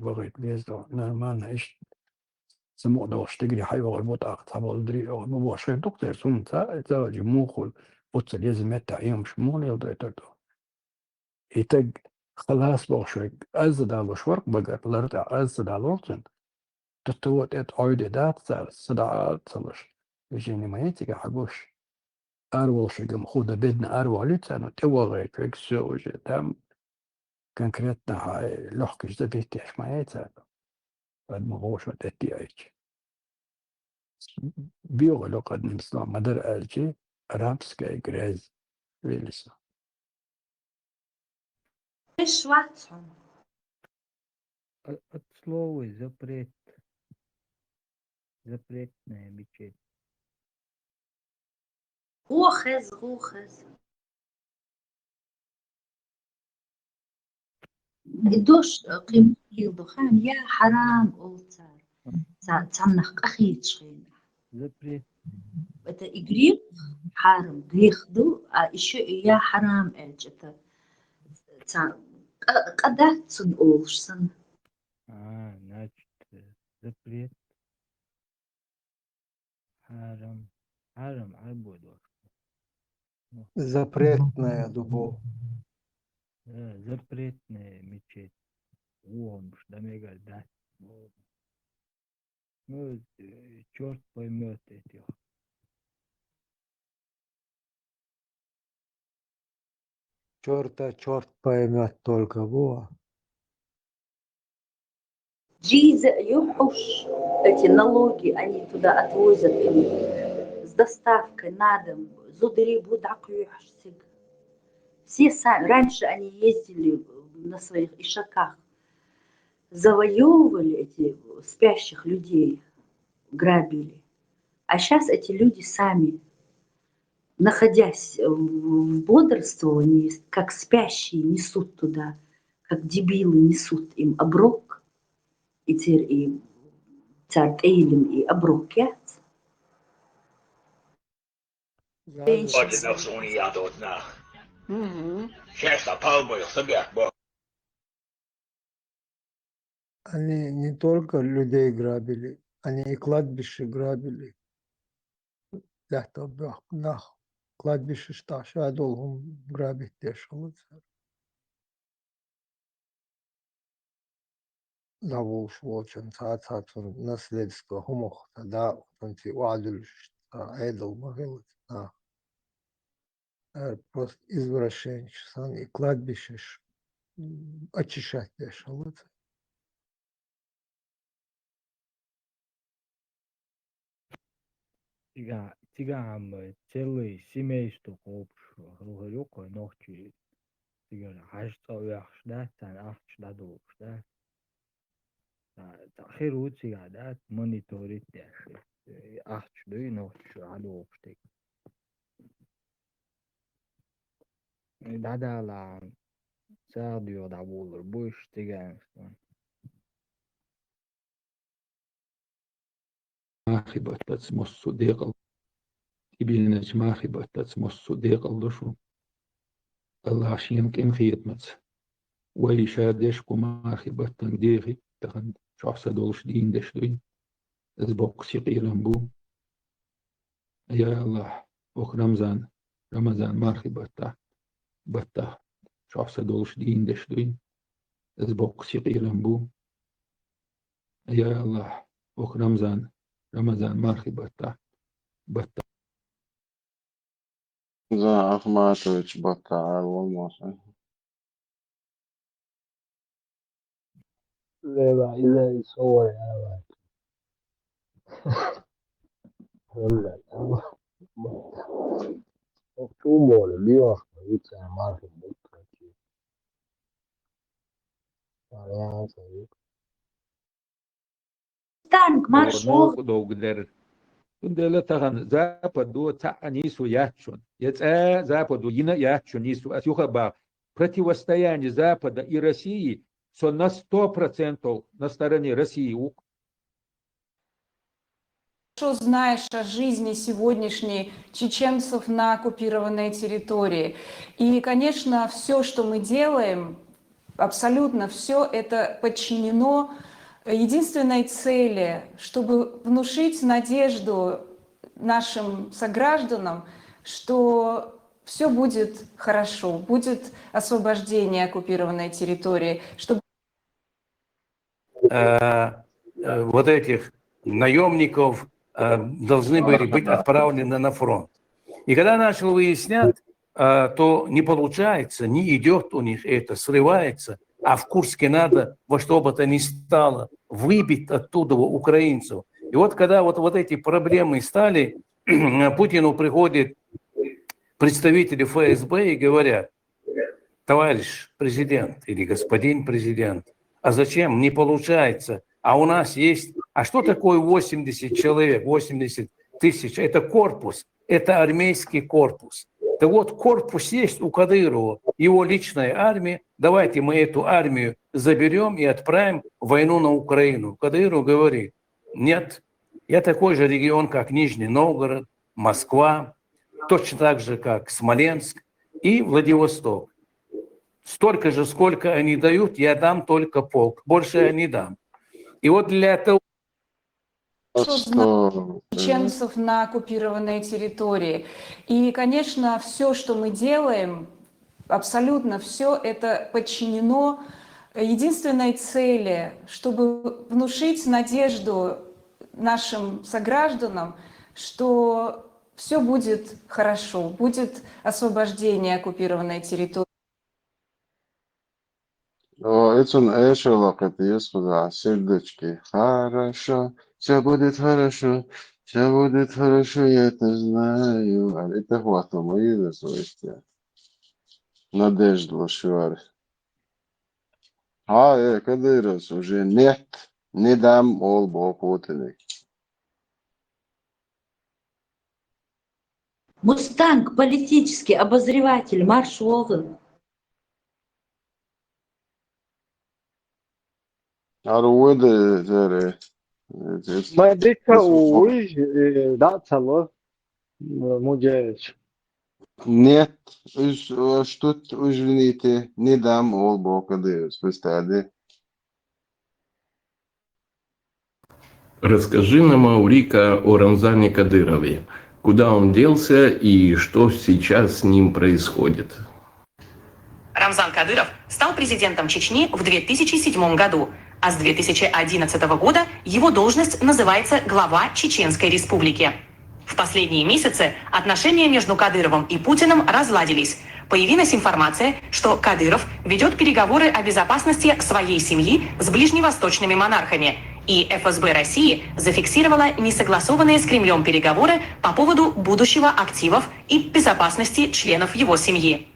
بغيت بيزدو نرمان إيش سمو دوش تجري حيوة البطاقة تبغى دري أو مو شيء دكتور سمتا تواجه موخل وتصل يزم التعيين شمول يضري تردو يتج خلاص بوشك أزد على شورك بقى لرتع أزد على وطن تتوت عيد دات صداعات صلش يجيني ما يتجي حقوش أروى شيء مخودة بدنا أروى لتنا توغي فيك سوج تام كونكريتنا هاي لحكش ده بيتيح ما يتساعد بعد ما هوش متأتيعيش بيغلو قد نمسنا مدر ألجي رامسكي جريز ويلسا إيش واتهم От слова запретная мечеть. غوخز دوش قيمة الدخان يا حرام أو تعنخ أخي تشخين Запрет. это игрик حرام грех دو еще يا حرام это قدرت صنقوشسن Значит, запрет. Харам арбуду. Запретная дубо. Запретная мечеть. Вон, что мега да. Ну, черт поймет этих. Черт поймет только во. Джиза юхуш эти налоги они туда отвозят с доставкой на дом зудери будак юхсиг. Все сами раньше они ездили на своих ишаках, завоевывали эти спящих людей, грабили. А сейчас эти люди сами, находясь в бодрствовании, как спящие, несут туда, как дебилы несут им оброк, и цартейлем и оброкят. Они не только людей грабили, они и кладбище грабили. Кладбище шташа долгом грабить дешало. Завуш очень цацун наследство хумох да танти уадулш эдл могилы. Просто извращенчество и кладбище очищать дешало. Тигам целый семейство общего. Говорю, ночью. Тигам хашта уяхшда, тан ахшда душда. تأخير وتسي عادات مونيتوريت داخل أحشدوي نوتشو على وقتك دادا على ساعديو دعوولر بوش تيجانستان ماخي بطلت مصو ديقل تبينج ماخي بطلت مصو ديقل دشو الله عشين كم خيتمت ويشادش ماخي بطن ديغي تخن شخص دولش دين دشوي أزبوق سيقيرن بو يا الله وك رمضان ماخي بطا شخص دولش دين دشوي أزبوق سيقيرن بو يا الله وك رمضان ماخي بطا За Ахматович Батар والمصري لا إذا يصور يا ولا أكتوبر بيوخ يتسع ما في بكرة Танк маршрут. دوغدر Tundela tagan zapad do ta'anisu yachun. Yetsa zapad do yina yachun nisu asyuha ba противостояние Запада и России на 100% на стороне России. Что знаешь о жизни сегодняшней чеченцев на оккупированной территории. И, конечно, все, что мы делаем, абсолютно все это подчинено единственной цели, чтобы внушить надежду нашим согражданам, что все будет хорошо, будет освобождение оккупированной территории, чтобы вот этих наемников должны были быть отправлены на фронт. И когда начал выяснять, то не получается, не идет у них это, срывается, а в Курске надо во что бы то ни стало выбить оттуда украинцев. И вот когда вот эти проблемы стали, Путину приходят представители ФСБ и говорят: товарищ президент или господин президент, а зачем? Не получается. А у нас есть... А что такое 80 человек, 80 тысяч? Это корпус, это армейский корпус. Так вот, корпус есть у Кадырова, его личная армия. Давайте мы эту армию заберем и отправим в войну на Украину. Кадыров говорит: нет, я такой же регион, как Нижний Новгород, Москва, точно так же, как Смоленск и Владивосток. Столько же, сколько они дают, я дам только полк. Больше я не дам. И вот для этого... чеченцев на оккупированной территории. И, конечно, все, что мы делаем, абсолютно все это подчинено единственной цели, чтобы внушить надежду нашим согражданам, что все будет хорошо, будет освобождение оккупированной территории. Этун эшелакет Господа, сердечки. Хорошо, все будет хорошо, я это знаю. А это хватит мои совести. Надежда Лошуар. Кадыров уже нет, не дам ол Путину. Мустанг, политический обозреватель, марш Волган. Аруэда, ما ديكا ويش دا تلو مجاهد нет, что извините, не дам ол Кадыров. Спустя. Расскажи нам, Маурика, о Рамзане Кадырове. Куда он делся и что сейчас с ним происходит? Рамзан Кадыров стал президентом Чечни в 2007 году, а с 2011 года его должность называется глава Чеченской Республики. В последние месяцы отношения между Кадыровым и Путиным разладились. Появилась информация, что Кадыров ведет переговоры о безопасности своей семьи с ближневосточными монархами, и ФСБ России зафиксировала несогласованные с Кремлем переговоры по поводу будущего активов и безопасности членов его семьи.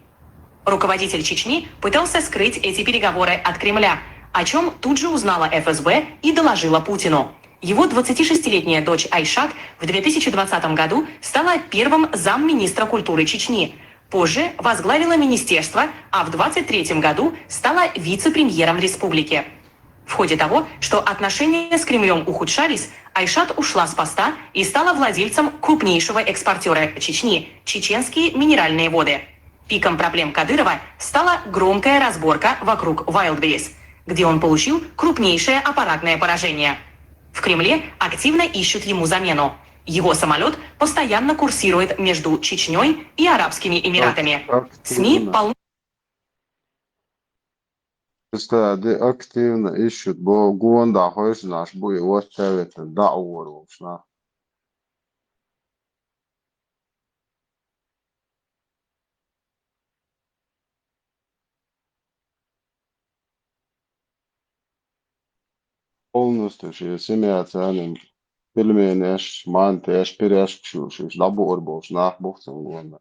Руководитель Чечни пытался скрыть эти переговоры от Кремля, о чем тут же узнала ФСБ и доложила Путину. Его 26-летняя дочь Айшат в 2020 году стала первым замминистра культуры Чечни. Позже возглавила министерство, а в 2023 году стала вице-премьером республики. В ходе того, что отношения с Кремлем ухудшались, Айшат ушла с поста и стала владельцем крупнейшего экспортера Чечни – Чеченские минеральные воды. Пиком проблем Кадырова стала громкая разборка вокруг Wildberries, где он получил крупнейшее аппаратное поражение. В Кремле активно ищут ему замену. Его самолет постоянно курсирует между Чечней и Арабскими Эмиратами. СМИ полно... Активно ищут Гуанда, хочешь наш бой, вот это да, уровня. Полностью семья ценим. Пельмени, манты, пирожки, набор был, нахбухтен Гуанда.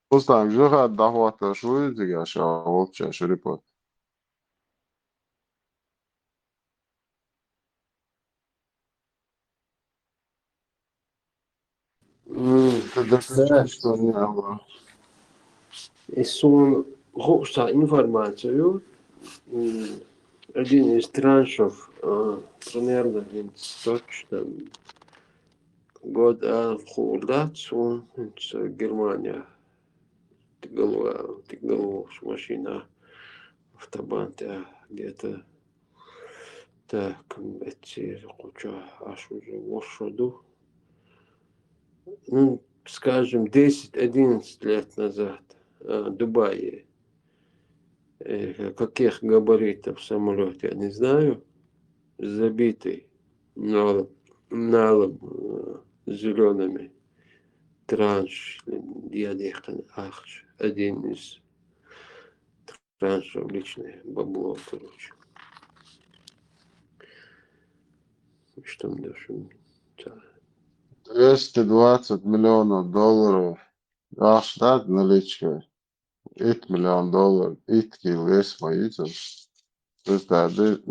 Устан, жуха дахвата шуидига шаволча шурипот. Что не было. Zo'n hoogste informatie, один из траншев примерно 100, год Хурдацу, Германия, тягло машина, автобан, где-то так, эти куча аж уже лошаду. Ну, скажем, 10-11 лет назад в Дубае. Каких габаритов самолет, я не знаю. Забитый налом зелеными. Транш, диадехан ахш. Один из траншев личное бабло, короче. Что мне дальше? 220 миллионов долларов. Аж так наличка. 1 миллион долларов. Иткил вес моител. То есть, да,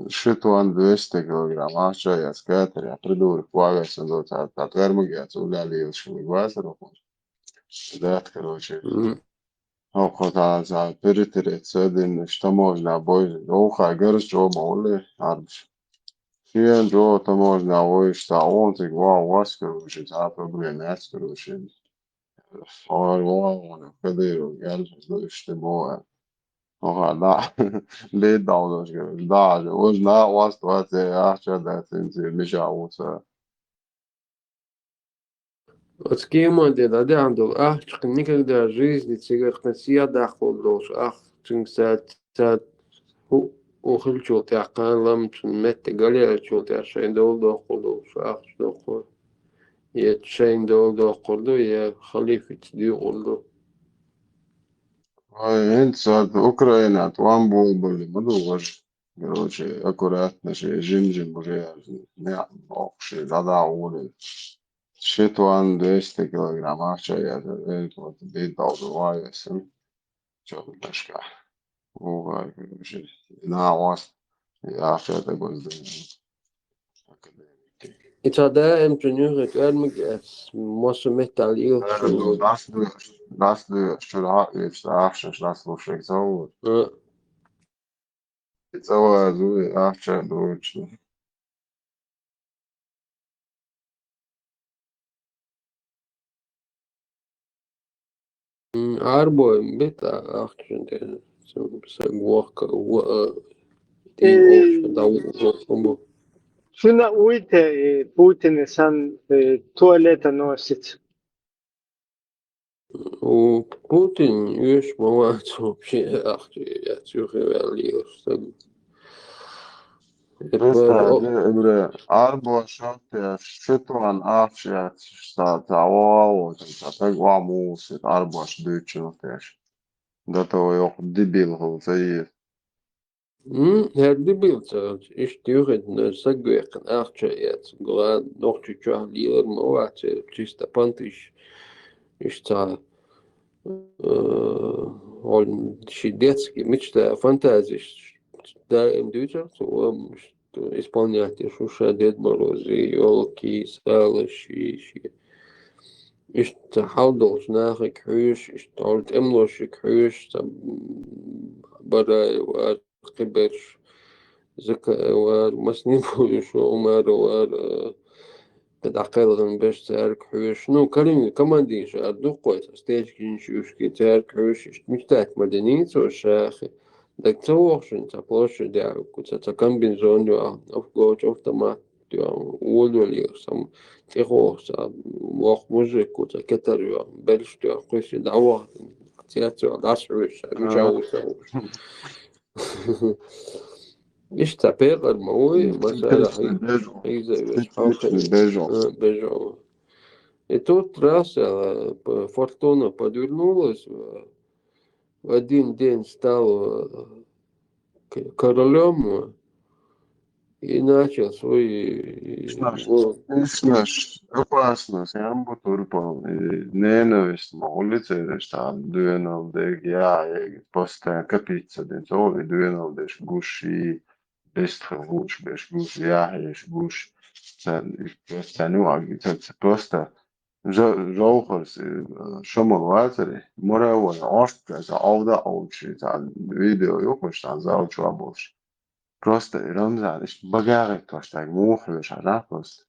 шитван 200 килограмм. Аша я скатер, я придурок, вагасан до от вермагиац, уляли илшили гвазеров. Да, короче. Около за перетереть один, что можно обоих. Оха, говоришь, что моли, арбиш. Фиен, что то можно обоих, что он так вас, короче, за проблемы, короче. Он, когда я что было. Oha, da, late down, da, už na situācija jāšķēdēs, mišā. Вот с кем он это делал? Ах, никогда в жизни цигар съеда ходил, ах, цинксат, ухильчул, я каналам, мет галерчул, я шейн дол ходил, ах, что ходил. Я шейн дол ходил, я халифит дил. Инцат Украина, там были, мадугаш. Короче, аккуратно, жим уже, не, вообще, да, ули. Шитван 200 килограмм, ахча я, вот, битал, вайсен. Чё, башка. Ува, короче, на вас, я это был. Het had daar een preneur het moest met al heel Das что jetzt afschen das lo schek zo. Zo zo afschen durch. Arbo bit afschen så walk Шuna уйте Путин сан туалета носит. У Путин юж молодец вообще ахти я тюревал что. Просто арбо шотя шитван afschen staat awal так вам мусит арбо дучно теж. До того yok дебил голцей. Her debilte is duurd sagwerken achtet glad nog tja lier moat chista pantisch is ta on детский мечта фантазии да им дуча то исполнять шуша Дед Мороз елки салыши is te houdels nagek huis is het emlosje huis bara قبش ذكاء ومسنين وشو عمر تدعقل باش تارك حوش نو كلمة كمان ديش أردو قويت استيج كينشوش كي تارك حوش مشتاك مدنيت وشاخي دك توقشن تبلوش دعو كتا تكن بنزون دعو أفقوش أفتمات دعو ولو ليو سم تيخوش وق مجرك كتا كتر دعو بلش دعو قويش دعوة تياتو العصرش مجاوز إيش تعبير الموي مثلا هي زي бежал. И тут раз фортуна подвернулась, в один день стал королем и начал свой... Знаешь, опасность, я бы турпал. Ненависть на улице, там, дуэнал, я просто капица, и дуэнал, гуши, бестхавуч, гуш, я, гуш, просто жаухарс, шамал ватери, моравой, оштка, ауда аучи, видео, юкмаш, заучу больше. Просто Рамзан, багажник то, что мухлюш, просто.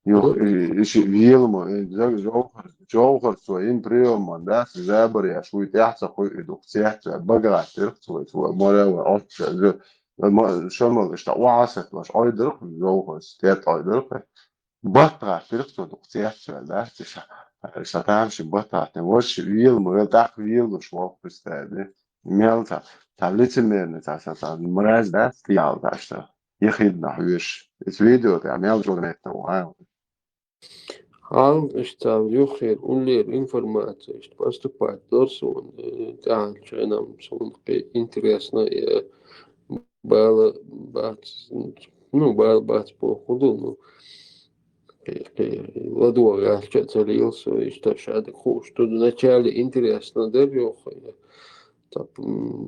إيش فيلم جوهر سوين بريوم ده زابر يا شوي تحت خوي دوكسيات بقرا ترقص ومرة وعطش شو ما إيش وعصت مش أي درق جوهر ستات أي درق بطلع ترقص دوكسيات ده إيش تعمش بطلع تموش فيلم تاع فيلم شو بستاده ميلتا تعليت من تاع المراز ده تيال تاع يخيد نحويش الفيديو تاع ميل جورنيتا وهاي Что юхер унлер информация, что поступает дорсон, да, что нам интересно, было бать по ходу, ну, ладу, я что целился, и что шады ху, что вначале интересно, да, юхер,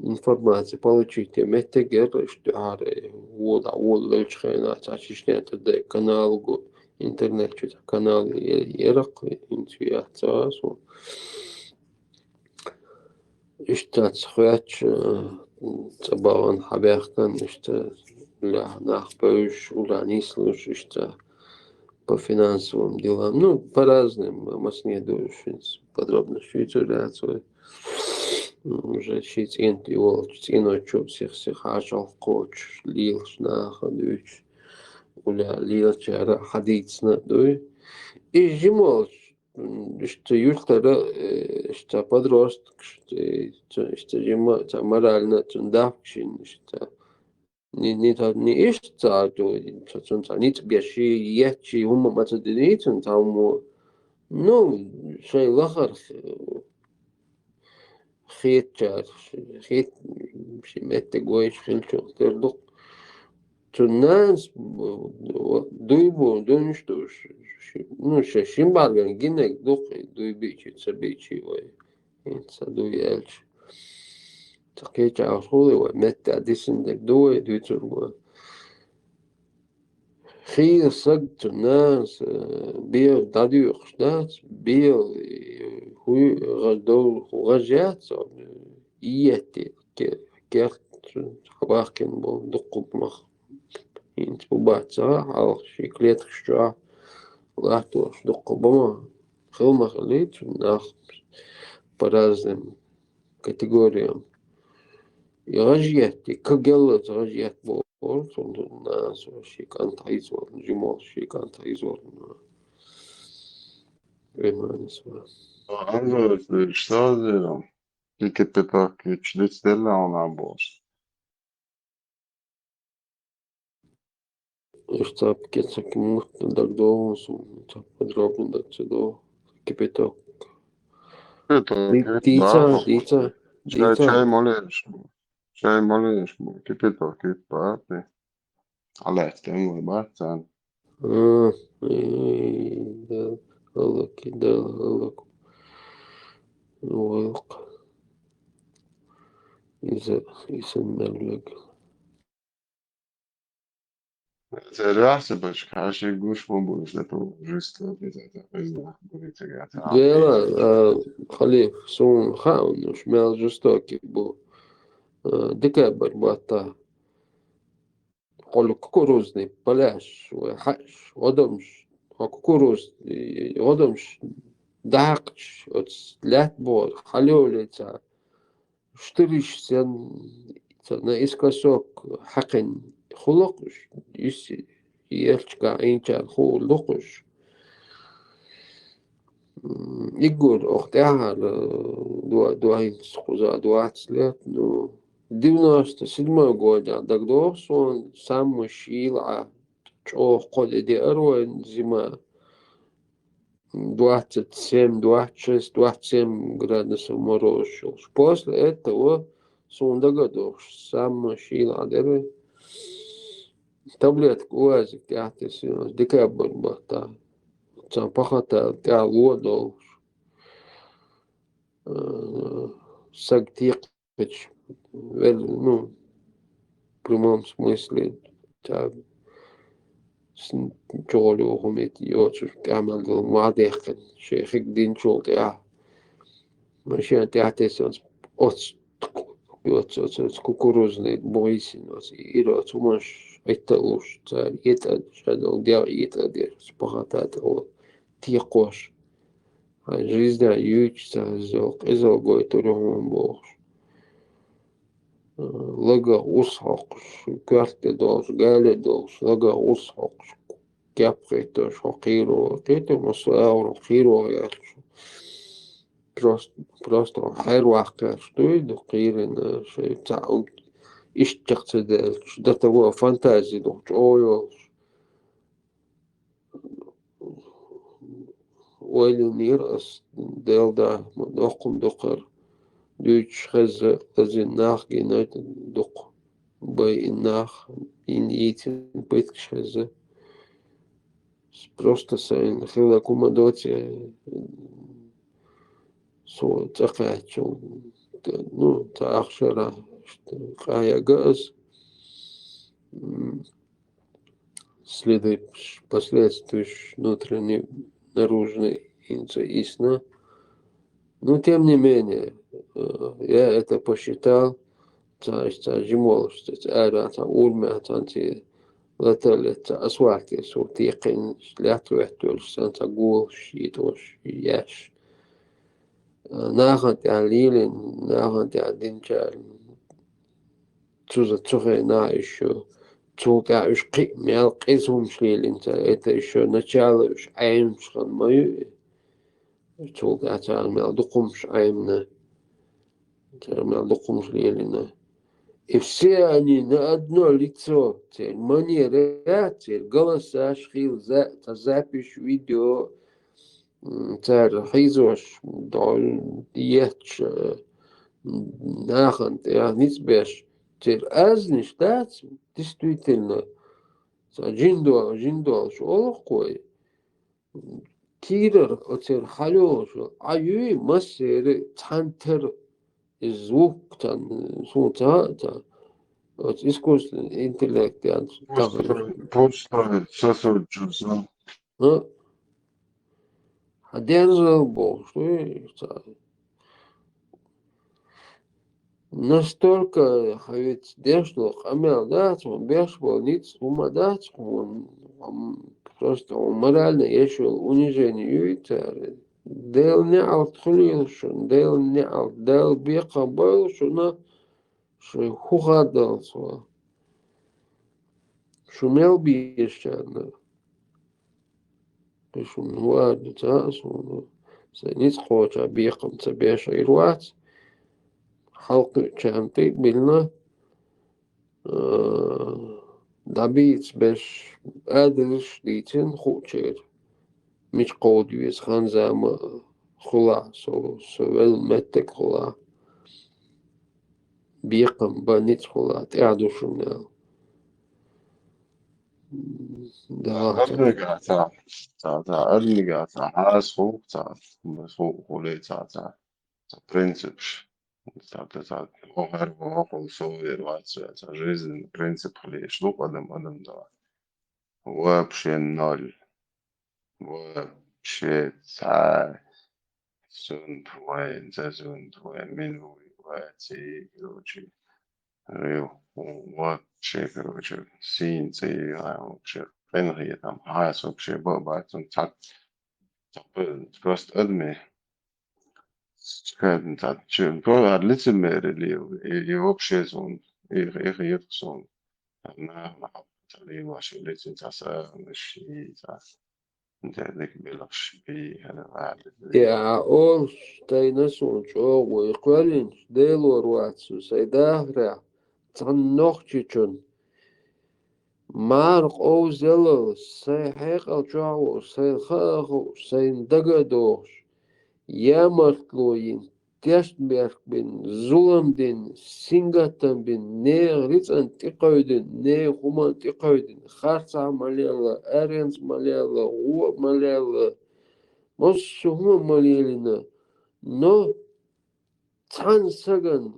информация получить, метегер, что вот лучше, это канал, интернет что-то канал ярق интуиция اشتات خياتش تباون حبيخكن اشتا لا нахпаюш ула нислуш ишта по финансовым делам, ну, по разным, масне душ, подробно швейцария, уже швейцин пивол, швейцин всех ажал коч, лил шнаходуч, уля лил чара хадицна дуй, и жимол, что юртара, что подросток, что жима, морально цундавчин, что не ишца, то не беши, ячи, ума мацадинитун, там, ну, шей лахар, خيتشار خيت شمت جويش خلشو تردق تناس دويبو دونشتوش ну شين بارغان جينك دق دوي بيشي تسبيشي وي انت دوي الش تقيت عصولي ومت اديسن دك دوي دويتر خير صقت الناس بيل داديو خشنات بيل هو غدول غجات ياتي كيرت خباكن بو دقو مخ انت ببات صراحة او شي كليت خشوا لاتوش دقو بما خلما خليت ناخ برازم كاتيجوريام يغجياتي كجلت غجيات بو صند الناس وشي كان تعيزور جمال شي كان تعيزور ما نسمع Anzor что que petar que te destella na bolsa. Что кецак мут дагдо сум подробно дагдо кипяток. Это Дица. Чай молешь, кипяток кипати. Але тему бацан. Да, алак. Уэлк. Из энерлэг. Интересно, почему гуш мобуль, это жестко, это будет играть. Да, خليه سون خاون مش مال جستوكي بو ديكابر باتا قول كوكوروزني بلاش وحش ودمش كوكوروز ودمش داقش لات بول خليولي تا شتريش سن на искосок حقن خلقش يلشكا عينشا خلقش يقول أختها دوين سخوزا دواتسلت نو 97 год дагдо сон сам шила чо ходе де аруэн зима 27 градусов мороз. После этого сон дагдо сам шила деры таблетку уазик тяхте синос декабрь бата сам пахата тя лодол сагтиqch ну, в прямом смысле, جولي وهميت يوتش تعمل معديخن شيخ دين شولتي ماشي انت اعتسنس اوتس يوتس كوكوروزني بويسين اوتس ايروتس ومش عتلوش تال يتعد شادو ديار يتعد سبحاتات أو تيقوش жизнь юч зок изо гой турум бож лага усхош кварте дож гале дож лага усхош кяпрето шокиро тето мосауро хиро я просто хайрвака что иду кирен шей цаун ишчахцедел да того фантазии дож ойо ويلنيرس ديلدا نقم دقر دوش خز الناخ جينات دق باي الناخ إن يتن بيتكش خز просто сайн хила командоция со цахачу ну цахшара хая газ следует последствия внутренней наружной интуитивно. Но тем не менее, я это посчитал, что жимол, что это урмя, танти латалет асваки, что тикин лятуэтул, что гул шитош яш. Нахант алилин, нахант адинчал, цуза на еще. Цука уж мял кизум шлилин, это еще начало уж аимшхан мою. Цука мял дукумш аимна, мял дукумш лилина. И все они на одно лицо, манера, голоса, шхил, запись, видео, хизош, ешь, нахант, ницбеш. Азни штат действительно жиндуал шолохой кирер отер халёш аюи массер цантер звук тан сунта от искусственный интеллект Просто сосуджуса. А держал бог, что настолько ведь дешло хамел дать, он бешбол ниц умадать, он просто он морально еще унижение юитер. Дел не алтхулил, что дел не алт, дел беха был, что на что хухадал сва, шумел бешчано, шум ладно цасу, ниц хоча бехам цабеша и рвать. حلقة شامتي بلنا دبيت باش أدرش ديتن خوشير مش قوديوز خانزام خلا سوال متك خلا بيقم بانيت خلا تعدو شمنا أرنقا أرنقا حاسخو مسخو خولي принципш. Это около современности, это жизнь, принцип лишь, ну, адам, да. Вообще ноль. Вообще царь. Сон твой, зазон твой, минуй, вати, короче. Вообще, короче, синцы, вообще, энергия там, хас вообще, баба, там, так, просто адми. Скажем так, то лицемерие, и вообще сон, и сон. На تعليم وشغلة مشي انت ذيك بلغش بي هذا بعد يا أول تينسون شو ويقولين ديلو رواتسو سيداهرا تنوختيشون مارق أو زلو سيحيقل شو سيخاخو سيندقدوش يامرتلوين تشبير بن زولم دين سينغاتن بن نير ريتان تقاودن نير همان تقاودن خارصا ماليالا أرينس ماليالا هو ماليالا مش هم ماليالنا نو تان سجن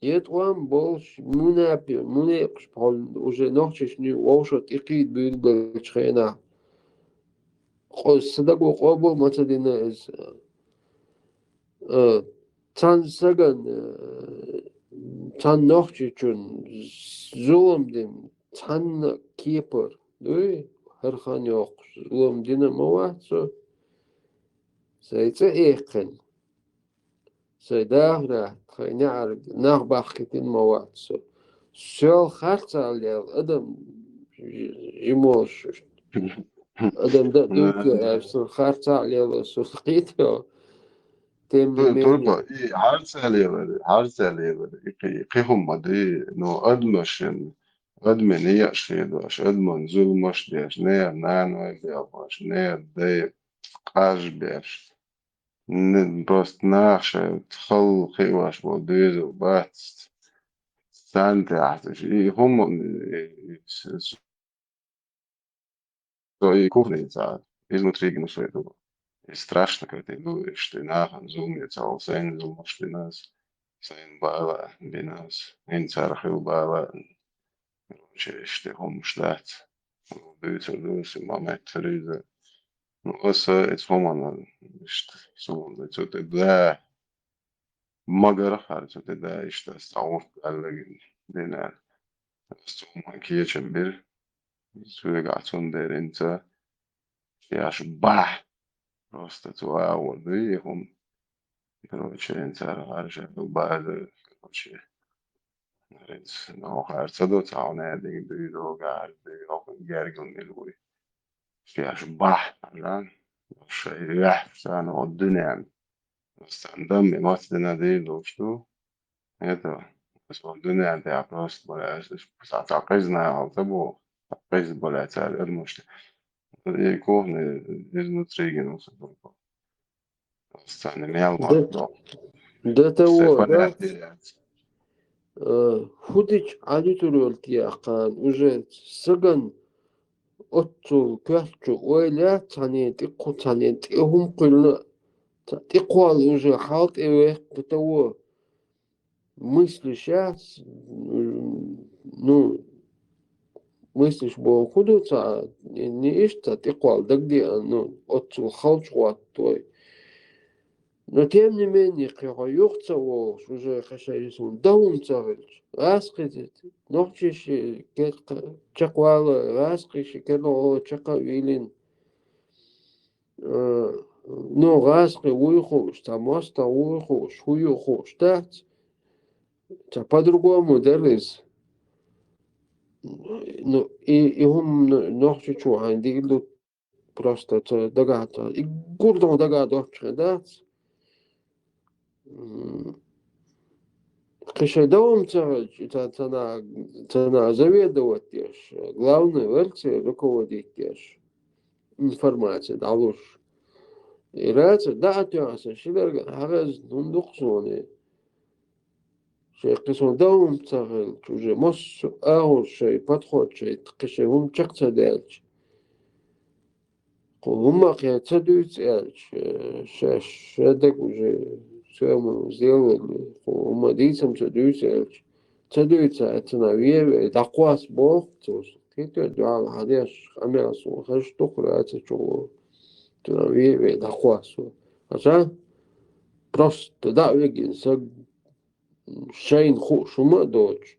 يتوان болш منابش بحال уже نوخش نيو واشت إقيد بيد بالشخينا خو صدقو قابل متدينا إز تان سجن تان نوخش چون زولم دين تحنا كيبر دوي هرخان يوقش لوم دينا مواتسو سيتا إيقن سيداهنا خي نعرف نغبخ كتين مواتسو شو خارطة على أدم جموش أدم دوكي أفسن خارطة على سلقيتو تيمني ميني Turba i harceleyeleri ikihumadi no admashin admeniyaşidaş adman zulmaş diyaş ne nanoy diyaş ne de qajbeş ne prost naşe txalqi vaş bu düzü bat sen teahtiş hum so i kuhnica iznutri gnušetu. И страшно, когда ты думаешь, ты нахан зумится, а сайн зумаш бинас, сайн бала бинас, инцархил бала, короче, что хом штат, дүйцер мамет риза. Ну, оса, это хомана, что сумон, это да, магарахар, это да, и что стауф, аллагин, бинар, сумон киечем бир, суегацун деринца, яш бах. Просто вау, да и он, короче, аржа بعد короче, نو هرچه دو تاونه دیگه دوی دو گرگل ملوی فيهاش بحر الآن شيء يحسن والدنيا استندم ما تدنا دي دوشتو это بس الدنيا دي просто بس تعقزنا أو تبو تعقز بلا تعال المشت يكون изнутри геноса только استنى ميال ما ده того, да? понятие Худич алитурул тиакан уже саган отцул кахчу ойля цанет икку цанет ихум кылна тиквал уже халт эве того мысли сейчас ну мыслишь бо худуца не ишта тиквал дагди ну отцул халчуат той. Но тем не менее, когда юхца волш уже хашайсун даун царилч, раскрыть, ночишь чаквала, раскрыть, кено чака вилин, но раскрыть уйхуш, там оста уйхуш, хуюхуш, так, по-другому делись. Ну и он ночью чуан диглю просто дагата, и гурдом дагата, да. Кишайдовым цена заведовать тешь, главный версия руководить тешь, информация далуш. И рация да тяса, шилер хараз дундуксоне. Шекисон давым царил, уже мос ахур шей подход шей, кишайвум чакца дельч. Кулумак я цадуец эльч, шедек уже все мы сделали, умадицам цадуется, это наверное, такwas бог, это дуал хадеш, амясу, хаш тухра, это чего, это наверное, такwas, ача просто да вегин, саг шейн хушума дочь,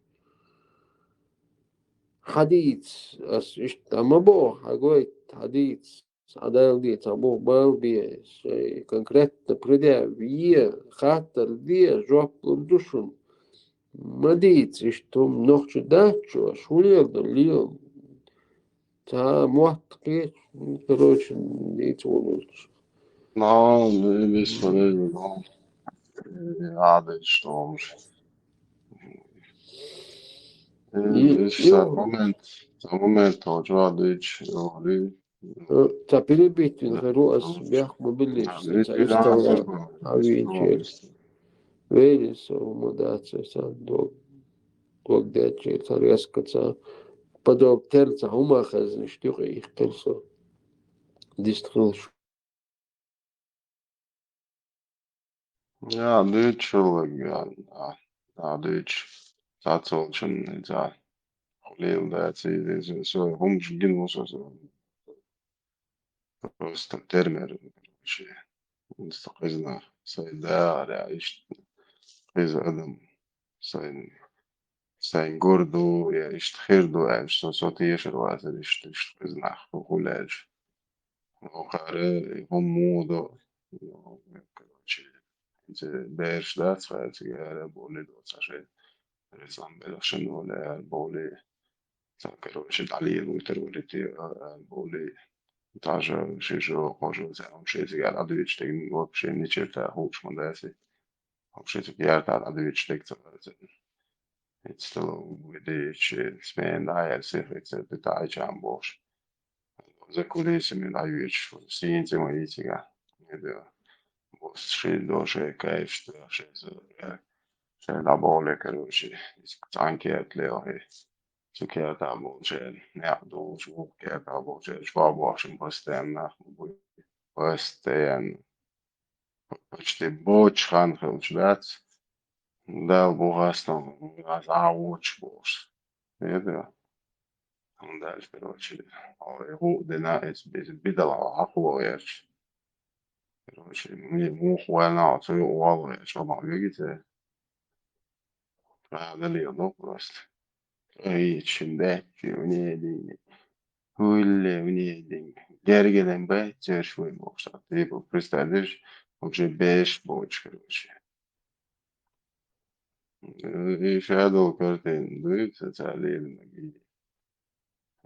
хадиц, ас иштама бог, агой хадиц. Адал ди табу бал би конкретно придя вие хатер ди жоп душун мадиц что ночь дачу шулер лил та муатки короче дить улуч no, бесполезно, но рады, что уж. Момент, радыч, та перебитин руас бях мобилиш та истала авинчелс верис умудаться са дог даче та резкаца подоб терца умахаз ништюха их терсо дистрил. Ja, дыч, дыч, цацолчен, да, хулил, да, все, хумш гинус, просто термер, короче, استقزنا سيدا على عيش قيز أدم سين Sen gordo ja ishtkirdo äänch so sotieshervaasa ishtkiznach hukulääch. Охара хоммодо короче эти бэш да цвайцгера боли доцаше резан белашенуле боли короче дали лутерулити боли даже шижо хожу за он шизгар адвичтек вообще не черта хучмандаси вообще я адвичтек it's still with the span I see it's a bit I jambosh за кулисами на вечер сидите мои тига вот шли тоже кайф что شيء لابولي كروشي عن كيت ليه شو كيت أبوجين نعدو شو كيت أبوجين شو أبوشين بستين نخبوي بستين почти боч хан хелчдат да богастно азауч бош это он дальше короче его дена без бедала ахуешь короче мне мухуана то уало что ما видите هذا اللي просто içinde üneydi. Öyle üneydi. Gergeden be çerşvey boşta. Bu представляешь, уже 5 боч, короче. И shadow картин, дует социализм.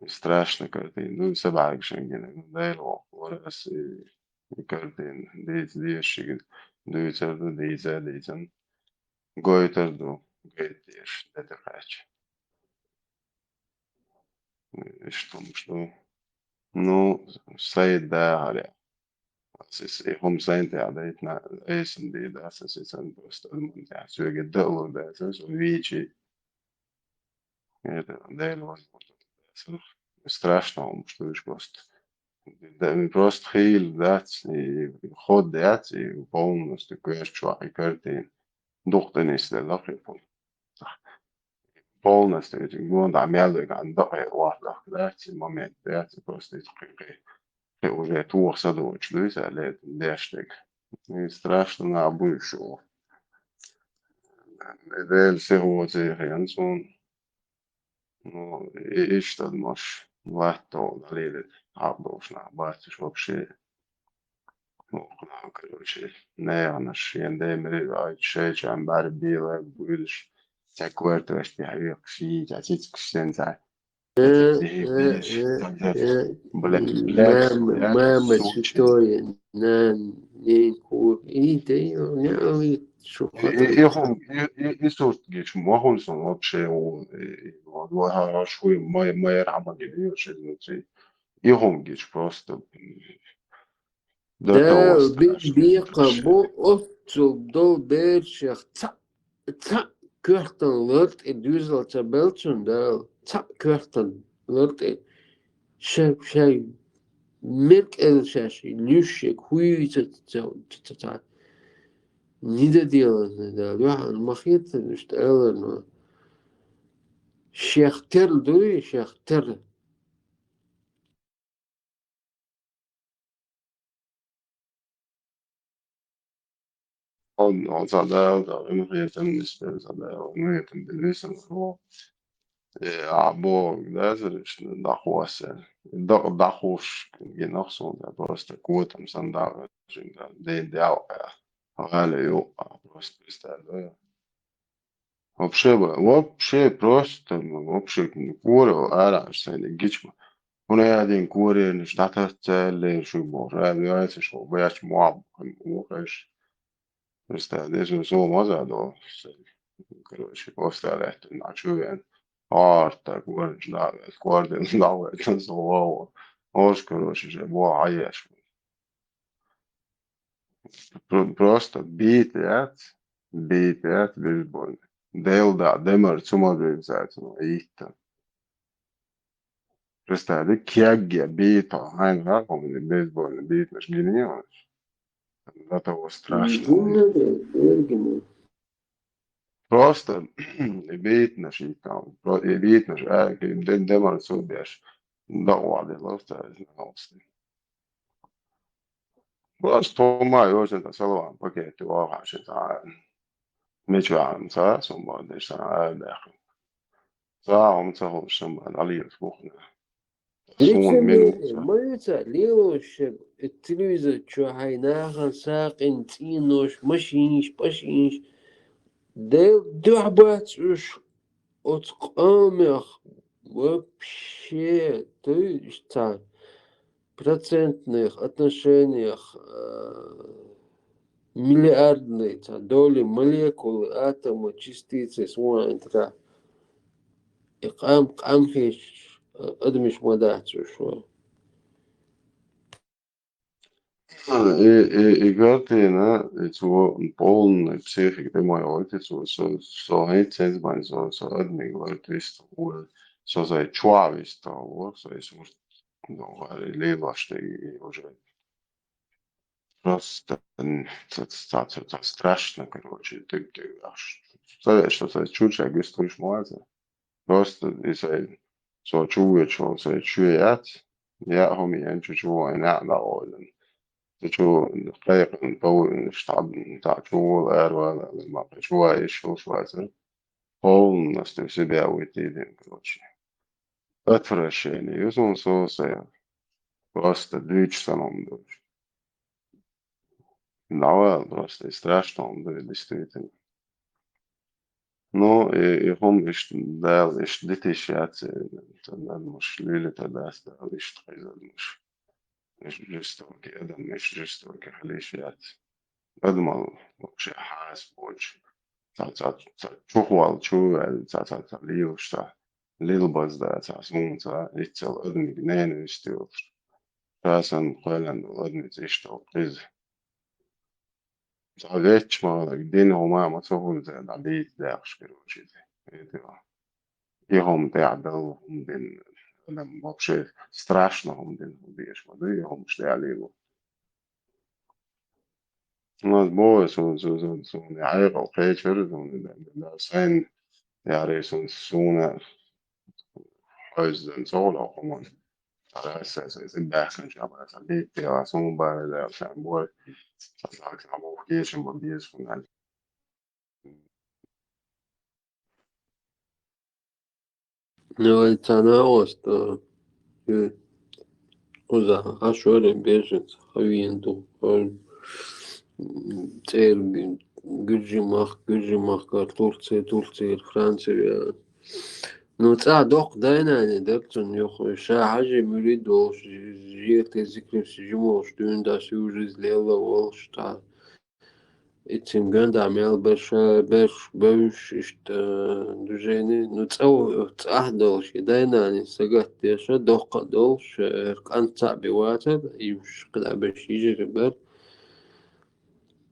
Страшно картин. Ну, собак шенгена. Дай лох, раз и картин. Дийшигin. Дуется, дийцен. Гойтерду. Гейтеш. Это хач. Что? Ну, Said där siis homsainte adeitna eisindi tässä siis on tuosta ja syöge dolo tässä så vici это дело страшно что уж просто да просто хил дать и ход дать и полностью кое-что и картин доктенис да лахипон полностью эти года амялы ганда واحد дать момент дать просто уже туох садович, Luisa лет дештек. И страшно на будущего. Дель сегодня Янсон, ну, и что можешь лето налилит, обдушно, батюш вообще. Ну, короче, не, она шендемри, а чечам барбила, будешь. Такое то, что я векши, а сейчас ксенца. Мама святое, на неньку, и ты, что и сортгиш, махонсон вообще, вот шуй, моя рама не вешает внутри. И хонгиш просто. Да, бека, бо, отцу, дол, бершах, ца, кёртан, лорд, и дюзел, табелчун, да, ца, кёртан, лорд, и шай, мерк элшаши, люшек, хуйца, не доделано, да, лухан, махита, что эллано, шехтер, дури, шехтер. Он задал, да, ему это не задал, ну это белесом, Бог, да, зречь, дахуася, дахуш, генах сон, да, просто квотом сандал, да, деял, галею, просто представляю. Вообще просто, вообще курил, аранж, сайли гичма. Он один курил, не штата цели, шуй бог, равняется, что боясь муаб, мухаешь. Представляешь, что мазадо, короче, поставляет на чувен. Ārta, ko viņš dāvēs, kordienas dāvēšanas lovu. Короче, же была аеш. Просто битēt, бейсбольно. Делда, демар, цумадвīvsēts no īta. Представляете, кегге, бита, айн ракомни, бейсбольно, битнаш гениалш. До того страшно. Просто видно, что там, видно, что демонстрациешь доклады, просто помаю очень то салон пакет его вообще та мечам, са сумма, да, ساعة متهون شمال علي الفوخنا ليش صون منو ما ينسى ليش التلفزيون شو هاي ناخن ساقين تينوش مشينش بشينش دو عبات وش отқамях вообще, то есть процентных отношениях миллиардной доли молекулы, атома, частицы свойства. И قام хиш أدمش مدات شو. I Göttingen så Polen psykik, det må jeg alltid tro, så helt tilsvarende, så ødmyk var et visst ord, så jeg čvavist av ord, så jeg synes, det var levast i уже просто это страшно, короче, ты аж, что это чуть я гиструешь муазе, просто если så чует, что så чует, я هم يعني чуть-чуть أنا أقول شو خليق نطول نشتغل نتاع شو ولا ما شوية شوية هو نفس بيعويتي короче отвращение يسون соуса просто двичься нам дочь да просто и страшно он будет действительно но и هم إيش دال إيش دتيشات تنال مش ليلة تداس دال إيش تخيل مش جستوك أدم مش جستوك خليشات أدمل وش حاس بوش تشوفوا شو ليوش ليل باز ده سمون يتسال أدمي جنين يستوش راسن قلن أدمي تشتو قز تعرفش ما الدين هما ما تقول زي العبيد داخش كروشي يهم تعبوا هم دين أنا вообще страшно هم دين بيش ما ده هم مش عليه mas boa så jag har okej kör det sen jag är såna özden så då kommer man على أساس الباحث إن شاء الله خليه دراسة بعد عشان بوي صار أبو كيش ما بيسون Ну, التناوش وزا عشوري بيجت خويندو تير جرجي مخ تركيا فرنسا نو تاع دوق داينا يعني دكتون يخو شا حاجة مريد والش جيت ذكر سجموش دون دا سوجز ليلا والش تا اتم جند عمل برش اشت دوجيني نو تاع دولش داينا يعني سقط يشا دوق دولش كان تاع بواتر يمش قد عبش يجري بر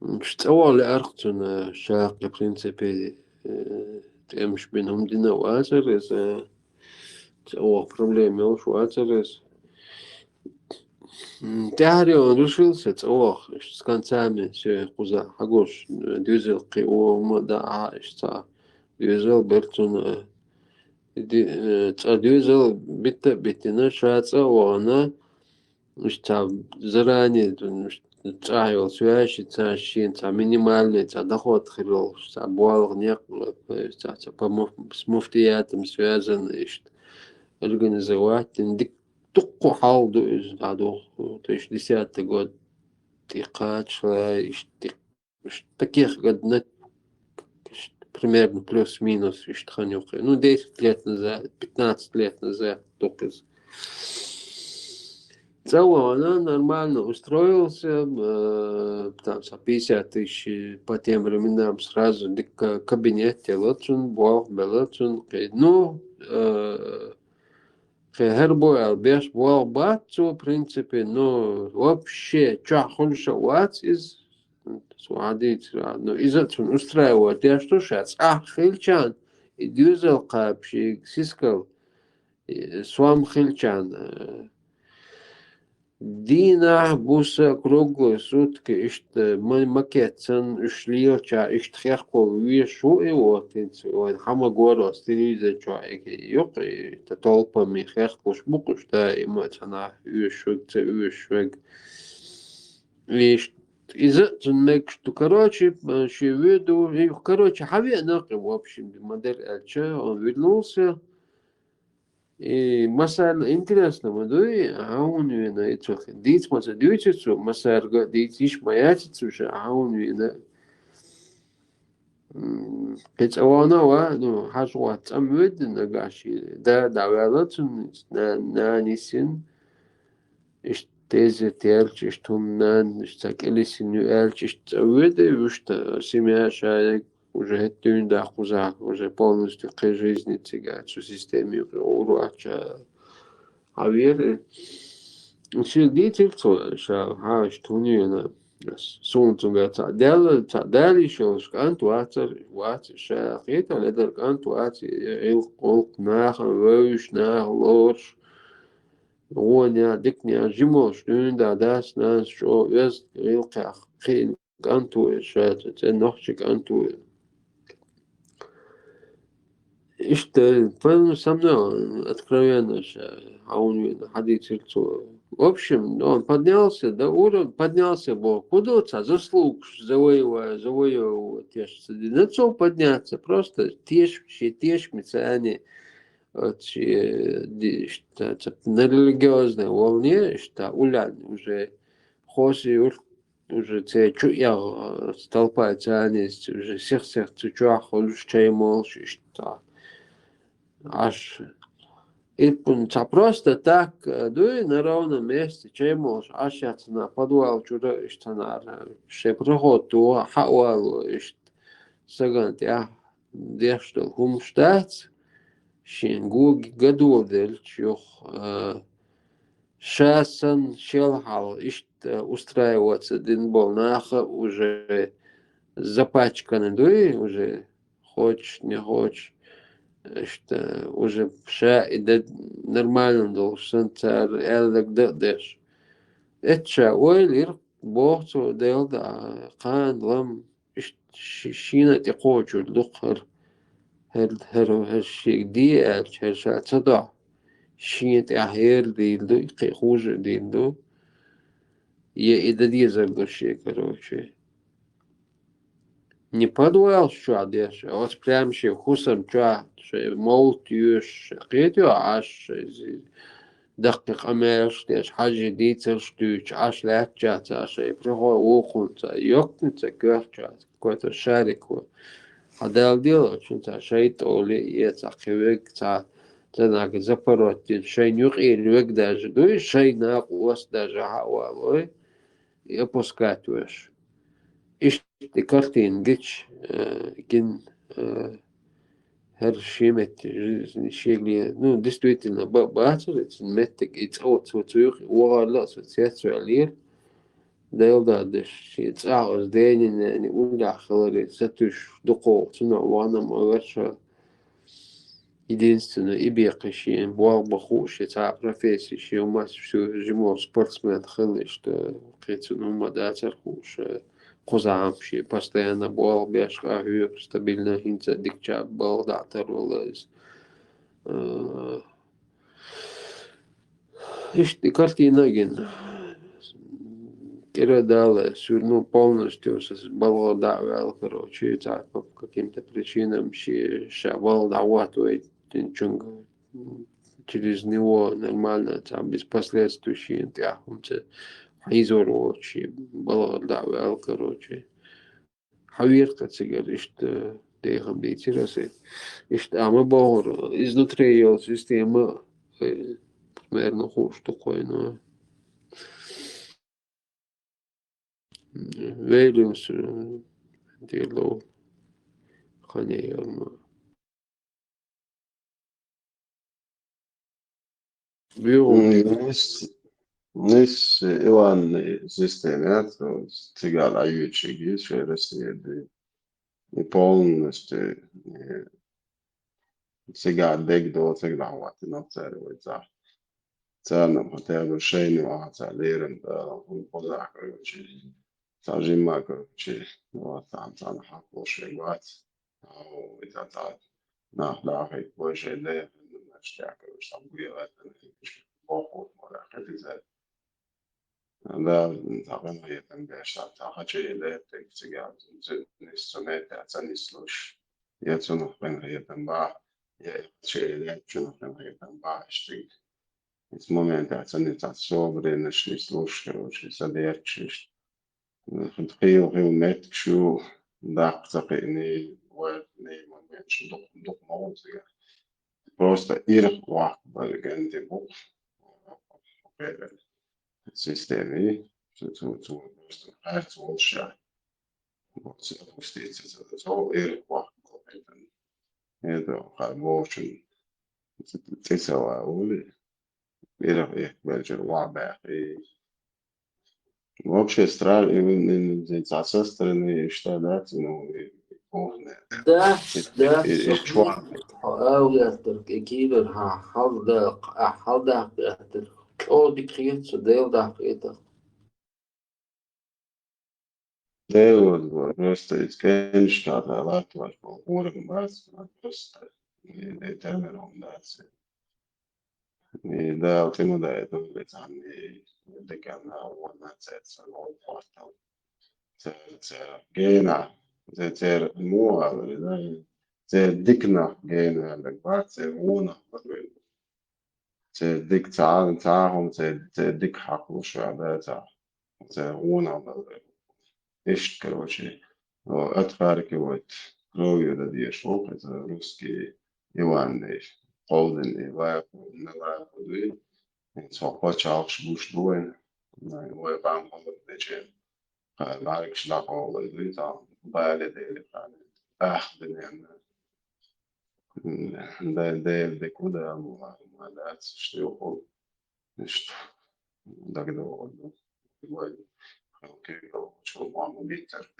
مش تأول لأرقتنا شاق برينسيبي مش بينهم دينا واتر إذا تأول بروبليم يوش واتر إذا تهري ونرشلس تأول إيش كان سامي شيء قزا حقوش ديزل قيوة ومدى عايش تا ديزل برتون ديزل بيتنا شاتsa وانا مش تا زراني مش تعيل سواش تاشين تا минимальный та доход خلال تا буалг нек та مفتيات связан إيش организовать دик تقو حال إيش هذا то есть 10 год تقاد شوي إيش таких قد примерно плюс-минус إيش تخنيوقي ну 10 лет назад 15 лет назад только целом она нормально устроился, там за 50 тысяч по тем временам сразу в кабинете лучшен, бог белочен, ну, хербой албеш бог батцу, в принципе, ну, вообще, чё хуже ват из свадить, ну, из-за этого устраивает, я что сейчас, хильчан, и дюзел капши, сискал, свам хильчан, Дина буса круглые сутки, ишт макетцен, ишлиоча, ишт херко вишу и вот хамагоро стилизе чайки, юк и толпа ми херко шмуку, что эмоцина вишвег. Ишт из-за мек, что короче, шеведу, короче, хави нахи в общем, модель Эльча, он вернулся. И مسألة интересная, мы дуй, аун вина и цохи. Дить маса дьючицу, масарга дить иш маячицу, ша аун вина. It's awana no has what I'm with the nagashi. Da velatun na nisin. Ich deze terch ich tum nan ich sag elisin elch ich with вышта семья шаек уже это да хуза уже полностью к жизни тягать всю системе урача. А веры She detailed so how ich tun you soon to get daily shows can't watch شاقيت ولا در can't watch قلق ناخ وش ناخ لوش ونيا دكنيا جموش دون دا داس ناس شو يز يلقى خين can't شات تنخش can't Что, со мной откровенно, а он ходить лицо. В общем, он поднялся, до уровня, поднялся Бог, куда-то, заслуг, завоевывая, тешится. На что подняться? Просто тешмиться, они на религиозной волне, что улян уже хоси уже те чуя столпается, они уже всех чуях, лишь чай молчи, что аж это просто так, дуй на ровном месте, чем можешь, аж я на подвал чудо, что на шепроход, то хауалу, саган, я дешто хумштац, шингу гадодель, чух, шасан щелхал, устраиваться, один был наха, уже запачканный, дуй, уже хочешь, не хочешь. Что уже это нормально должен царь элек деш. Это ойлер бохту дел да кан лам шина текочу лухар هر شيء دي هر صدا شين تأهير ديلدو يخوج ديلدو إذا دي زردو شيء короче. Не подвал что одеш, а вот прям ще хусам что молт юш قيتو عاش دقيق أمرش تيش حاجة ديتر شتوش عاش لات جات عاش يبرهو وخون تا يوكن تا كوه جات كوه شارك و هدال ديلو شون تا شايت أولي يتا قويق تا تناك زبروت دين شاي نيوغي الوق داج دوي شاي ناق وس داج حوالوي يبوسكاتوش İşte kartın geç gün her şey şeyli, ну действительно бачится метик it's out so тюх угала социализация да şey цаус денин не уляхлы сатуш докол цена вана маваша единственное и бекашин бахуш это профессия что у нас все жимо спортсмен хлы что кецну мадацер хуш قزعم شيء постоянно бал бешка хюр стабильно хинца дикча бал датер улез ишти картина ген передала ну полностью с бал давал короче так по каким-то причинам шавал даватует чунг через него нормально там без последствий тяхумца Изорочи, было давал, короче. Хаверка цигар, что дехам дейтирасы. Что мы богор изнутри ее система, примерно хуш такой, но Вейлюс дело ханеерно. Nis Ivan sistēmēt, cigāla ajučīgi, šeirasiedi, polnosti, cigāla degdo, cigāla vati nocēri vai cā. Cērnam, ha tev šeini vācā līren, un pozāka, cā žimāka, cā haplošīgi vāci. Tā, nāhlākai, pošai dēja, šķēka, tam guievēt, bohūt, morā, kritizēt. Да, طبعا هي تنبيش تعتقد شيء لا تكتجاب نستمع تعتني سلوش يتنو بين هي تنبع Я чередячу, например, там башни. Из момента они так собраны, шли слушать, короче, содержишь. Heel met شو dag تقني وني ما شو دق موزع просто إيرك واحد بالجنتي بو سيستمي تو просто هات والشا بس أفوستيت تو إيرك واحد هذا خربوش تسوى أولي إيرك إيه بلجر واحد вообще страх с одной стороны считать, ну, полное, ده ده и صحيح чувак, أو يهترك كيلو ها حال ده يهترك أو دكتور سديل ده كده да, вот, просто из конечно, да, ладно, уровень бас, просто детерминация. И да, вот ему да, это ведь они, декана, вот, нацец, ну, просто, гена, это муа, да, это дикна гена, так бат, это уна, это дик تعاهم это дик حقل شو это уна, إيش короче, отхаркивать кровью да дешёв, это русский Иван, полдень, лайку, на лайку, so почав шбушлуен, на бам холодниче, лайк шлакол, там, бале дели, да куда, да, что его, что, тогда вот, окей, что маму битер,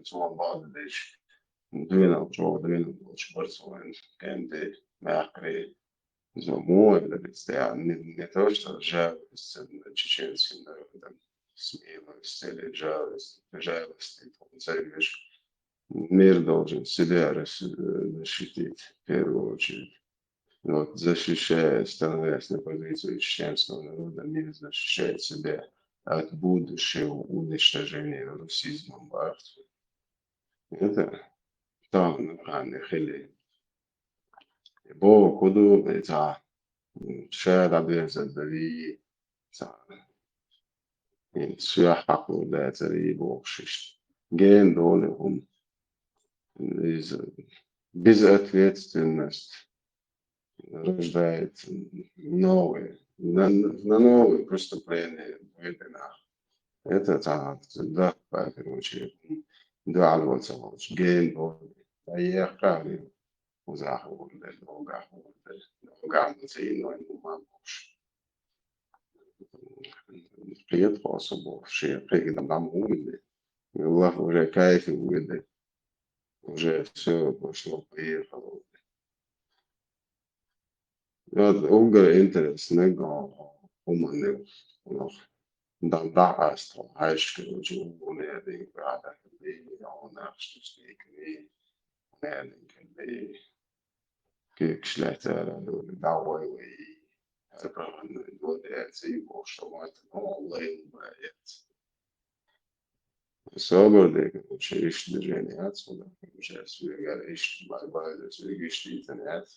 что بعد ليش دوينا شبرسوين كان دي معقري زمو اللي بتستيع نتوش ترجع التشيشنسي نردم سميما استيلي جاوز تنسيش мир должен себя защитить в первую очередь. Вот, защищая, становясь на позицию чеченского народа, мир защищает себя от будущего уничтожения русизмом в Арктике. Это там, خیلی با کدوم تا شاید عبیر زدری تا این سیاه حق و داتری بوخشش گین دوله هم без ответственности рождает новые, на новые преступления введена. Это так, да, в первую очередь, да, вот гейн, поехали. وزعه وقع زينه ما مش قيد قاصب شيء قيد معمول والله уже кайф выдать уже все пошло поехало вот угар интересного умный noch dan daar is het huisje zo wanneer ik daar ben al naast steken wanneer ik ben كشلاتها دعوة وهربا الوداعات وشوات والله المبايات الصبر ديك مش عيش درجانيات ولا مش عيش عيش باي عيش تيتانيات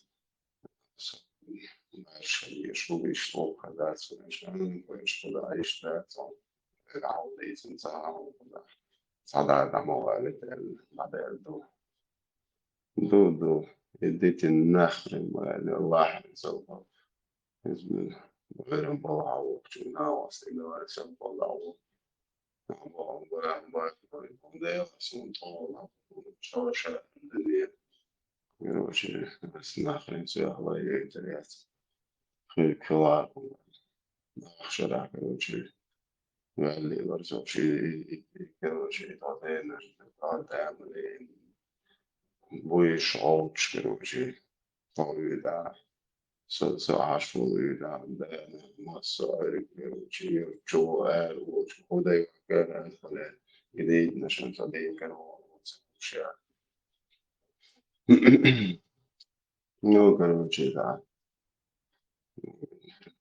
مش يشوف يشوف هذا عشان ويش كذا عيش ذات العودة تنتهى صعد دموع بعد دو اديت النخل الله يسوق حزب غير مبلع وقتنا وصلنا سب الله الله سنطول شوشة الدنيا يروشي بس نخل سيا الله يجريات خير كلا نخشى يروشي وعلي برزو شيء يروشي تعطينا تعمل بويش عوش كروجي طويلة سو عشويلة مصاري كروجي جوال وخدي كان فلان جديد نشان صديق كانوا وشيا نو كروجي دا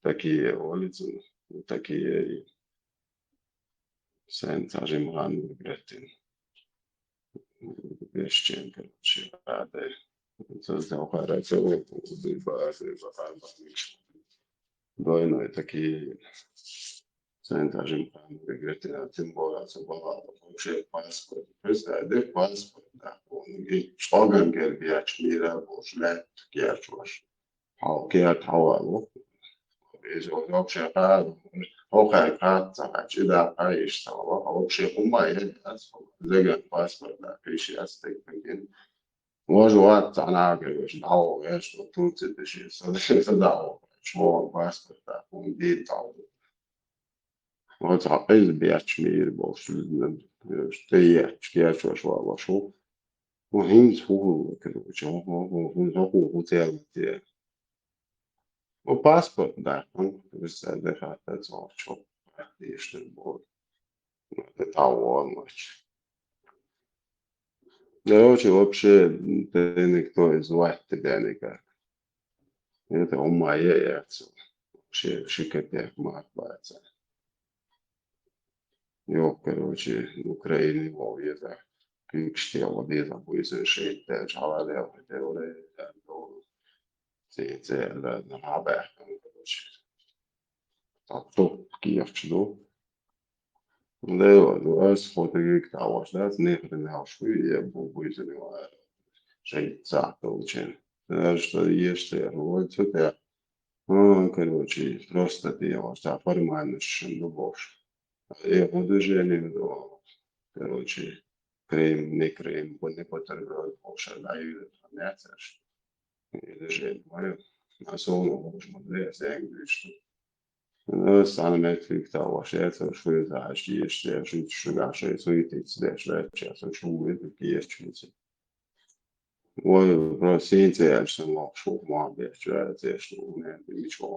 такие улицы такие сенца жимран гретин Вещен, короче, рады Це операція двойної такі центажем виграти тим більше багато вообще паспорт. Представляєте, паспорт, да. І шлаган гербіач міра бошлет герчваш. Герт хавало. Is вообще окей, катца, да, аиш сама. Вообще умай, зеген паспорт, да, пиши астык. Может, она говорит, да, что тут это же создал, что паспорт, да, он детал. Вот из бяч мир больше, что я, что وهين هو короче, он хотел те. O паспорт, да, он представляет это что есть будет. Это он. Короче, вообще, ты никто из звать тебя никак. Это ума яйца. Вообще, шикарно матбается. Jo, короче, в Украине воведа. Krigstillstånd будет совершить alla det det den här verkan. Так, то Киевчину. Да, сфотографировать того, что не принял швы, я был вызван жить за получен. Что есть, вот это, короче, просто дело, что формально любовь. Я буду женить, короче, крем, не крем, не потребовал, больше даю, не цешь. Или женить мою, на солнце, можно лезть, английский. Sana metrikta vašēca švīzāši iešķieši šugāšai suitīts dēšvēčies un šūvīti iešķīci. Oi, prosīcēši un lokšu mābiešķvēties un nemičo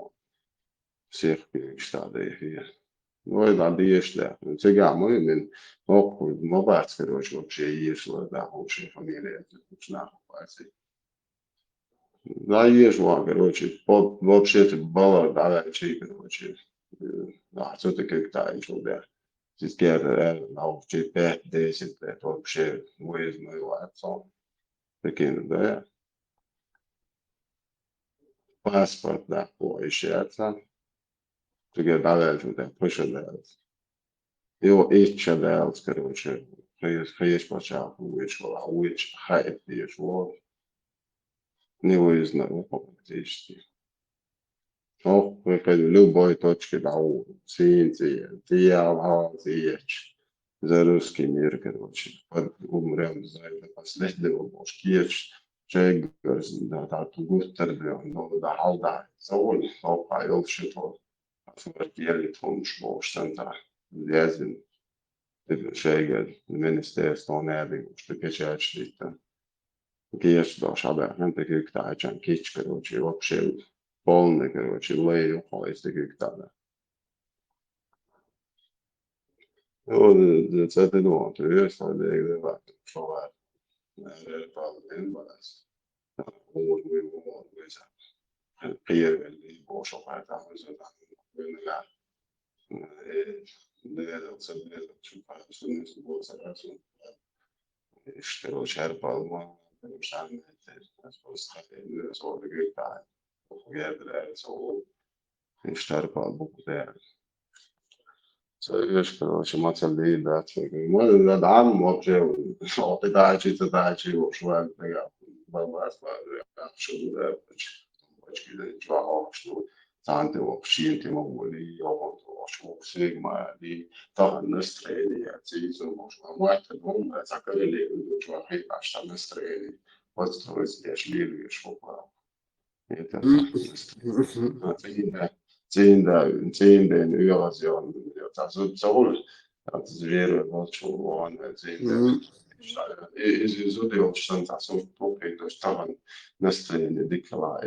sirkīši tādai hier. Oi, tādi iešķē. Cigā muļmin okkur mobāts, karoči вообще iešķēdā вообще фамилия, kurš nākupāci. Да, есть, короче, вообще-то было, да, короче, да, все-таки как-то еще, да. Теперь, вообще 5-10 лет вообще выезд отцом. Таким, да. Паспорт, да, поищется. Теперь, да, что-то пошедалось. Его ищедалось, короче, есть почав, вышел, а вышел, хайп, есть, вот. Не выездно, фактически. Ну, в любой точке дау, за русский мир, короче, умрем за это последнего, может, есть человек, да, да, густер, но да, алда, заоль, но пайл, что смертельный тонш, может, да, лезен, человек, министерство, не что качает что-то. Есть даже, да, это как-то, а кич, короче, вообще, полный, короче, лей, если как-то, ну, це ти думав, ти віриш, що де варто, що варто. Не баланс. Можна його визяти. Приємний, бо що варто, визяти. Де це, що варто, що не було зараз. Що черпало, саме, спостерігати, що виграє. Поглядає, що черпало, буде. Видишь, короче, мацали, да, мы да, дам вообще, что ты дачи, ушла, да, бабас, что да, почти да, чего, что танты вообще, ты могли, что сигма, и там настроение, цизу, можно, мать, ну, закрыли, чего, а что настроение, вот что здесь лили, что это цинда, нюазион, зооль, зверь, волчуан, цинда. Изудил, что там сумпуки, то есть там настроение дикла,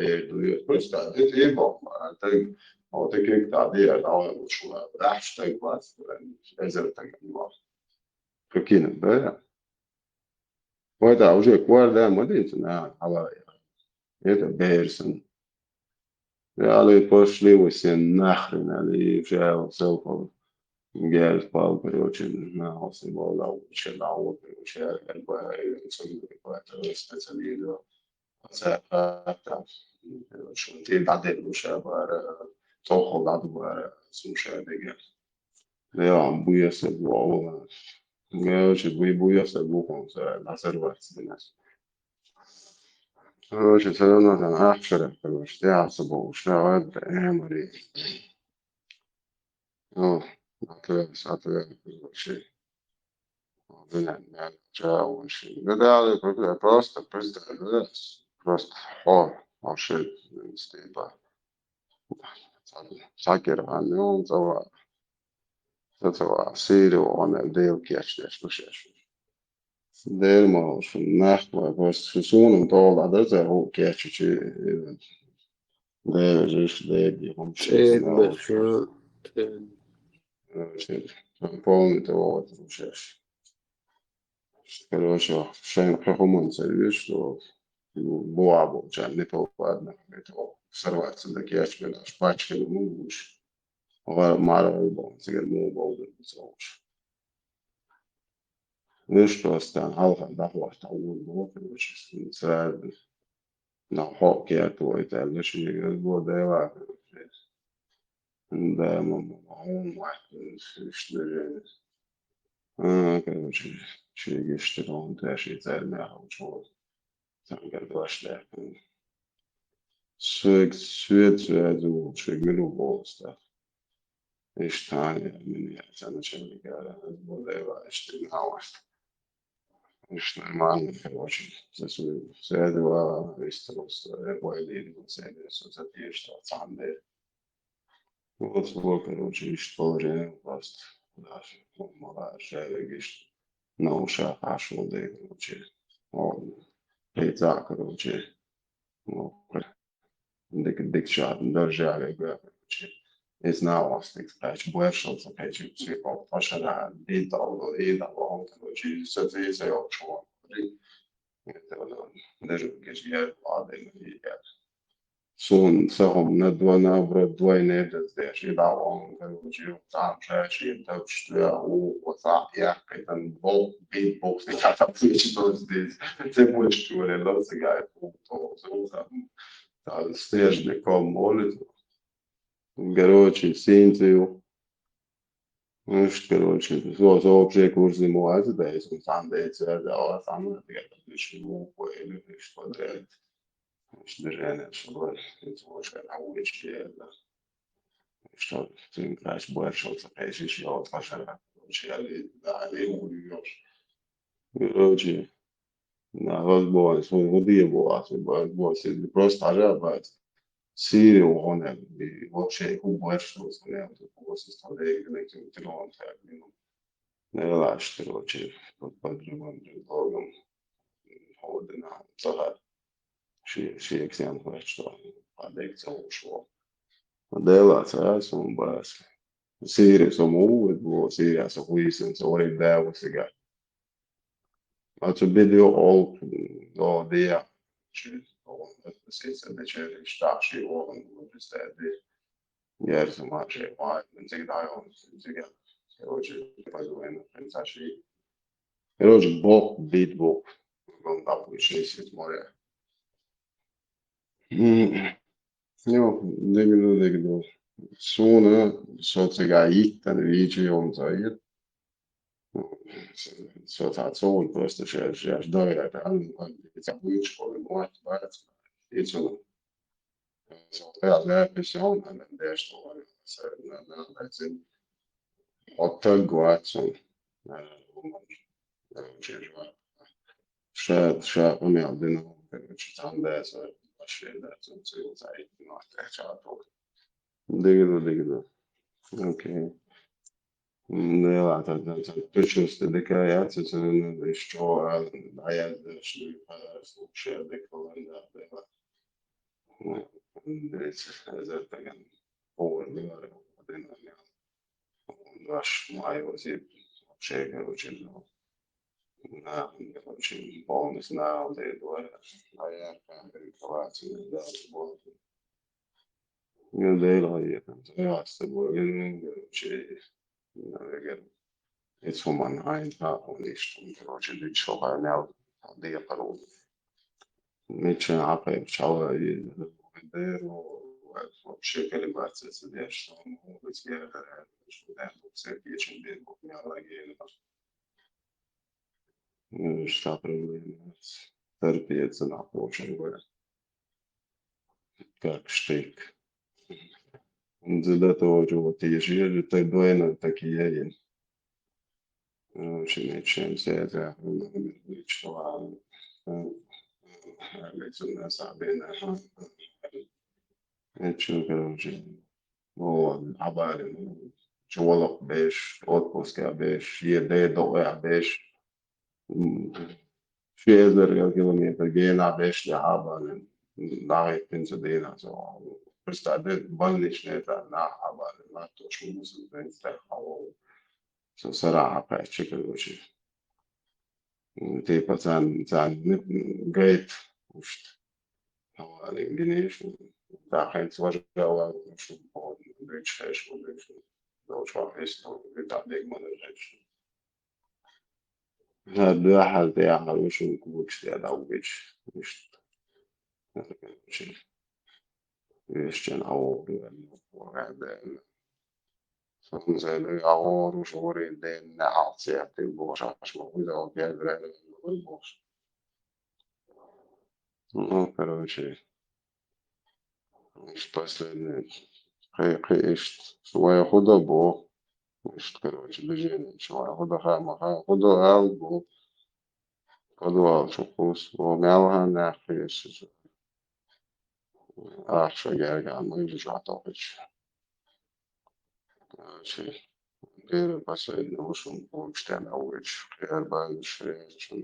просто это его, это вот такие такие, да, лучше, да, что и класс, это так не важно. Какие, да? Вот, а уже кварда, смотрите, на Алая. Это Берсон. Але пошли все нахрен, але взял целку. Я спал, короче, на основу лавочки, короче, специализировал. Schon die Lade aber doch Lade слушай, ja, буя se buvo, короче, буя se buvo, на серваці нас. Короче, все одно там ахшера, короче, я собою, що Еморі. Ну, короче, не чаунши. Да, просто, просто, вообще, степа. Sakera, ну, това Сирия, она дел кешнеш, слушаешь. Дел малыш, нахуй, просто сунем то, да, за у кешчи, да, жиш, да, он Цед на бешо. короче, полный того, слушаешь. Короче, шайн прохуманца, видишь, что буабу, чай, не попадно, это сорваться, да, кешчи, да, шпачки, ну, лучше. Мало был, теперь был, ну что, стан, алхан, да, вот, короче, сразу. На хок я твой, это лишь не года и ладно. Да, мама, мать, что короче, чеги, что он тоже и цель на учебу. Там гордость, да. Свет, чеги, любовь, да. И что, меня, это начальника, года и ладно, что не хаваешь. Миш нормально, короче, все этого истории, бойлили, все это, что там, вот, короче, что положение просто, даже, мало, шея, на ушах, аж воды, короче, лица, короче, дикчат, держали, короче, не знал, что сказать, больше, что сказать, психол, пошла, и дал, короче, все это, даже я падаю, и сон сахом на два наоборот двойные дездеш и дал короче там шаши так что я у вот я там бол бит бокс я там что здесь ты больше что да сега то стежный ком молит короче синтию ну что короче so общие курсы муазы да есть там да это да там я отлично ну или что да движение, чтобы это на улице, что ты играешь больше, вот опять еще вот пошла, получали, да, и уйдешь. Короче, на разбой, свой воды была, просто ожидать. Сирию он и вообще больше, что сказал, просто составляет неким телом, не лишь, короче, под любым предлогом, на загад. Ши эксен, что адекция ушло. Dēlāts esmu bērns. Sīrijas un mūli buvo Sīrijas och polisen så var det där och så gott. Alltså video och då det och precis det är starkt och just det gör så mycket men det där och så gott. Короче, позвонил принцаши. Короче, бог бит бог. Он там вышли из моря. Jo, det går. Sonra så gick den videon så här. Så tar så först och kör dörrar där det ska ut på det mot bara det så ja det är person men det står så när det sen åtta går så kör och med den там да så вообще да så så на встреча то. Digital. Окей. Да, причувствие декорации, что я случае деколанда, за таген повар один ваш май вообще, короче, на, короче, полностью на я декорации, да, я делаю, я с тобой, короче, it's for man ein paar und ich, короче, die Show bei mir, die Parole. نيتشه عقب شوائي دير وشي كلمات سدير شلون وبسير شو ده بسير يشن دير ويلا جينا اشتغل تربية زناقو شنو كاكشتيك نزلته جو تيجي تدوين تكيين شنو زي شو ليتنا صعبين شنو كانوا هو عبارة شغلق بيش أوتبوس كا بيش يدي ضوء بيش في هزار كيلومتر جينا بيش لعابة ناغي بنزدينا سو بس تعدد بلش نيتا ناحابة ما توش موسم بنزدين خواو سو صراحة بقى شكل وشي تيبا تان جيت وشت حوالي جنيش داخل توجه وشو بيش فيش وبيش لو شو حيستو بتعديك من الجيش هذا واحد يعمل وش نكوش يا دوبش مش مش أو وهذا فنزل يعور وشوري دين عاصي تبوش عش موجودة وكذا البوش короче مش بس قيقيشت شوية خدا بو مش короче بجينا شوية خدا خامة خدا هالبو خدا شخوص ومعوها ناقيش شو جاري ما يجيش أعتقدش شيء غير بس إنه وش مجتمع وش غير بالش شو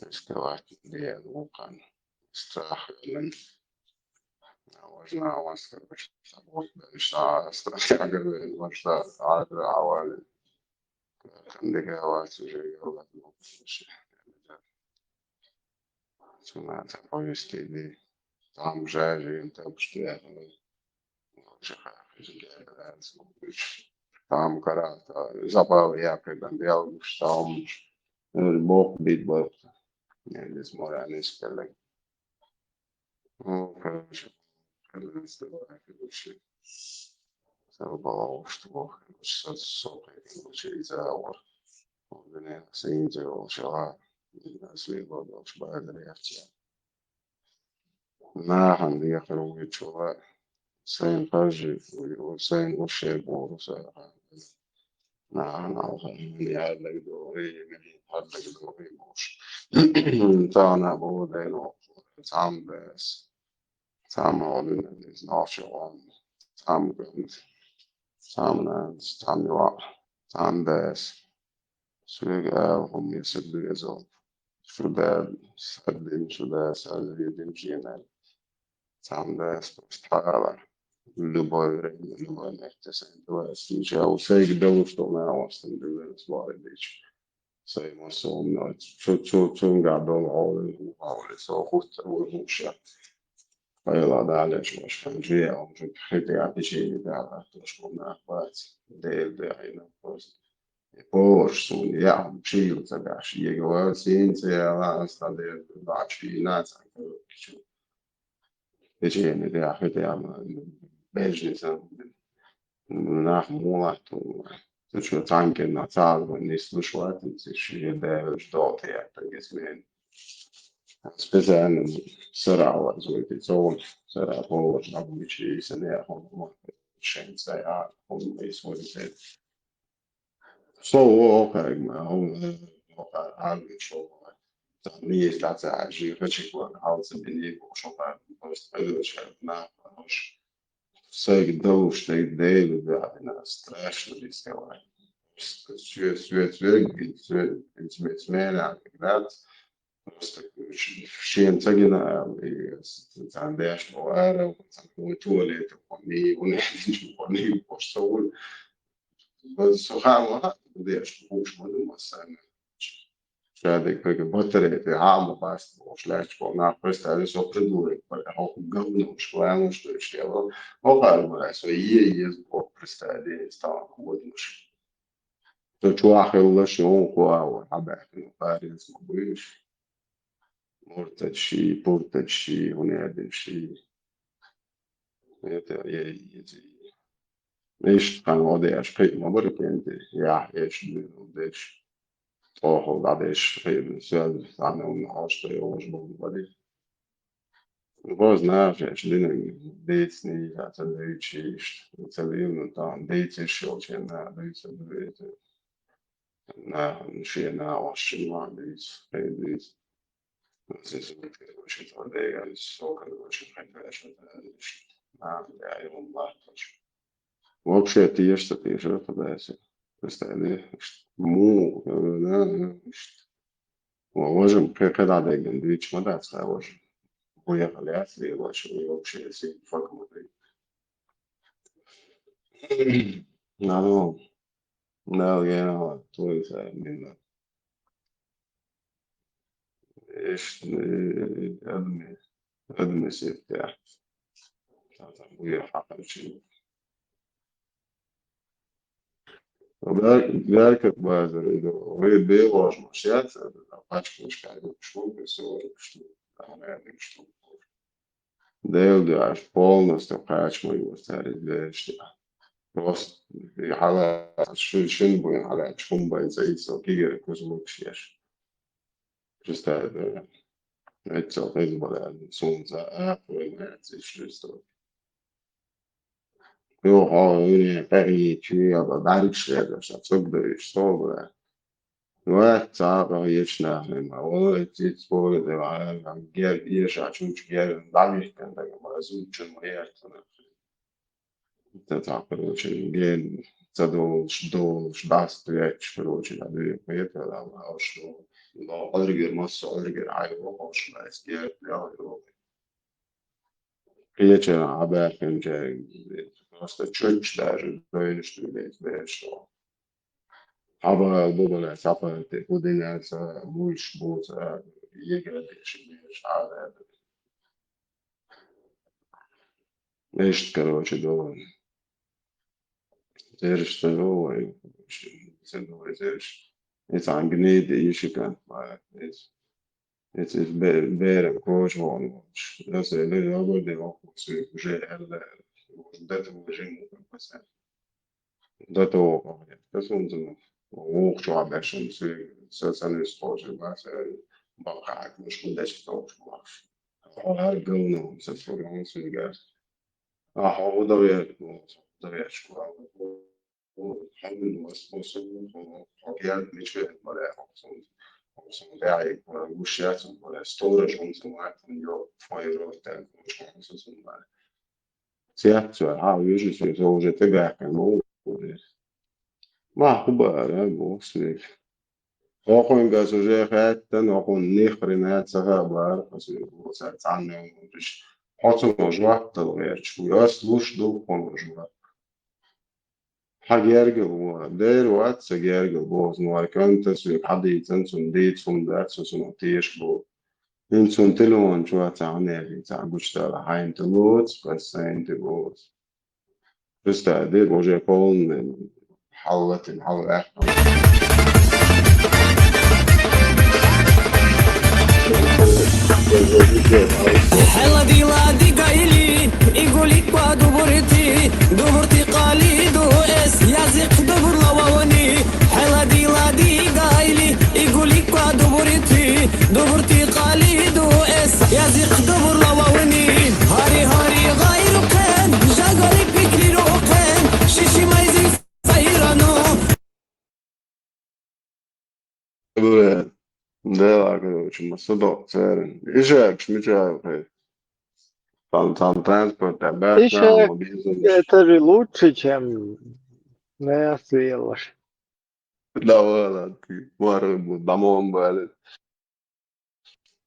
استوات دي الوقن استراح من وجنا واسكر بش تبوت بش استراح قبل وش عاد عوالي كان دقيقة واسجي يلا مش سمعت بويستي دي طعم جاجي انت بشتري طعم كرات زباوي ياكل بنديال مش طعم البوق بيت بوق يعني اسمه يعني اسكالك هو كان استوى كل شيء سبعة وشتوه مش السوق كل شيء زاور وبنين سينجي وشغال الناس اللي برضه مش بقدر يحكي ما عندي يخلو يتشوه سين فرجي وسين وشيب ورسا نعم يعلق دوري من يعلق دوري موش تانا بودين تعم بس تعم عودنا ناشوان تعم قند تعم نانس تعم يوع تعم بس سويق هم يسد يزول شو ده سدين شو ده سدين جينا تعم بس بستحالة Любой нехтesen dvasinče, a vseh delov što me ostam delen stvari dič. Sai mos omnot, tsunga dol avli så hutta muša. Pa je la dalje što škan žije, on že hiti a tiči da to što na pac del de ajna post. Poš sun ja čil za gaš jego since la sta de dači naca kiču. Tiči ne da hiti ama bežnica nach Monat taču tanken na tālu neizslušoties šie dēļ dotie, tagad mēs speciāli sarāvazot caur sarāvož nabuči senē un šeit sajā un izvorzēt. So okay, šo nije tāda živačīgo audzimību šo na Säkert daudzteik dēļ gādina strešnu izstāvāju. Svets mēnāk grāds. Šiem цагināja tān dēšnu vāra, un tuolietu un nīvu pošsauli. Suhāma dēšnu pūšmanu masāna. Šādi, ka baterēti āma pārstāvu šlēču, ko nāk pārstāvi so predūri par auku galvenu šlēnušu, šķielo. Okārumais, vai ieies bo pārstāvi stāvā kodnuši. Taču āhe ulaši un ko āva abēti no pārējais man bijuši. مرتد شي بورتد شي ونادم شي ايش كان وضع شيء ما برك انت يا ايش بديش اوه بعد ايش في سؤال انا ونعاش يوش بدي باز نعرف ايش دينا ديت ني هتلاقي شيء تلاقي من طعم ديت ايش او شيء نا ديت ديت نا شيء نا وش ما ديت ديت بس وش تقول يعني السوق وش حاجة ايش ما يعني والله вообще ты ешь, что ты ешь, подайся. Представляешь, му, можем когда дойдем, две чемода сложим. Уехали, а ты вообще си факом Ну, да, я то есть именно. ايش ادمي سيف بتاع ويا حق شيء ذلك بازر إذا وهي بيواش مشيات пачка مش قاعد شو بيسوي شو أنا شو ديل аж полностью пачку его стали дальше просто على شو بقول على شو بيزيد سو كي كوزمو كشيش just это это было солнце وين شو استوى Jo, öyle peki ya da dermişler işte çok da işte oldu. Ve tabii yaşına ama o hiç böyle var. Gel yaşa çünkü gel dalmışken de mazun için hayatına. Так, короче, гель, задолж, даст, короче, да, это, да, что, но, аллергер, масса, аллергер, айво, что, гель, вечером обязательно просто чуть даже дойдешь что aber бубна сапа ты удивляется мульш будет егердиш шада эшт короче дома зерш что зерш это ангнит ишикан это берем кожу das ele logo de óculos уже ده توجين مثلا ده تو كسون ووق شو عباشن سنة استوجي مثلا بقى مش مدش توش معرف هاي قلنا سفر عن سجاس هو ده شو حمل وصوص حكيات مش فاهم ولا som där gushar som var stora som att jag får det mش så som var سيادة يجلس زوجة تبعك الموضوع ما هو لا موسمي أخوين جاسوجة حتى نخون نخرين سهابار فسي وسات عنه مش حاطم مجموعة تغير شو ياسلوش دو كون مجموعة حاجة هو دير وقت سجارج بوز نوار كنت سوي حد يتنسون ديت سون دات سون تيش بو إنسون تلون شو تعمل تعبوش هاين تلوت بس هاين تلوت بس تعديل وجه كون حلت الحلقة حلا دي لا دي قايلي يقولي كوا دبرتي قالي دو اس يازق دبر لواوني حلا دي لا دي قايلي يقولي كوا دبرتي قالي دو اس يازق دبر لواوني هاري غير كان جاغري فكري روكان شيشي مايزي سايرانو Да, короче, масудок царин. Ижак, шмичай, там транспорт, Ишак, там это же лучше, чем на свелаш. Да ладно, ты воры домом были.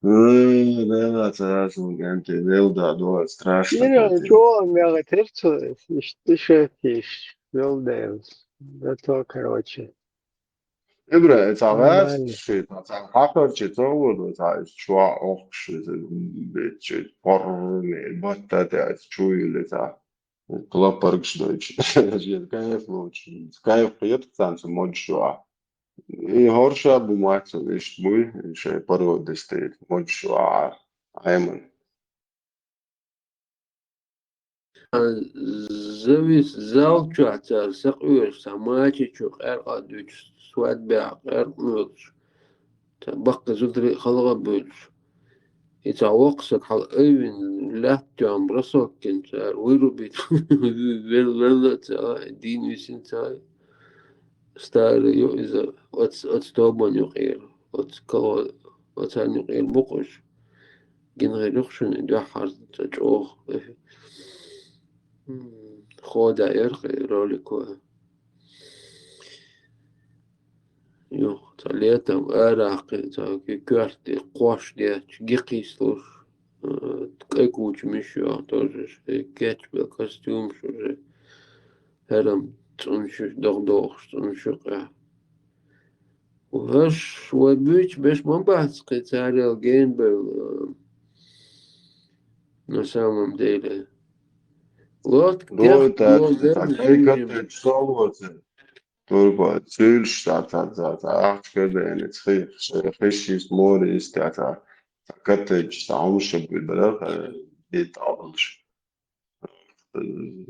Да, царин, ganti veldā dod страшно. Ir čo меня терцу, что тишь, велдеус. Это, короче. Ebra, it's a Нормально. shit. It's a hacker shit. So it's a schwa auch shit. Bitch, porn, but that is true. It's a klapper shit. Кайф лучше. Кайф приятно, танцы мод шва. Horša bumāca viņš buļ, šai parodis te moģšu aiman. زويس زوجة تعال سقير سماجي شو قر قدوش سواد بيع قر ملش تبقى زدري خلقة بلش إذا وقصك حل أيوين لا جام برسوك كنت ويرو بيت ولا دين يسين تاي ستايل يو إذا أتس توبان يقير أتس كوا أتان يقير بقش جن غيرخشن إدوا حرز تجوه خودا يرخي رولي كوا يو تاليتم أراقي تاكي كارتي قواش ديات جيقيسلوش تكاكوش مشيو توجش كاتش بالكاستيوم شوجي هرم تنشوش دوغش تنشوق وهش وبيش باش ما بحث قتالي الجين بل نسامم ديلي لوت Doi كتاخت tā لو tā غير kai جيجم katru soloce, turpa ceļš tā āķkadēni, xešīs morīs, tā katru saumša bidara, bija tālš.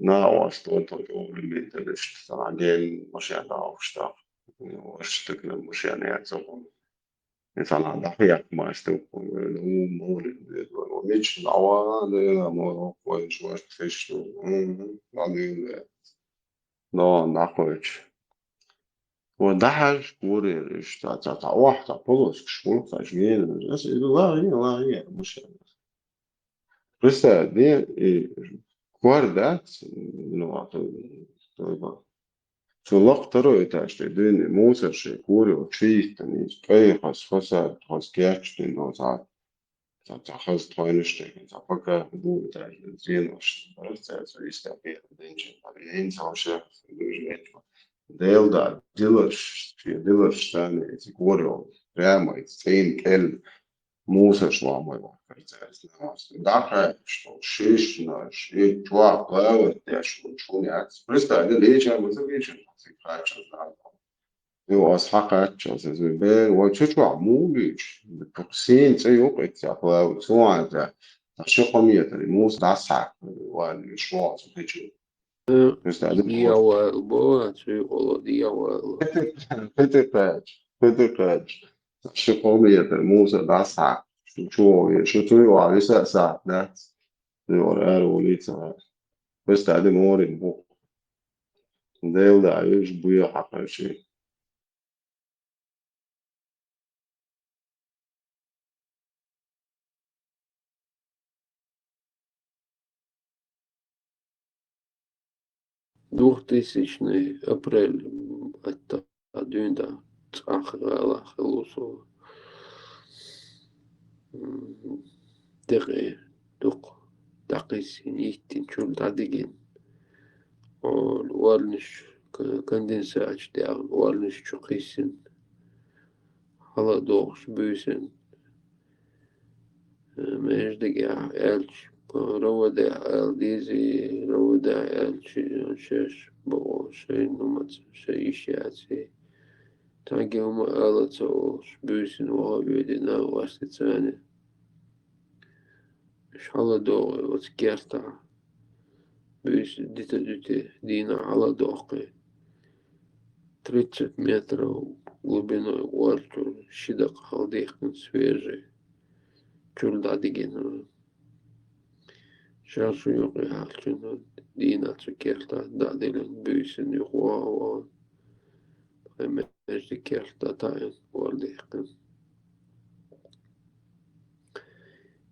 Nāvās to bija tarišķi, tā gēni mašīnā augstā, štikna mašīnā jāatsakom. Insana dahiyak ma istuku, mori, mieć nāvā, moro, kojiš vaš xeštu, no, nakojiš. ودحر كوري تا واحدة بولوس كشمول فاشجين بس لا هي مش بس دي كواردات نوع طيب شو لق ترى يتعش دين موسى شيء كوري وشيء تاني كي خاص فساد خاص كياتش دين تا خاص توينش دين تا بقى دو تا زين وش بس تا يستبيع دين شيء بعدين تا وش Dēldā dilers stani goro rēmai cīn kel mūsas lāmai vakarcēs nāmas. Dakā što šišķina, čuvā plēvat tieši un čuniāts. Pristādi līčā, bet līčā cik kāčas dārgā. Jo as hakačas, es bēr, vai čučuvā mūgīč, bet sīn cījuqit jā plēvat suānt jā. Tā šuqamiet arī mūsu dasāk, vai šmāc un tiču. دياوال بوات يقولوا دياوال Peter Shikomi Musa Dasa Shutu Lisa that the Oraro Lisa West Adimor in book. Dale the Irish Buya Hakashi. Двухтысячный апрель это дюнда цахала хлусу دقي دق دقيسين يتين شول داديجين والورنش كندنساج داغ والنش شقيسين هلا دوغش بيسين ميجدقع الش رودا الديزي رودا الشاش بو شيء نمط شيء شيء تاجي هم آلتوش بيسين وعبيدنا واسطاني شحال دوغي وتكيرتا بيس ديتا دوتي دينا على دوغي 30 метров глубиной уарту шидак халдейхтен свежий чулда деген шашу юқи халчын дина цукерта даделен бүйсін юқуа межди керта тайын уардейхтен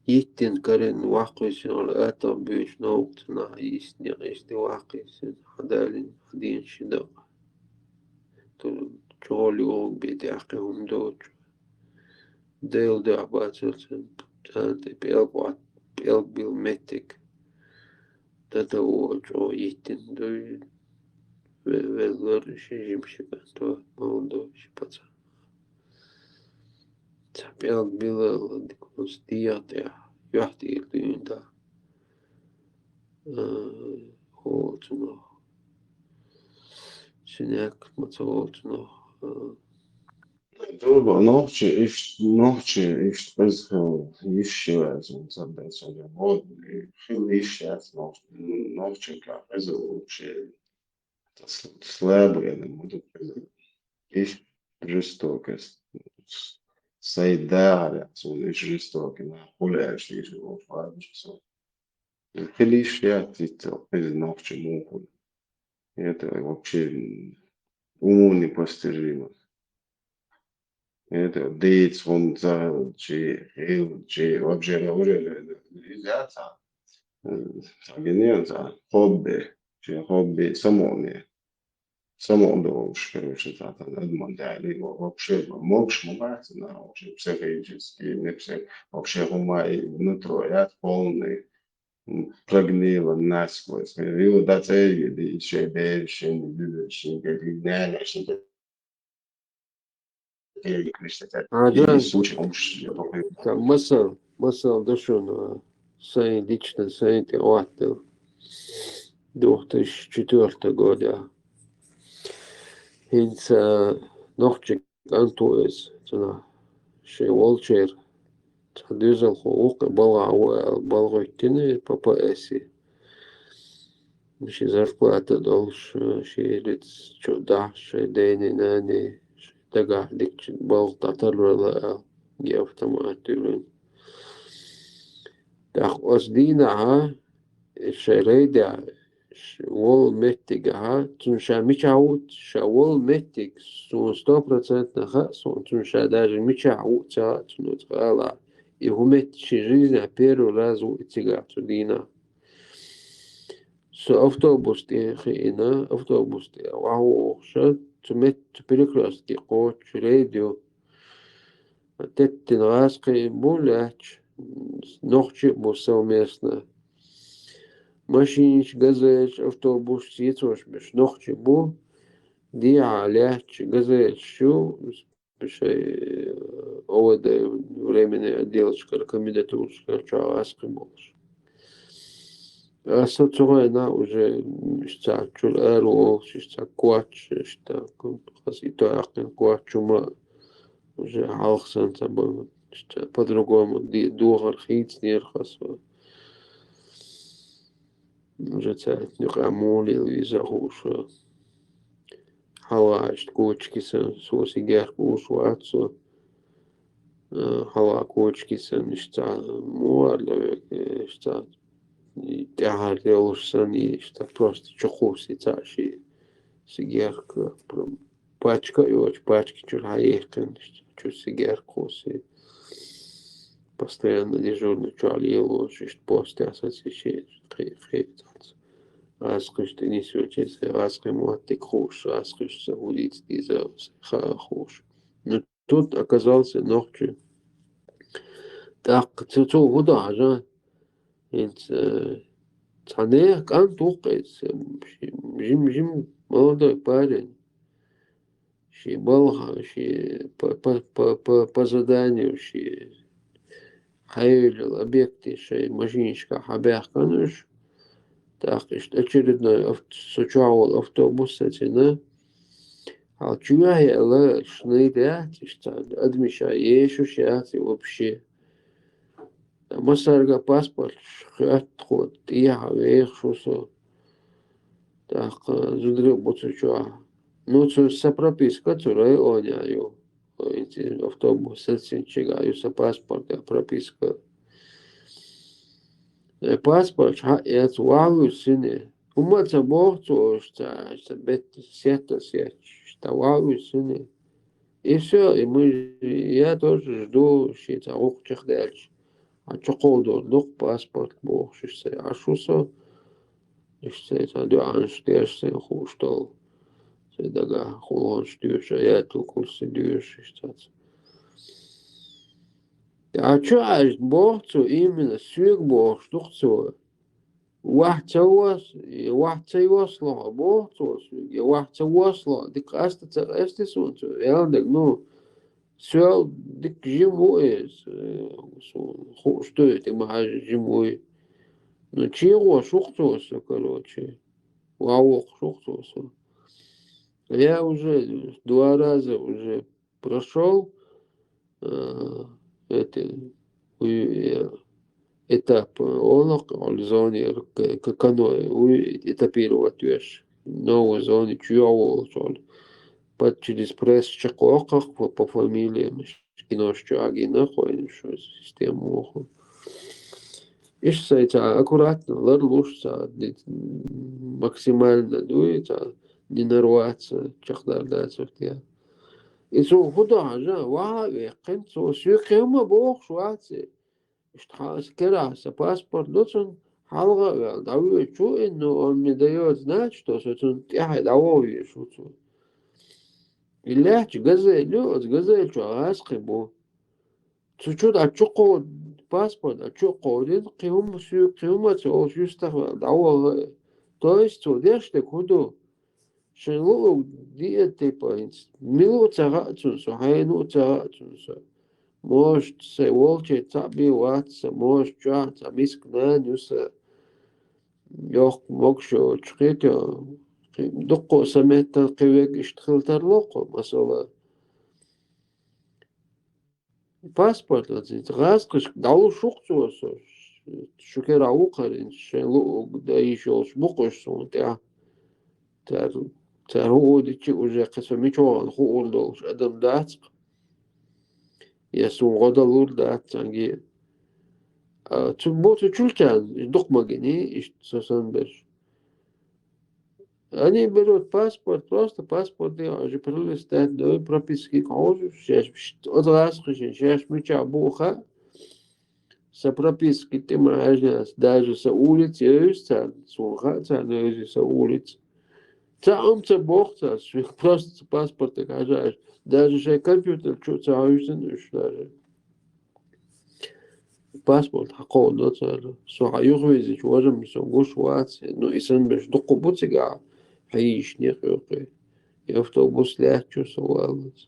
يتن كارن واقيسن على آتا بيش نوقتنا يسني غيشتي واقيسن حدالين حدين شدق تولي وغ بيدي عقيهم دوج ديل دي عباتلسن تانتي بيلق بيلمتك تتوج او يتن دوي وغر شجمشك تو موضوع شبتا بيلق بيلق ديكونس دياتي يحتي يلدين دا هو تنو سناك متوتنو Turbo nokci bez izšķirēs un tāpēc izšķirēts nokci kā rezolūcija. Tas slēbujeni būtu жестокость, солидарность, жестокость, хуляющие его фабричные. Клише ответил, признал к чему. Это вообще уму непостижимо. Это деятельность он за вообще уже нельзя за хобби самоудовольствие, короче, там, адмонтали, вообще мокш мугаться, вообще психически, вообще гумай внутрь, я полный прогнило насквозь. Его до цели, еще дальше, не видишь, как гнали, что عادان случай, مثلا دشون سنة лично سنة واحدة 2004 года هنسا نخجك أنتوز تنا شيء والشير تحديز الحقوق بلغتين بابا أسي مش зарплата долж شيء لتس شوداش شيء ديني ناني تقع لك بلغ تطلع جاف تماتلون تاخ أصدينها الشريدة wol mettig aha tun sha michaut sha wol mettig so 100% ha so tun sha даже michaut cha tun tsala и уметь жизнь первый раз утига тудина so автобус тихина автобус вау ша тумет перекрестки коч радио теттин раски буляч ночи был совместно ماشينش جزاش أوتوبوس يتوش باش نخشي بو دي علاش جزاش شو باش أود времени делать кандидатуру скачал аскимолш. А соцуэна уже что чул эро что квач что хасито ахтен квачума уже алхсан табон что по-другому дугар хит нерхасо. Уже царь нюхамули визахуша. Хала кочки сан соси герку швацо. Хала кочки сан что муарло что тягалёш сан и что просто чухуси цаши сигарка пачка и очень пачки чурхаехтен что сигаркуси. Постоянно дежурный чуалило, что после ассоциации фрейдовец. Раскрыть не случается, раскрыть ты хуш, раскрыть улиц dieser хорош. Но тут оказался ночью. Так, цецо года же. Это цане кан тукец, жим молодой парень. Ши балха, ши по заданию, ши حيل объекты شيء ماشينشка حبيح كانش تاخش очередной сочувал автобус этина а чуя я шнейдя что адмиша еще сейчас вообще масарга паспорт отход я вех что так зудрил боцуча ну со прописка которая оняю эти автобусы чигаются паспорт прописка паспорт это вау сине умаца богцо что бет сета что вау сине и все и я тоже жду что охчих дальше а чоколдо дух паспорт бог что а что что это да что хустол Дага холон штюша, я только сидюш штат. А что аж богцу именно свек бог штуцо. Вахтавос и вахтавосло богцу, и вахтавосло. Дик астаца эстисунцу. Я так ну все дик живой. Что это маж живой. Ну чего шухтоса, короче. Вау шухтоса. Я уже 2 раза уже прошел этап олок в зоне каноэ этапировать новой зоне чьего под через пресс чекоках по фамилиям киношчу агина ходим что систему иш сайта аккуратно ларлушса максимально дуется не нарваться чахдардаться я и so худа же вааве кенцо сюкема бог шуатse штхас кераса паспорт доцун халга дави чу инно он мне дает знать что сотун тяхай давови шуцу иляч газель чу асхибу чучуд ачуко паспорт ачуко дин киум сюкема цо шустах даво то есть деште худу шелу диете поинт милу цагацун со хайну цагацун со может се волче цаби ватса может чаца мискнанюса ёх мокшо чхетё дукко самета кевек иштхилтарлоко масала паспорт разкыш дау шукцуосо шукера укарин шелу да ещё шбукошсон тар وديتي уже касамичо хулдол адам дац я сум годалур дац анги чубото чулчан докмагини и сосан беш они берут паспорт просто паспорт я же пролистать до прописки кожу сейчас от раз сейчас меча буха со прописки ты можешь даже со улицы есть слухаться даже со улицы Цаумца бохца, просто паспорт окажаешь. Даже же компьютер что-то даже паспорт хакол доцар. Сухаюхвизич можем согуш вац, но и сан беш докубуцига хаиш не хёкэ. И автобус лячу совалц.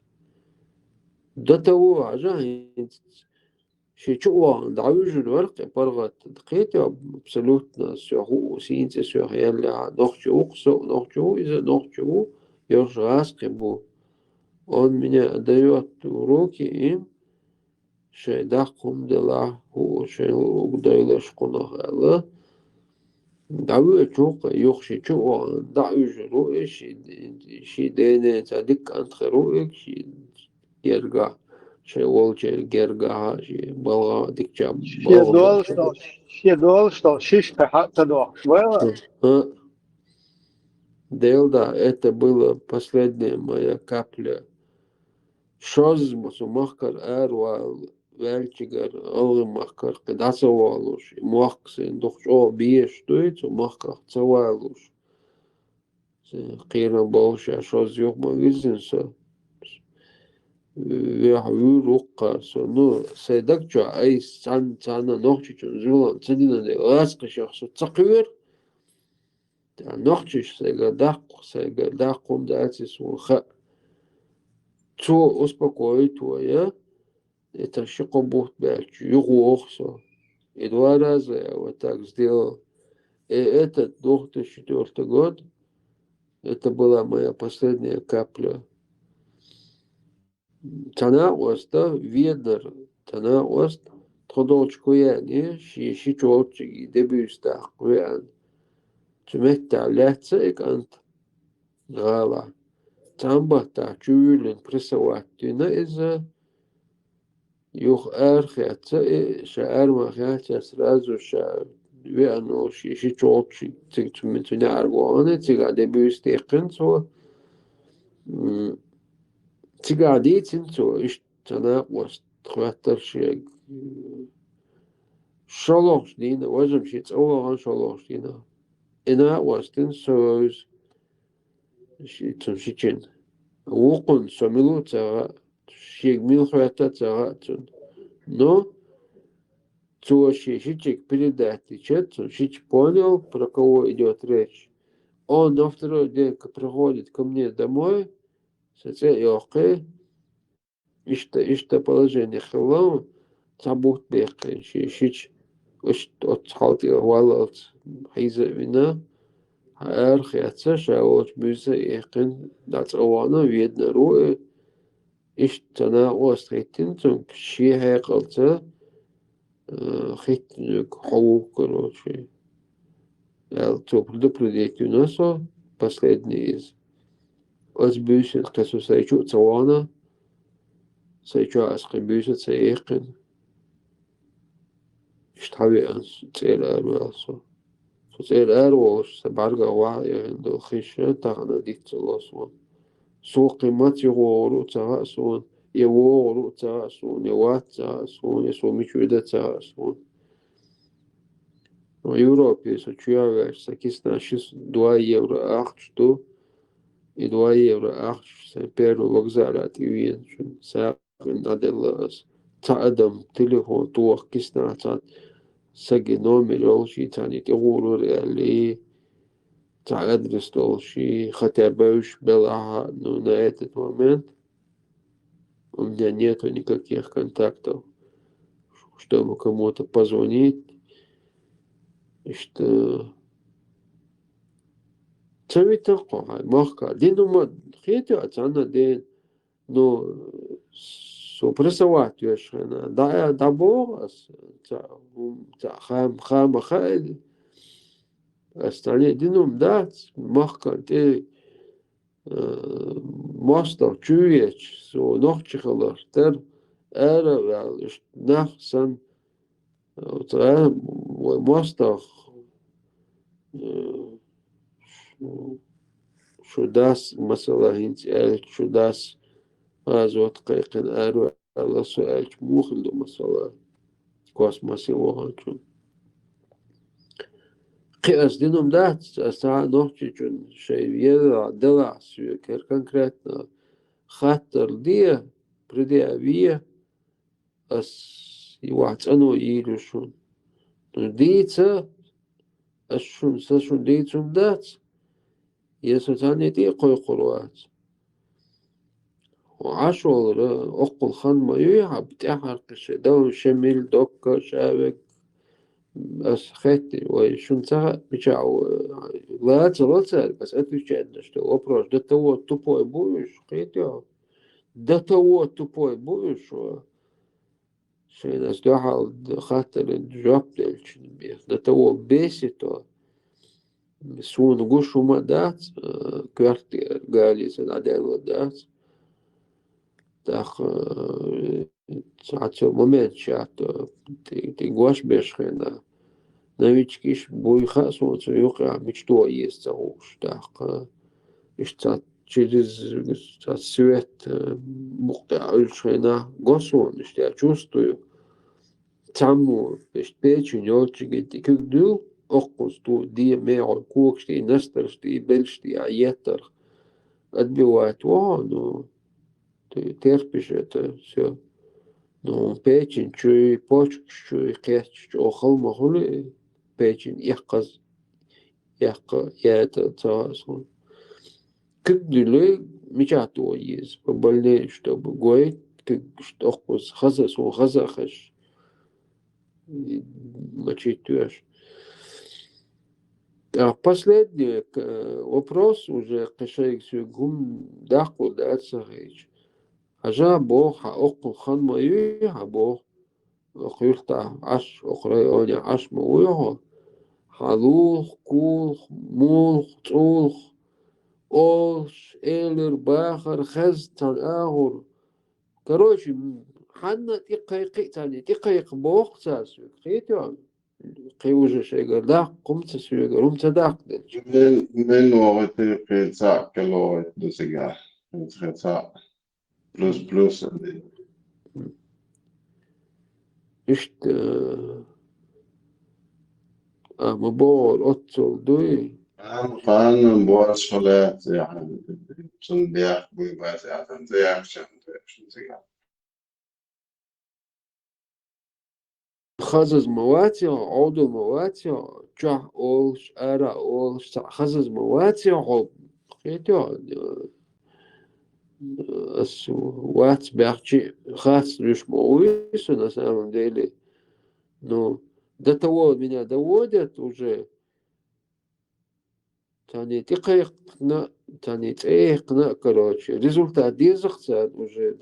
До того ажа شيء دعوج الورق برغت دقيت абсолютно سيهو سينت سيهيلا نخشو قصو نخشو إذا نخشو يرجعس قبو он меня дает уроки им شيء دقم دلا هو شيء угдайлаш قناه دعوة شوق يخشي شو دعوج رؤي شيء دينه تدك أنت رؤيك شيء يرجع شيء والجي جرجع شيء بلغ دكتور что шишка хата до. Делда, это была последняя моя капля. Шоз махкар арвал велчигар махкар кадасовалуш махксен дохшо биеш туит махкар цавалуш. Киран болша шоз юг магазинса. ويروق سنو سيدك جو أي سنة نوختي جنزولا سنين دي غاسق شخص تقوير نوختي سيغداق قوم داتي سوخا تو успокоить твоя это шико бухт бяч югохсо и 2 раза я вот так сделал и этот 2004 год это была моя последняя капля تناقصت ويدر تناقصت تخدوش كوياني شي تشوتشي دبيستا كويان تمتع لاتسيك أنت غالا تنبتا تشويلين برسواتينا إذا يوخ آرخياتسي شعر مخياتي أسرازو شعر ويانو شي تشوتشي تمتوني عرقواني تيغا دبيستي قنسو تيجادي تنسو إيش تناقص تخاطر شيء شلوش دينا وزم شيء تسوى شلوش دينا إنا وستنسوز شيء تمشيجن وقن سملو ترى شيء ميل خاطر ترى تون но то шишечек передать чет шич понял про кого идет речь он на второй день приходит ко мне домой يوقي إشتا положение خلاه تعبوت بيقين شيش وش تحاطي والله حيزة بنا هارخي أتسا شاوش بيزا يقين دات أوانا ويدنا روئي إشتنا وستريتين تونك شي هاي قلتا خيتنك حقوق короче. То предупредить у нас последний из Озбюсен, кто сойчу цавана, сойчу аскрибюсен цейкин, штави цел арвасо. Цел арвос, сабарга вая, до хиша, тахана дикцелосо. سوق قيمات يغورو تغاسون يغورو تغاسون يوات تغاسون يسومي شويدة تغاسون в Европе сочувствуешь сакисна 2 евро ахчту и 2 евро ахч первый вокзал от Вен сак наделас таадам телефон туах кисна тан саги номер олши тани тегуру реали адрес толщи, хотя бы уж была, но на этот момент у меня нету никаких контактов, чтобы кому-то позвонить, что цави такое, махка, дину хитя, цана день, но сопрессовать вешена, да богас, хам хай. Остальные динум дать, махка, ты мостов чуешь, со ногчихалар, тер эра, нах сан, мостов, шудас масалахинц, шудас азот кайкин эра, аласу элч мухлду масалах, космосе воханчун. قياس دينهم ده ساعة نحكي جن شيء يدرع دلع سويكر конкретно خاطر دي بدي أبيه أس يوعد أنو يلوشون ديتا أشون ساشون ديتهم دات يسوتاني دي قوي قروات وعشول أقل خان ما يحب تحرق شيء دون شميل دوكا شابك بس خيتي وشون تها بيشاو لا تغلطر بس отвечать что вопрос до того тупой будешь خيتي до того тупой будешь что нас дохал خاطر الجواب دلش до того бесит то سون гушу мадат квартир галис надел дат так ساعات момент чат ты гош бешхена новичкиш бой хасу цуюка мечту есть уж так что через свет мухта шхена госун что я чувствую таму печень очень как дул окусту ди мео кукшти настершти бельшти аетер отбивает ну ты терпишь это все ну печень чуй почки чуй кеч охал махули печень яхказ яхка я это цасон как дилей мечату есть побольнее чтобы гоить как что охкус хазас у хазахаш мочитешь. А последний вопрос уже кашаик сюгум даху дацахич. Ажа бог хаокул хан маю бог خيرتا عش أخرى عش مويه حلوخ كوخ موخ طوخ أوش إلر باخر خز تناهر короче حنا تقيق تاني تقيق بوق تاسو خيتو قيوجه شيء دا قمت سوي قمت داق من وقت قيتsa كلو دسيغا قيتsa بلس إشت مبور أتصل دوي فأنا بورس خلات يعني صنديق بيبات يعني زيك شنتيك خزز مواتي عودو مواتي جاه أولش أرا أولش خزز مواتي عود خيتو أسو وات بيحكي خاص ليش مويس на самом деле но до того меня доводят уже тани тикайна Тани цехна, короче. Результат дизахцат уже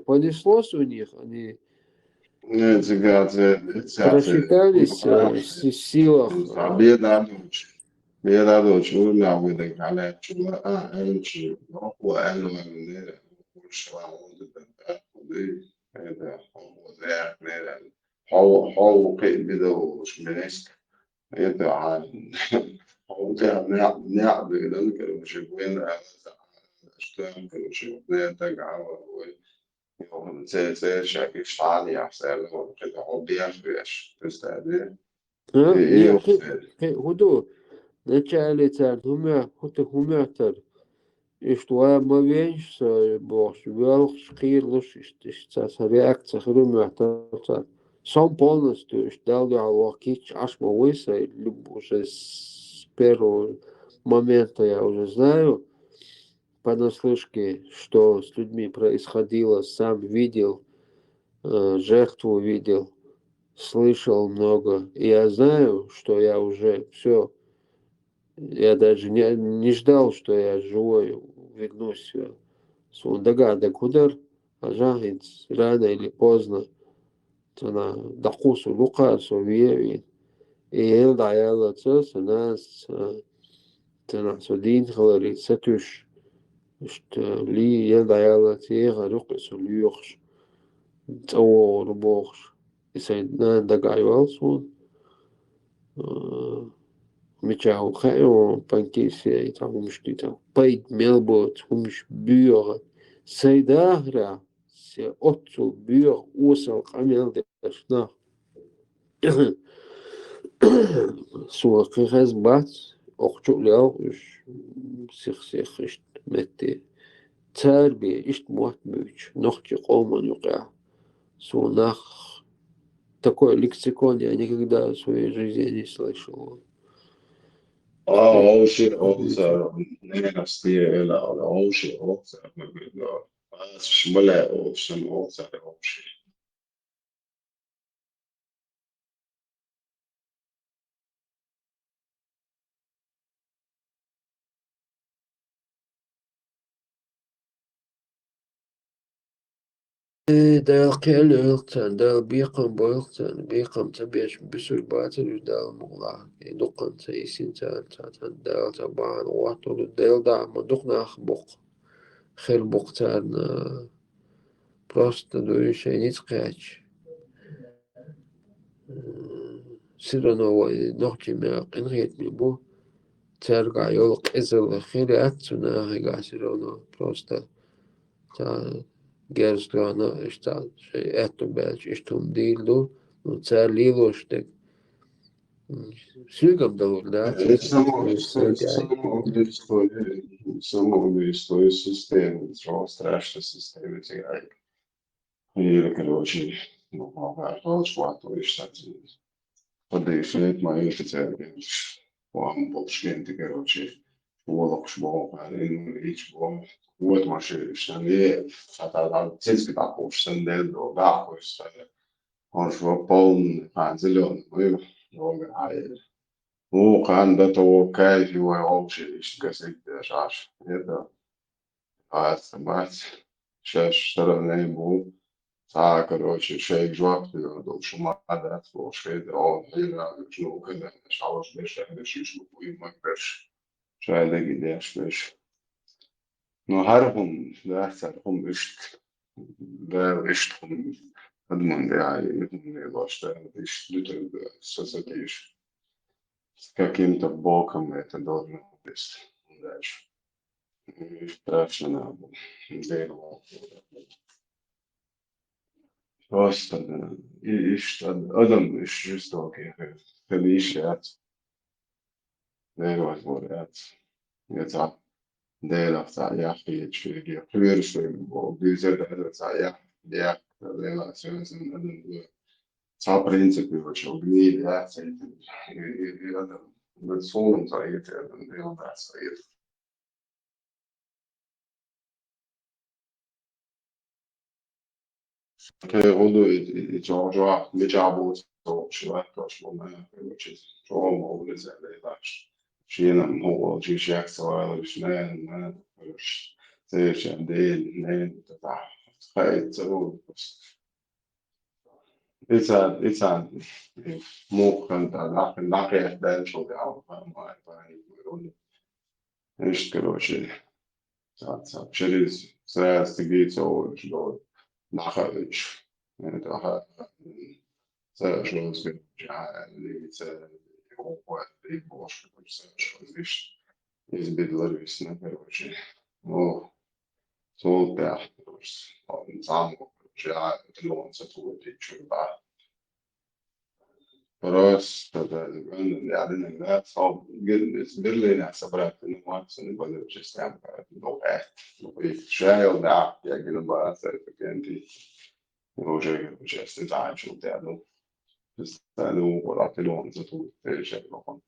понеслось у них, они просчитались в силах. Beda doći u navode gale čula a elči no elo nere šla ovde da da ovo da nere how beda šmenesk это он да не да короче when что короче это гава ой це шаги штани а все это объявляешь то есть да هدو начале царь humörtar istuа мавенш бош велх скирлус ist реакция humörtar сам полностью ждал я локич аж мовыса уже с первого момента я уже знаю понаслышке, что с людьми происходило, сам видел, жертву видел, слышал много. И я знаю, что я уже все, я даже не ждал, что я живой вернусь. Сундага кудар, ажахинц, рано или поздно, тана дахусу лукасу веви. И елда яла цес, нас, тана судин халари сатуш. Что ли елда яла тига рукасу люхш, цаур бохш. И сайдна дагайвалсун. Мечау хайо панкисе и там умшти там пайд мелбот умш бюр сайдахра се отцу бюр усал камел дешна суа кхаз бат охчу ляу сих метти تربية إيش موت بيش نحكي قوما يقع سونах такой лексикон я никогда в своей жизни не слышал. Ocean also nasty eller ocean also smaller ocean also ocean. Dal kelurtan, dal biqam boltan, biqam tabiash bisul batal dal mugla. Duqan ta isintan tan dal taban watul dal da duqna akhbuq. Khil buqtan просто дующий не скач. Сирановой ногти мя qinriyat mi bu. Terga yol qizil khili atsuna higasirano просто ta Gerstrana işte eto belki iştum değildi. Uçarlı işte. Sugam da orada. Самоубийство системы, страшной системы тягай. И, короче, получше, подышать мои офицеры. Вам полшкенты, короче, волок шмол, речь бом. Вот машина, что не, это цельский такой, что не дорого, что он же полный, зеленый, мы его говорили. Ну, когда то кайф его общий, что говорит, шаш, это, мать, сейчас стороны был, так, короче, шейк жвак, до шума, да, слушай, он, ну, когда шалаш, бешай, шишку, и мой перш, шайда, где шпеш. Но хархум, да, хархум ишт, да, иштхум, адман, да, и башта, ишт, лютер, сосатиш. С каким-то боком это должно быть дальше. И страшно дерево. Просто, да. И что, адам иш жестокий, фелишат, дерево говорят, это дерево царяхи, чуги, плюрши, бюзер, это царях, я, дерево, связан, адам, в принципе, очень гнили, да, и адам, mit Sohn sei der das sei. Que rodo e Georgia me jabo so chwa to shmo na which is Rome over the Zelash. شينا هو شي شاك سوالف شنان ما زي شندين نين تتع خايت سووا بس إذا مو كنت لكن لاقي أحداث شو بيعرف ما يقول إيش كلو شيء ساعات شريس ساعات تجي تسوي شلون نخرج ده ساعات شلون سكت اللي هو اللي بوش ساعات شلون ليش يزبط لبس نكرو شيء أو صوت تحت بس نظام جاء تلون ستوي تيجي بعد براس هذا اللي عندنا لا صعب جدا برلين حسابات إنه ما تصير بدل جست عم لوقات شاي ولا يا جل بقى سالفة كنتي وجاي جست تعال شو تعلو بس تعلو ولا تلون ستوي تيجي لقون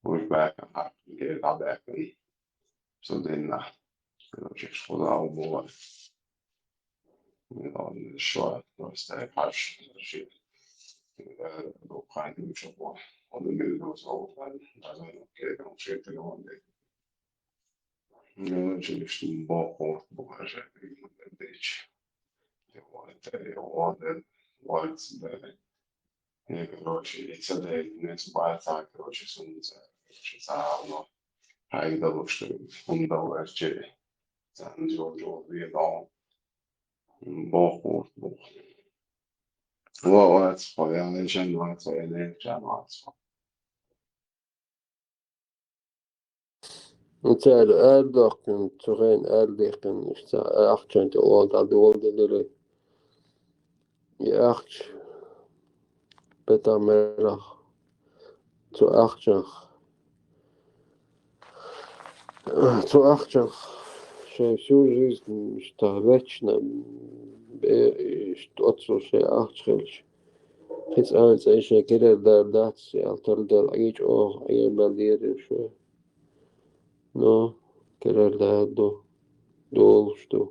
وش بقى كان حق جيل عباك صدقنا جيش خدا ومو من الشوارع مستعد حرش شيء لو كان يشوفه ولا من الوصول لازم كده مشيت اليوم ده جيش باقو بحاجة من الديش وقت هيك روشي يتصدق الناس بعد ساعة روشي ساعة هاي ده روشي هم ده ورشي ساعة جو بيضاو باقو وقت يعني جنوات يعني جنوات مثال أردوكن تغين أرديكن إشتا أخشن تقول على دول دلري يأخش بتا مرخ تو أخشن شيء شو جيز مشتغلتشنا بإشتوتسو شيء أخشلش حيث أنا تعيش كده دار ألتر دار عيش أيام بلدير شوي نو كده دول شتو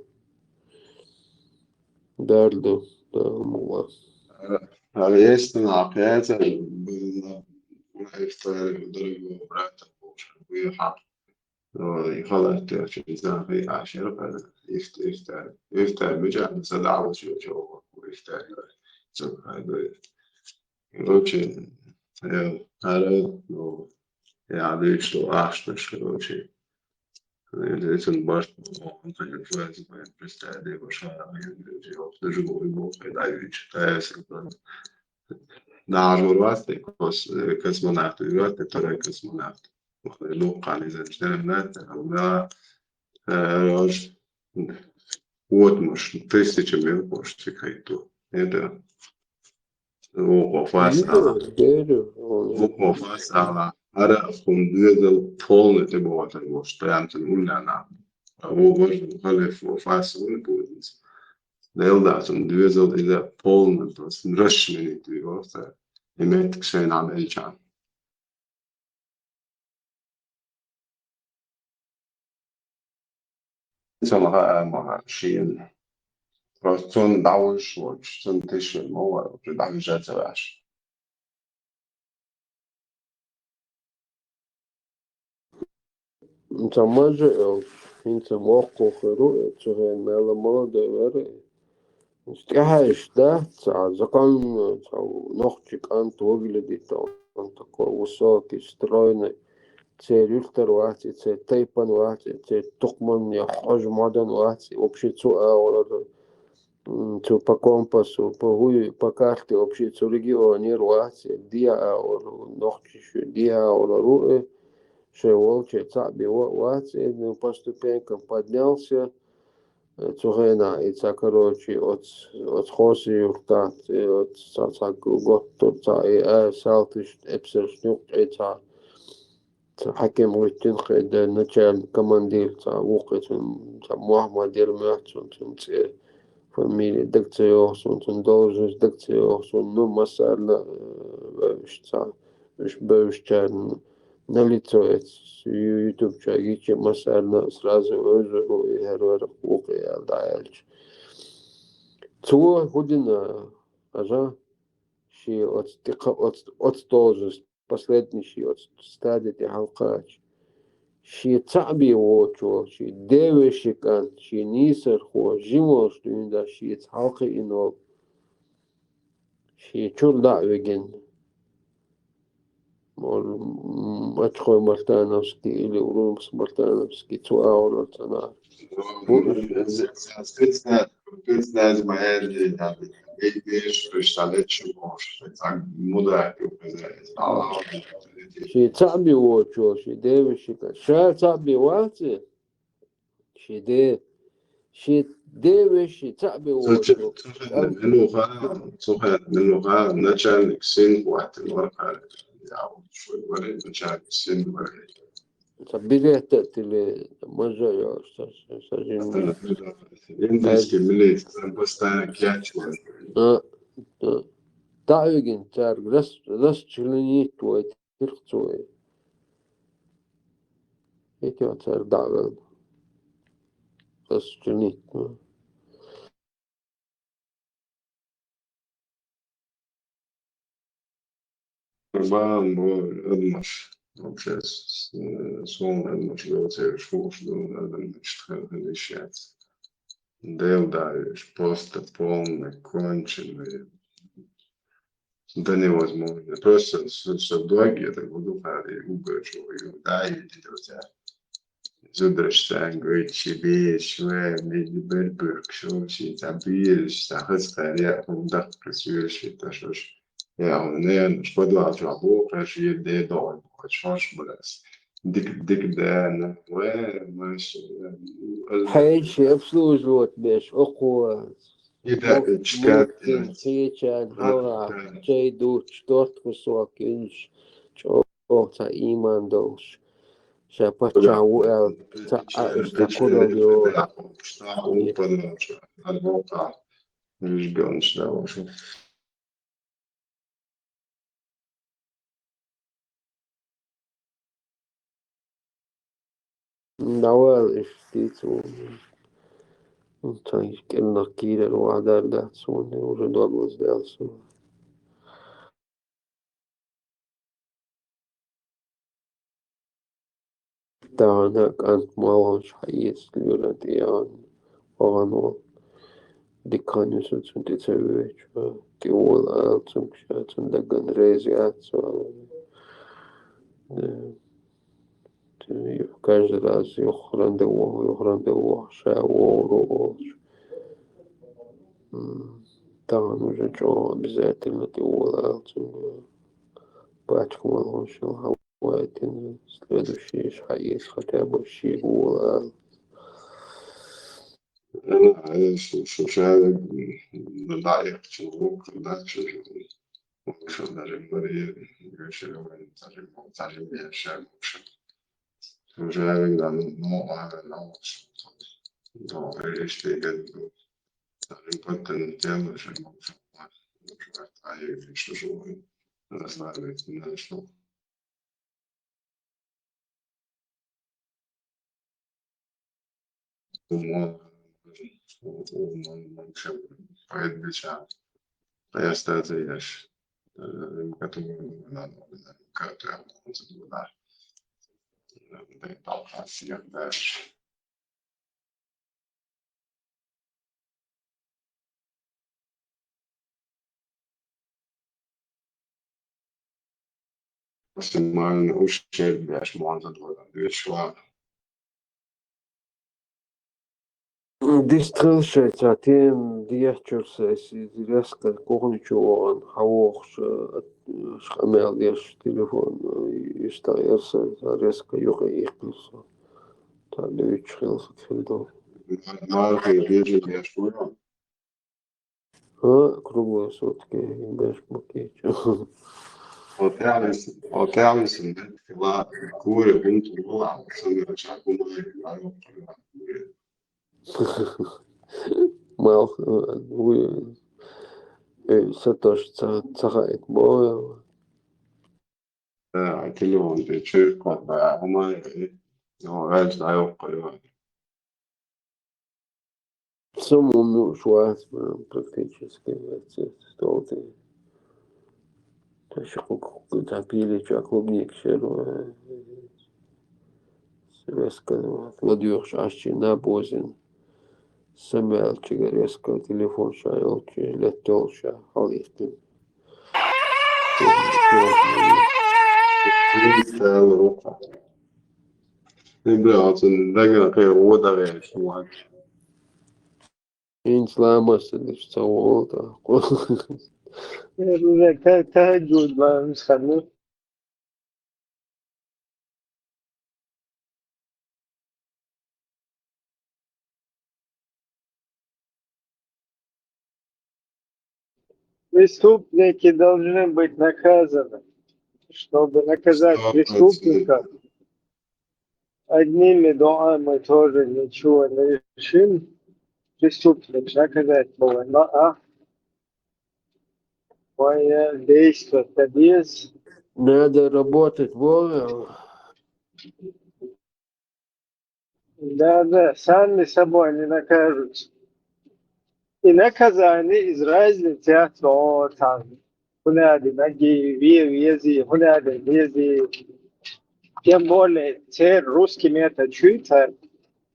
داردو مو هذا يصنع قياسا يفتر درجة مرتب ويحط يخلص تشيزان في عشرة يفتر بجانب سدعة وشو ويفتر سب هذا يروشي هذا يعني شو أحسن روشي ليس الباش ممكن الفاز ما يستعدي وشاء يجي وتجوا يبغوا يدعيش تاسك نعجورات كاسمونات يروت ترى كاسمونات مخلوق على زنجانات أو راج вот مش тысяча мил больше тикайту это وقفاس على عرفهم ديزل طول تبغى المش تعمل ولا نعم هو برضه خلف وقفاس والبودنس نيلداتون ديزل إذا طول بس نرش من الديوث يميت شيء عن الجان سمها شيء راسون دعوش وشون تشي مو دعوش جاتواش انت ماجي انت موقو خيرو تغين مالا مولا ديوري استيحاش ده زقان نوخشك انت وقلدي انت وصاكي سترايني يلتر واحد تيبان واحد تقمن يحوج مدن واحد وبشي تسوء ولا تو باكومباس وبهوي باكارتي وبشي تسوليجي ونير واحد ديا ولا نوخش ديا ولا روء شيء волчий цаби واحد إنه поступенько поднялся цугена и короче от хоси юртат от цаца гот ца и салтиш эпсершнюк эца حكم ويتين خد نتشال كماندير تا وقت تا محمد يرمحتون تنتي فميلي دكتيوسون تندوزش دكتيوسون نو مسألة مش بوشتان налицо YouTube чагичи масально сразу өзөрү эрөр окуя дайлч цуо година ажа ши от тоже последний ши от стадии халкач شي تعبي ووتشو شي ديوشي كان شي نيسر خو جيموش دا شي تحقي إنو شي تشول دعوة ماتخوي مرتانوسكي إلي ورومس مرتانوسكي تواعو نتنا Spitznaz Maeli, Geish, Staletsch, Muda, شي تعبي ووتشو شي ديوشي كان شا تعبي واتي شي ديوشي تعبي ووتشو صحيح من لغة نجعل سين وقت الورقة يعود شوي ولي نجعل سين ولي تبيليه تأتي لمجا يا سجين إنديسكي مليت بس أنا كياتش تعيقين تارك لست شلنيت ويت ترقصوي هيك يا تار دعوة لست شلنيت Urban bu ılmış. Okşas son ılmış locer шуш надо решать. Дел даешь просто полный, конченый. Да невозможно. Просто все благи это буду пари угочу и да и тебя. Зудерштайн говорит себе, что меди берберг, что все табиешь, сахарская, да, працюешь, это что ж. Ja, nee, škodovāt šo būku, šī ir diedoņa, ko šošburēs. Dik dēna, mēs... حيشي أبسلوجوت بيش أقوى ممكن حيشان هوا جيدو شتوت كسوك إنش شوتا إيمان دوش شابتشا وقال تاكورو يو Viņš gan štāvošu. نوال إشتيتو طيب كأنك كيدا الوعدار ده تسوني وردوا بوزدال سوني هناك أنت موش حيث ليولد إيان وغنو دي كان يسوتون تتسويش تقول آلتون كشاتون دقن ريزيات каждый раз يخرن دوه شاور طبعا уже что обязательно تقول آلتون باتكم الهوش الهواتين следующий حيث хотя бы شي يقول أنا عايش شايف ضعيف شغوك داتشو وشو داري مريض يشيلوا من تعليم بيشام وشايف ده مو على نوش ده إيش بيجد تعليم بطن تيام عشان موش عايش شو أنا سمعت من شو وما поэт бича поястазияш который надо как он забыл да толка всех дальше максимально ущерб бяш можно две ديستريل ساعتين ديحتشر ديسكا كورنيتشوان حووخش شخمال ديش تليفون يستغيرس ديسكا يوغي يقلص تعلو يتشخلص تفلدو ماركي بيجي بيش كورا круглые сутки бэш букетч Отелис была кури бунту была сами чаку мы мал вы сатош цахает бо телефон ты чиркот ба хама но раз даё коё самому шварц практически столты то еще как-то пили клубник щеру резко кладешь ащи на бозин. Самялчига резко телефон шаялчи летолша халистин. Инч ламас лишь цаволта. تهجد ما مش خلوه Преступники должны быть наказаны. Чтобы наказать преступников, одними дуами тоже ничего не решим. Преступник наказать было, но твое действие без... Надо работать вовремя. Да, сами собой не накажутся. И наказание из разницы от там. هناك نجي вези, هناك вези. Тем более, те русскими это чуется,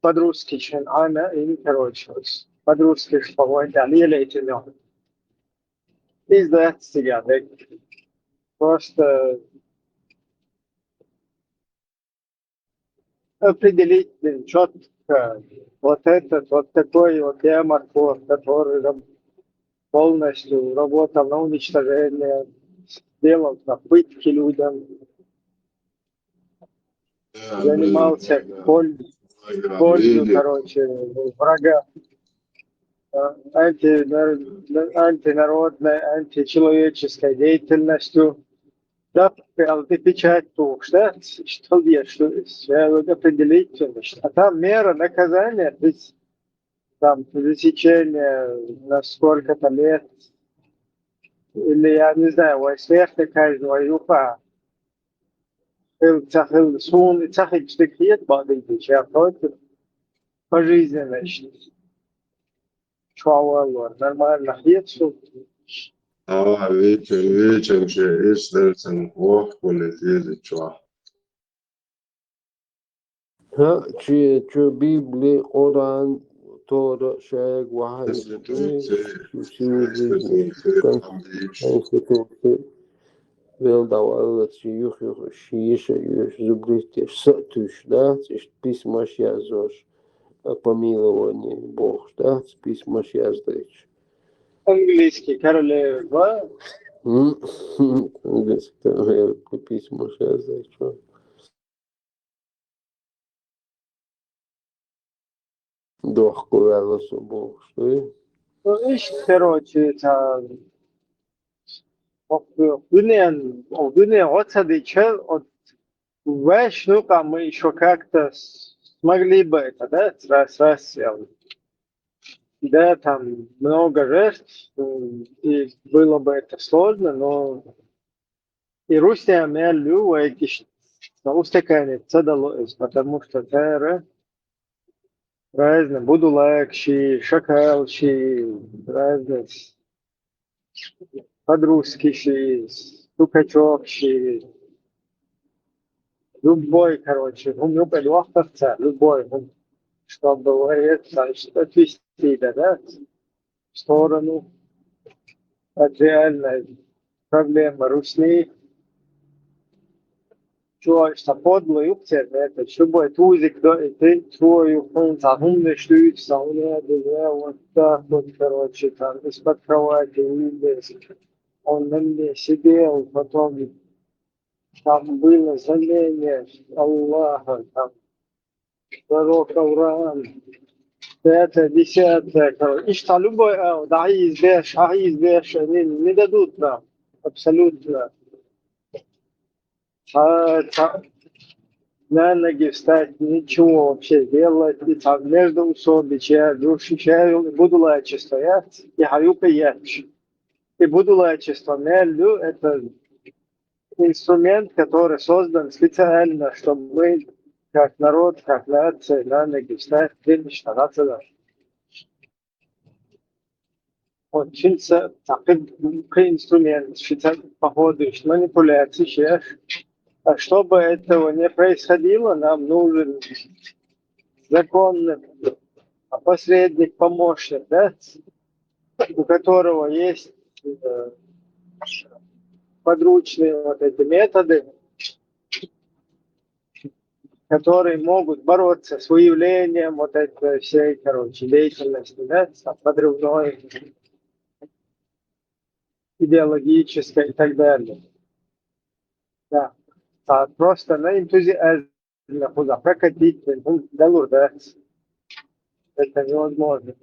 по-русски, чем она и не короче. По-русски, что вы далее эти люди. Издать себя, просто определить четко вот этот, вот такой вот ямаркор, который полностью работал на уничтожение, делал на пытки людям, занимался болью, короче, врага, антинародной, античеловеческой деятельностью. Да, ты печать тух, да, что есть, что определить, а там мера наказания, то есть там засечение на сколько-то лет, или я не знаю, смерть каждого юха. Сун, цахи штыкет, бады печать, пожизненно. Чуавалор, нормально, хетсу. вечер же, истерцен, ох, полетели, чуа. Че Библия, Коран, Тора, Шаг, Вахай, Конституция, Велдавала, Юх, Шиша, Юш, Зубристи, Сатуш, да, письма Шязош, помилование Бог, да, письма Шяздрич. Английский, королева. Английский, письма Шяздрич. Doch, курала собой, что ли? Ну, ищ, короче, это... Дуния отсадича, от вешнука мы еще как-то смогли бы это, да, раз, да, там много жертв, и было бы это сложно, но и Руссия мелю, устаканит, потому что это разные, будулакши, шакалши, разные, подрусскиши, стукачевши, любой, короче, любой, чтобы это отвести, да, в сторону от реальной проблемы Русни. Что подло юптер, это любой тузик, ты твою умный штуйца, вот так вот, короче, там из-под кровати вылез, он на мне сидел, потом там было знамение Аллаха, там пророк Авраам, это, десятое, короче, и что любой, да, избежь, не дадут нам, абсолютно. На ноги встать, ничего вообще делать, и там между усобича, буду лачи стоять, и хаюка яч. И буду лачи мелю, это инструмент, который создан специально, чтобы мы, как народ, как нация, на ноги встать, прилично нация. Очень такой инструмент, походу, манипуляции, А чтобы этого не происходило, нам нужен законный посредник, помощник, да, у которого есть подручные вот эти методы, которые могут бороться с выявлением вот этой всей, деятельности, да, подрывной, идеологической и так далее. Да. А просто на энтузиазме куда прокатить, да, это невозможно.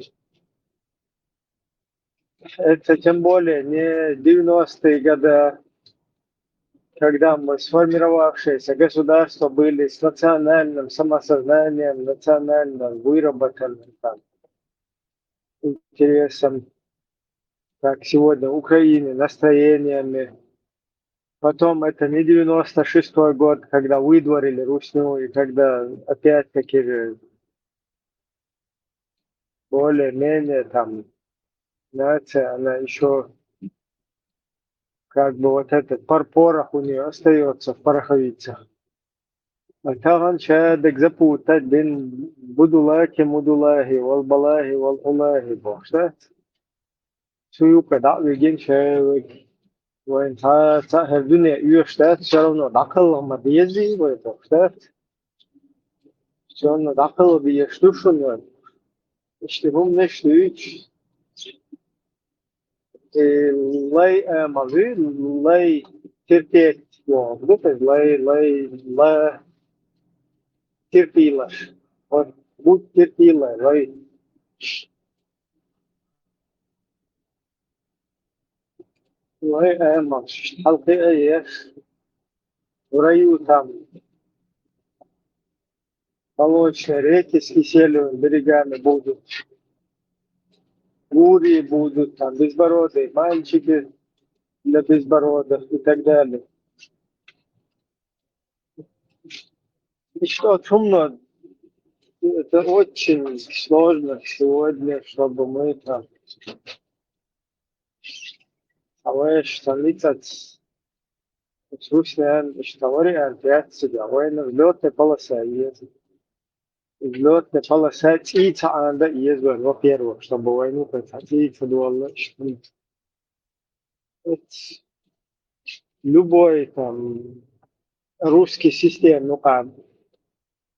Это тем более не 90-е годы, когда мы сформировавшееся государство были с национальным самосознанием, национально выработанным там, интересом, как сегодня Украины, настроениями. Потом это не 96-й год, когда выдворили Русню, и когда опять-таки более-менее там нация, она еще как бы вот этот порох у нее остается в пороховицах. А там человек запутать бин будулахи, мудулахи, валбалахи, валхулахи, бошта. Суюка да веген человек. Вайн та хердуне юштат, все равно дакал мадези, вай бошта. Все равно дакал бие штушун. İşte bu ne üç lay amalı lay tertiyet oldu da lay tertiler. Bu tertiler lay amalı halkı ayı orayı tam молочные реки с киселевыми берегами будут. Бури будут, там, безбородые мальчики для безбородых и так далее. И что шумно, это очень сложно сегодня, чтобы мы там столица Руснян, история опять себя, война взлетная полоса есть. Взлетная полоса птица, она есть, во-первых, чтобы войну прекратить, любой там русский систем, ну как,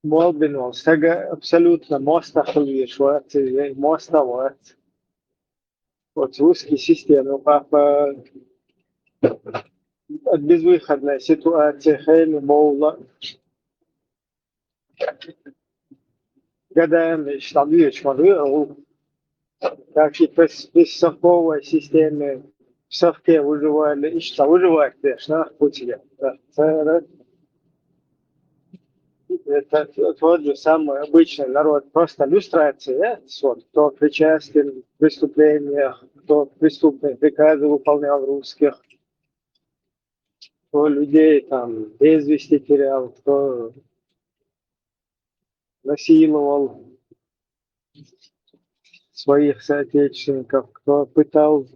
Молбин, стага абсолютно моста хлыш, моста вот русский систем, ну как безвыходная ситуация, хейми боула. Годами штабируешь, как и при совковой системе в совке выживали, и что выживать, конечно, пути. Это тот же самый обычный народ, просто иллюстрация, кто причастен к преступлениям, кто преступные приказы выполнял русских, кто людей там без вести терял, кто насиловал своих соотечественников, кто пытал.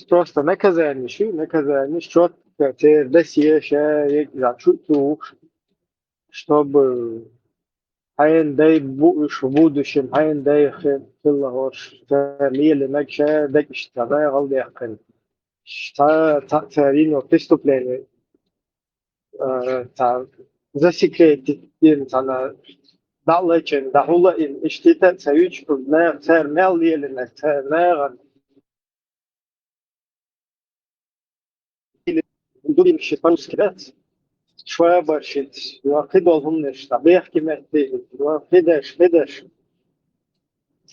Просто наказание, четко, досье, чтобы дай в будущем, дай хиллагош, мили накша, дакишта, дай галдяхкан. Царину преступление. Засекретить, далечен, дахула ин, иштитат саюч, цар мел елена, цар наган. Дубин по-русски, да? Швабарщит, вахидол гумнеш, табехки мехти, вахидеш.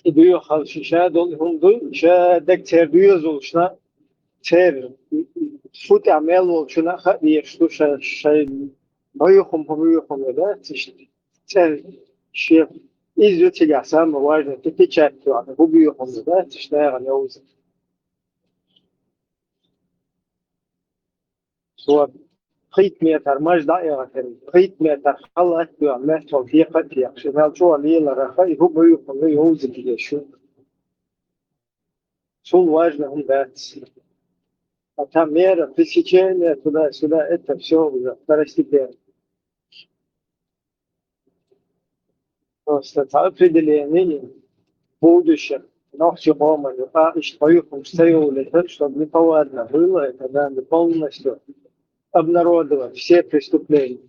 И дуехал шиша, дол гумду, ша дек цер дуезул, шна цер, фут амел вол, шна хадиеш, что ша боюхом, да? Цер, шеф, изют себя самое важное, ты печать, убьюхом, да? Шна ганяуз. صور خيط متر مش دائرة خيط متر خلت بأمه توفيقة شمال شو ليلة رخاء هو بيوم يوزن كده شو واجنا هم ذات А там мера пресечения туда-сюда, это все уже второстепенно. Просто это определение будущего. Но чего мы твою функцию чтобы неповадно было, и тогда мы полностью обнародовать все преступления.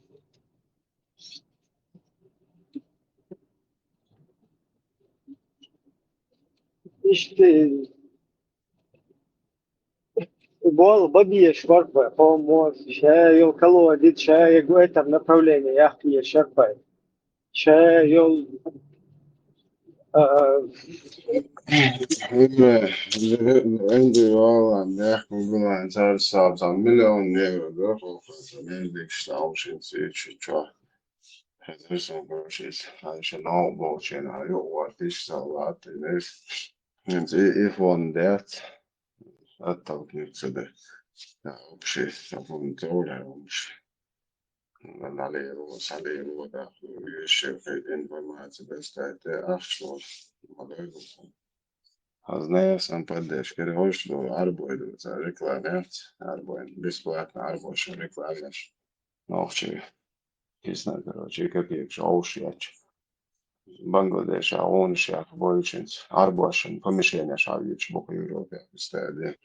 İşte бol бабье шварпа, помощь, шейл колодит, шейл в этом направлении, яхтия шарпай. Шейл عندي والله نحكي بما صار صعب مليون يورو دخل ما يديكش تعوش نسيت شو هترسم بروشيس عشان هو بوشين هايو واتيش صلات الناس نزي إيفون ديت أتوقع كده بشيء تفهم دولة ومش عليه روس عليه وده الشركة إنفورماتيا بس ده أخشوا مدرسة Знаю, сам поддержь. Говорю, что арбует за рекламировать, арбует бесплатно, арбует рекламировать. Новче, честно, короче, какие шоушьяч. Бангладеш, а он шах бойчинс, арбуашен, помещение шавич, бог Европе, стадия.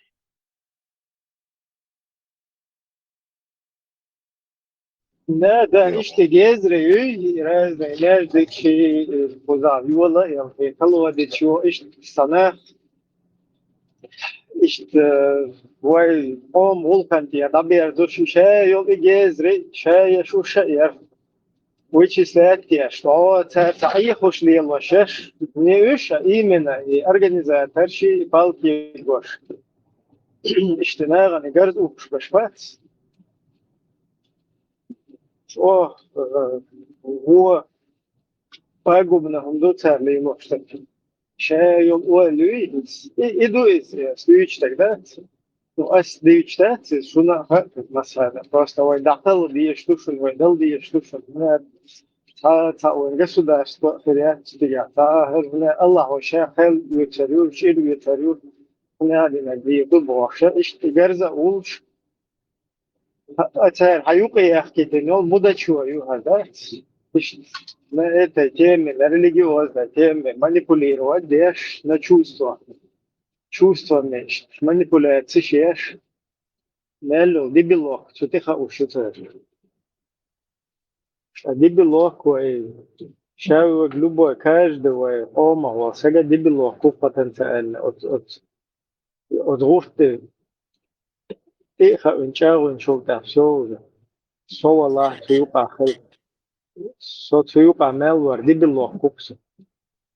nereden işte gezreyi neredeki pozaviyola yani kalova işte sana işte vay om volkan diye da bir doşu şey yol gezre şey şu şey вычислять те, что это их ушли лошадь, не уж именно и организаторши палки гош. Işte ne kadar gördü uç başpat. O bu pagubna dotarli moştak. Şey yol o Luis. İdu is тогда. Ну, ас девичтат, шуна масада. Просто вой дахал дие штушун, вой дал дие штушун. تا وين государство федерация. Та Allah o şey hel götürüyor, şey götürüyor. Ne haline diye bu boşa işte gerza olmuş. Atar hayuka yakti ne muda çuyor hada. İşte ne это темы, религиозные темы, манипулировать дешь на чувства. Чувствами, манипуляции, мело, дебилок, что ты хочешь. А дебилок, шавок любой, каждого, ома, всегда дебилок, потенциально, от гурты, тихо, унчал, шелта, все уже. Сова Аллах, твою пахал, твою памел, дебилок, купсы,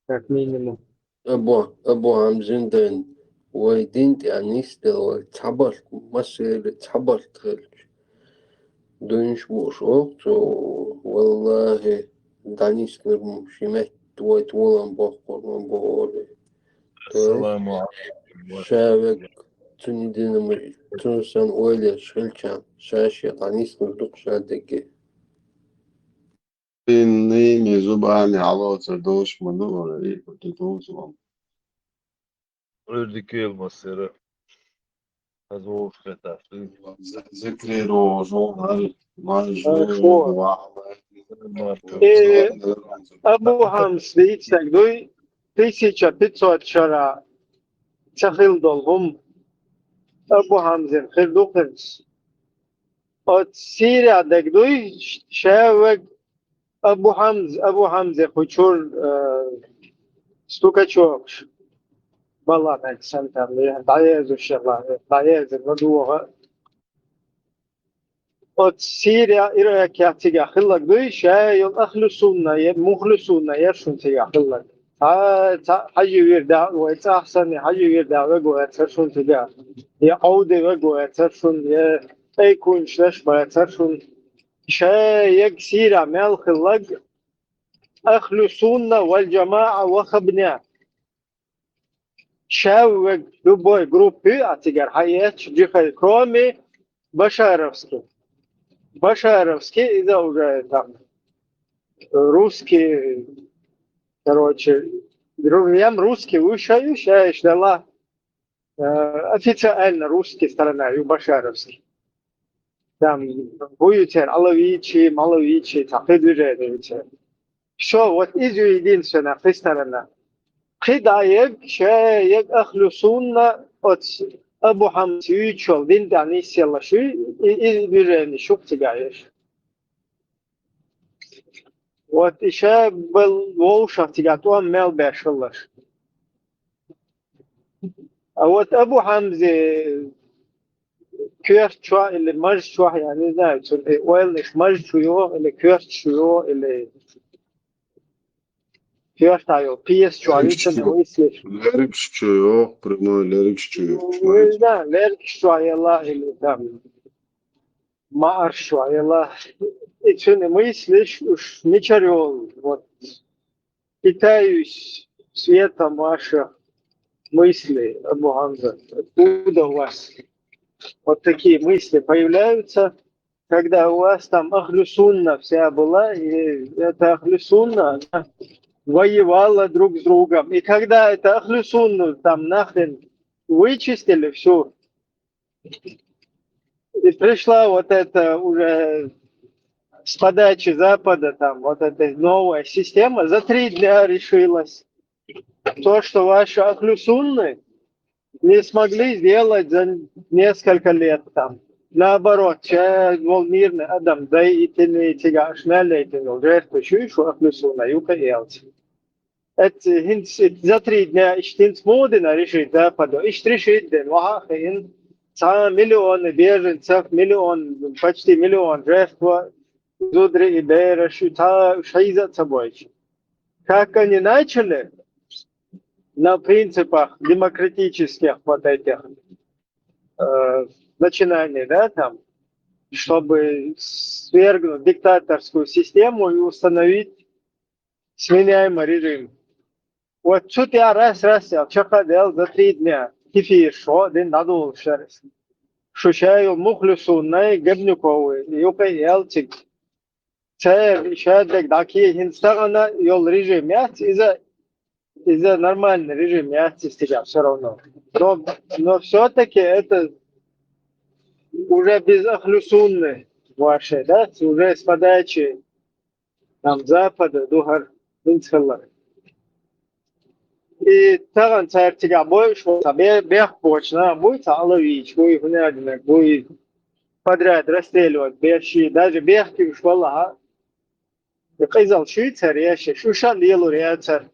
как минимум. أبو عمزندن ويدينت أنيستل وتعبرت مصير تعبرت خلج دونش بوشوت والله دانيستر مشيمت تويت ولن بوخور من بوري السلام عليكم شابك تنيدين تنسان ويلي شلشان شاشي دانيستر دقشا دقي إني زباني على تدوش منور إيه تدوش Ördük elmasları. Az olmuş kataflı. ذكري روزو Abu Hams deyitsek duy 1500 şara çahil dolgum Abu Hamz'in hırdukins от Siria'daki duy şevek Abu Hamz'e kuçur stukachokş Vallahi ben sen tabii dayez inşallah dayez nadua от Сирия Ирак يعطيك خلق دوي شيء أخلصونا مخلصونا يرشون تيا خلق تا حاجة يردا ويتأحسن حاجة يردا وجو ترشون تيا يعود وجو ترشون يكون شلش ترشون شيء يكسير عمل خلق أخلصونا والجماعة وخبنا شاوج لبوي جروبي أتجار حياة جيخ كرومي Башаровский, это уже там русский, короче, друзьям русский вышающая ждала официально русская сторона, Юбашаровский. Там Буютер, Алавичи, Малавичи, Тахедвижевичи. Все, вот единственная сторона. Хидаев, Шаев, Ахлюсунна, от Абу Хамси, Чол, Динтани, Селаши, и движение, шук тягаешь. Вот еще был Волшав тягат, он Мелбешалаш. А вот Абу Хамзи, كيرت شو اللي مرج شو يعني ذا وين مرج شو اللي كيرت شو اللي كيرت أيوه بيس شو عيشنا ويسلش Лерикшчу yok, прямой лерикшчу yok. لا ليرك شو يلا اللي دام ما أعرف شو يلا إتشون ويسلش وش نيشاريول вот питаюсь светом ваших мыслей, Абу Хамза. Откуда у вас вот такие мысли появляются? Когда у вас там Ахлю-Сунна вся была, и эта Ахлю-Сунна воевала друг с другом. И когда это Ахлю-Сунну там нахрен вычистили всю, и пришла вот эта уже с подачи Запада, там вот эта новая система, за 3 дня решилась. То, что ваши Ахлю-Сунны не смогли сделать за несколько лет там. Наоборот, мирный Адам, да и ты тебя шнелейтен, уже это чуешь, Ахлю-Сунна, юка елти. Это за 3 дня иштинс модина решить Западу, решить ден, вахахин, 2 миллиона беженцев, почти миллион жертв, Зудри и Бейра, Шайза Цабойч. Как они начали на принципах демократических вот этих начинаний, да, там, чтобы свергнуть диктаторскую систему и установить сменяемый режим. Вот тут я раз, чахадел за 3 дня. Кефир, шо, день надул шерсть. Шушаю мухлюсунной, гебнюковый, юка елтик. Цер, шадек, даки, хинстагана, йол режим яц, из-за нормальный режим яц тебя все равно. Но все-таки это уже без ахлюсунны вашей, да, уже с подачи там Запада, Духар, Винцхелла. И таган царь тебя больше, тебе бег почна, будет алович, будет гнядинок, будет подряд расстреливать, бегши, даже бегки уж валла. И казал швейцар, я ще, шушан елу ряцар,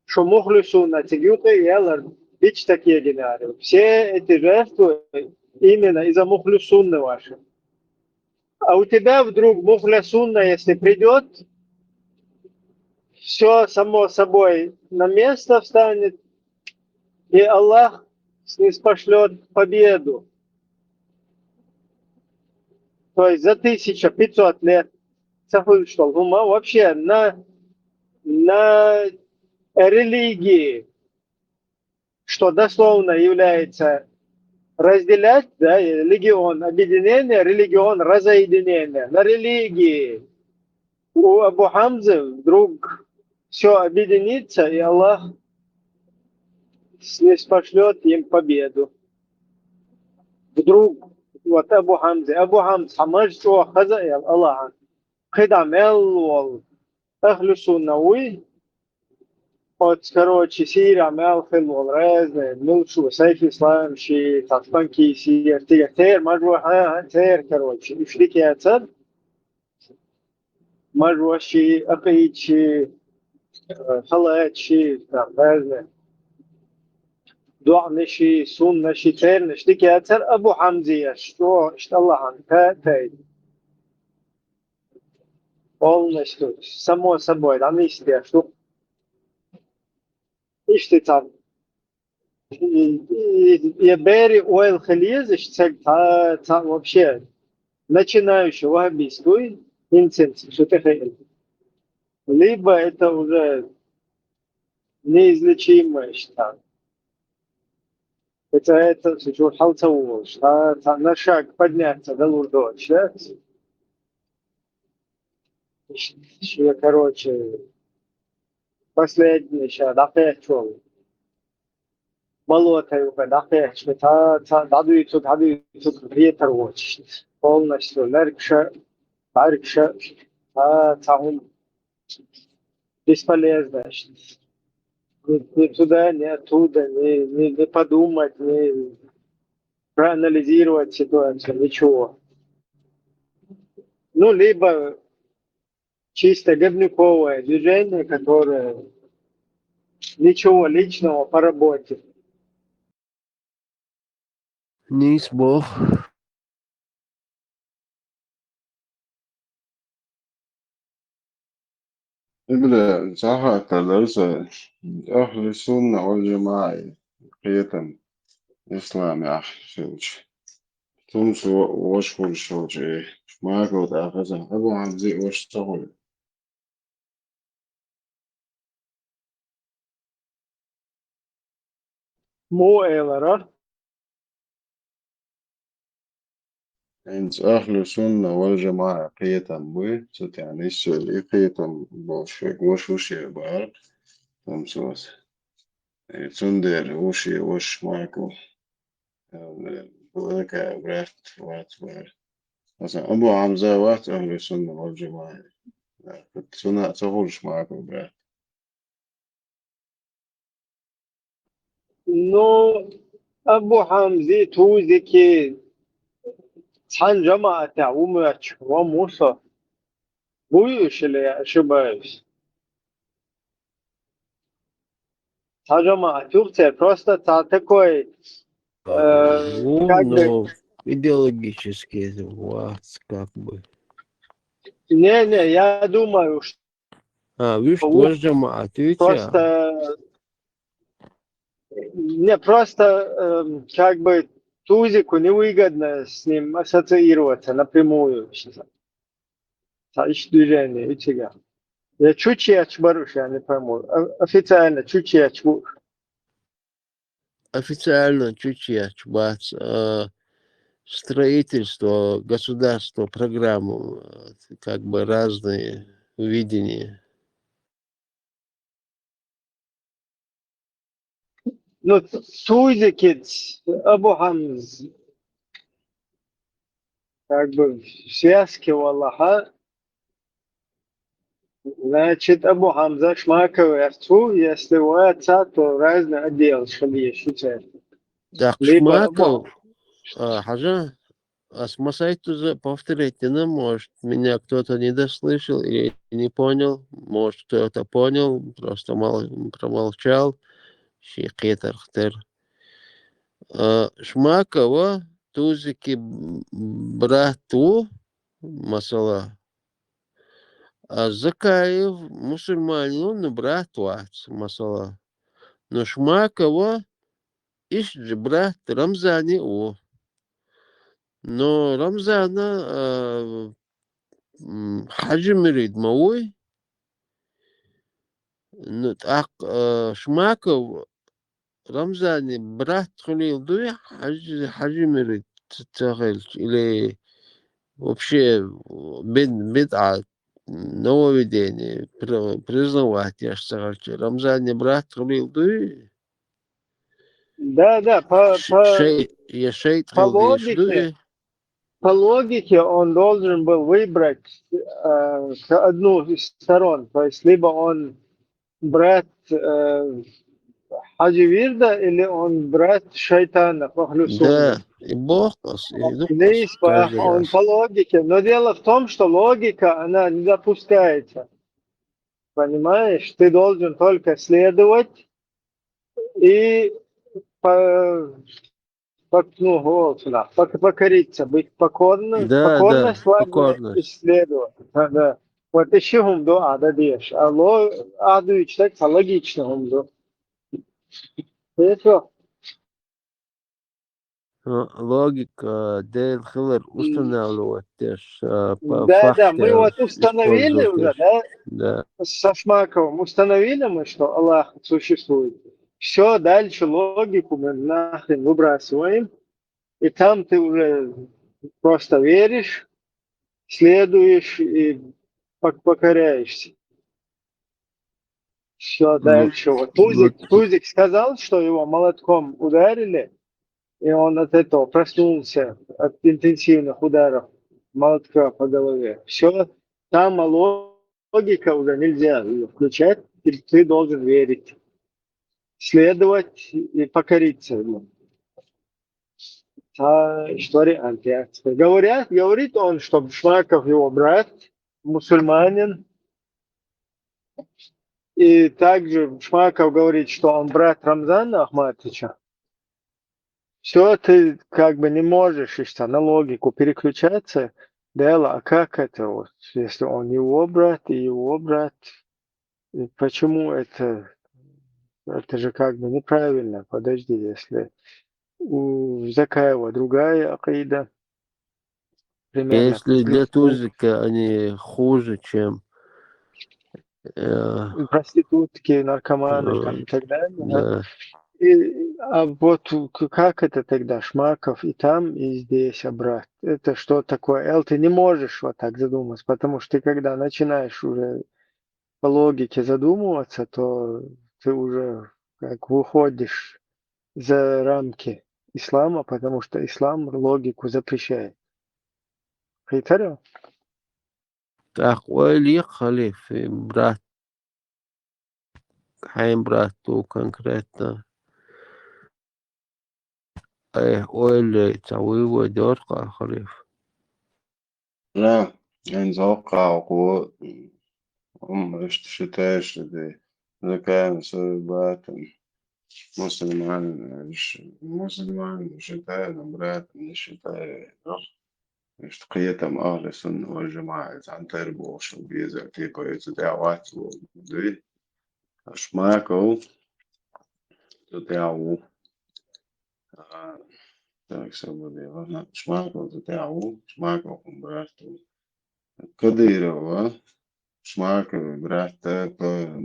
что мухлюсунна, тигюка елар, бич такие динары. Все эти жертвы именно из-за мухлюсунны вашей. А у тебя вдруг мухлюсунна, если придет, все само собой на место встанет, и Аллах ниспошлет победу. То есть за 1500 лет вообще на религии, что дословно является разделять, да, религион объединения, религион разоединения. На религии у Абу Хамзы вдруг все объединится, и Аллах ниспошлет им победу. Вдруг вот Абу Хамз, Хамаж, что хазаил Аллах, хидамел, Ахлю-Сунна, от, короче, Сирия, Мелхил, разные, Милшу, Сайф Ислам, Ши, Татпанки, Сир, Тигатер, Мажуа, Тер, короче, и шли киацад, Мажуа, Ши, Акаид, Ши, Халат, Ши, там, разные, Дуа, Ши, Сунна, Ши, Тер, шли киацад, Абу Хамзия, что Аллах, Тай, полностью, само собой, там есть, что işte tam Ебери Ойл Хализыч, там вообще начинающий ваххабистский инцидент, что ты либо это уже неизлечимое, что это что халцово, что на шаг подняться до лурдо, что короче последний сейчас опять чел. молотаю, когда печь, дадут ветер очень. Полностью, легче, там бесполезно. Ни туда, ни оттуда, не подумать, не проанализировать ситуацию, ничего. Ну, либо чисто говнюковое движение, которое ничего личного по работе. Nis Бог. إبدا صح كدرسة أهل السنة والجماعة قيتم إسلام يا أخي شوش تونس واشكر شوش ما قلت أخذها أبو عبدي واشتغل مو إيلرا أنت أهل السنة والجماعة قيتم بي يعني السؤال قيتم بوشك وشوشي بارك تمسوس تندر وشي وش مايكو بذلك برات وات بار مثلا أبو عمزة وات أهل السنة والجماعة كنت سنة تقولش معاكم برات نو أبو حمزة توزكي تحن جماعة تعومش وموسى بويش اللي شبايش تا جماعة توبته просто та такой как бы Но идеологически вас как бы. не, я думаю, что Видишь, тоже джамаат, видите? просто не просто как бы Тузику невыгодно с ним ассоциироваться напрямую. Движение, видите, я чуть-чуть баруш, я не пойму. Официально чуть-чуть. Официально чуть-чуть, строительство, государство, программу, как бы разные видения. Ну, Тузики, Абу Хамз, как бы в связке, Аллаха, значит, Абу Хамза шмаковый если у отца, то разный отдел, что я считаю. Так, Либо шмаков, хажа, смасайту повторите, ну, может, меня кто-то не дослышал или не понял, может, кто-то понял, просто промолчал. Шикетер, Шмакова, тузики брату, масала, а Закаев, мусульманин, брат вац, масала. Но Шмакова, иш брат Рамзани о. Но Рамзана Хаджимирид Мауи, Шмаков, Рамзани брат Хулил Дуи, Хаджимирид Тахель, или вообще бед'ат, нововведение, признавать, я же сказал, Рамзан не брат Хулил Дуи. Да, по логике он должен был выбрать одну из сторон. То есть либо он брат Хаджи Вирда или он брат шайтана, Да, и Бог нас, он по логике. Но дело в том, что логика, она не допускается. Понимаешь? Ты должен только следовать и покориться, быть покорным, покорность важно исследовать. Да. Вот еще хумду ададеш. Алло, аду читать логично хумду. Это логика, Дейл Хиллер устанавливает да, мы вот установили уже, да? Со Шмаковым установили мы, что Аллах существует. Все, дальше логику мы нахрен выбрасываем. И там ты уже просто веришь, следуешь и покоряешься. Все, Ну, дальше. Вот Тузик сказал, что его молотком ударили, и он от этого проснулся, от интенсивных ударов молотка по голове. Все, там логика уже нельзя ее включать, ты должен верить, следовать и покориться ему. Что реакция? Говорит он, что Шмаков его брат, мусульманин, и также Шмаков говорит, что он брат Рамзана Ахматовича. Все, ты как бы не можешь еще на логику переключаться. Дело, а как это вот, если он его брат и его брат, и почему это же как бы неправильно, подожди, если у Закаева другая акида, примерно. Если для Тузика они хуже, чем проститутки, наркоманы там, и так далее. да. А вот как это тогда Шмаков и там, и здесь, брат? Это что такое? Ты не можешь вот так задуматься, потому что ты когда начинаешь уже по логике задумываться, то ты уже как выходишь за рамки ислама, потому что ислам логику запрещает. Хитарё? Такой халиф, брат, Хайм брату конкретно. Ойл تعويض دورقة خليف. لا نتوقع وقوة اشتتاش دي إذا كان سبات مسلمان شتاء نمرات من الشتاء اشتقيتهم أهل السنة والجماعة عن تربو شو بيزا كيكو يتدعوات ودي أشماكو تدعو так соболела. Шмаков ТТАУ, Шмаков брата Кадырова, Шмаков брата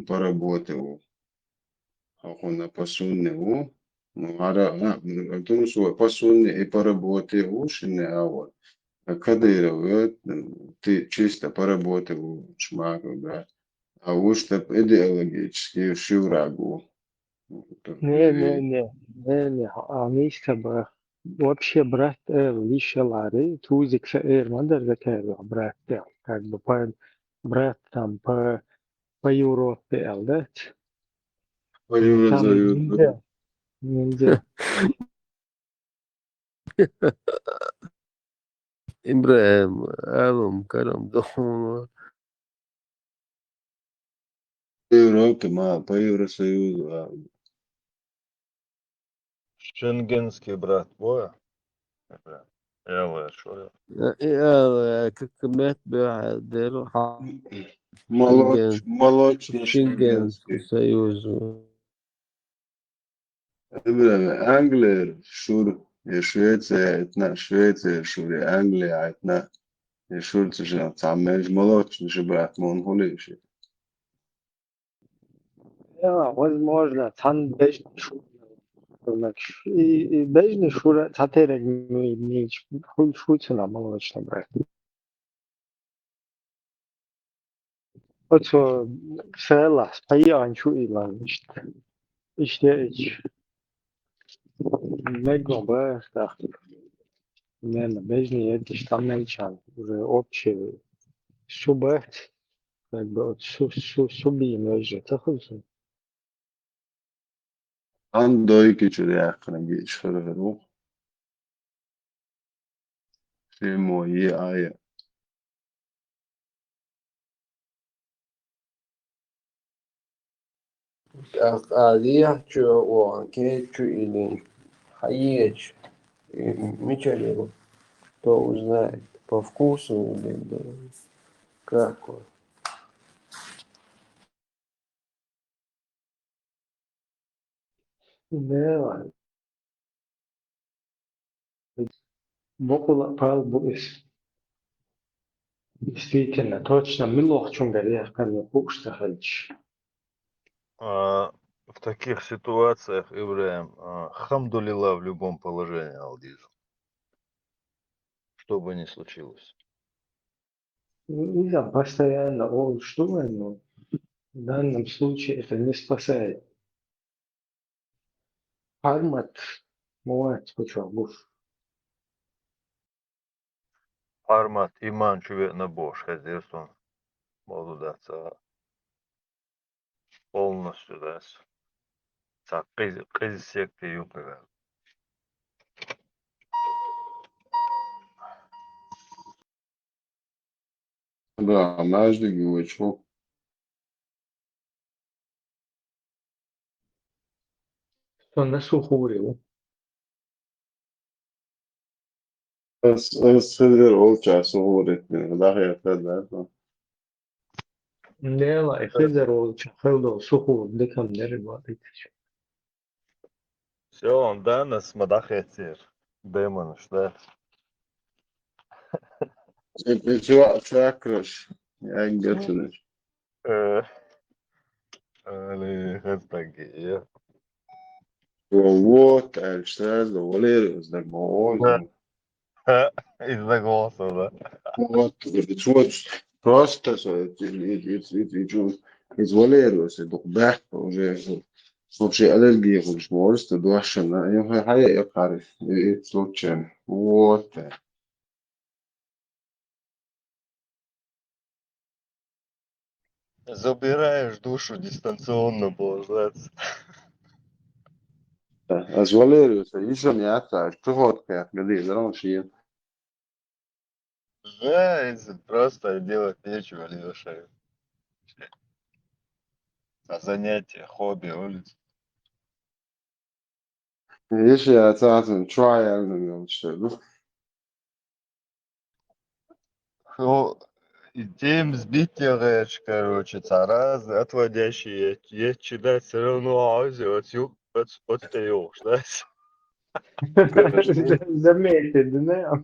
поработал. Он посунул. Ну, потому что посунул и поработал, не авод. Кадыров, ты чисто поработал Шмаков брат. А уж так идеологически шиврагу. Не, Амиска брат. Вообще брат лишалары, Тузик Мадер Закаева брат, как бы брат там по Европе, да? По Там Евросоюзу. нельзя. إبراهيم ألم كرم دخون По Европе, по Евросоюзу. Шенгенский брат боя. Шо. يا كمية بيعدل Молочный Шенгенский шенгенский. союз. Англия, шур, и Швеция, этна, Швеция, шур, и Англия, этна, и шур, цежна, цамеж, молочный же брат, монголиши. Возможно, там бежный шура. И бежный шура, цатерек не шутина молочный брат. Вот что, села, спая, чуила, işte Мега Б, так, наверное, бежный, это там начал, уже общее, субъект, как бы, вот субъем, же, так уже. Андой кичур яхна гич хыргыру. Симо и ая. Алия, что он, кетчу или хаеч, Мичалеву, кто узнает по вкусу или как он. Да, Бокула пал буис. Действительно, точно, милох чунгарях, как бы, пуштахальч. В таких ситуациях, Ибраим, хамдулилла в любом положении, Алдиз. Что бы ни случилось. Нельзя постоянно, что, ну, В данном случае это не спасает. Армат, муат, почему буш. Armat iman çüve na boş hazırson. Молодца. Полностью, да. Кыз секты юпера. Да, нажды гювачу. Sonra suhuri. Сыдыр ол часын olur etmeni. Daha yeter dersen. Ne la Hızır ol çakıldı suhur dekam neri var. Все, он да, нас мадахетир. Демон, что? Çakırış. Yani götürür. Ali hastagi. Вот, сейчас доволен, доволен. Из-за голоса, да. Вот, просто изолируешься, да, уже случай аллергии, уж может, ты дальше, я карif, и случайно. Вот. Забираешь душу дистанционно, получается. Изолируешься, еще не оставишь, приходка, где, да, шиен. Жесть, просто делать нечего, Леша. А занятия, хобби, улица. Если я царствен, trial, что ли? Ну, и тем сбиттерэч, короче, цараз, отводящие, есть читать все равно аудио, отстаешь, да? Заметили, да?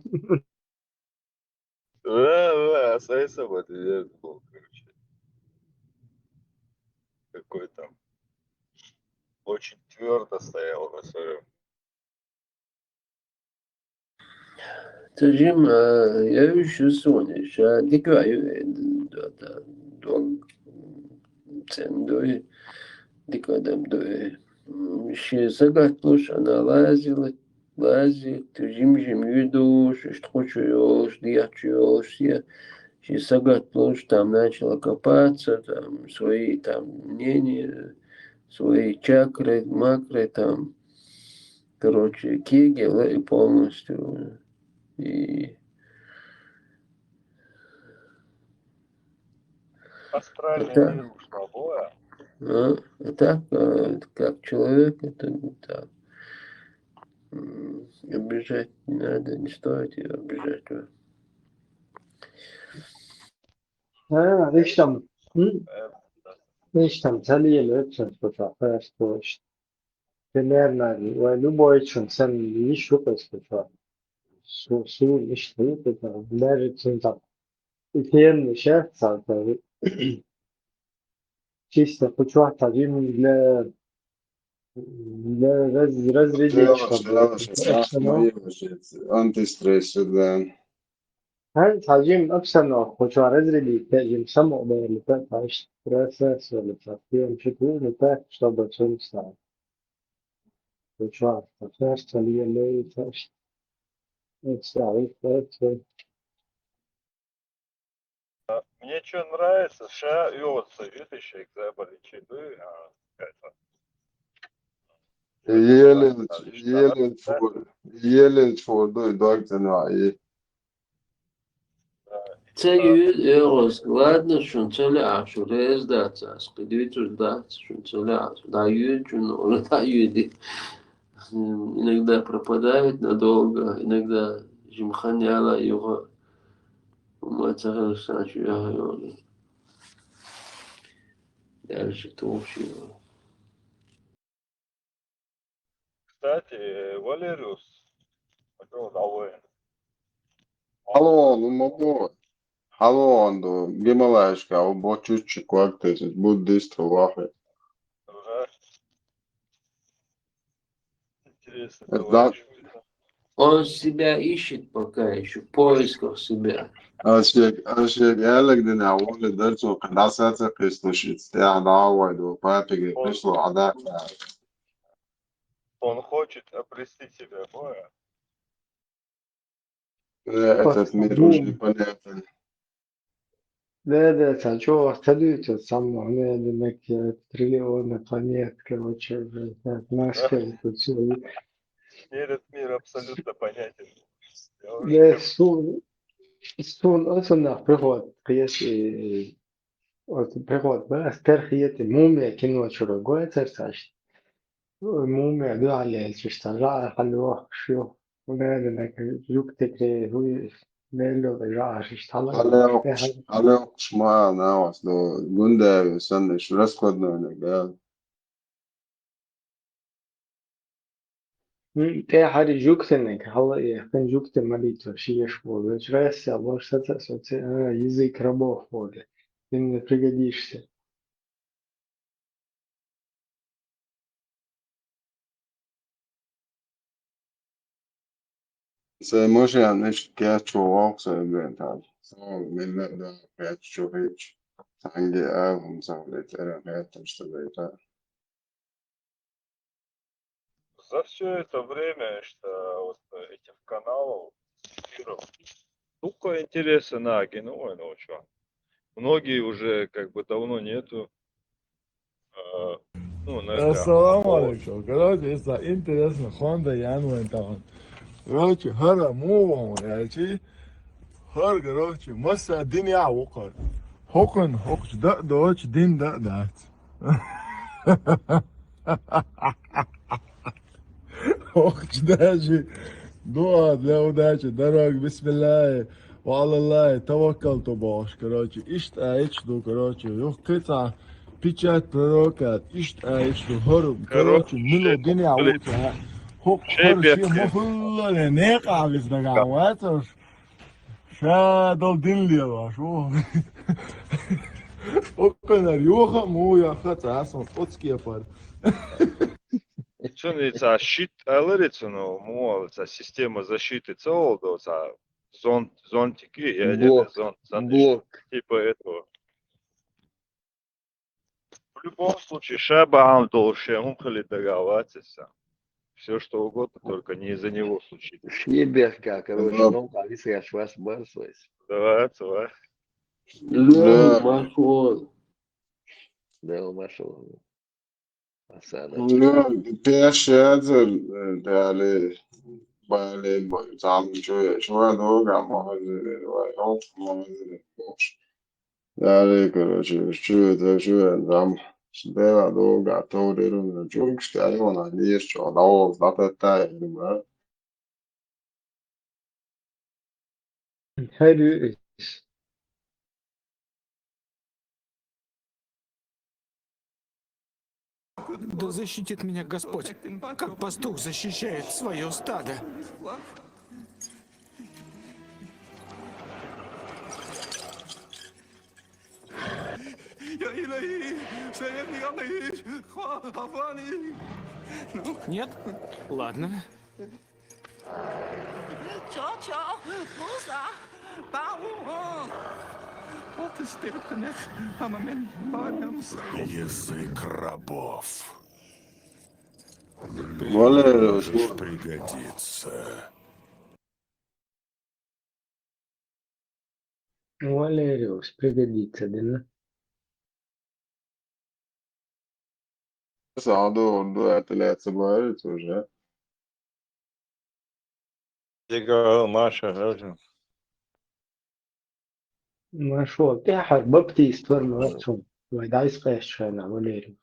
Да, Сайса вот ответ был, короче. Какой там. Очень твердо стоял на своем. Tajim, я еще сегодня, что дикаю, цендой, дикадам дой. Ще загат плюс она лазила, лазит, жим юдош, что хочешь, диачешь, ще загат плюс там начала копаться, там свои там мнения, свои чакры, макры, там, короче, кегел и полностью. И Астральный это, мир уж новое. так, как человек, это не так. Обижать не надо, не стоит ее обижать. Ha, işte taliyle öpsen fotoğrafı işte işte. Fenerler ve любой için sen iş yok işte. Su işte fotoğraflar için tam. İtiyen şey zaten. Чисто почему один для разрядить, чтобы антистресс, да. هل تعجين أكثر نوع خشوع رزري تأجين سمع بلتا تعيش تراسس ولا تفكير شكو لتا شطب تشون ساعة خشوع تفاش تلي اللي تعيش ساعة Мне что нравится, США и вот советующий экземпляр читы, Yelen tvårda idag den här. Целью Эрос, ладно, что целя, что раздаться, скидывать сдаться, что целя, дают, что дают. Иногда пропадает надолго, иногда жимханяла его мацара сначала. Дальше толщего. Кстати, Валериус, Hallå, mamma. Hallå, då. Гималайска, обочучи квартес, буддист вахе. Интересно, Да. товарищ. Он себя ищет пока еще, в поисках себя. أشياء قالك دي نعوض درسو قد ساعة قيسوش استعاد عوض وبابي قيسو عداك Он хочет обрести себя, понял? этот мир уже непонятен. Да, что остаются со мной, наверное, триллионы планет, короче, наши тут все. Мне этот мир абсолютно понятен. Я Да, уже أصلا приход, приход, استرخيت مومي كنوا شرقوا ترساش مومي دو على الشتاء خلوه شو ونادنا يكتك هو نيلو بجاش اشتغل على ما ناوس لو جندا سنة شو رسكود نقال te hari juktenek, halla kan jukte malito шиешь вот. Значит, раз я больше язык рабов вот. Ты мне пригодишься. Så måske jeg næsten gerne tog også en tal. Så men der er jo rich. Tange er hun så lidt eller mere så det. за все это время, что вот этих каналов, эфиров, столько интереса на кино, ну что. Многие уже как бы давно нету. Ну, на это. Assalamu alaikum. Короче, если интересно, Honda Яну это. Короче, هذا مو يعني هر короче, مسا الدنيا وقر. هوكن ده دوتش دين ده. هوكش داجي دواد لو داجي دراج بسم الله وعلى الله توكلت باش короче اشت ايش دو короче يوخ قطع بيتشات بروكات اشت ايش دو هرب короче ملو دنيا وقر هوك هر شيء مخلل نيقع بس دقاواتر شادل دين لي شو وكنر يوخ مو يا خطا اسمه قدسكي يفر Чуница щит алырицуну муалца система защиты целого зонтики ядерный зонт Блок. типа этого. В любом случае шабаам должен договариваться. Все что угодно, только не из-за него случится. Шеберка, короче, ну, алиса я вас барсуюсь. Давай. Лёва машон. Да, машон. Piyashadzel dali bale zam şuna doğru ama yok ama boş. Dali короче şu zam deva doğru gato derim çok işte ona niye şu da zaten var. Hayır. Да защитит меня Господь, как пастух защищает свое стадо. Нет? Ладно. Язык рабов. Можешь пригодиться. Валериус пригодится, да? Sağda atletse bari уже. Дига Маша, разум. Нашел. Ты баптист формацию. Дай скажешь, на Валериус.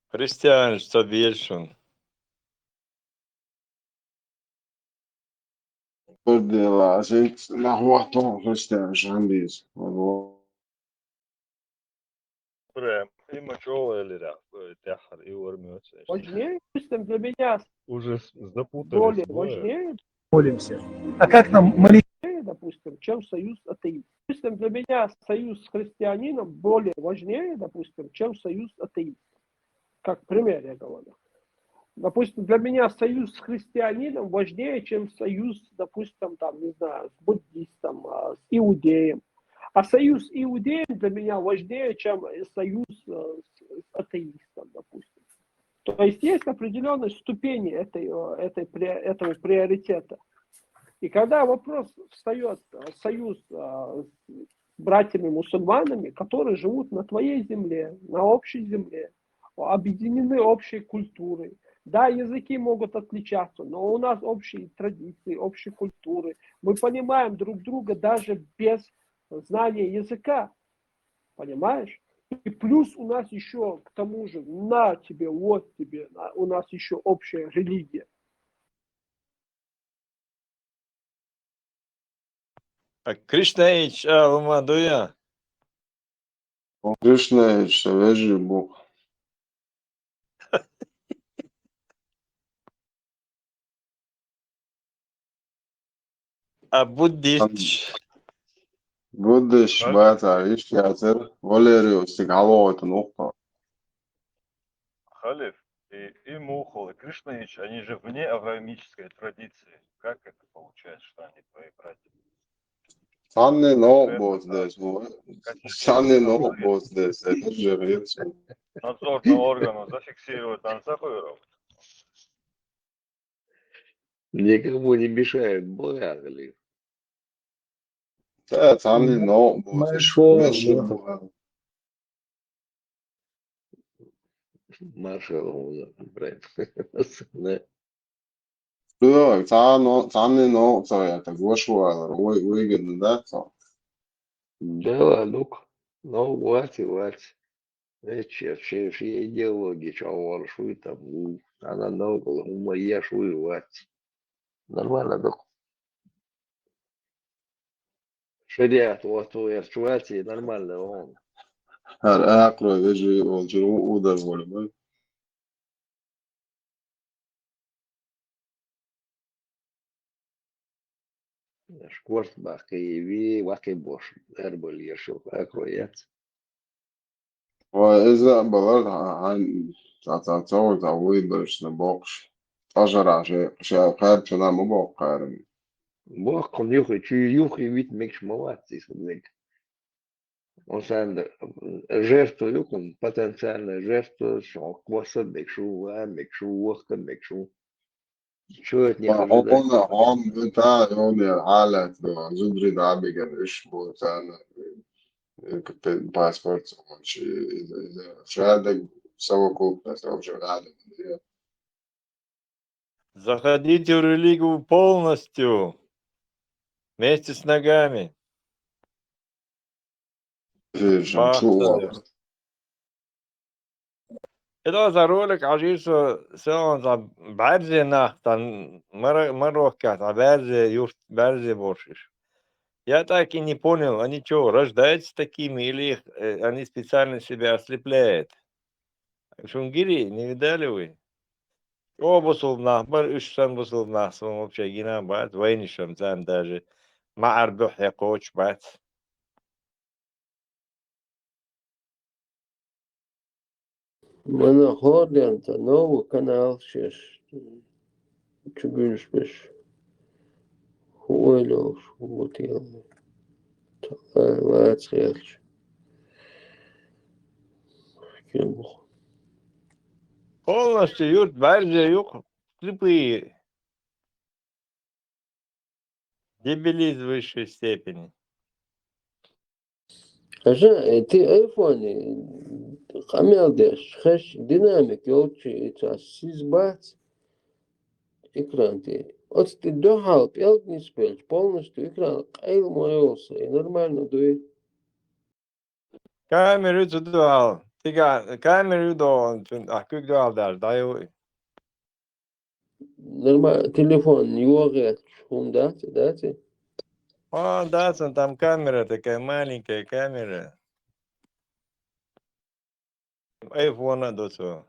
Христианство Dela, a gente na rua tão restante isso. Прям. И мочёла или да, тяхар, и урмётся. Важнее, для меня Уже запутались. более важнее, Молимся. А как нам молиться? допустим, чем союз атеистов. Допустим, для меня союз с христианином более важнее, допустим, чем союз атеистов. Как пример я говорю. Допустим, для меня союз с христианином важнее, чем союз, допустим, там, не знаю, с буддистом, с иудеем. А союз с иудеем для меня важнее, чем союз с атеистом, допустим. То есть есть определенные ступени этого приоритета. И когда вопрос встает союз с братьями-мусульманами, которые живут на твоей земле, на общей земле, объединены общей культурой. Да, языки могут отличаться, но у нас общие традиции, общие культуры. Мы понимаем друг друга даже без знания языка. Понимаешь? И плюс у нас еще, к тому же, на тебе, вот тебе, у нас еще общая религия. Krishnaich, Almadуя. Krishnaich, veži Bog. А буддист. Буддиш, бата, Ишкиатер, Валериус, Тигалова, Нухта. Халиф и Мухол, и Кришнаич, они же вне авраамической традиции. Как это получается, что они твои братья? Sanni no bozdēs, Sanni no bozdēs, это же рецепт. Надзорного органа зафиксирует Ансахуиров. Никому не мешает Бога, Халиф. Да, Sanni no bozdēs, veži Bog. Маршал, правильно. Joo, Sanni no, это Гошуа, выгодно, да? Да, хватит. Все идеологии, что воршуй там, она наукала, моя шуевать. Нормально, док. Шариат, вот шуевать, нормально, он. Акро, veži, удар волю, Шкворт, бахкаеви, вакайбош. Эрболь ешил, акроят. وإذا بلغت عن تعتبر تعويض برشنا بوقش أجرع شيء قاب شنا مبوقع Бог, он юхи вид мекш молодцы, смотрите. Он сам жертву, юком потенциальная жертва, что кваса мекшу, вахка мекшу. Что от них ожидать? Он بتاع يوم الحالة زدري دعبي كان إيش بتاعنا باسبورت إذا شهادة سوى كوب أو شهادة. Заходите в религию полностью, вместе с ногами. إذا زارولك عجيسو سواء بعرزة نахтан Марокко, بعرزة борщиш. Я так и не понял, они что, рождаются такими или они специально себя ослепляют? Шунгири, не видали вы? О, бусулнах, бар ушсан бусулнах, свом вообще гина бат, войнишам там даже. Маарбух я коч бат. Mana hodenta novu kanālu šies čuguļus pēc huoļošu būtīlu. Vāc rielš. Полностью юрт, барже юк, слепые. Дебилиз высшей степени. Așa, telefoni, kameldēs, hash dinamik yolçu itsās sizbāts ekranti. Отсти дохал, пелтни спелч, полностью экран, кайл моелся, и нормально дует. Камеру дуал. Тига, камеру дуал, акук дуал даже, дай. Нормально, телефон не логает, шум дати? О, да, там камера такая маленькая камера. Айфона до того.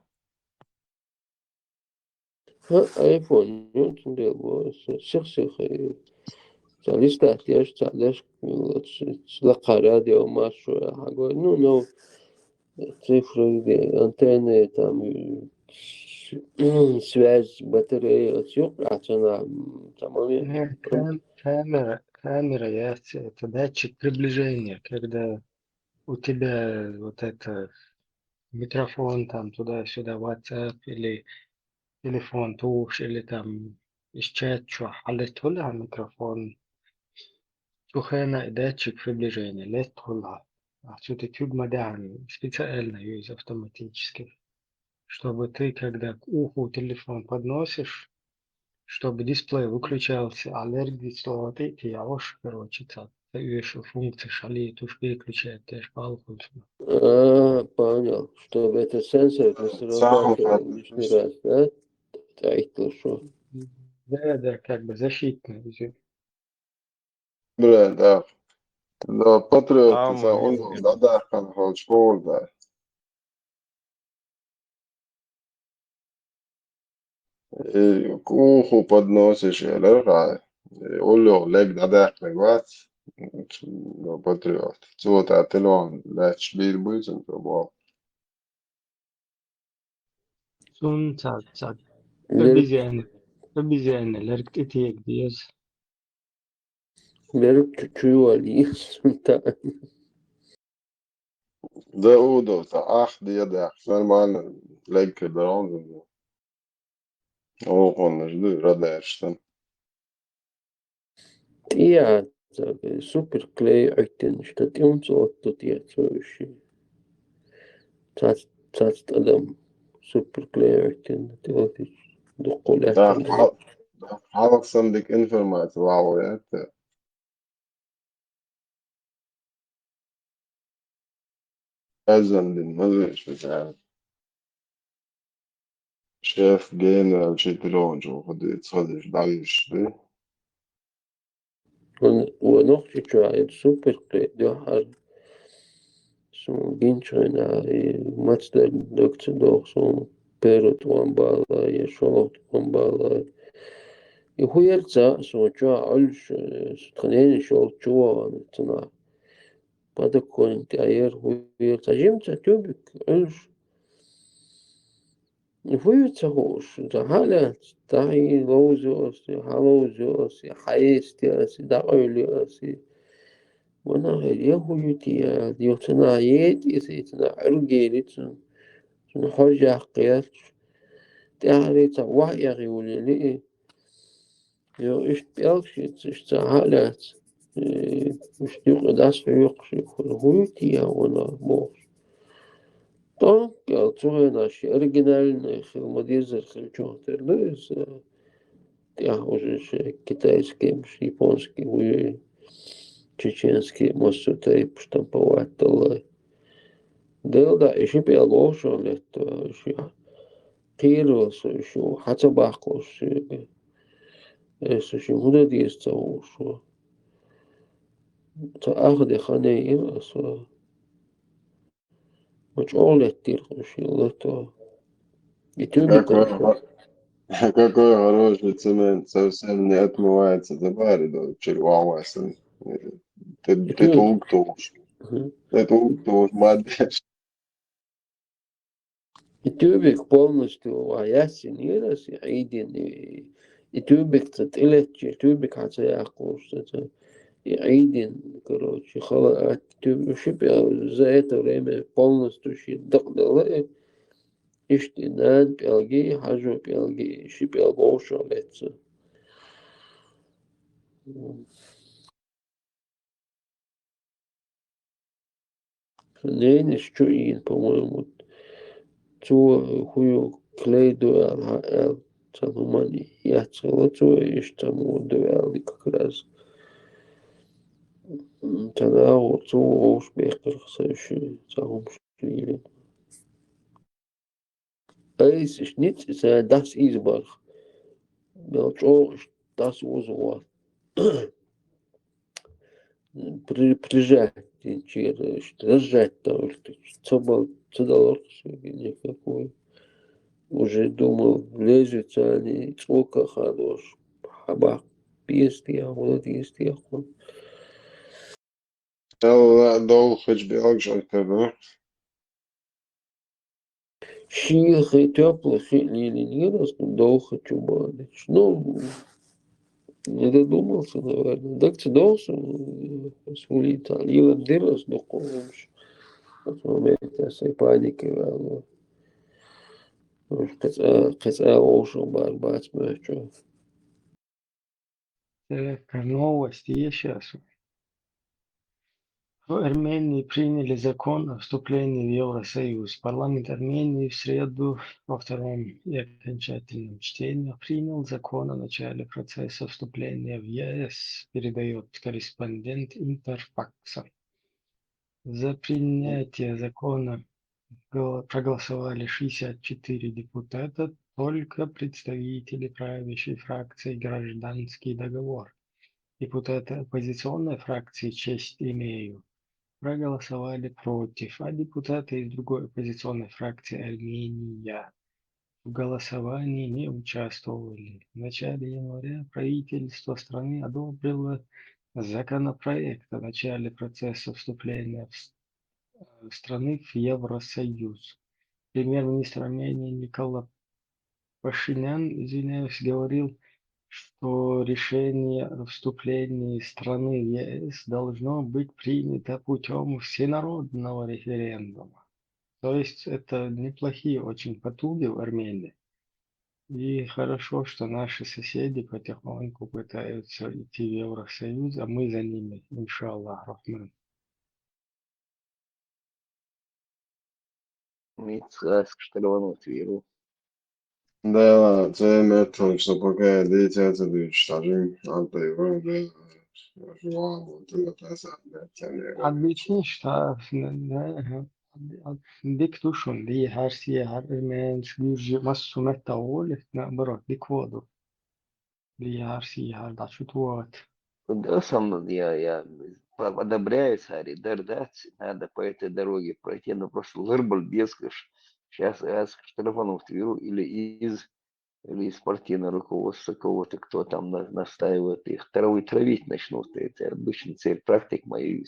Айфон, ну, дело, сих, листать, я же تعلش تلقى راديو ماشو حاجة، ну, цифры, антенны, там, связь батареи отсюда, она самое. Камера, это датчик приближения, когда у тебя вот это микрофон там туда-сюда, WhatsApp или телефон туш, или там из чат, что, حلتها микрофон, датчик приближения, летها. Отсюда тюб модern, специально есть автоматически, чтобы ты, когда к уху телефон подносишь, чтобы дисплей выключался, аллергии слоты, ты яош, короче, так, решил функции шали, туш переключает, ты ж палку. Понял, чтобы этот сенсор не срабатывал лишний раз, да? Так, хорошо. Да, как бы защитный. Bля, да. Да, патриоты, за Ама, он, да, kan hoć volda. И к уху подносишь, и лежа. Улё, лег да, легват. No, патриот. Цота телон, леч бир быцен, то был. Sun tak. Обезьяны, лерктетек диез. Берут чуали, Да, удо, та ах, да, нормально. Лег бронзен. Он жду, радаешь там. Ja, super klei uitten, dat ons tot die zo تصات adam super klei uitten, dat is de Да, collectie. халк сандик информацию, вау, это. أذن بالنظر بتاع شاف جينا شيطلون جو خد تصدش دايش دي ونوع شوية super klei, det har som ginchina i matchder doktor som perut wambala i short wambala. I hujerca som čuva alš stranjeni šol čuva tana. Pada konti ajer hujerca jimca tubik alš. I hujerca hoš da halat tahi lozos halozos hayestias da öylüas. Wana hediye huyutiya diyotana yeti sitana argelit sun hoja qiyat. Taharita wahya wuli Jo, ich belgisch ist der Halat. Ich denke, das für heute ja oder morgen. Dann geht so eine original Filmadizer Filmchoter los. Ja, уже китайский, японский, чеченский, может это штамповать то. Да, еще белошо лето, еще кирос, еще хацабахос. Eso muda diesta oso. Ta agde khane in so. Much all that dir shilto. Какой хороший цемент, совсем не отмывается, добавили, червавый. Ты толк-толк. Ты толк-толк, молодец. И тюбик полностью ясен ирас, иден. И тюбик тилечи, тюбик хацаяхуш, иден, короче, хала, тюбик шипел за это время полностью докдала. Иштинан пелги, хажу пелги, шипел больше леца. Не чуин, по-моему, цу хую клейду эл цалумани яцала цу иштаму дуэли как раз. Тогда цу успехер сэши цалум шили. Es ist nicht, das ist was. Das was. Прижать, разжать того, что дало никакой. Уже думал, лежится они, сколько хорош, хабак, пьести, а вот есть он. لا دول خج بأكش أكتر ده Шихи, теплых или не раз, долго чубадыч. Ну, не додумался, наверное. Так ты должен улетал. Или дырос доколыш. Вот момент этой паники, верно. Хотя ушел бать мячу. Так, новости есть сейчас. В Армении приняли закон о вступлении в Евросоюз. Парламент Армении в среду во втором и окончательном чтении принял закон о начале процесса вступления в ЕС, передает корреспондент Интерфакса. За принятие закона проголосовали 64 депутата, только представители правящей фракции «Гражданский договор». Депутаты оппозиционной фракции «Честь имею» проголосовали против, а депутаты из другой оппозиционной фракции «Армения» в голосовании не участвовали. В начале января правительство страны одобрило законопроект о начале процесса вступления страны в Евросоюз. Премьер-министр Армении Никола Пашинян, говорил, что решение о вступлении страны в ЕС должно быть принято путем всенародного референдума. То есть это неплохие очень потуги в Армении. И хорошо, что наши соседи потихоньку пытаются идти в Евросоюз, а мы за ними, иншаллах, рахман. Митсас, штырванут виру. Да, це метод, що поки дитя це дичтажим, а то його не жувало, то не те саме, це не Обычно, что диктушон, ди харси, харменш, гюржи, массумет таолет, наоборот, дикводу. Ди харси, хардачутуат. Да, сам я одобряю, Сари, дать, надо по этой дороге пройти, но просто лырбаль бескаш. Сейчас я с штрафаном в Твиру или из партийного руководства кого-то, кто там настаивает, их травить начнут. Это обычно цель практик моей.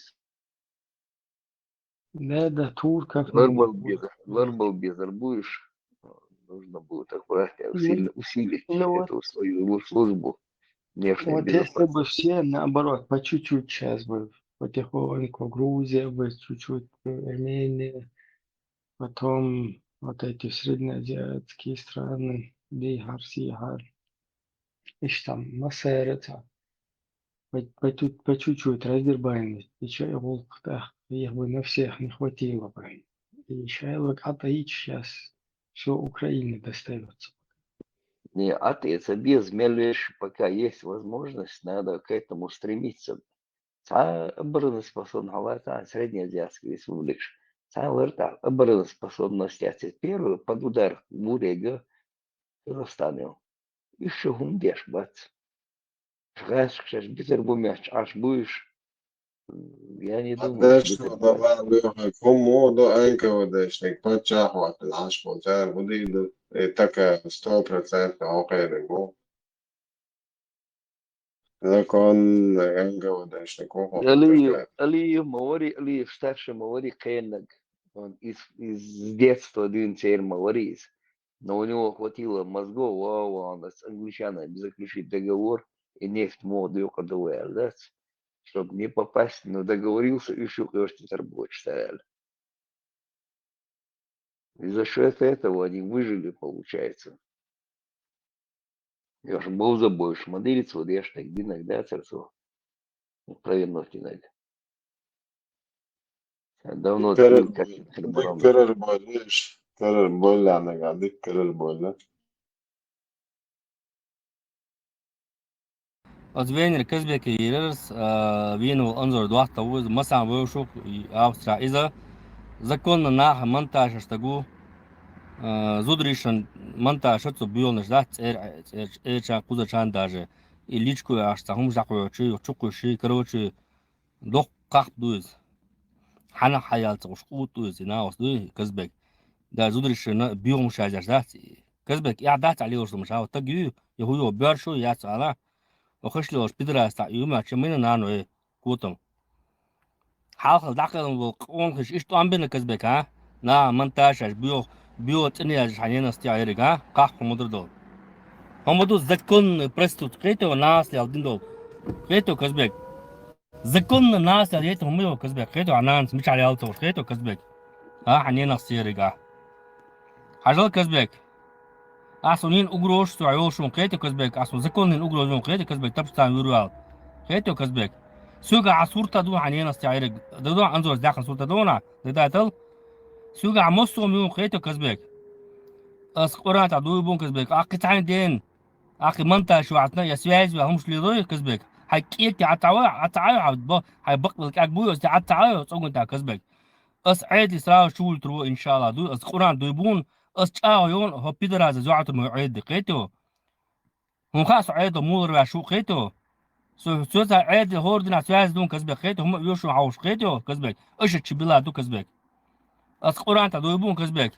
Да, тур как Лырбал безар будешь, нужно будет аккуратнее усилить эту свою службу. Вот если бы все, наоборот, по чуть-чуть сейчас бы, потихоньку, Грузия бы, чуть-чуть Армения, потом вот эти среднеазиатские страны, Бихар, Сихар, ищ там, Масерета, по чуть-чуть раздербанить, и что я волк, да, их бы на всех не хватило бы. И Шайлок Атаич сейчас все Украине достается. Не, это без мелешь, пока есть возможность, надо к этому стремиться. Обороноспособность, среднеазиатская республика. Обороноспособность первую под удар Бурега Казахстана. Еще гундеш, бац. Шгаш, Петербург, аж будешь. Я не думаю, що давай виходить, кому до НКВДшник почахувати наш почар, буде таке 100% окейнику. Закон НКВДшник. Али Маори, Али старший Маори Кеннег. Он из детства двинцер Маорис. Но у него хватило мозгов, он с англичанами заключить договор и нефть моду КДВ, чтобы не попасть, но договорился и еще, конечно, рабочий стояли. И за счет этого они выжили, получается. Я же был забоишь, моделиться, вот я ж так иногда царцо. Провернуть иногда. Давно Dikkarer boylaş, karar boylarına dikkarer boylar. أزبين كذبك يرس وينو أنظر دوحة وز مسا ويشوك أوسترا إذا زكون ناح منتاج اشتغو زودريشن منتاج شتو بيونش دات إيرشان قوزا شان داجة إليشكو أشتغم جاكو شي وشوكو شي كروشي دوخ قاق دوز حنا حيالت وشقوط دوز ناوس دوز كذبك دا زودريشن بيوم شاجر دات كذبك إعدات عليه وش مشاو تجيو يهويو بيرشو يات على وخشلوش بدراسة يوم شمينا نانو كوتم حاول داخل وقون خش إيش تو عم بينا كذبك ها نا منتاج بيو بيوت إني حنين استعيرك ها قاح مدر دول هم دول زكون برستوت قيتو ناس يالدين دول قيتو كزبك زكون ناس ياليت هم يو كزبك قيتو عنانس مش على يالتو قيتو كزبك ها حنين استعيرك حاجة كزبك أحسنين أجروش تعيوش قيتو كزبك أحسن زكون أجروش قيتو كزبك تبستان يروال قيتو كزبك سوق عصورتا دو حنين استعيرك دو أنزور داخل صورتا دونا دايتل سوق عمصو ميو قيتو كزبك أس قرات عدو بون كزبك أخي تعين دين أخي منطقة شو عطنا يا سويز وهمش ليضوي كزبك هاي كيك عتعاوي عبد هاي بقلك أكبوي أس عتعاوي صوغن تا كزبك أس عيد إسراء شول ترو إن شاء الله دو أس قران دو بون أس تشاو يون هو بيدراز زوعت مو عيد قيتو هم خاص عيد مولر شو قيتو سو عيد هوردنا سويز دون كزبك قيتو هم يوشو عوش قيتو كزبك إيش تشبيلا دو كزبك أس قران دو بون كزبك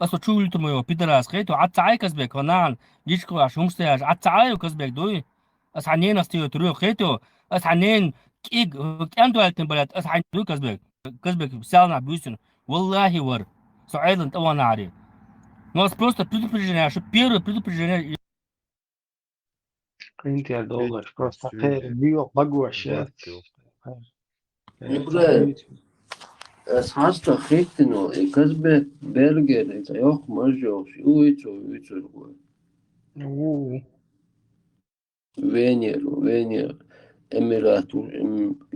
بس شو تمو بيدراس خيتو عتعاي كزبك ونان يشكو عشان مستاج عتعاي كزبك دوي اس حنين استيو ترو خيتو اس حنين كيك انتو التنبلات اس حنين دو كزبك بسالنا بيوسن والله ور سعيد وانا عارف ناس просто предупреждение что первое предупреждение $20 просто خير بيو بقوى شات إبراهيم أسحاست خيتنو كزبك برجر إذا يوخ مرجوش يويتو أوه فينير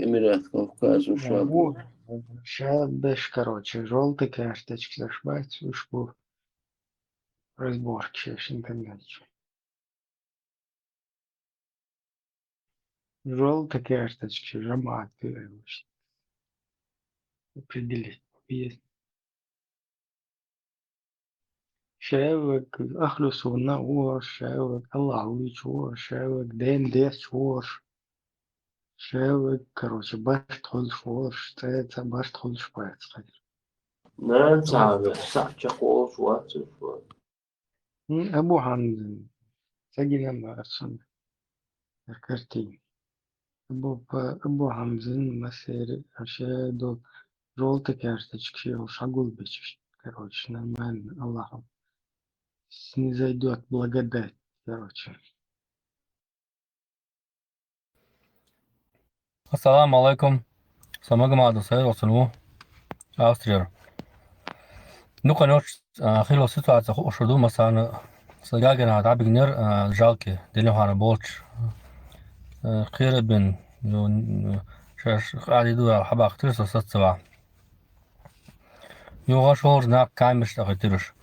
Эмират Кавказ أوه شابش короче желтый карточки зашибать уж по разборке в интернете. Желтые карточки жаматы определить есть. شاوك أخلص والنور شاوك الله ويشور شاوك دين ديس شور شاوك короче باشتغل شور شتاتا باشتغل شبات خير نعم صعب قوش واتف أبو حمد سجل ما أرسل كرتين أبو حمزين مسير أشادو желтый карточки шагул бечешь короче нормально Аллахом снизойдет благодать короче. السلام عليكم سماجة سيد وصلوا أسترير نوكا نوش خيلو ستو عتخو أشردو مثلا سجاجنا عتعب جنر جالكي دليل هانا بولش خير بن شاش قاعد يدور على حبا اختير ست سبعة يوغا شهور ناك كامش تغتيرش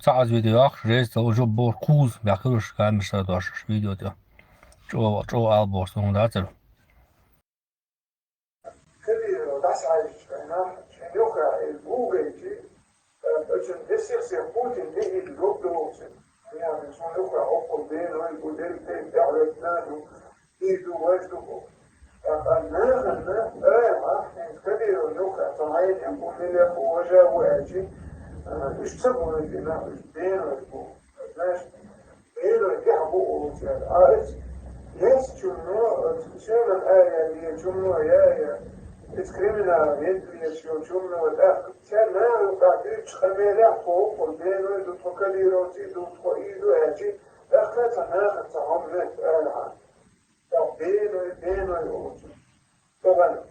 تعز فيديو أخ ريز تو جو بور كوز بأخيرش كامش تغتيرش فيديو ده جو ألبورس ومداتر Putin die in oplossen. Ja, dus van ook wel opgeprobeerd en ik wil dit direct nadoen. Die doe wat doe. En كبير نوكا طلعين يقول لي وجا واجي اشتبوا لنا بين وجبوا ماش بين يحبوا عارف يس شنو شنو الآية اللي شنو يا اسكريمنا يدري شنو والآخر كان ما قاعدين خميرة فوق والبين ودو كليروتي دو خويدو هاجي أخذت أنا أخذتهم لك بين ويوجي طبعا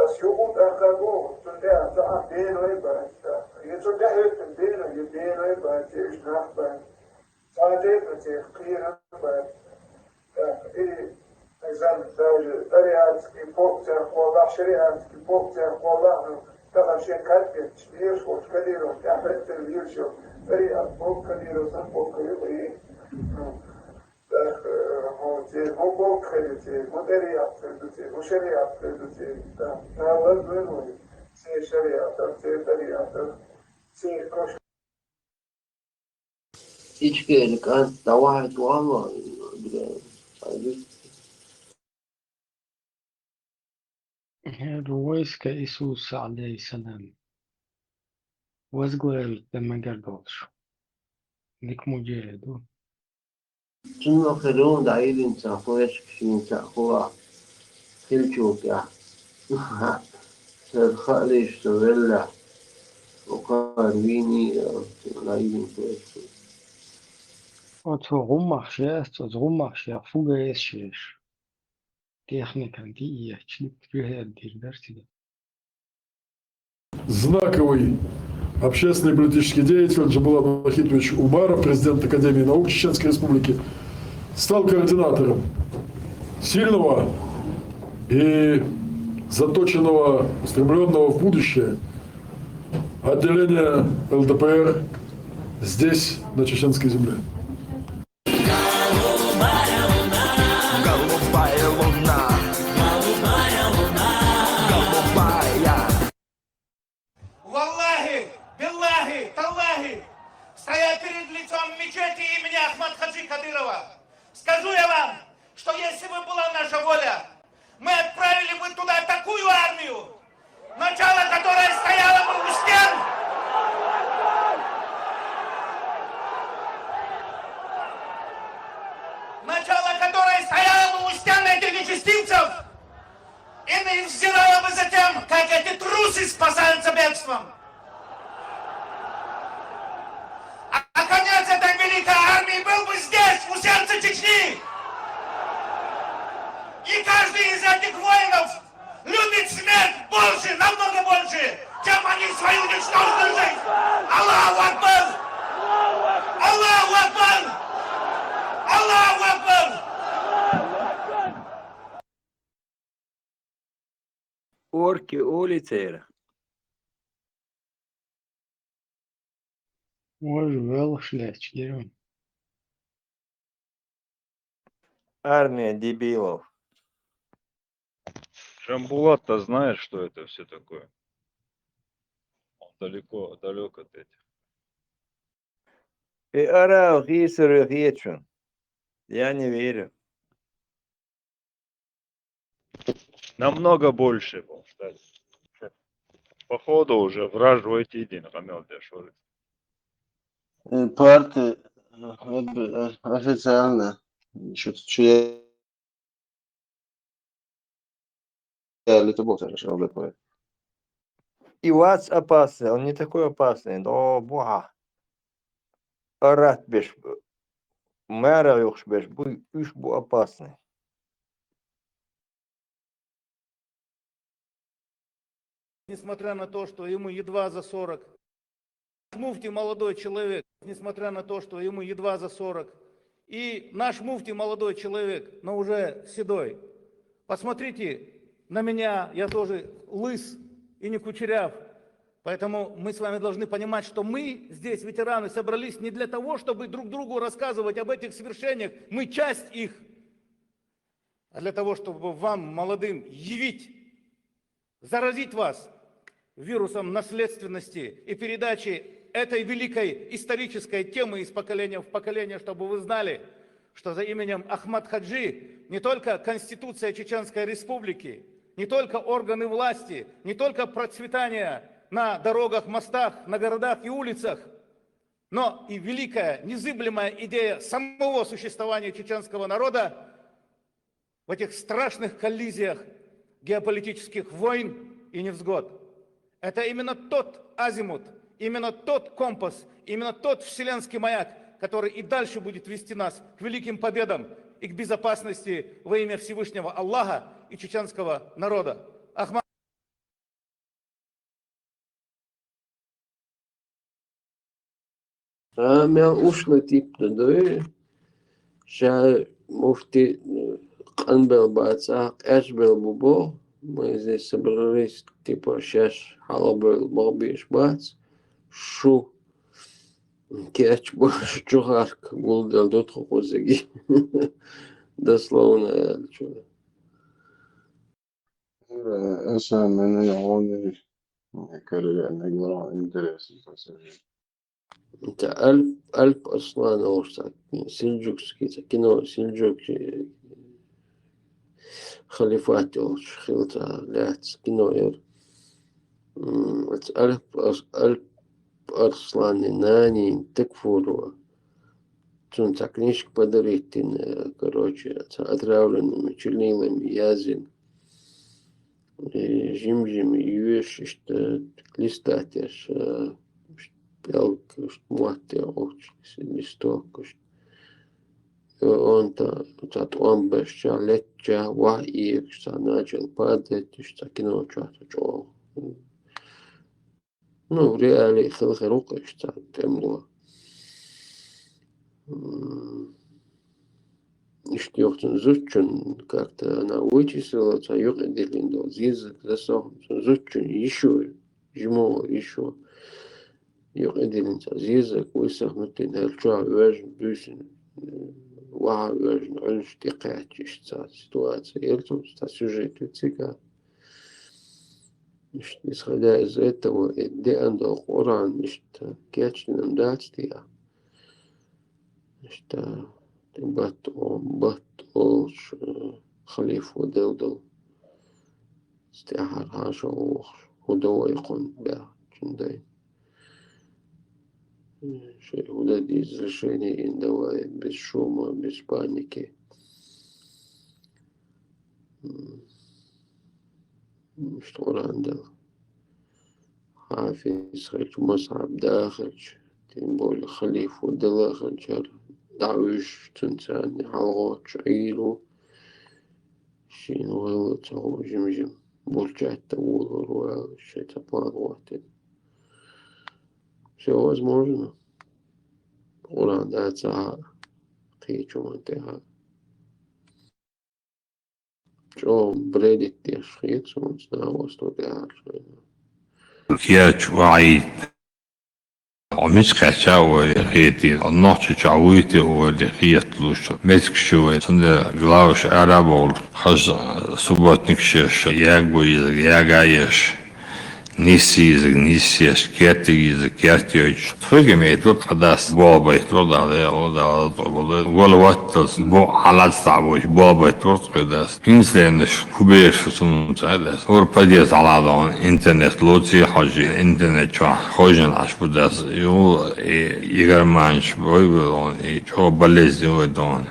الشغل أخذوه تندع تعب بين ويبات يتردح بين ويبات يجنح بات صادق تخير بات إيه إذن طريقة كيبوك والله شريعة كيبوك والله تغل شيء كاتب تشبيش وتكديرو تعمل تلفيشو طريقة بوك كديرو سنبوك يبقى مو بوك خليتي مو طريقة خليتي مو شريعة خليتي ناول بنوي سي شريعة سي طريقة سي كوش إيش كان تواعد والله Войско Иисуса, алейхиссалям, возглавил Демагадолш. Лик муджаhidu. شنو خلون دعيد انت خوش كشين تأخوها كل شوك يا سيد خالي اشتغل وقاربيني غايبين كويس. Und warum machst du das? Und warum machst du ja Fugees? Техника, die ich nicht gehört, die Знаковый общественный и политический деятель Джамбулат Вахитович Умаров, президент Академии наук Чеченской Республики, стал координатором сильного и заточенного, устремленного в будущее отделения ЛДПР здесь, на чеченской земле. Валлахи, биллахи, таллахи, стоя перед лицом мечети имени Ахмад Хаджи Кадырова, скажу я вам, что если бы была наша воля, мы отправили бы туда такую армию, начало которой стояло бы у стен. Начало которой стояло бы у стен этих нечестивцев, и взирала бы за тем, как эти трусы спасаются бегством. А конец этой великой армии был бы здесь, у сердца Чечни. И каждый из этих воинов любит смерть больше, намного больше, чем они свою ничтожную жизнь. Аллаху Акбар! Аллаху Акбар! Аллаху Акбар! Орки улицей. Може, велошлять, Герон. Армия дебилов. Джамбулат-то знает, что это все такое. Он далек от этих. И орал, речен. Я не верю. Намного больше, кстати. Походу уже враживаете един, Рамел Дешорис. Партия официально, что я литобок решил ЛДПР. И вас опасный, он не такой опасный, но буа. Орат беш. Мэра юхш беш, уж бу опасный. Несмотря на то, что ему едва за 40. Муфти молодой человек, несмотря на то, что ему едва за 40. И наш муфти молодой человек, но уже седой. Посмотрите на меня, я тоже лыс и не кучеряв. Поэтому мы с вами должны понимать, что мы здесь, ветераны, собрались не для того, чтобы друг другу рассказывать об этих свершениях. Мы часть их. А для того, чтобы вам, молодым, явить, заразить вас вирусом наследственности и передачи этой великой исторической темы из поколения в поколение, чтобы вы знали, что за именем Ахмад Хаджи не только Конституция Чеченской Республики, не только органы власти, не только процветание на дорогах, мостах, на городах и улицах, но и великая, незыблемая идея самого существования чеченского народа в этих страшных коллизиях геополитических войн и невзгод. Это именно тот азимут, именно тот компас, именно тот вселенский маяк, который и дальше будет вести нас к великим победам и к безопасности во имя Всевышнего Аллаха и чеченского народа. Ахмад. Мен ушла типна дой, ша муфти Канбел Бацах, Эшбел Бубо. Мы здесь собрались, типа, сейчас халабел Бабиш Бац, шу, кеч больше чухарк, гулдел до трухозаги. Дословно, чудо. Esa meni oni كاري نقرأ интересно. Это Альп Аслан Олштак, сельджукский, кино, сельджук, халифат Олшхилта, ляц, кино, это Альп Арслан Нани, Текфурова. Цунца книжка подарить, короче, отравленными чернилами, язин. Жим-жим, юеш, что листатешь, пелка, что муатте, листок, он-то, он бешча, летча, ва и, что начал падать, что кино что-то, ну, в реале хилхерука, что темло. Иштёхтен зутчун как-то она вычислила, цаюк эделин до язык засох, зутчун еще, жмо еще. Юк эделин язык высохнутый, нельча вержн бюсин, ва вержн альш текатиш ситуация, эльту ста сюжет цика. Исходя из этого, где андо Коран, что кечным датстия, что بطل خليفة دلدل استعار هاشا ودوا يقون بها جندين شيء هدا دي زرشيني إن دواء بالشومة بإسبانيكي مش طول عندها حافظ خيش مصعب داخل تنبول خليفة دلاخل شر دعوش تنساني حلقات شعيلو شين غلط أو جمجم برجعت تقول والشي تبغى وقتين все возможно. Уран дается خيجو انتهى جو بريدت تشخيص ونسنا وستو ديار كياتش وعيد ومش خشاوة خيتي النوتش تعويتي واللي خيتلوش مسك شوي سند جلاوش عربول خز سبوتنك شش ياغو ياغايش نيسيش كاتيش فيجمي تقدس بابا يطلع عليه ولا وقت بو على صعبوش بابا تقدس إنسانش كبير سنت هذا هو بديت على دون إنترنت لوتي حاجة إنترنت شو حاجة عش بدس يو يجرمانش بيقولون شو بلزي ودون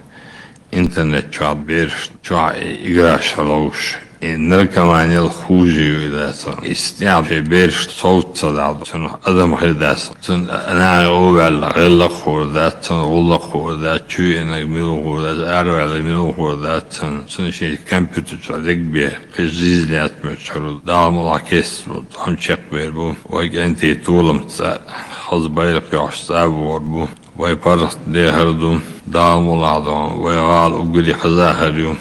إنترنت شو بير شو يجرش لوش نركمان الخوجي وداسا استعب بيرش صوت صدع سنو أدم خرداس سن أنا أقول غلا خوردات سن غلا خوردات شو إنك ميلو خوردات أروع ميلو خوردات سن شيء كمبيوتر صدق بيه قزيز ليات مشهور دام الله كسر هم شق بيربو وأنتي طولم تسا خز بيرك يعشتاب وربو ويبرت دي هردو دام الله دام ويغال أقولي حزاهر يوم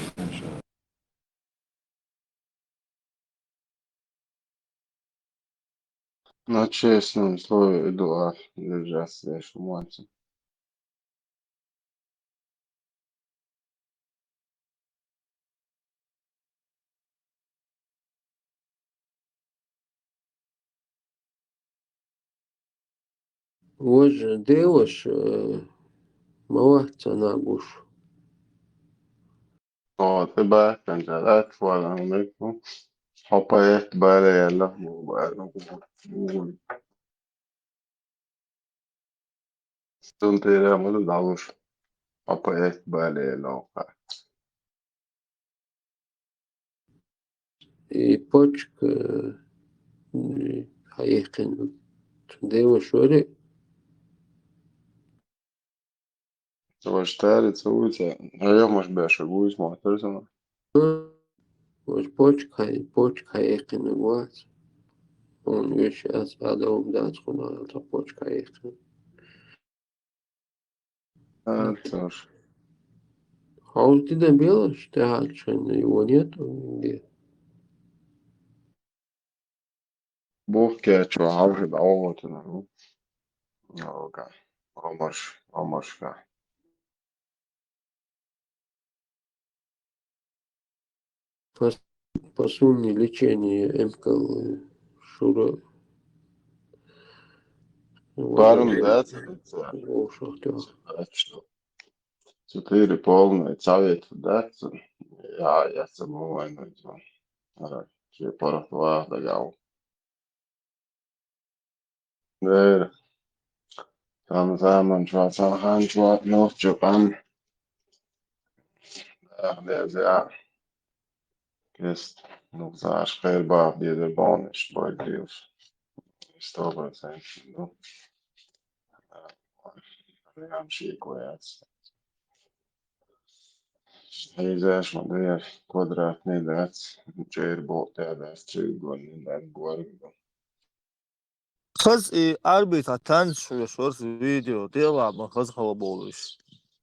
На честном слове, Эдуард, держаться, я шуманцем. وجه ديوش موات ناقوش Вот, и ба, канжалат, фуалам алейкум. Хопает бале ялла, мубарак. Стунтера муду давуш. Хопает бале ялла. и почка хаехин дيوش وري Ваштарит, улица. А я, может, бяша, гусь, моторзана. وش почка хаехин وات он вещи أدوم دات خنا تبوش كايخن Тоже. А у тебя бело, что его нет нигде. Бог кячу, а уже давно-то, ну. Ага. Омашка. Посульни лечение МКЛ Шура. Баром, да, что? 4 полные цавет, да, я самого не знаю. Че порохва дагал. Да, там zaman çuatsan çuat yok çupan. Да, kes. Ну, знаешь, Хэрбах деда Бониш, Бойгрилш. 100%. Ну, прям шикуется. Heizēs man ir kvadrātnedēļas, čērbotēdēs, čērgonedēļ gorgu. خز arbeit atans şors video devamı khaz hava boluş.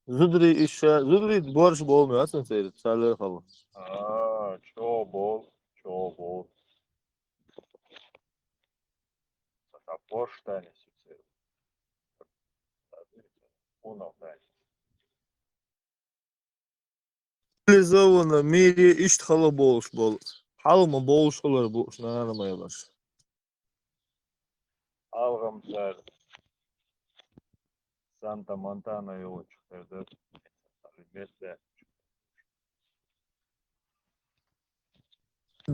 Zudri borç bolmuyor aslında seyret. Sağlığı hava. Чё бол. Сапор штани сюцер. Унов, да. Цивилизованно мире ишт hava boluş bol. Halma boluşlar bu şunanamayalar. Алгамсар, Санта-Монтана yolu çıkardı. Alibette.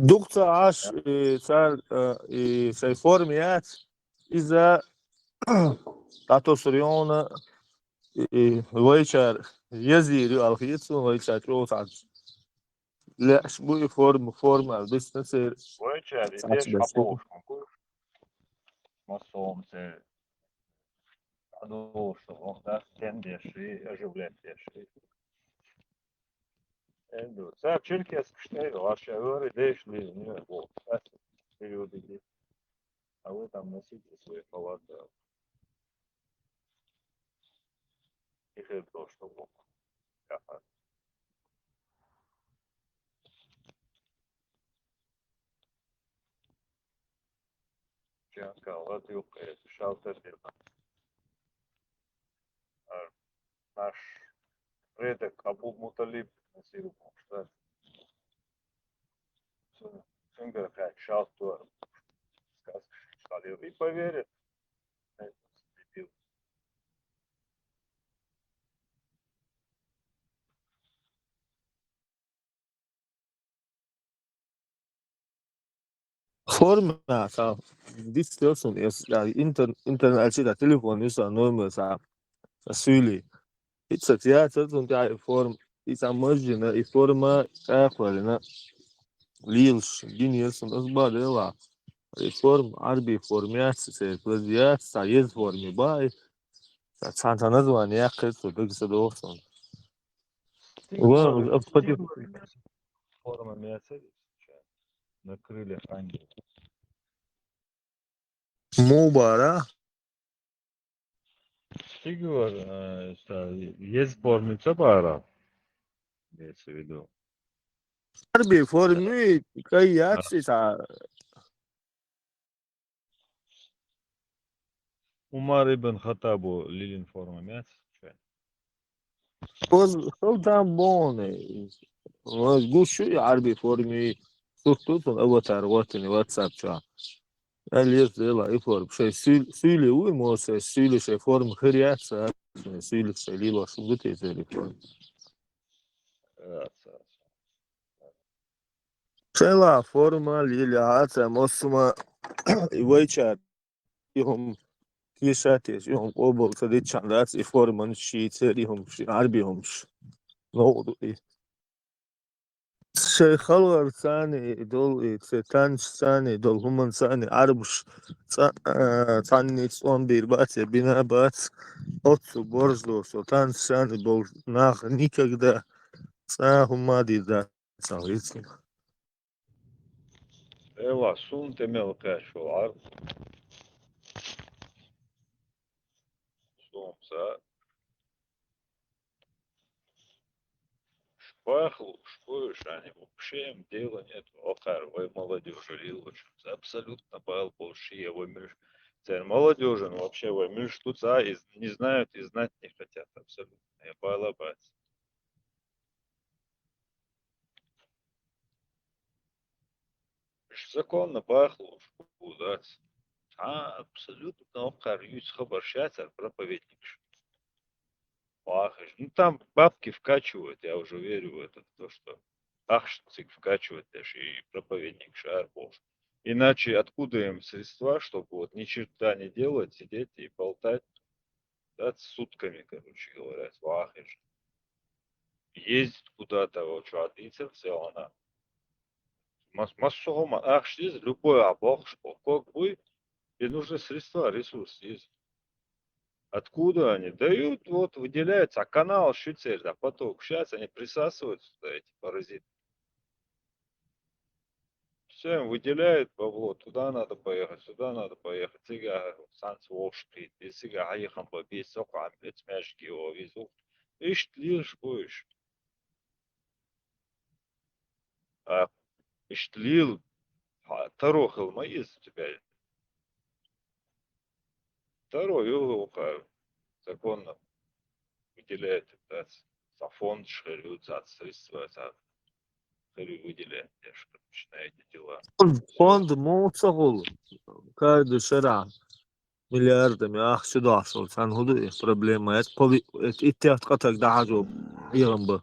Dukça aş şey formiyat iza tatosriona вечер يزيد الخيط ويشات روسات لا شبوي فورم بس نصير Вечер ساعات идешь, بس обложку кушаешь, массовым се adul, что он да, тендеши, оживлетеши. Endur. Sāp Čirkies, kšteiru, vašā ori, dēšli, nu, вот, это периоды. А вы там носите свои халаты. Их это то, что Бог. Čanka, Latviju, это šalter, наш предок Абу Муталиб носил, что Сунгер как шалтер, сказка, шалил, и поверит. forma sa distiyorsun yani internet da telefon yusa normal sa söyle hiç tiyatro da form isa marjina i forma akwalina ليلش دينيلسون أصبح ديلا فورم عربي فورميات سيكولوجيات سايز فورمي باي سانتا نزوان ياكل تدقس دوخسون وأفضل Форма Мерседес на крыльях ангела. مباراة Фигур, есть формица бара, имеется в виду. عربي فورمي كيات سا Умар ибн Хаттабу Лилин форма мяс. كوز سلطان بوني قول شو عربي فورمي سلطان أول تارواتني واتساب شا قال يلا يفور شيء سيلي ويمو سيلي شيء فورم خيريات سيلي شيء ليلو شو قلت يسيلي فورم شيلا فورما ليلي عاتا موسما ويشار يهم كيشاتيش يهم قوبل كديت شاندات فورما شي تيريهم شي عربيهم نوضو شي خلور ثاني دول تانش ثاني دول هم ثاني عربش ثاني سوان بيربات بنا بات отцу борзду султан сан был нах никогда сахумади да савицин Эла сун темел кэшо ар. Сумса. Шпахлу, шпуешь, они вообще им дела нет. Охар, вы молодежь лилоч. Абсолютно бал большие, вы миш. Цер молодежи, вообще вы миш тут не знают и знать не хотят абсолютно. Я балабать. Законно бахлу, шпудать. Абсолютно охар, юсь хабаршатер, проповедник. Ахаш. Ну там бабки вкачивают, я уже верю в это, то, что ахшцик вкачивает даже и проповедник Шарбов. Иначе откуда им средства, чтобы вот ни черта не делать, сидеть и болтать, да, с сутками, короче говоря, в Ахаш. Ездить куда-то, вот что, отъедется, все, она. Массово ахшиз, любой обох, как бы, и нужны средства, ресурсы есть. Откуда они? Дают, вот выделяется, а канал шицель, да, поток. Сейчас они присасываются сюда, эти паразиты. Все им выделяют бабло, туда надо поехать, сюда надо поехать. Сега санс волшпит, и сега аехам по без сока, мешки его везут. Ишь, лишь будешь. А ишь, лил, тарохал маиз у тебя. Второй его законно выделяет это за фонд шхерют, за средства, за выделяет, на эти дела. فوند مو شغل كاد شرع ملياردами ақша да ашыл сан худы проблема это иттият қатак да ажу иған бы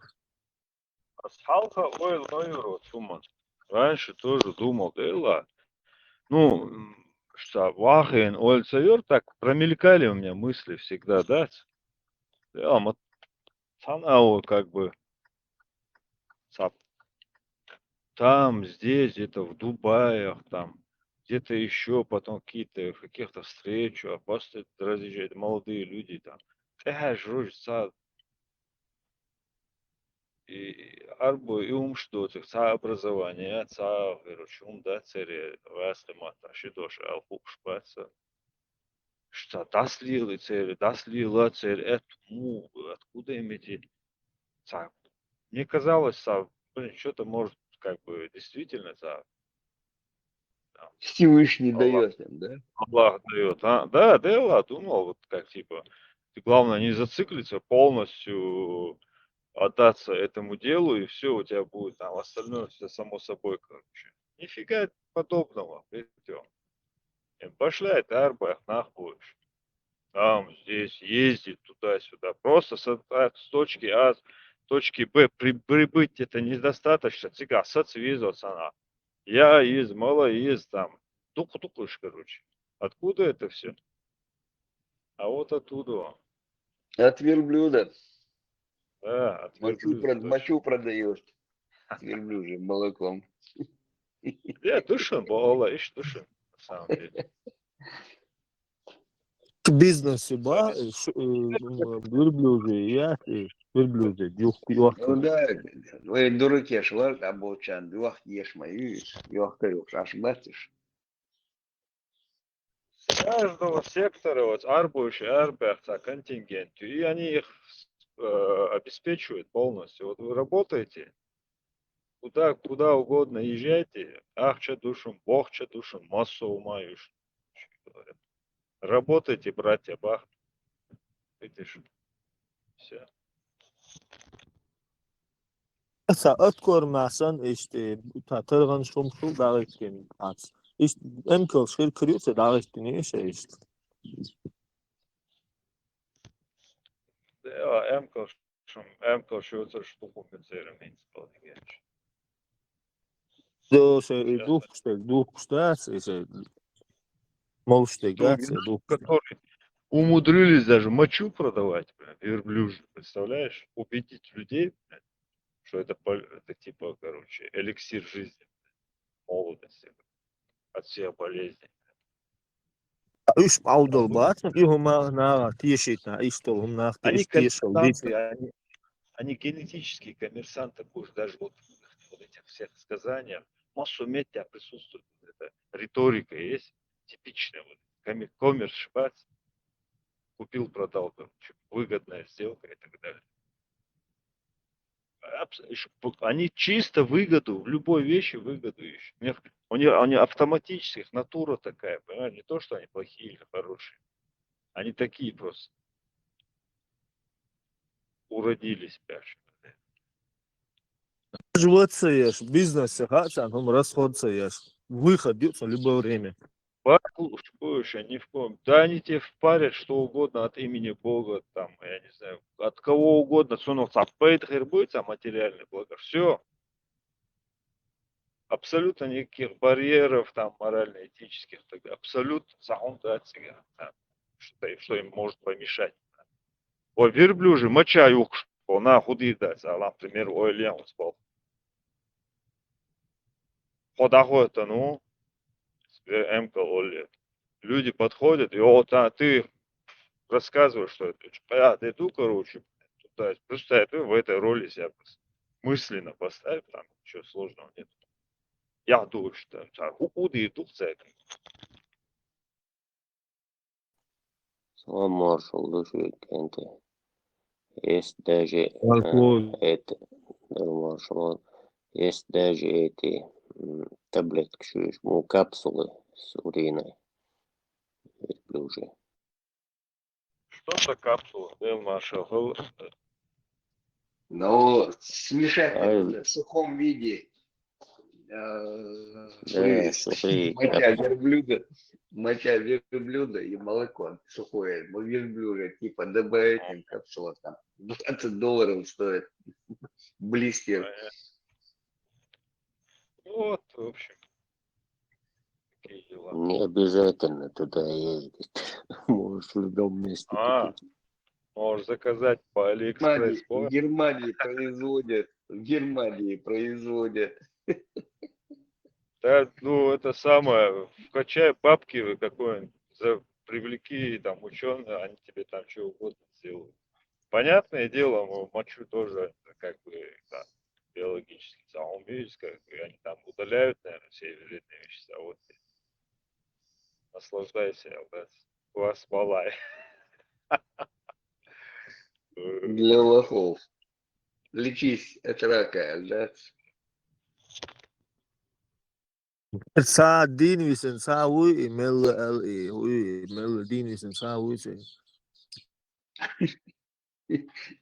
Халка ойл нойру сумма. Раньше тоже думал, да, ну, что Вахин, Ольцевер, так промелькали у меня мысли всегда, да? Да, Санао как бы там, здесь, где-то в Дубаях, там, где-то еще, потом каких-то встречу, а просто разъезжают молодые люди там. Жрут, и арбу и что-то, образование, короче, да, цели, вастемата, шидош, алхук шпаца. Что, дасли цель, это, откуда им эти, мне казалось, блин, что-то может, как бы, действительно, Всевышний Аллах, дает им, да? Аллах дает. Да, да, я думал, вот как, типа, ты, главное, не зациклиться, полностью отдаться этому делу, и все, у тебя будет там остальное все само собой, короче. Нифига подобного, видите. Пошляет арбах, нахуешь. Там, здесь, ездить туда-сюда. Просто с точки А в точке Б прибыть это недостаточно. Цыга, соцвизываться она. Я из, мало из, там. Туку-тукуешь, короче. Откуда это все? А вот оттуда. От верблюда. Да, от верблюда. Мочу продает с верблюжьим молоком. Я душен, бала, ишь душен, на самом деле. к бизнесу ба верблюжий я верблюжий Ну да, вы дураки швар, а болчан, дуах ешь мою, ёхка ёх, аж батишь. С каждого сектора, вот арбующий, арберта, контингент, и они их обеспечивают полностью. Вот вы работаете, куда угодно езжайте, ахча душем, богча душем, массу умаешь. Работайте, братья, бах. Видишь, все. ساعت көрмәсін işte тырғын шумшул дағы еткен ас işte эмкел шыр кірюсе дағы еткен еше işte Ja, Emko шуется штуку пиццерия, минцпал, генч. до се дух кустас еше молштег да се дух Которые умудрились даже мочу продавать, верблюжью, представляешь? Убедить людей, что это типа, короче, эликсир жизни, молодости, от всех болезней. üç avdol bat ihuma na tişit na istolum na Они tişol коммерсанты, они генетические коммерсанты, будешь даже вот этих всех сказаниях, массу медиа присутствует, это риторика есть, типичная, вот, коммерс, шпац, купил, продал, короче, выгодная сделка и так далее. Они чисто выгоду, в любой вещи выгоду ищут. Они автоматически, их натура такая, понимаешь, не то, что они плохие или хорошие. Они такие просто. Уродились, пяши. живется ешь бизнес хачан хум расходца ешь выход в любое время Будешь, они в ком. Да, они тебе впарят что угодно от имени Бога, там, я не знаю, от кого угодно, сунул будет материальный блага. Все. Абсолютно никаких барьеров, там, морально-этических, тогда абсолютно саунтация, что им может помешать. Ой, верблюжий, моча юк, на худы дать, а, например, ой, лям спал. подохода, ну, МК Оли. Люди подходят, и вот ты рассказываешь, что это. Я иду, короче, туда, представь, ты в этой роли себя мысленно поставь, там ничего сложного нет. Я думаю, что худи иду в церковь. Салам маршал, души кенте. Есть даже это, да, маршал, есть даже эти таблетки, капсулы с уриной. Верблюжьи. Что за капсула, да, маршал? Но смешать в сухом виде Да, сухие моча верблюда и молоко сухое. Верблюда, типа добавить им капсула там. $20 стоит. Блистер. Вот, в общем, такие дела. Не обязательно туда ездить. Можешь в любом месте купить. Можешь заказать по Алиэкспресс. В Германии производят. В Германии производят. Да, ну, это самое, вкачай бабки какой-нибудь, привлеки там ученые, они тебе там что угодно сделают. Понятное дело, мочу тоже как бы да, биологически умеют, как бы, они там удаляют, наверное, все вредные вещества. Вот. Наслаждайся, класс малай. Для лохов. Лечись от рака, да? ساعة دين ويسن ساعة وي مل ال اي وي مل دين ويسن ساعة وي سي.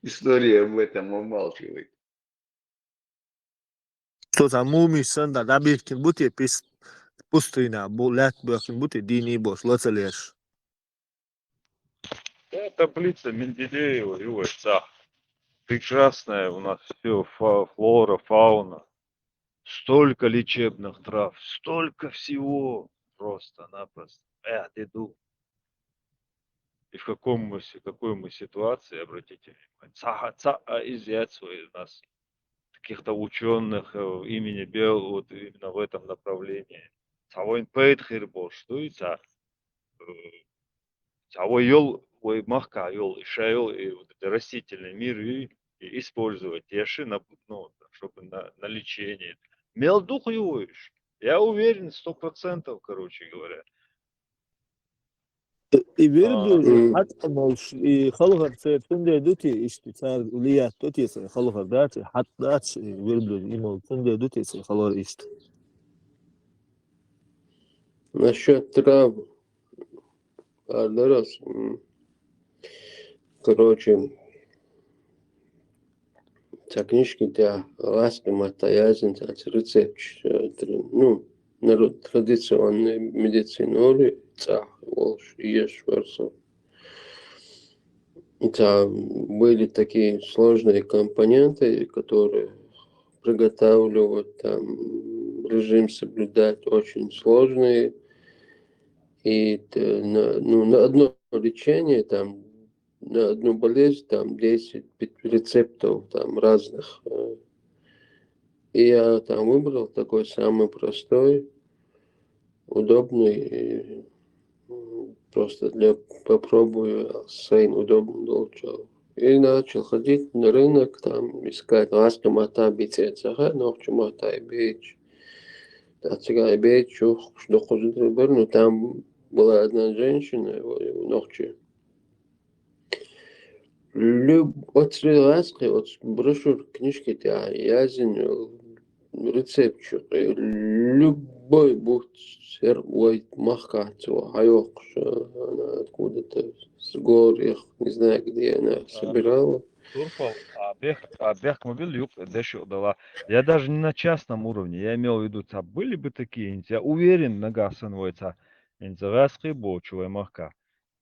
История об этом умалчивает. Что за муми санда да бихкин бути пустына булат бихкин бути дини бос лоцелеш. Да, таблица Менделеева, ЮСА. Прекрасная у нас все, флора, фауна. Столько лечебных трав, столько всего. Просто-напросто. Иду. И в какой мы ситуации, обратите внимание, изъятие у нас каких-то ученых имени Бел, вот именно в этом направлении. Цавой Пейтхер был, что и цавой йол, ой махка йол, и шайол, и вот это растительный мир, и использовать яши, ну, чтобы на лечение. Мел дух его, я уверен, 100%, короче говоря. И верблюд, حتى مش خلقر تندي دوتي اشتثار وليا توتي خلقر داتي حتى داتش верблюд ему تندي دوتي خلقر اشت. Насчет трав, раз, короче, ця книжки для ласки матаязин, ця рецепт, ну, народ традиционной медицины, ця волш, ешь версу. Там были такие сложные компоненты, которые приготавливают, там режим соблюдать очень сложный. И на одно лечение, там, на одну болезнь, там 10 рецептов там, разных. И я там выбрал такой самый простой, удобный, просто попробую своим удобным долчал. И начал ходить на рынок, там искать ласка мата бицеца, но чумата и бич. Тацыга бич, что ходит но там была одна женщина, ночью. От ласки, от брошюр, книжки, я знаю рецепт, любой будет ой, махкацу, хайок, она откуда-то с гор, я не знаю, где она собирала. Турфал, мобиль юг дешево дала. Я даже не на частном уровне, я имел в виду, были бы такие, я уверен, нога становится, интеграции бочевая махка.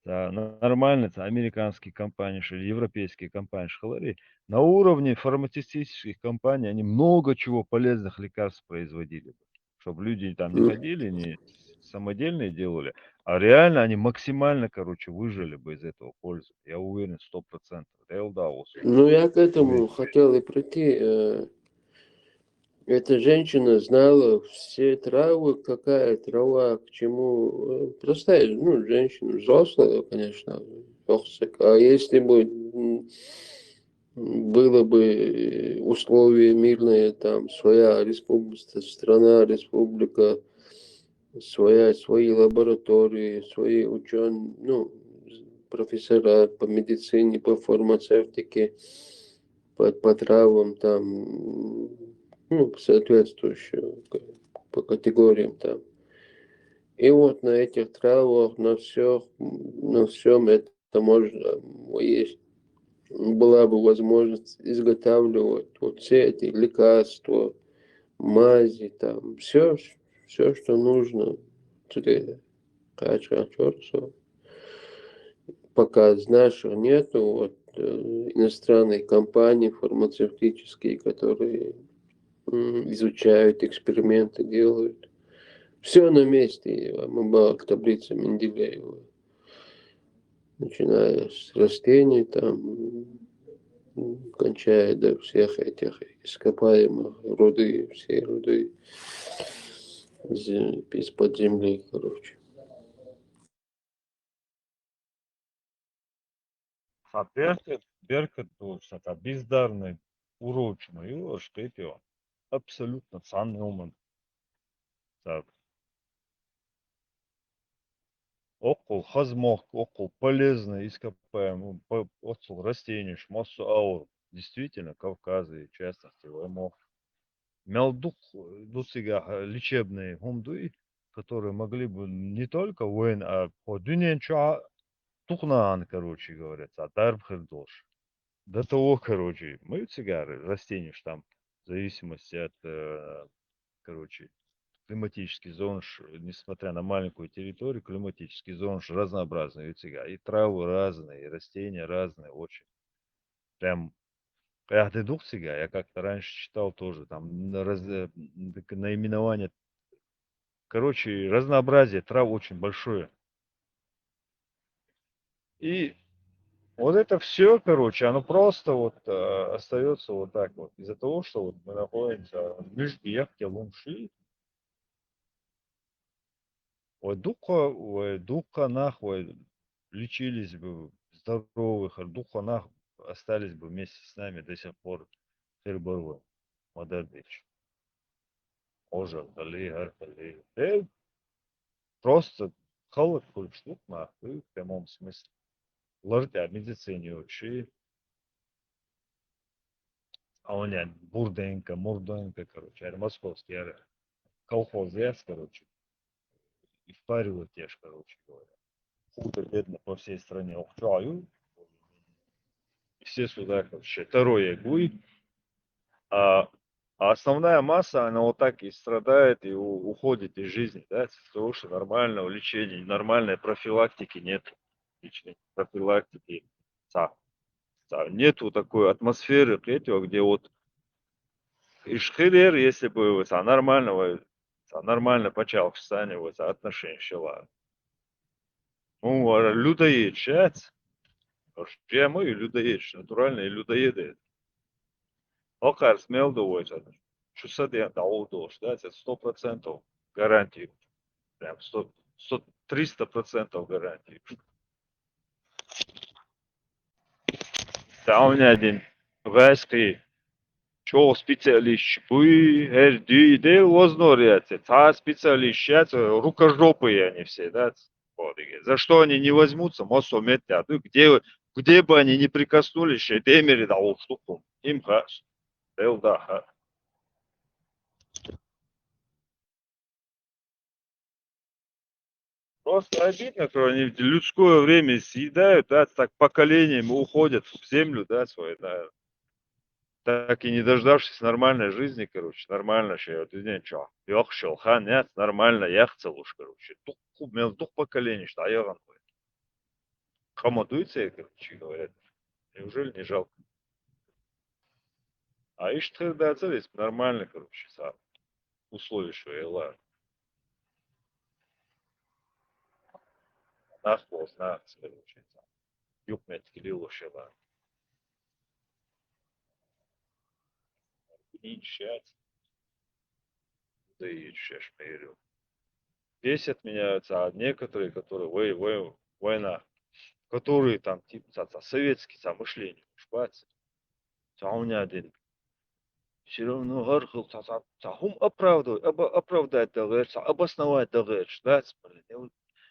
Нормально, американские компании, или европейские компании, на уровне фармацевтических компаний они много чего полезных лекарств производили, чтобы люди там не ходили, не самодельные делали, а реально они максимально, короче, выжили бы из этого пользу. Я уверен, 100%. Ну, я к этому хотел и прийти. Эта женщина знала все травы, какая трава, к чему. Простая, ну, женщина, взрослая, конечно. А если бы было бы условия мирные, там, своя республика, страна, республика, свои лаборатории, свои ученые, ну, профессора по медицине, по фармацевтике, по травам, там, ну, соответствующие по категориям там. И вот на этих травах, на всем это можно есть. Была бы возможность изготавливать вот все эти лекарства, мази, там, все, что нужно. Пока наших нету, вот, иностранные компании фармацевтические, которые изучают, эксперименты делают. Все на месте, Мабак, таблица Менделеева. Начиная с растений, там, кончая до всех этих ископаемых руды, всей руды из-под земли, короче. А Беркут doğrusu da bizdarный, урочный, что это абсолютно ценный умен. Так, около хазмох, около полезно ископаемый, около растений, массу аур. Действительно, Кавказы, в частности, мог. Мял дух, дусига лечебные гумдуи, которые могли бы не только воин, а по дуненча тухнан, короче говорится, а дарбхер долж. До того, короче, моют сигары, растения, что там, в зависимости от, короче, климатических зон, несмотря на маленькую территорию, климатические зоны разнообразные у тебя. И травы разные, и растения разные, очень. Прям, когда ты дух сега, я как-то раньше читал тоже, там, наименование, короче, разнообразие трав очень большое. И вот это все, короче, оно просто вот остается вот так вот. Из-за того, что вот мы находимся в Межгирье, Лумши, ой, духа нахуй лечились бы здоровых, а духа нах остались бы вместе с нами до сих пор. Херборвы, Мадербич, Ожа, Дали, Гаркали. Просто халат кульштук нахуй, в прямом смысле. Ложите о медицине учи. А он я Мурденко, короче, московский, колхоз яс, короче. И впаривают те ж, короче говоря. Худо бедно по всей стране ухчаю. И все сюда, короче, второе гуй. А, а основная масса, она вот так и страдает, и уходит из жизни, да, из-за того, что нормального лечения, нормальной профилактики нет. Личной профилактики. Нету такой атмосферы, третьего, где вот Ишхилер, если бы вот, нормально почал в стане вот, отношения шла. Ну, людоед, шать. Прямо и людоед, натуральные людоеды. Окар смел доводить. Что с этим даудош, да, это 100% гарантии. Прям 300% гарантии. Да, у меня один вайский, что специалист, вы, дел возноряться, та специалист, рукожопые они все, да, вот, за что они не возьмутся, мосо метят, где бы они ни прикоснулись, демери дал штуку, им хаш, да, просто обидно, что они людское время съедают, да, так поколениями уходят в землю, да, свою, да, так и не дождавшись нормальной жизни, короче, нормально, что вот не что, ёхшил, хан, нет, нормально, яхцел уж, короче, дух поколений, что аяган, хамадуйте, короче, говорят, неужели не жалко? А ишь ты, да, целись, нормально, короче, сам, условия, что я ла, нахвост, короче, юбнять килило шела, ничать. ты шешмерю. Бесят меня некоторые, которые война, которые там типа советские мышление, шпац. У меня один. Все равно гархал, хум оправдать дагерс, обосновать дагерс, да,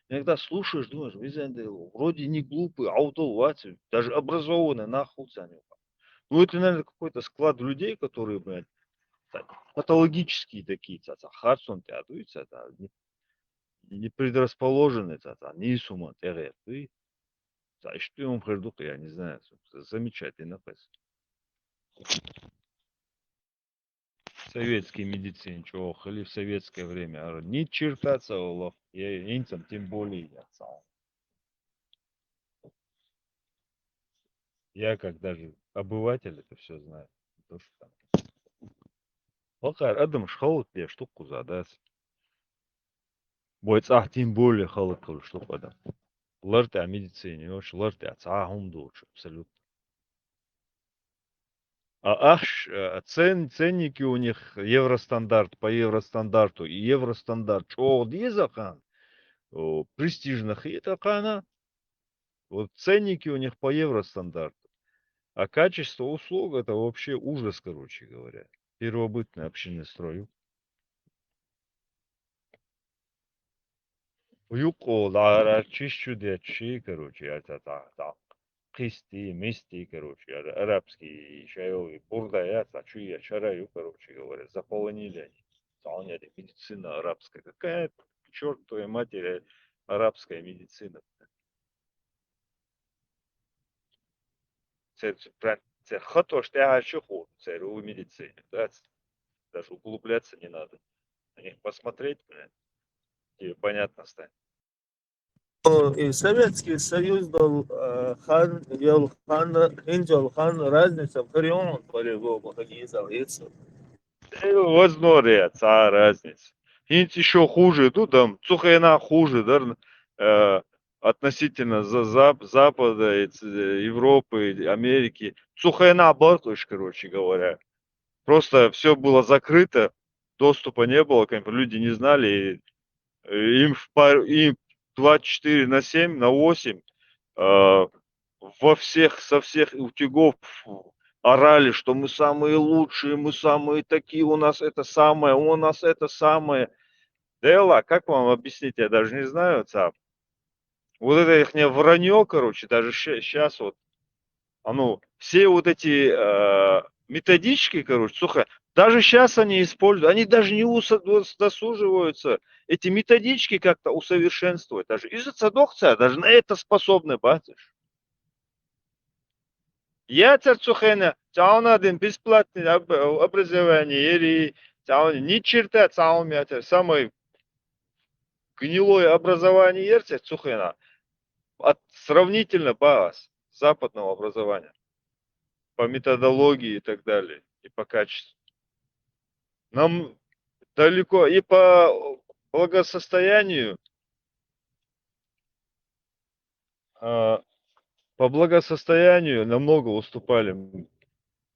иногда слушаешь, думаешь, вроде не глупый, аутовать, даже образованный, нахуй они. Ну, это, наверное, какой-то склад людей, которые, блядь, патологические такие, харсон тядуются, не предрасположены, не сума, ты, что он хожу, я не знаю, замечательно, советской медицине, чего хали в советское время, ни черта целого, я инцам тем более я сам. Я как даже обыватель это все знаю. То, что там. Вақар адам шхолот я штуку задаст. Бойц тем более халат кол штуку адам. Ларте о медицине, очень ларте о цахум дочь абсолютно. Ценники у них евростандарт по евростандарту и евростандарт. Чего дизахан? Престижных и такана. Вот ценники у них по евростандарту. А качество услуг это вообще ужас, короче говоря. Первобытный общинный строй. Юколара чищу дячи, короче, это так. Кисти, мисти, короче, арабские чаевые, бурдая, чуя, чараю, короче говоря, заполонили они. Заполняли медицина арабская. Какая, черт твоей матери, арабская медицина. Це хато ж тяга чеху, це у медицине, да? Даже углубляться не надо. На них посмотреть, блядь, и понятно станет. И Советский Союз дал хан, ел хан, инжал хан, разница в Харион, по-любому, они залезут. Возможно, разница. Хинт еще хуже, ну там, цухайна хуже, да, относительно Запада, Европы, Америки. Цухайна баркуешь, короче говоря. Просто все было закрыто, доступа не было, люди не знали, им 24/7, на 8 со всех утюгов орали, что мы самые лучшие, мы самые такие, у нас это самое. Дело, как вам объяснить, я даже не знаю, вот это их вранье, короче, даже сейчас вот, все вот эти методички, короче, слушай, даже сейчас они используют, они даже не досуживаются эти методички как-то усовершенствовать. Даже из-за цадохца, даже на это способны, батюш. Я царцухена, один бесплатное образование, или ни черта, самое гнилое образование, царцухена, сравнительно западного образования, по методологии и так далее, и по качеству. Нам далеко и по благосостоянию, намного уступали.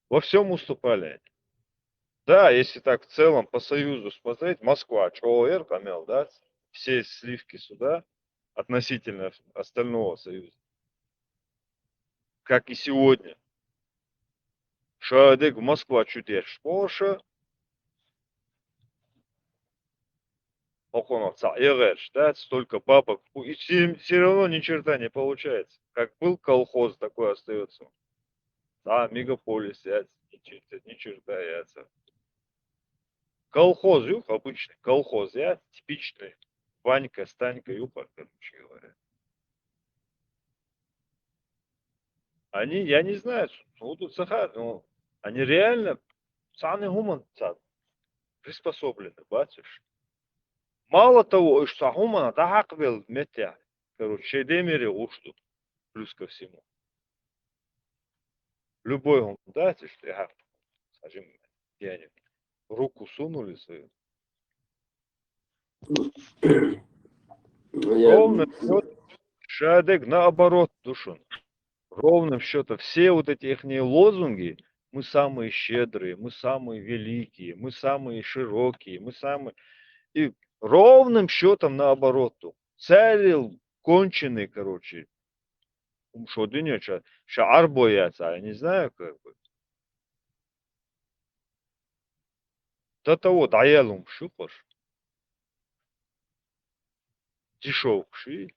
Во всем уступали. Да, если так в целом по Союзу смотреть, Москва, ЧОР, Камел, да, все сливки сюда относительно остального Союза. Как и сегодня. Шадек, Москва чуть Польша. Да, столько бабок. И все равно ни черта не получается. Как был колхоз, такой остается. Да, мегаполис, ни черта, яйца. Колхоз, юх, обычный колхоз, типичный. Ванька, Станька, юха, короче говоря. Они, я не знаю, вот тут Сахар, но они реально, самый гуман, приспособлены, бачишь. Мало того, что гумана, да хаквел метя, короче, демире ушту, плюс ко всему. Любой гуман, да, что я, скажем, пьяник, руку сунули свою. Ровно Шадек наоборот душон. Ровным счетом все вот эти их лозунги, мы самые щедрые, мы самые великие, мы самые широкие, мы самые... И ровным счетом наоборот. Целил конченый, короче. Что дынеча, шар боятся, я не знаю, как бы. Да вот, аялум шухош, дешевший.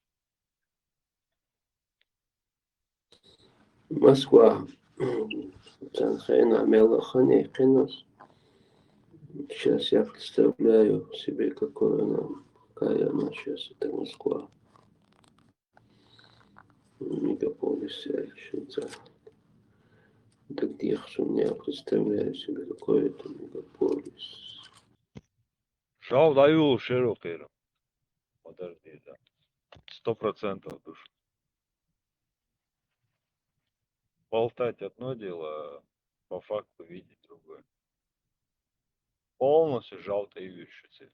Москва. Цанхайна Мелахани Кинос. Сейчас я представляю себе, какая она сейчас, это Москва. Мегаполис Альшинца. Да где я представляю себе, какой это мегаполис. Шал даю широкий. Подожди, да. 100% душ. Болтать одно дело, а по факту видеть другое. Полностью желтые вещи.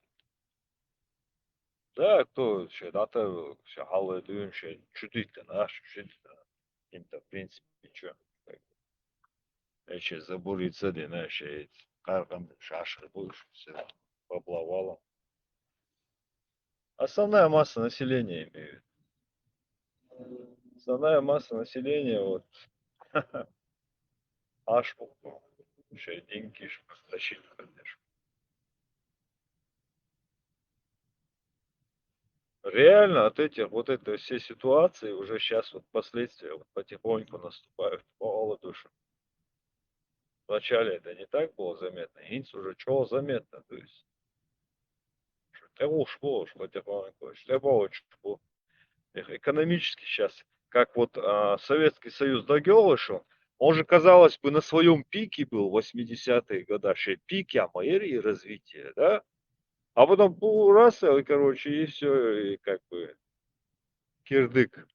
Да, кто ще дата, ще халы дюн, ще чудить-то наш, чудить-то. Им-то, в принципе, ничего. Еще забуриться, да, знаешь, каркам шашка будешь, все поплавало. Основная масса населения имеет. Основная масса населения, вот, аж, еще деньги тащить, конечно. Реально от этих, вот этой всей ситуации уже сейчас вот последствия вот потихоньку наступают по холоду. Вначале это не так было заметно, инц уже чего заметно, то есть, что ты ушло, что потихоньку, что экономически сейчас, как вот Советский Союз догелышил, он же, казалось бы, на своем пике был, 80-е годы, вообще пике Амаэрии развития, да? А потом раз, и, короче, и все, и как бы кирдык.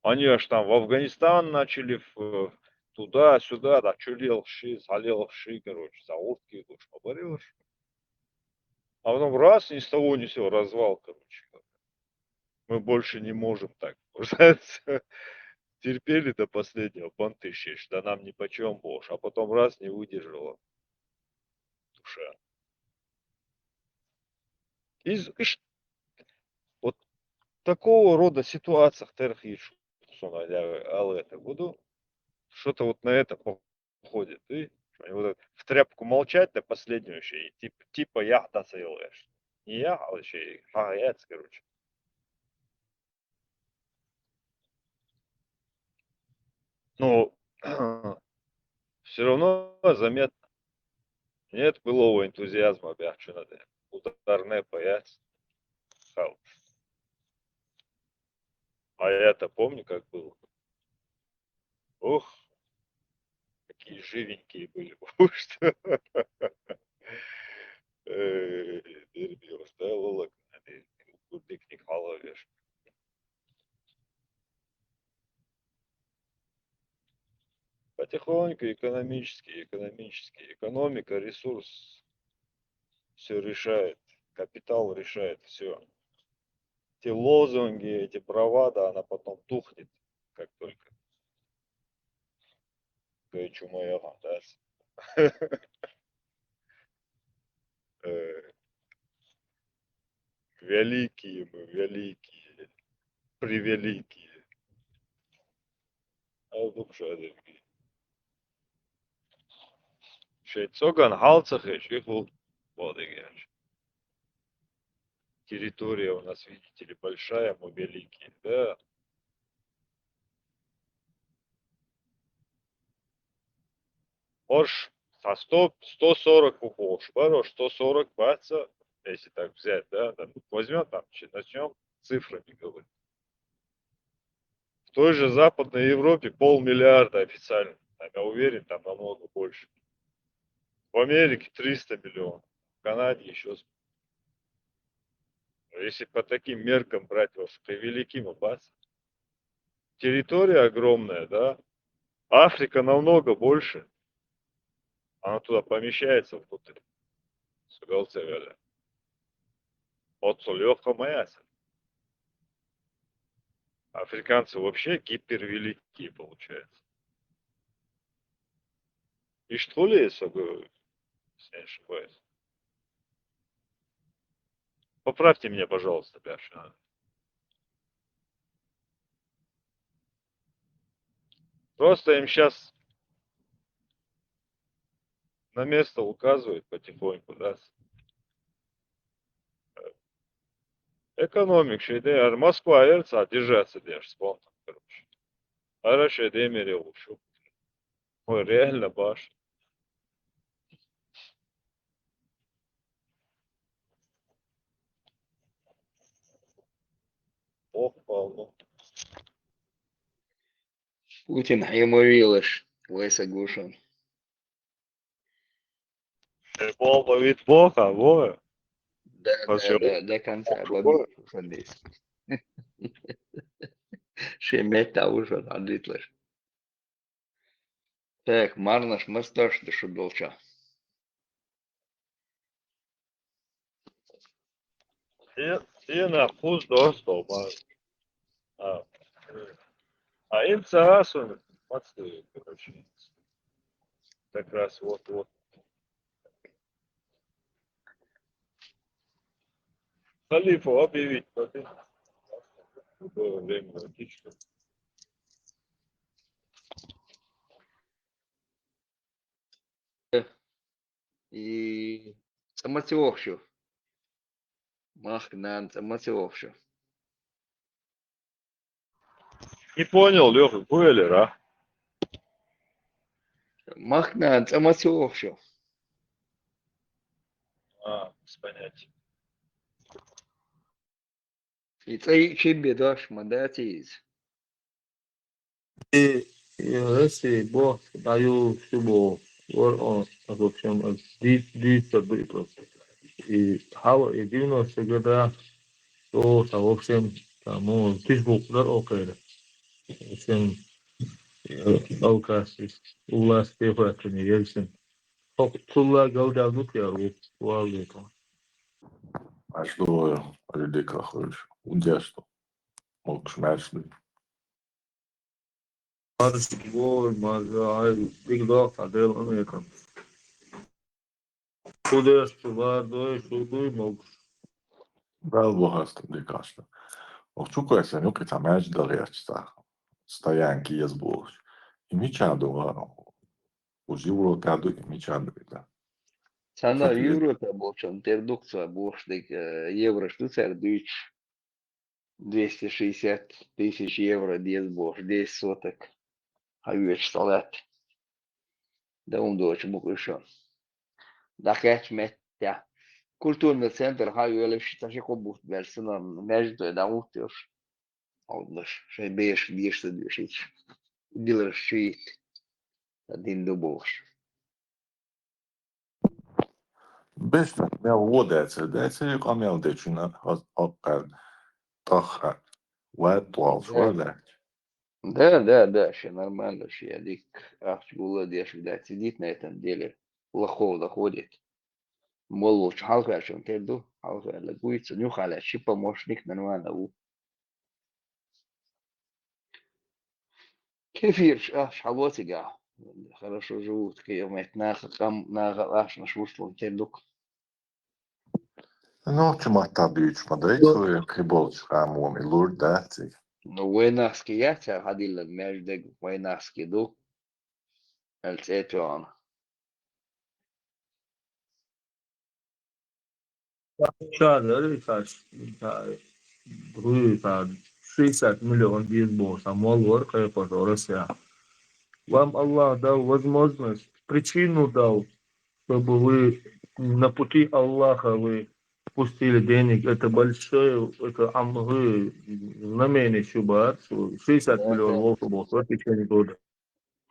Они аж там в Афганистан начали, туда-сюда, да, чулелши, залелши, короче, заводки, уж поборешь. А потом раз, ни с того ни с сего, развал, короче. Мы больше не можем так. Терпели до последнего, понты щешь, да нам ни почем бож. А потом раз, не выдержала душа. Вот такого рода ситуациях терхиш, але это буду, что-то вот на это походит. И вот в тряпку молчать до последнего еще. И типа я да целуешь. Не я, а еще и хаец, короче. Ну, все равно заметно. Нет былого энтузиазма, бях, надо. Ударне паяц. Хау. А я-то помню, как было. Ох, какие живенькие были. Что? Дерби оставила, кудыкник головеш. Потихоньку экономически. Экономика, ресурс все решает. Капитал решает все. Эти лозунги, эти бравада, она потом тухнет, как только. Кайчу моя фантазия. Великие мы, великие, превеликие. А душа дырки. Шейцоган халцах и шихул водыгяш. Территория у нас, видите ли, большая, мы великие, да. Ош, 140 упош, хорош, 140 баца, если так взять, да, возьмем там, начнем цифрами говорить. В той же Западной Европе 500 миллиарда официально, там, я уверен, там намного больше. В Америке 300 миллионов, в Канаде еще. Если по таким меркам брать, вас превелики мы бац. Территория огромная, да. Африка намного больше. Она туда помещается внутрь. Сугалцевеля. От легко маяся. Африканцы вообще гипервеликие получается. Иштхулеса, говорю, если не ошибаюсь. Поправьте меня, пожалуйста, Бяша. Просто им сейчас на место указывают потихоньку, да. Экономик şeyde Москва ерца держаться деш спонтан, короче. Ара şeyde мерил ушу. Ой, реально баш. Ох, полно. Путин ему вилыш, Леся Гушин. Бомба вид Бога, во. Да, до конца побил здесь. Шемета уже отдытлыш. Так, Марнаш масташ душу долча. И на вкус достал, а им царасу подстают, короче. Как раз вот. Халифу объявить, было время логично. И самотёвщу. Махнан самотёвщу. Не понял, Леха, были, а? Махнан самотёвщу. Без понятия. И ты тебе дашь мандатиз. И если Бог даю всего, он, в общем, длится просто. И хава и 90 года, то, в общем, там, Facebook, да, окей. В общем, Алкасис, Улас, Тефатани, Ельцин. Тула Гауда Нукеру, Уалика. А что Ридика хочешь? Удержу. Мог шмешный. Мадр гол, мадр, биг дог, адел, Америка. Удержу, ладно, шуду, мог. Брал богатство, мне кажется. Очукuje se njukica meč dalečca, stajanki je zbož. I mi čadova, uživo tadu i mi čadovita. Sana Европа болчан тердукция бошлик евро штуцер дыч 260 тысяч евро дес бош 10 соток. А веч салат. Да он доч мог еще. Да кэч меття. Культурный центр хаю лишь таши кобут версена между да утёш. Однаш, шей беш дишта душич. Дилер шит. Один дубош. Beste, meu odece, dece, a meu decina, akár taha, vetlaus, vadec. Да, все нормально, все ядик. Ахчула деш, видать, сидит на этом деле. Лохов доходит. Мол, лучше халка, чем теду. Халка лагуется, нюхаля, щи помощник нормально. Кефирш, шалотига. Хорошо живут, киемет наха, кам наха, аш наш вышел тедук. Nu, ce mă tabici, mă dăiți, că bolci, am oameni lor, dați. Ну, войнаски я тебя ходил между войнаски ду. Эльцетион. Шадер, так, 60 миллионов бейсбол, самол ворка, Россия. Вам Аллах дал возможность, причину дал, чтобы вы на пути Аллаха вы пустили денег. Это большое, это амгы, знамение шубат, 60 миллионов волков в течение года.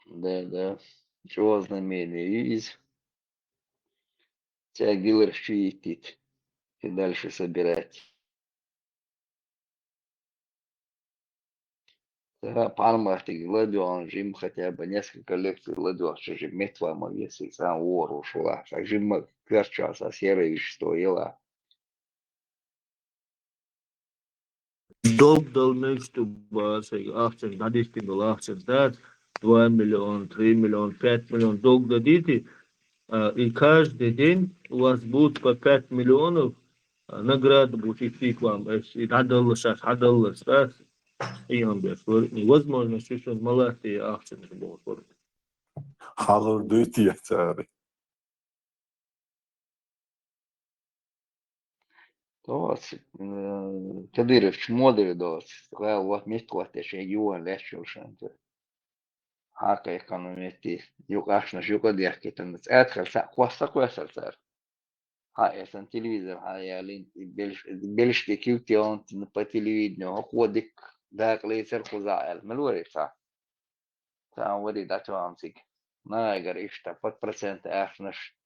Да. Чего знамение? Из тебя дилер щитит. И дальше собирать. Да, панмартик ладуан, жим хотя бы несколько лекций ладуан, что же метва если сам вор ушла. Так жим кверчаса серое вещество ела. Dog dal next to bus, after that is the after that, 2 миллиона, 3 миллиона, 5 миллионов. Долг дадите, и каждый день у вас будет по 5 миллионов награда будет идти к вам. Если отдалось, сейчас отдалось, да, и он говорит, невозможно, что молодые акции будут. Halor duyti yeter. Dots, Kadyrov чмодові dots, така вот місто ще юан лещушанте. Хака економіті, юкашна жукодяки, там цетхер, хвоста квесер. Ха, esen телевизор, ха, я лин, бельшки кюкти он по телевидению, ходик, дак лейсер хузаэл, мелурица. Там води дачвансик. Наигар ишта, под процент ашнаш,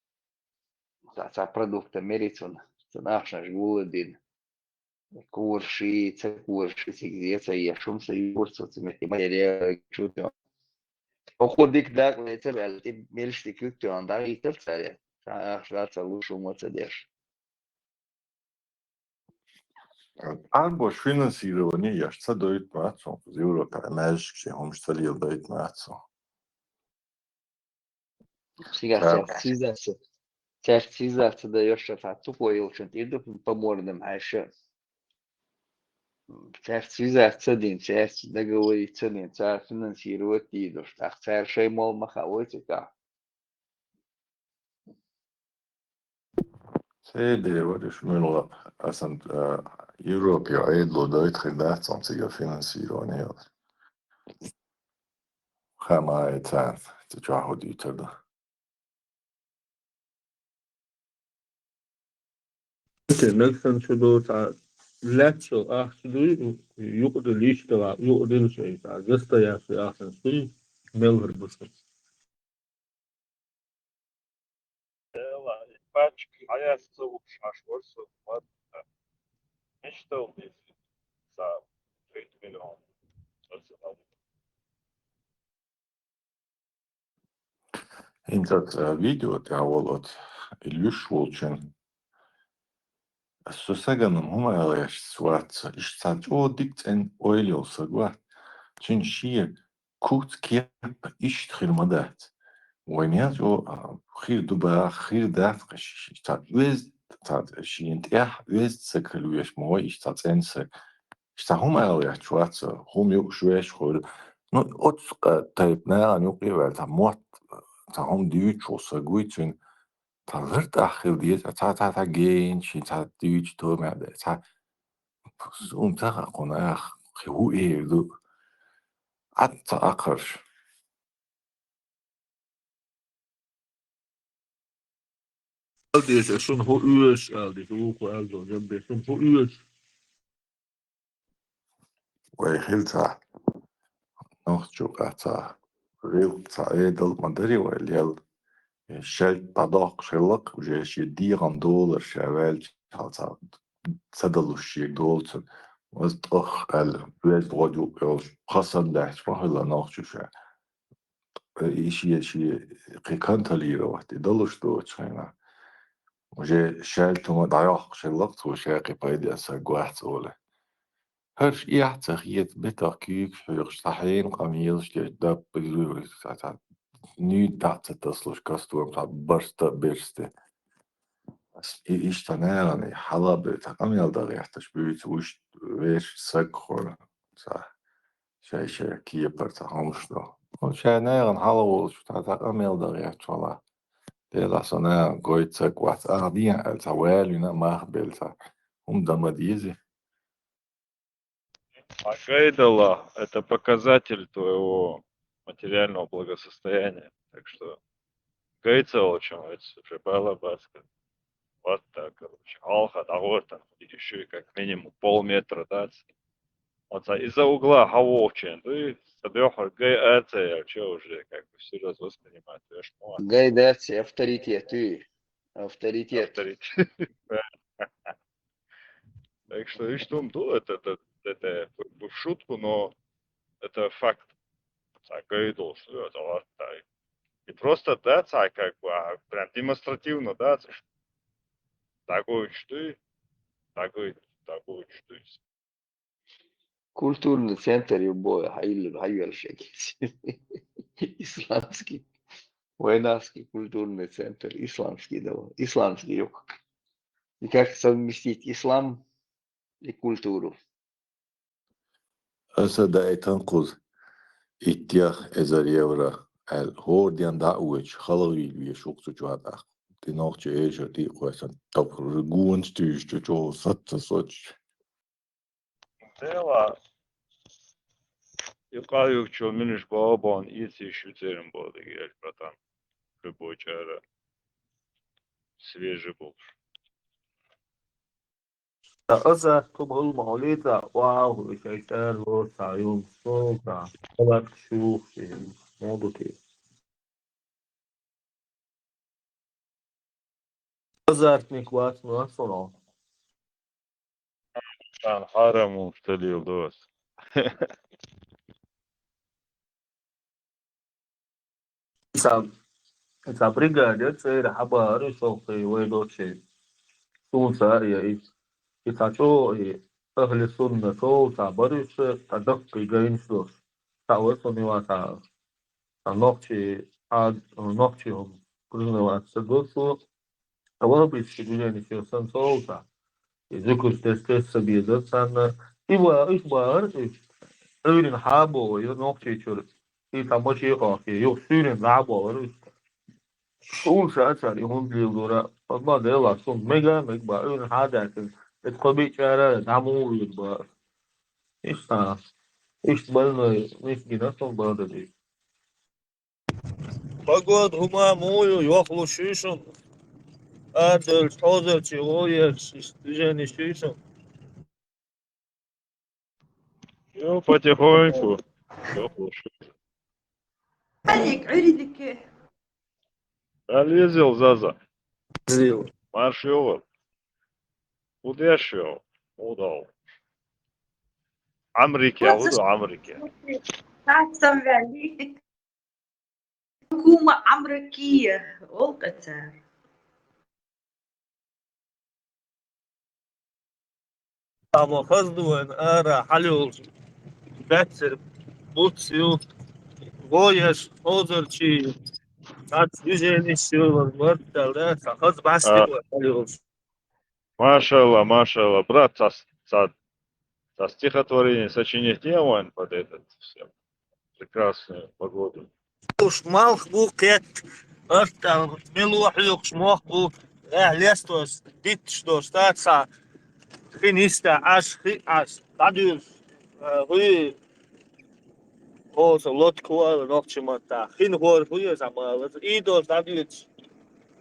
та продукта мерицун, ашнаш гуладин. Курши, курши, сигзеца, я шумса, юрса, цемeti материал, чутно. Ходик дак лейсер, алти бельшки кюкти он, да, и терцаря. Ашраца лучше моцедеш. Arbo finansирование яшца дает мацо. Европа мешкши хомшталил дает мацо. Сега церцизация даешь фату поилчен, иду по мордам хайше. Церцизация дин, церц договориться дин, цер финансировать идешь. Так цер шей мол махавойте так. Сede vadis minulla asan Europia edlo dait khidatsan siga finansирование. Хама это тчахуди тогда. نقصان شده تا لاتشو شده يقدر يشتغل يقدر شيء جست يا في أحسن شيء ملهر بس Ela, empático, aliás, sou o esforço, estão nesse, sabe, 8 milhões. Интат видео таволот Ильюш Волчен. Сосаганам хумайлаш сватса иштат одикцен ойлился гват. Чин шие кут кеп иштхир мадат. Войнят о хир дуба хир дат иштат вез тат шиент вез цекалуеш мой иштат энсек. Иштат хумайлаш сватса хум юк швеш хор. Ну от тайп на нюкливер та мот та хум дючоса гуйтин та верт ахир диет та гейн ши та дюч то мяде та унта қонах ху ду атта ақырш Aldis är sån hur US aldis och alltså det är sån hur US ويخلتا نخجو قاتا ريل تا ايدل مدري ويليل شال طداق شلق وجاش يديغن دولار شوال تا تدلوش دولتن وزطخ البلاد بغدو خاصة داحت فهلا نخجو شا إيشي قيكانتا ليرا وحدي دلوش دوت شاينا وجا شال تما ضياق شلقت وشاقي بايدي أسا قواحت أولا هرش يحتخيت بتاكيك فرشتحين قميلش داب بزور nu dat het تصلش كاستور بتاع برستا بيرستا بس إيش تناغني حلب تقام يلدغ يحتش بيت وش ويش سكخور صح شيء كي برتاهمش ده وشي ناغن حلوش تقام يلدغ يحتش والله ديلا صناغ قويت سك وات أغدين التوالينا مخبلتا دمديزي А Гайдала– это показатель твоего материального благосостояния. Так что Гайца очень уже была баска. Вот так, короче. Алха, там, еще и как минимум полметра, да. Вот из-за угла Хавовчин, ты собьёхал Гай это, что уже как бы серьезно воспринимать, видишь, Гайдаци, авторитет, авторитет. Так что, видишь, это в шутку, но это факт. Гайдол, что это вот так. И просто, да, как бы, прям демонстративно, да, такой что такой что Культурный центр любой, хайвер шеки. Исламский, Войнавский культурный центр, исламский, да, исламский юг. И как совместить ислам и культуру? أسد تنقذ اتياخ €1000 الهورديان دعوش خلوي بيشوق جوات أخ تنوخ إيش دي قوسن طب رجون ستيش جو صت صوتش Dela, юкаю, что миниш баобан, идти шутерем болды, гель, братан. Любой чара, свежий был. أزا كبول موليدا واو شيطان روسا يوم صوتا طلعت شوف موضوعي أزارتني كوات نصرا Там хараму вталил дос. إذا بريغادير سير حبار شوقي ويدوشي سوسا يا إذا شو أهل السنة سوسا بريش تدقي جينشوش تاوسوني واسا نوكشي عاد نوكشيهم كلنا واسدوسو أوابي سيجوني في سنسوسا ذكر تستس بيدت سنة إيوا أولين حابو نوكشي شور تماشي قاكي يوسين لعبو أول ساعة يهون بيلورا ما ده لازم ميجا أولين هذا كن تقبل شارع دامو يبغى إيش بالنا إيش جينا سون بعد بقعد هما مويو يأكلوا شيشون أدل حاضر شوية جاني شيشون Ну, потихоньку. Все слушай. عليك عريدك Залезил, Заза. زيو Маршевал. Удешил. Удал. Амрики, вот за ауду Амрики. что вялي حكومة أمريكية والقطر أما خذوا أنا حلو بكسر بوتسيو غويش حاضر شي يجيني الشغل مرة لا خذ بعسكر حلو Машалла, брат, со стихотворение сочинить не он под этот все. Прекрасную погоду. уж малх букет там милух люк шмох бу лестос дит что статься финиста аж дадюс вы о со лоткуа нокчмата хин гор вы замал идос дадюс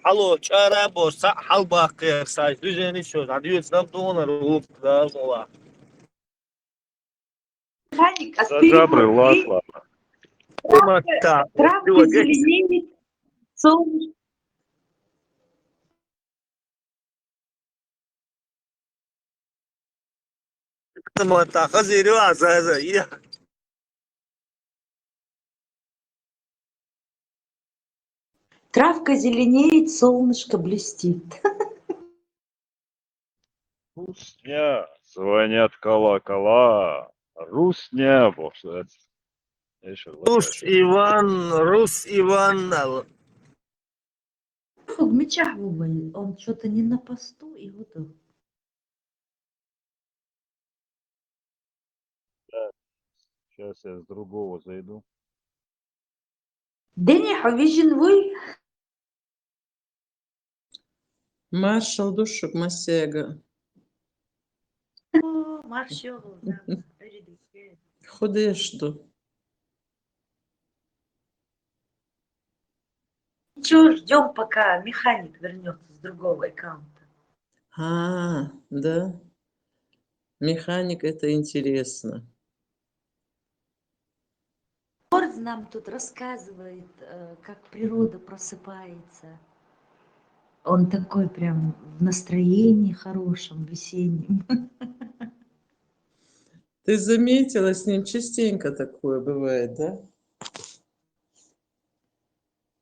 алло чара боса халбакер сай движение что дадюс нам донор рук да мола механик Жабры, аспирин ладно. травка зеленеет солнышко متا خزيرو عزازة يا травка зеленеет солнышко блестит Русня, звонят колокола. Русня, бог что это. Рус Иван Фуг меча выбыл, он что-то не на посту и вот он. Да. Сейчас я с другого зайду. Дени хавижин вы Маршал душок масега. маршал Ходиш до. Ничего, ждем, пока механик вернется с другого аккаунта. Да. Механик это интересно. Форд нам тут рассказывает, как природа просыпается. Он такой прям в настроении хорошем, весеннем. Ты заметила, с ним частенько такое бывает, да?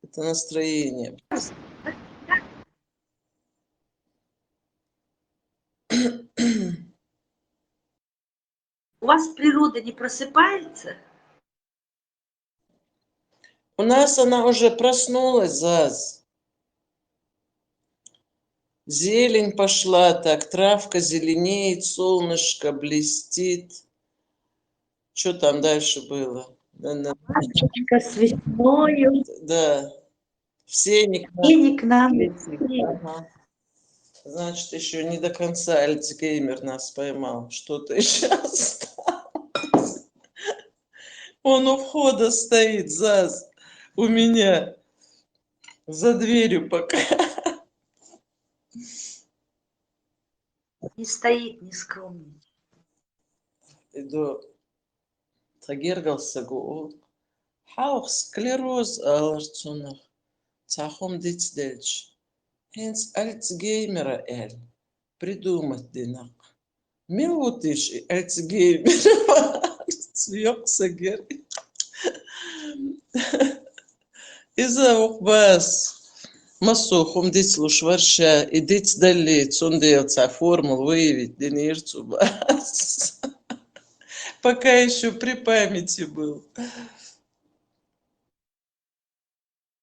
Это настроение. У вас природа не просыпается? У нас она уже проснулась, Заз. Зелень пошла так, травка зеленеет, солнышко блестит. Что там дальше было? Машечка с весною. Да. Все не к нам. И не к нам. Ага. Значит, еще не до конца Альцгеймер нас поймал. Что-то еще осталось. Он у входа стоит, Заз. У меня. За дверью пока. Не стоит, не скромный. Иду. Тагергался Хаух склероз аларцунах. Цахом дицдельч. Хенс Альцгеймера эль. Придумать динак. Милутиш Альцгеймера. Цвёкса гер. Иза ухбас. Масухом дицлуш варша. И дицдали цундейлца формул выявить денирцу бас. Пока еще при памяти был.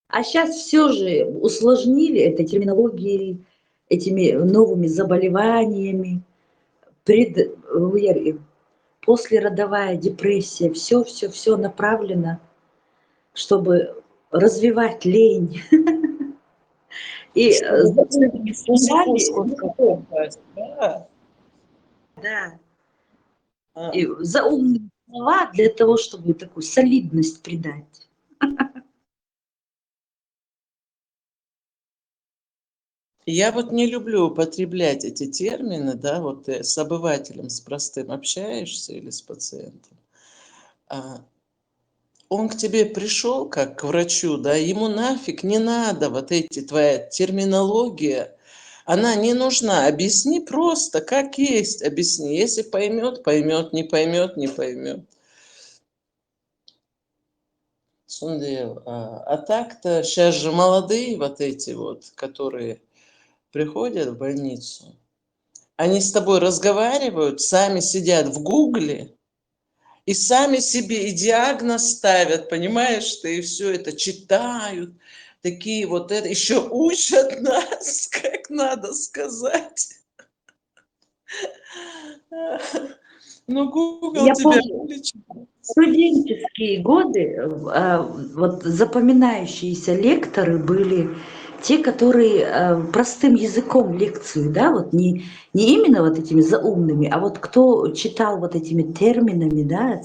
А сейчас все же усложнили этой терминологией, этими новыми заболеваниями, послеродовая депрессия, все направлено, чтобы развивать лень. И да. И заумные слова для того, чтобы такую солидность придать. Я вот не люблю употреблять эти термины, да, вот ты с обывателем, с простым общаешься или с пациентом. Он к тебе пришел как к врачу, да, ему нафиг не надо вот эти твоя терминология, она не нужна. Объясни просто, как есть, объясни. Если поймет, поймет, не поймет, не поймет. Сундел. А так-то сейчас же молодые вот эти вот, которые приходят в больницу, они с тобой разговаривают, сами сидят в Гугле и сами себе и диагноз ставят, понимаешь, ты, и все это читают, такие вот это, еще учат нас, как надо сказать. Ну, Google Я тебя помню, вылечит. студенческие годы, вот запоминающиеся лекторы были те, которые простым языком лекцию, да, вот не именно вот этими заумными, а вот кто читал вот этими терминами, да,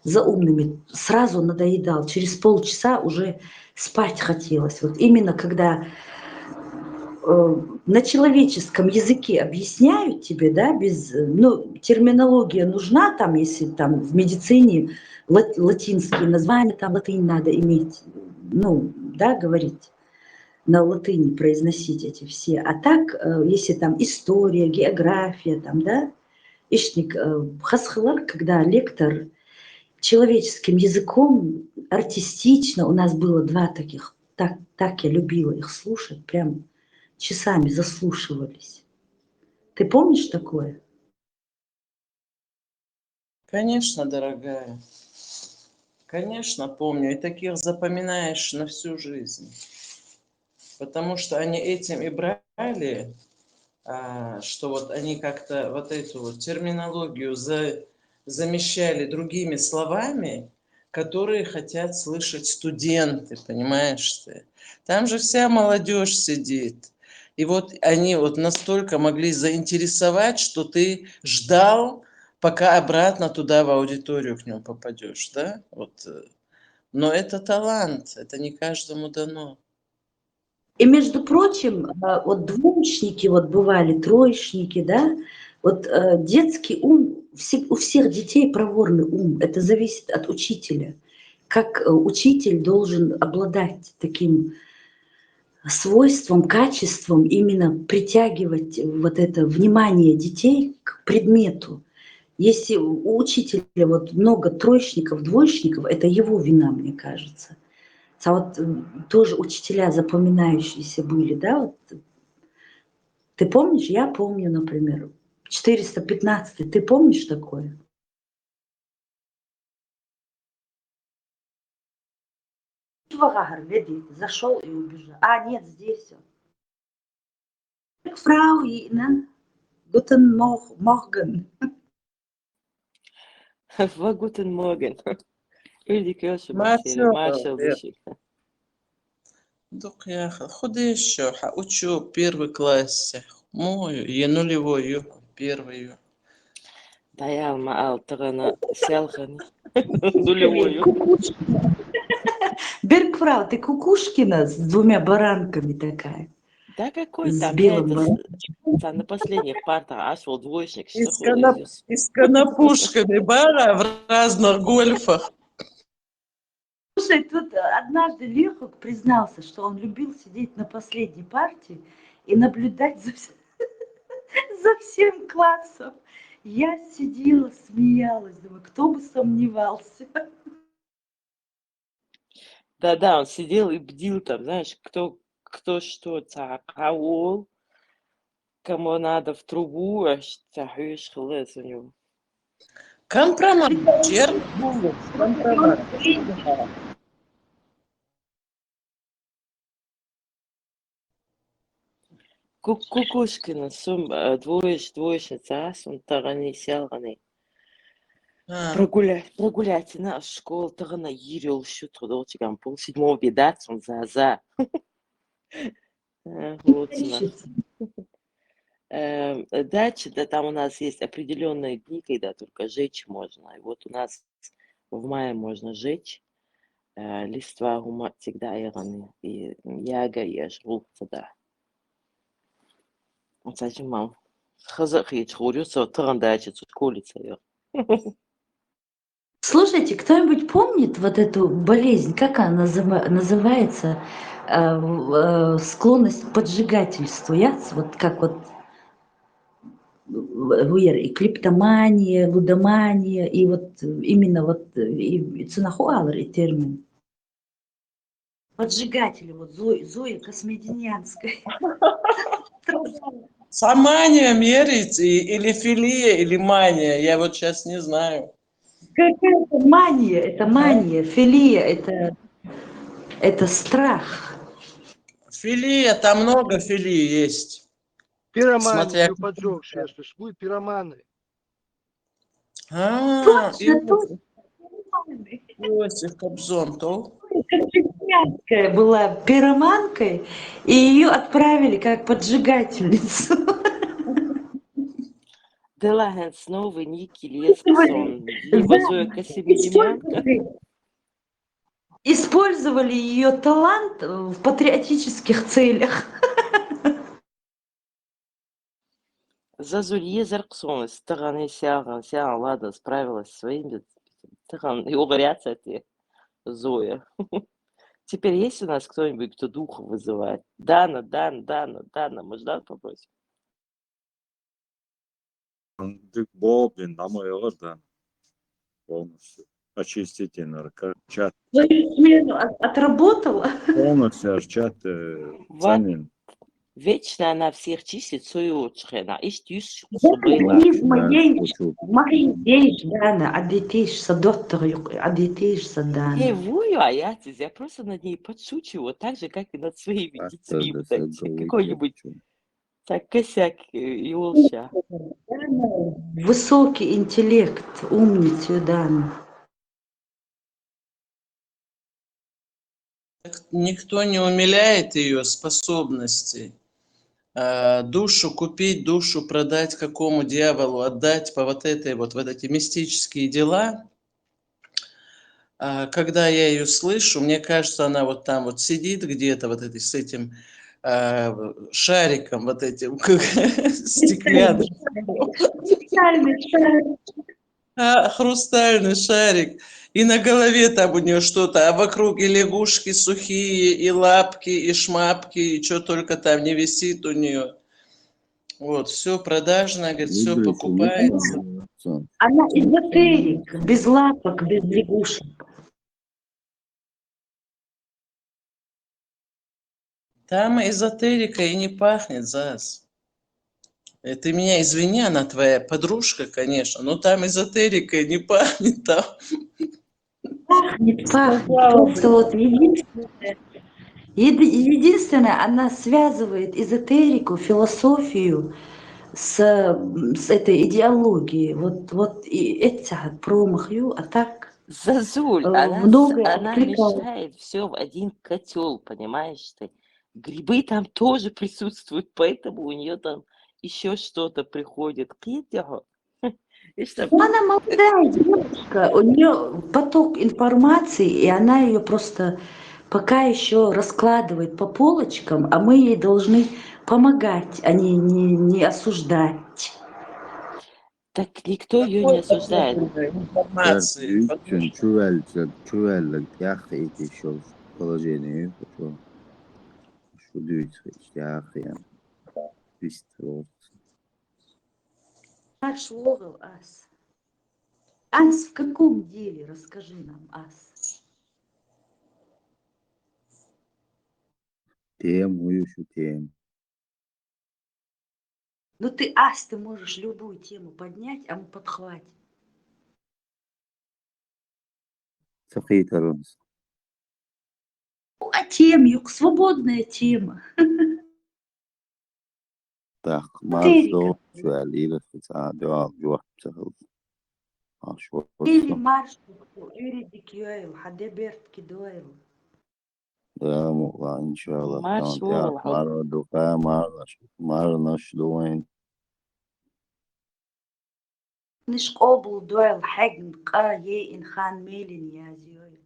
заумными, сразу надоедал. Через полчаса уже спать хотелось. Вот именно когда на человеческом языке объясняют тебе, да, терминология нужна, там, если там в медицине латинские названия, там латынь надо иметь, да, говорить на латыни, произносить эти все. А так, если там история, география, там, да, ишник, хасхылар, когда лектор человеческим языком, артистично, у нас было два таких, так я любила их слушать, прям часами заслушивались. Ты помнишь такое? Конечно, дорогая. Конечно, помню. И таких запоминаешь на всю жизнь. Потому что они этим и брали, что вот они как-то вот эту вот терминологию замещали другими словами, которые хотят слышать студенты, понимаешь ты? Там же вся молодежь сидит. И вот они вот настолько могли заинтересовать, что ты ждал, пока обратно туда в аудиторию к нему попадешь, да? Вот. Но это талант, это не каждому дано. И, между прочим, вот двоечники вот бывали, троечники, да, вот детский ум, у всех детей проворный ум, это зависит от учителя. Как учитель должен обладать таким свойством, качеством, именно притягивать вот это внимание детей к предмету. Если у учителя вот много троечников, двоечников, это его вина, мне кажется. А вот тоже учителя запоминающиеся были, да? Вот. Ты помнишь? Я помню, например, 415. Ты помнишь такое? Зашел и убежал. А, нет, здесь он. Фрау Ihnen. Guten Morgen. Guten Morgen. Или كيوش ما بحسيني ما شاء شاء الله. شيء. Дук я ходи еще, учу первый класс. Мою, я нулевую, первую. Да я мал тагана селхани. Нулевую. Бергфрау, ты Кукушкина с двумя баранками такая. Да какой С там, я белым это баранком. на последних партах ашвал двоечник, что И с конопушками бара в разных гольфах. Слушай, тут однажды Лехок признался, что он любил сидеть на последней партии и наблюдать за всем классом. Я сидела, смеялась, думаю, кто бы сомневался. Да, он сидел и бдил там, знаешь, кто что кого, кому надо в трубу, аж тахуешь хлес у него. Компромат, компромат. Кукушкина, двоечница, он тарани селгани. Прогулять наш школу тарана ерил şu трудовчикам пол седьмого бедать он за. Дача, да, там у нас есть определенные дни, когда только жечь можно. И вот у нас в мае можно жечь. Листва гума всегда ираны. И яга и жрул тогда. Вот зачем мам? Хазах и чхурюса, таран дача, цутколица ее. Слушайте, кто-нибудь помнит вот эту болезнь, как она называется? Склонность к поджигательству. Вот как вот и клептомания, лудомания, и вот именно вот и цунахуалр и термин. Поджигатели, вот Зоя Космединянская. Самания мерить или филия, или мания, я вот сейчас не знаю. Какая-то мания, это мания, филия, это страх. Филия, там много филии есть. Пироманы, Смотря... все поджегшие, существуют пироманы. Иосиф Кобзон, то? Космединянская была пироманкой, и ее отправили как поджигательницу. Делаген снова Ники Лесксон, Зоя Космединянка. Использовали ее талант в патриотических целях. Зазулье Зарксон, стороны Сиаган, ладно, справилась со своими. И угорятся эти Зоя. Теперь есть у нас кто-нибудь, кто духа вызывает? Дана, может, Дан попросим? Бобин, домой да. Полностью. Очистите чат. Свою смену отработала. Полностью чат Санин. Вечно она всех чистит свою очередь. Я просто над ней подшучиваю, так же, как и над своими детьми. Какой-нибудь так косяк и улча. Высокий интеллект, умница, Дана. Никто не умиляет ее способностей. Душу купить, душу продать какому дьяволу, отдать по вот эти мистические дела. Когда я ее слышу, мне кажется, она вот там вот сидит где-то с этим шариком, вот этим стеклянным. Хрустальный шарик. И на голове там у нее что-то, а вокруг и лягушки сухие, и лапки, и шмапки, и что только там не висит у нее. Вот, все продажно, говорит, все покупается. Она эзотерик, без лапок, без лягушек. Там эзотерика и не пахнет, Зас. Ты меня извини, она твоя подружка, конечно, но там эзотерика и не пахнет там. Пахнет, пахнет. Сказала Просто бы. вот единственное, она связывает эзотерику, философию с этой идеологией. Вот и это промахью, а так Зазуль, многое она откликалось. мешает все в один котел, понимаешь ты? Грибы там тоже присутствуют, поэтому у нее там еще что-то приходит. Кидя. И что? Ну, она молодая девушка, у нее поток информации, и она ее просто пока еще раскладывает по полочкам, а мы ей должны помогать, а не осуждать. Так никто ее не Какой-то осуждает. информации. потому что- чувель, тяха эти еще положение, что дуть, тяха, быстро. Наш Ловел, Ас. Ас, в каком деле? Расскажи нам, Ас. Тему еще тем. Ну ты, Ас, ты можешь любую тему поднять, а мы подхватим. Сахитарунс. Ну, а тем, юг, свободная тема. Так, Эзотерика. мазо, чувель, или дua, جوح بسهل. عشوة Или فرصة. марш, юридик юайл, хаде берт кидуайл. Да, мула, إن شاء الله. Марш كانت يا Ловел. مرة دقاء مرة نشدوين. Ниш обл дуайл хагн ка ей инхан мелин я зюайл.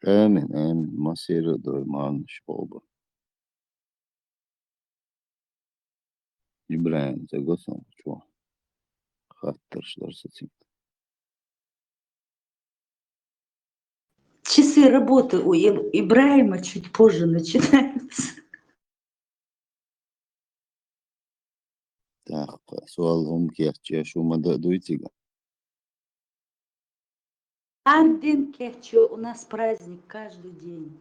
آمن ما سير دول ما نشبوبة. إبراهيم تقصن شو خاطرش درستين. Часы работы у Ибраима чуть позже начинаются. Так, سؤالهم كيف شو مدى دويتيغا. Андин кечо, у нас праздник каждый день.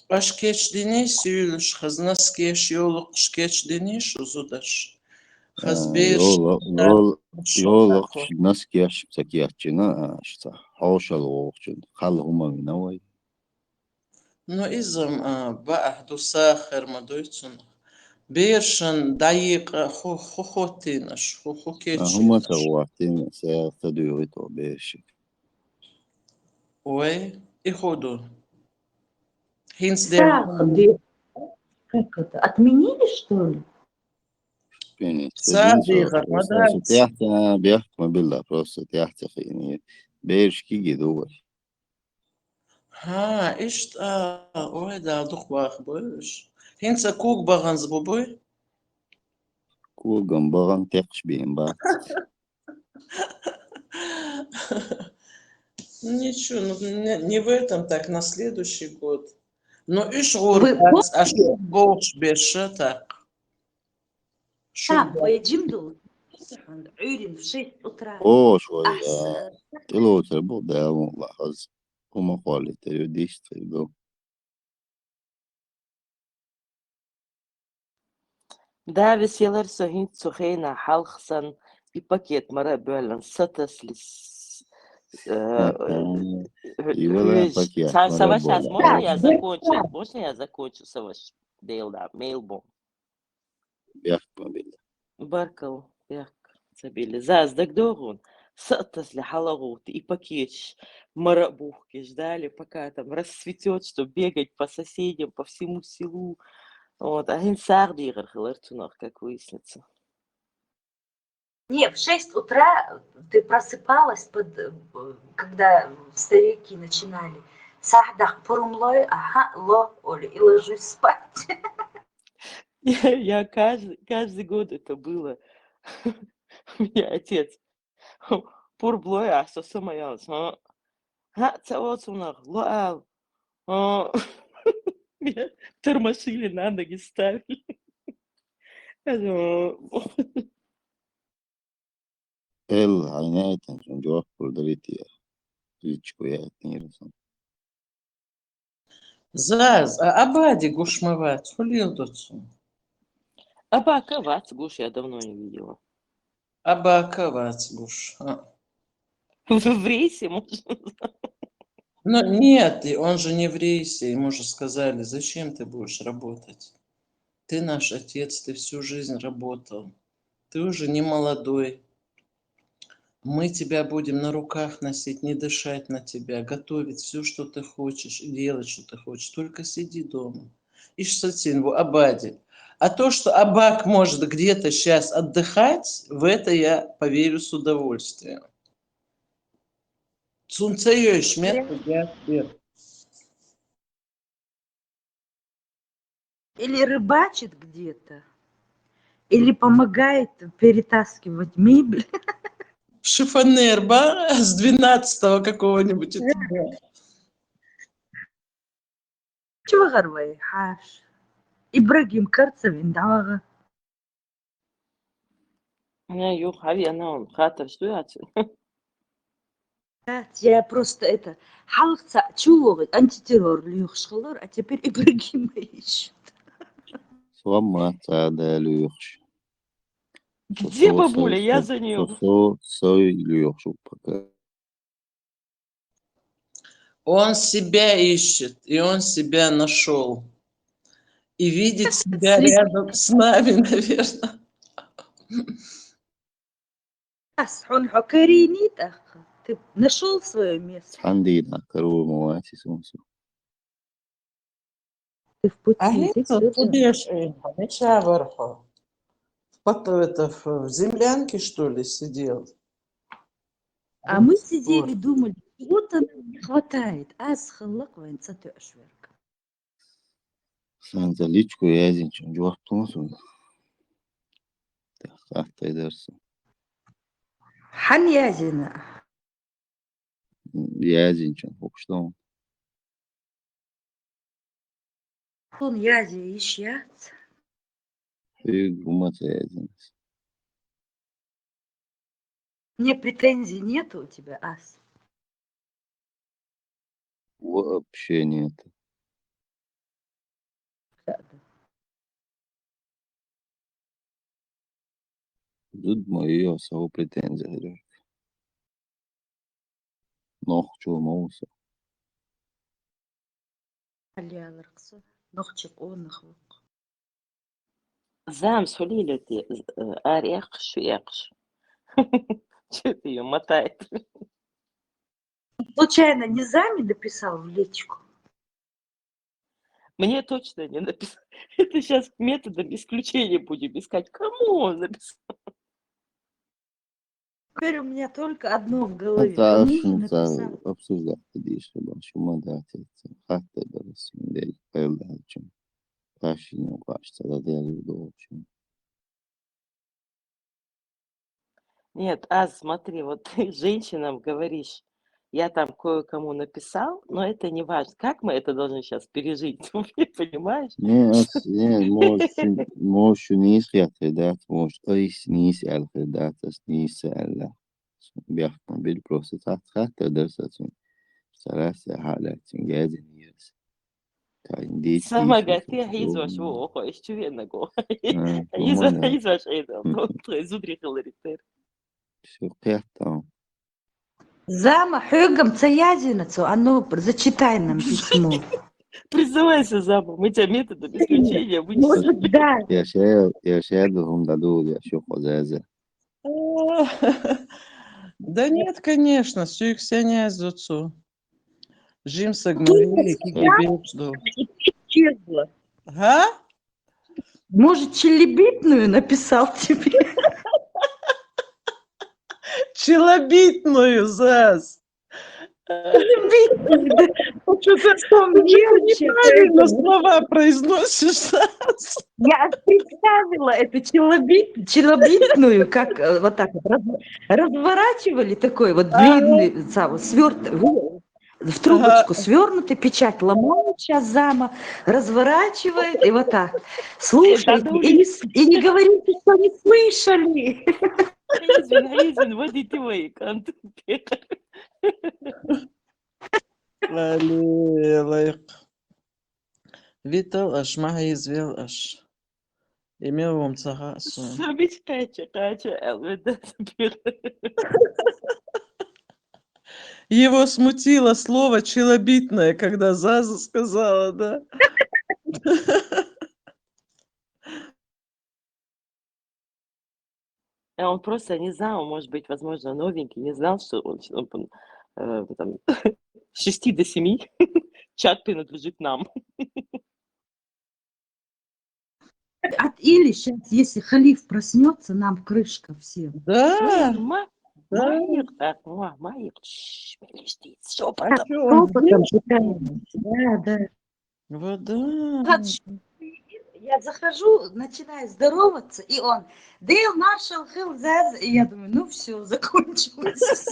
Ашкеч денис юлш, хазнаскеш йолок шкеч денис узудаш. Хазбеш يولق ناس كياش بسكياتشنا شتا حوش الوقت خل هما من أول. Но изам баа дусахер мадойцун. Биршан дайق خو هما كيتشينش. تغواتين سيغتدو بيشك. Ой, и ходу. Хинс Как это? Отменили, что ли? يعني Сади تبين гармадат. تحت بيحكم بالله просто تحت يعني بيش كي جدول. ها إيش ой да дух бах боиш. Хинса кук баган збубой. كو جنبغن تقش بين بعض. Ничего, ну, не в этом, так на следующий год. Но иш Вы гурбац, а помните? что больше беша так? Да, поедим дол. Урин в 6 утра. أوه شوية Ас, تلو تربو ده لاحظ هما قالي تريديش تربو. Да, веселер сохин сухейна халхсан и пакет мара бөлен сатаслис. И вела пакет мара Саваш, боля. можно я закончу? Можно я закончу, Саваш? Дейлда, мейлбом. بيحكم بالله. Баркал, як забили. Заз, дагдогун. Сатасли халагут и пакетч марабухки ждали, пока там расцветет, чтобы бегать по соседям, по всему селу. Вот, а инсардигер хлертунах, как выяснится. Не, в 6 утра ты просыпалась, когда старики начинали. Сахдах пурумлой, ага, ло, оли, и ложусь спать. Я каждый год это было. У меня отец. Пурблой, а что самоялс. Цавоцунах, лоал. Меня тормошили, на ноги ставили. العناية عشان جواب قدرتي ريتشكو يا تنيرسون. Заз, а абади гушмывать, хулил доцу. Абака вац, гуш, я давно не видела. Абака вац гуш. В рейсе, может? Но нет, и он же не в рейсе. Ему же сказали, зачем ты будешь работать? Ты наш отец, ты всю жизнь работал. Ты уже не молодой. Мы тебя будем на руках носить, не дышать на тебя, готовить все, что ты хочешь, и делать, что ты хочешь. Только сиди дома. И что Абади. А то, что Абак может где-то сейчас отдыхать, в это я поверю с удовольствием. Цунцеё шмет, Или рыбачит где-то, или помогает перетаскивать мебель. Шифонер, с 12-го какого-нибудь этажа. Чего горвай, хаш? Ибрагим Карцевин, да. Yok abi ana خاطر что я Я просто это халкца чего антитеррор льюхшхлор, а теперь Ибрагима ищет. Сломать цада люхш. Где бабуля? Я за нее. Сой люхшу пока. Он себя ищет, и он себя нашел. И видит себя рядом с нами, наверное. Он хокеринит, ты нашел свое место. Хандина, корова муати сумсу. Ты в пути. Ахлицо, кудеш, меча вверху. В землянке, что ли, сидел? А мы сидели, думали, чего-то нам не хватает. Асхаллаквайн цатёшверк. Санта личку язин чун жуах тунсун. Хахта идерсу. Хан язина. Язин чун хукштон. Он язи ищет. И гумат язин. Мне претензий нет у тебя, Ас? Вообще нет. Тут мои особо претензии. Нох чу мауса. Алиаларксо. Нохчик он нахвук. Зам сулилити, орех швекш. Че ты ее мотает? Случайно не Зами написал в личку? Мне точно не написал. Это сейчас методом исключения будем искать. Кому он написал? Теперь у меня только одно в голове. حتى Кому же أصلا написал? أبسط قديش شو ما داتي حتى درس من ذلك قيل داتشم قاشين وقاش تدادي دوتشم Нет, смотри, вот ты женщинам говоришь, я там кое-кому написал, но это не важно. Как мы это должны сейчас пережить? Ты понимаешь? не موش نيس خيات موش أيس نيس على خدات نيس على بيحكم بالبروسيسات حتى درس ثلاثة حالات جاهزة نيس كاين Сама говорит, ты изваш вохо, из чувенного. Изваш это, зудри хиларитер. شو قيادة Зама хёгам цаязинацу, а ну зачитай нам письмо. Признавайся, Зама, мы тебя методом исключения вычислили. Может, да. يا شادهم دادول يا شو خزازة Да нет, конечно, все их Ксения Зуцу. Жим Сагмарели, Кигибепсду. Исчезла. А? Может, челебитную написал тебе? Челобитную, Заз. Челебитную, да. Что-то неправильно слова произносишь, Заз. Я представила эту челобитную, как вот так вот разворачивали такой вот длинный в трубочку свернутый, печать ломают сейчас Зама, разворачивает и вот так. Слушайте, и не говорите, что не слышали. Извин, водите мои канты. Витал аш, мага извел аш. Имел вам цагасу. Sabit kaça elbette. Его смутило слово челобитное, когда Заза сказала, да? А он просто не знал, может быть, возможно, новенький, не знал, что он, там, с 6 до 7 чат принадлежит нам. Или сейчас, если халиф проснется, нам крышка всем. Да, да. Маир, так, Маир, подожди, А шепотом. что он Шепотом сделал? пытаемся. Да, да. Вот да. Я захожу, начинаю здороваться, и он, Дейл Маршал Хилзаз, и я думаю, ну все, закончилось.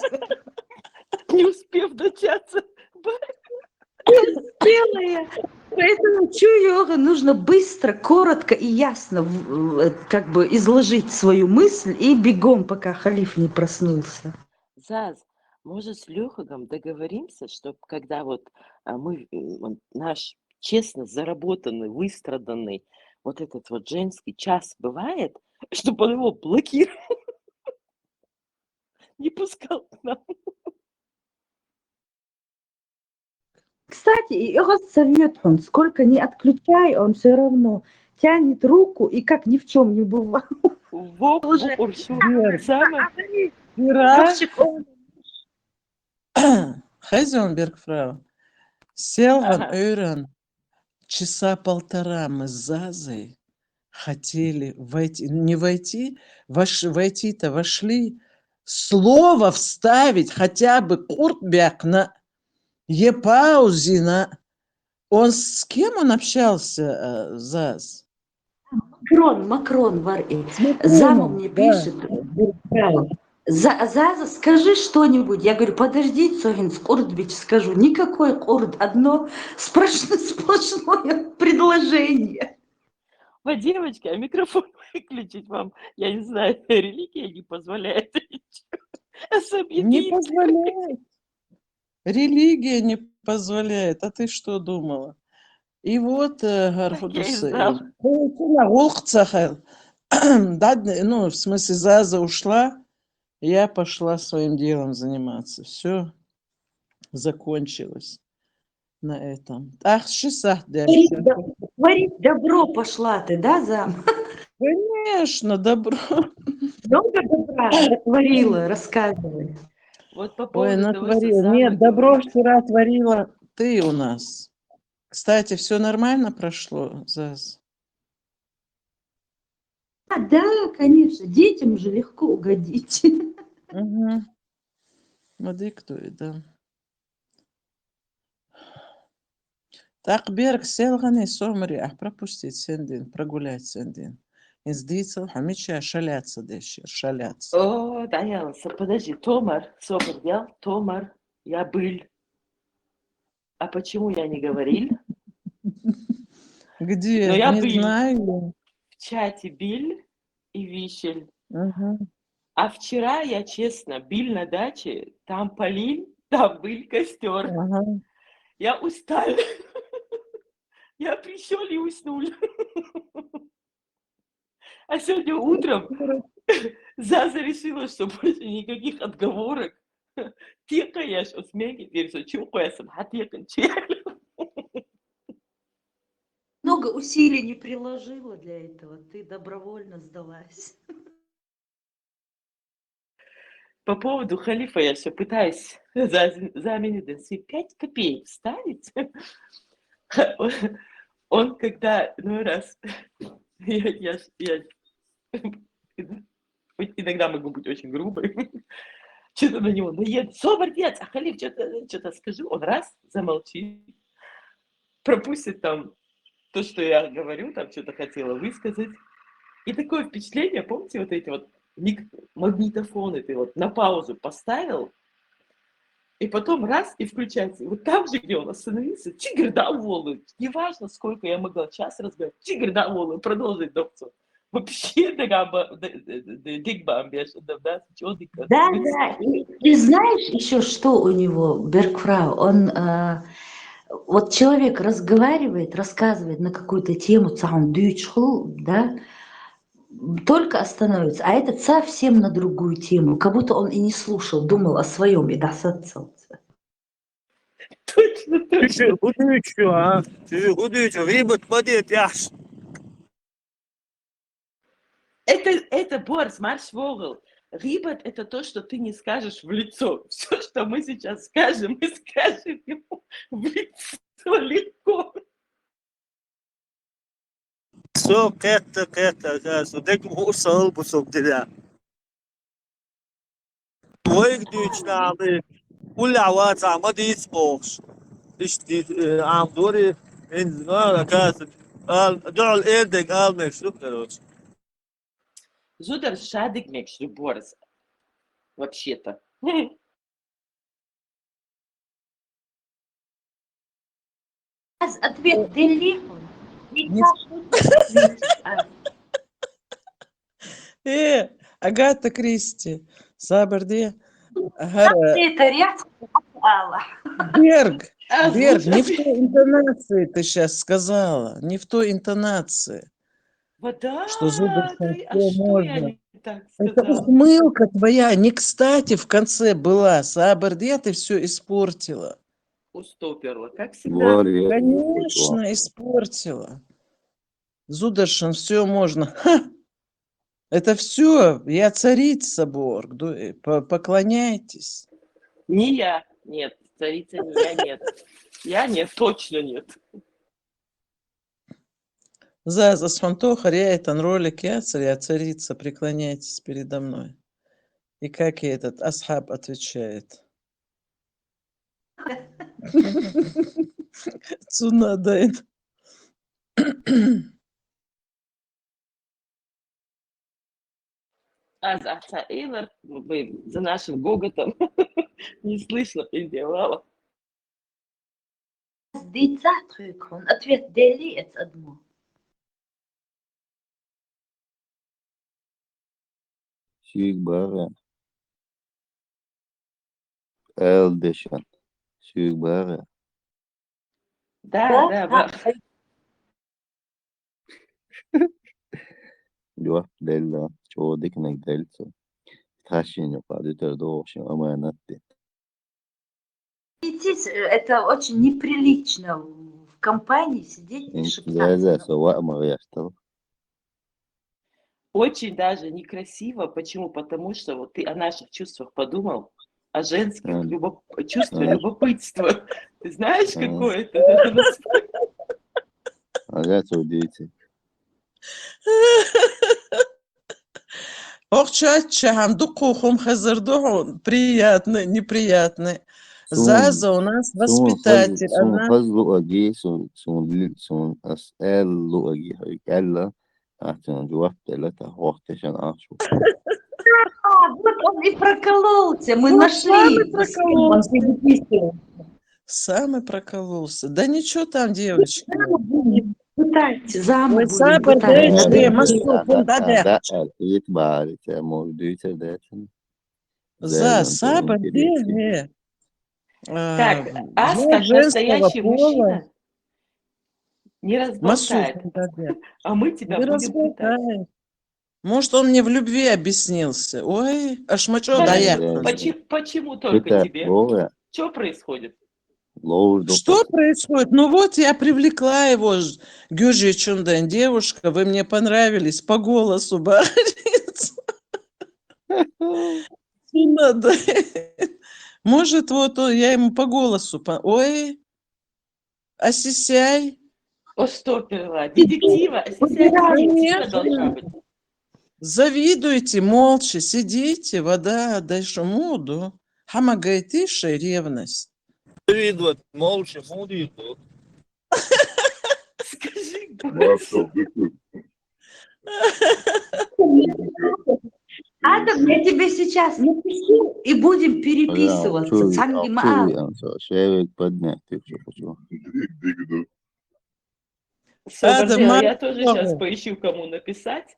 Не успев начаться. Не успела я. Поэтому чую, нужно быстро, коротко и ясно как бы изложить свою мысль и бегом, пока халиф не проснулся. Заз, может, с Лёхагом договоримся, что когда вот наш честно заработанный, выстраданный вот этот вот женский час бывает, чтобы он его блокировал, не пускал к нам. Кстати, его совет он, сколько не отключай, он все равно тянет руку и как ни в чем не бывало. Хайзенберг-фрау, Селван Ага. Эйрон, часа полтора мы с Зазой хотели войти, не войти, войти-то вошли, слово вставить, хотя бы Куртбек на Епаузина. Он с кем он общался, Заз? Макрон, Зама мне пишет, Заза, скажи что-нибудь. Я говорю, подожди, Цогин, в Курдбич скажу. Никакой Курд, одно сплошное предложение. Вот, девочки, а микрофон выключить вам, я не знаю, религия не позволяет. Не позволяет. Религия не позволяет. А ты что думала? И вот Гархудусы. Ну, в смысле, Заза ушла, я пошла своим делом заниматься. Все закончилось на этом. Ах, шестах дальше. Творить добро пошла ты, да, Зам? Конечно, добро. Много добра натворила, рассказывай. Вот по Ой, поводу того, что натворила. Зама Нет, добро говорит. вчера творила ты у нас. Кстати, все нормально прошло, Заз? Да, конечно, детям же легко угодить. Угу. Мадиктует, да. Так, Берг, селганы сомри, пропустить сендин, прогулять сендин. Из дицел, хамича шаляться дешир, шаляться. О, да, подожди, Томар, Собор, Томар, я был. А почему я не говорил? Где? Но я Не был. знаю. В чате Биль и Вишель. Угу. А вчера я, честно, был на даче, там полил, там был костер. Ага. Я устал. Я пришел и уснул. А сегодня утром Заза решила, что больше никаких отговорок. Тикаешь, усмеги, теперь чухаешься, хатикан, Много усилий не приложила для этого, ты добровольно сдалась. По поводу халифа я все пытаюсь за минуту 5 копеек вставить. Он когда, раз, я иногда могу быть очень грубой, что-то на него наеду, соборец, а халиф, что-то скажу, он раз замолчит, пропустит там то, что я говорю, там что-то хотела высказать. И такое впечатление, помните, вот эти вот магнитофоны ты вот на паузу поставил, и потом раз, и включается. И вот там же, где он остановился, чигрда волы. Неважно, сколько я могла час разговаривать, чигрда волы, продолжить доктор. Вообще, Да, и знаешь еще, что у него, Бергфрау, он, вот человек разговаривает, рассказывает на какую-то тему, да, только остановится, а этот совсем на другую тему, как будто он и не слушал, думал о своем и досадцался. Точно, Sizi точно. huduyucu ha. Sizi huduyucu. Ribet badiyet yaş. Это Борис, марш вогл. Рибот — это то, что ты не скажешь в лицо. Все, что мы сейчас скажем, мы скажем ему в лицо легко. Sok ketta. Så det går så på så det där. Oig düç nami. Ulla wat ama dit box. İşte amdori in zara kas. Al dol edek al meşrub короче. Зудер шадик мекши, Борис. Вообще-то. Ответ Дели. Агата Кристи, Саберди, Это ряд. Берг, А не в слушай, той интонации ты сейчас сказала, не в той интонации, вот да, что Зуберсон а все что я можно. не так Это сказала? ухмылка твоя, не кстати в конце была, Саберди, ты все испортила. Устоперла, как всегда. Конечно, испортила. Зудершин, все можно. Ха! Это все, я царица Борг, поклоняйтесь. Не я, нет, царица не я, нет. Я нет, точно нет. За Свантоха рейтан ролик я царица, преклоняйтесь передо мной. И как ей этот Асхаб отвечает? Цунадайн. За Эйлор, за нашим гоготом не слышно, переделала. Ответ Дели это одно. Suyuk bara. Eldeshan. Suyuk bara. Да. Yok della. Çoğuduk nek delso. Taşın yok. Adüter doğuşun ama anatti. Это очень неприлично в компании сидеть и шептаться. Zaza sova ama yaştal. Очень даже некрасиво. Почему? Потому что вот ты о наших чувствах подумал, о женских чувстве любопытства. Ты знаешь, какое это? Aga söyleyecek. Охчачам, дукухум хазардухун. Приятно, неприятно. Заза у нас воспитатель. Son Она... fazla agi, son as'al agi. Hayalla. Ahtan cevap della ta hohteşan aşu. Вот он и прокололся. Мы Ну, нашли. самый с кем он прокололся. переписывался. Самый прокололся. Да ничего там, девочки. Пытайтесь, замуж Ой, будем Сабер, пытаться. дечь, масу, Da erkek bari te morduysa dersin. За Сабер, де? Так, Ас, как настоящий мужчина, не разболтает. А мы тебя будем пытать. Может, он мне в любви объяснился. Ой, аж мы что доехали. Почему только тебе? Что происходит? Что происходит? Ну вот я привлекла его, Гюжи Чунден, девушка, вы мне понравились по голосу, борец. Надо. Может, вот я ему по голосу... Ой, Асисяй. Остоперла. Детектива. Асисяй должна быть. Завидуйте молча, сидите, вода, дальше моду. Хамагайтиша ревность. Завидовать молча, мудрит. Скажи, Адам, я тебе сейчас напишу и будем переписываться. Санги Маал. Адам, я тоже сейчас поищу, кому написать.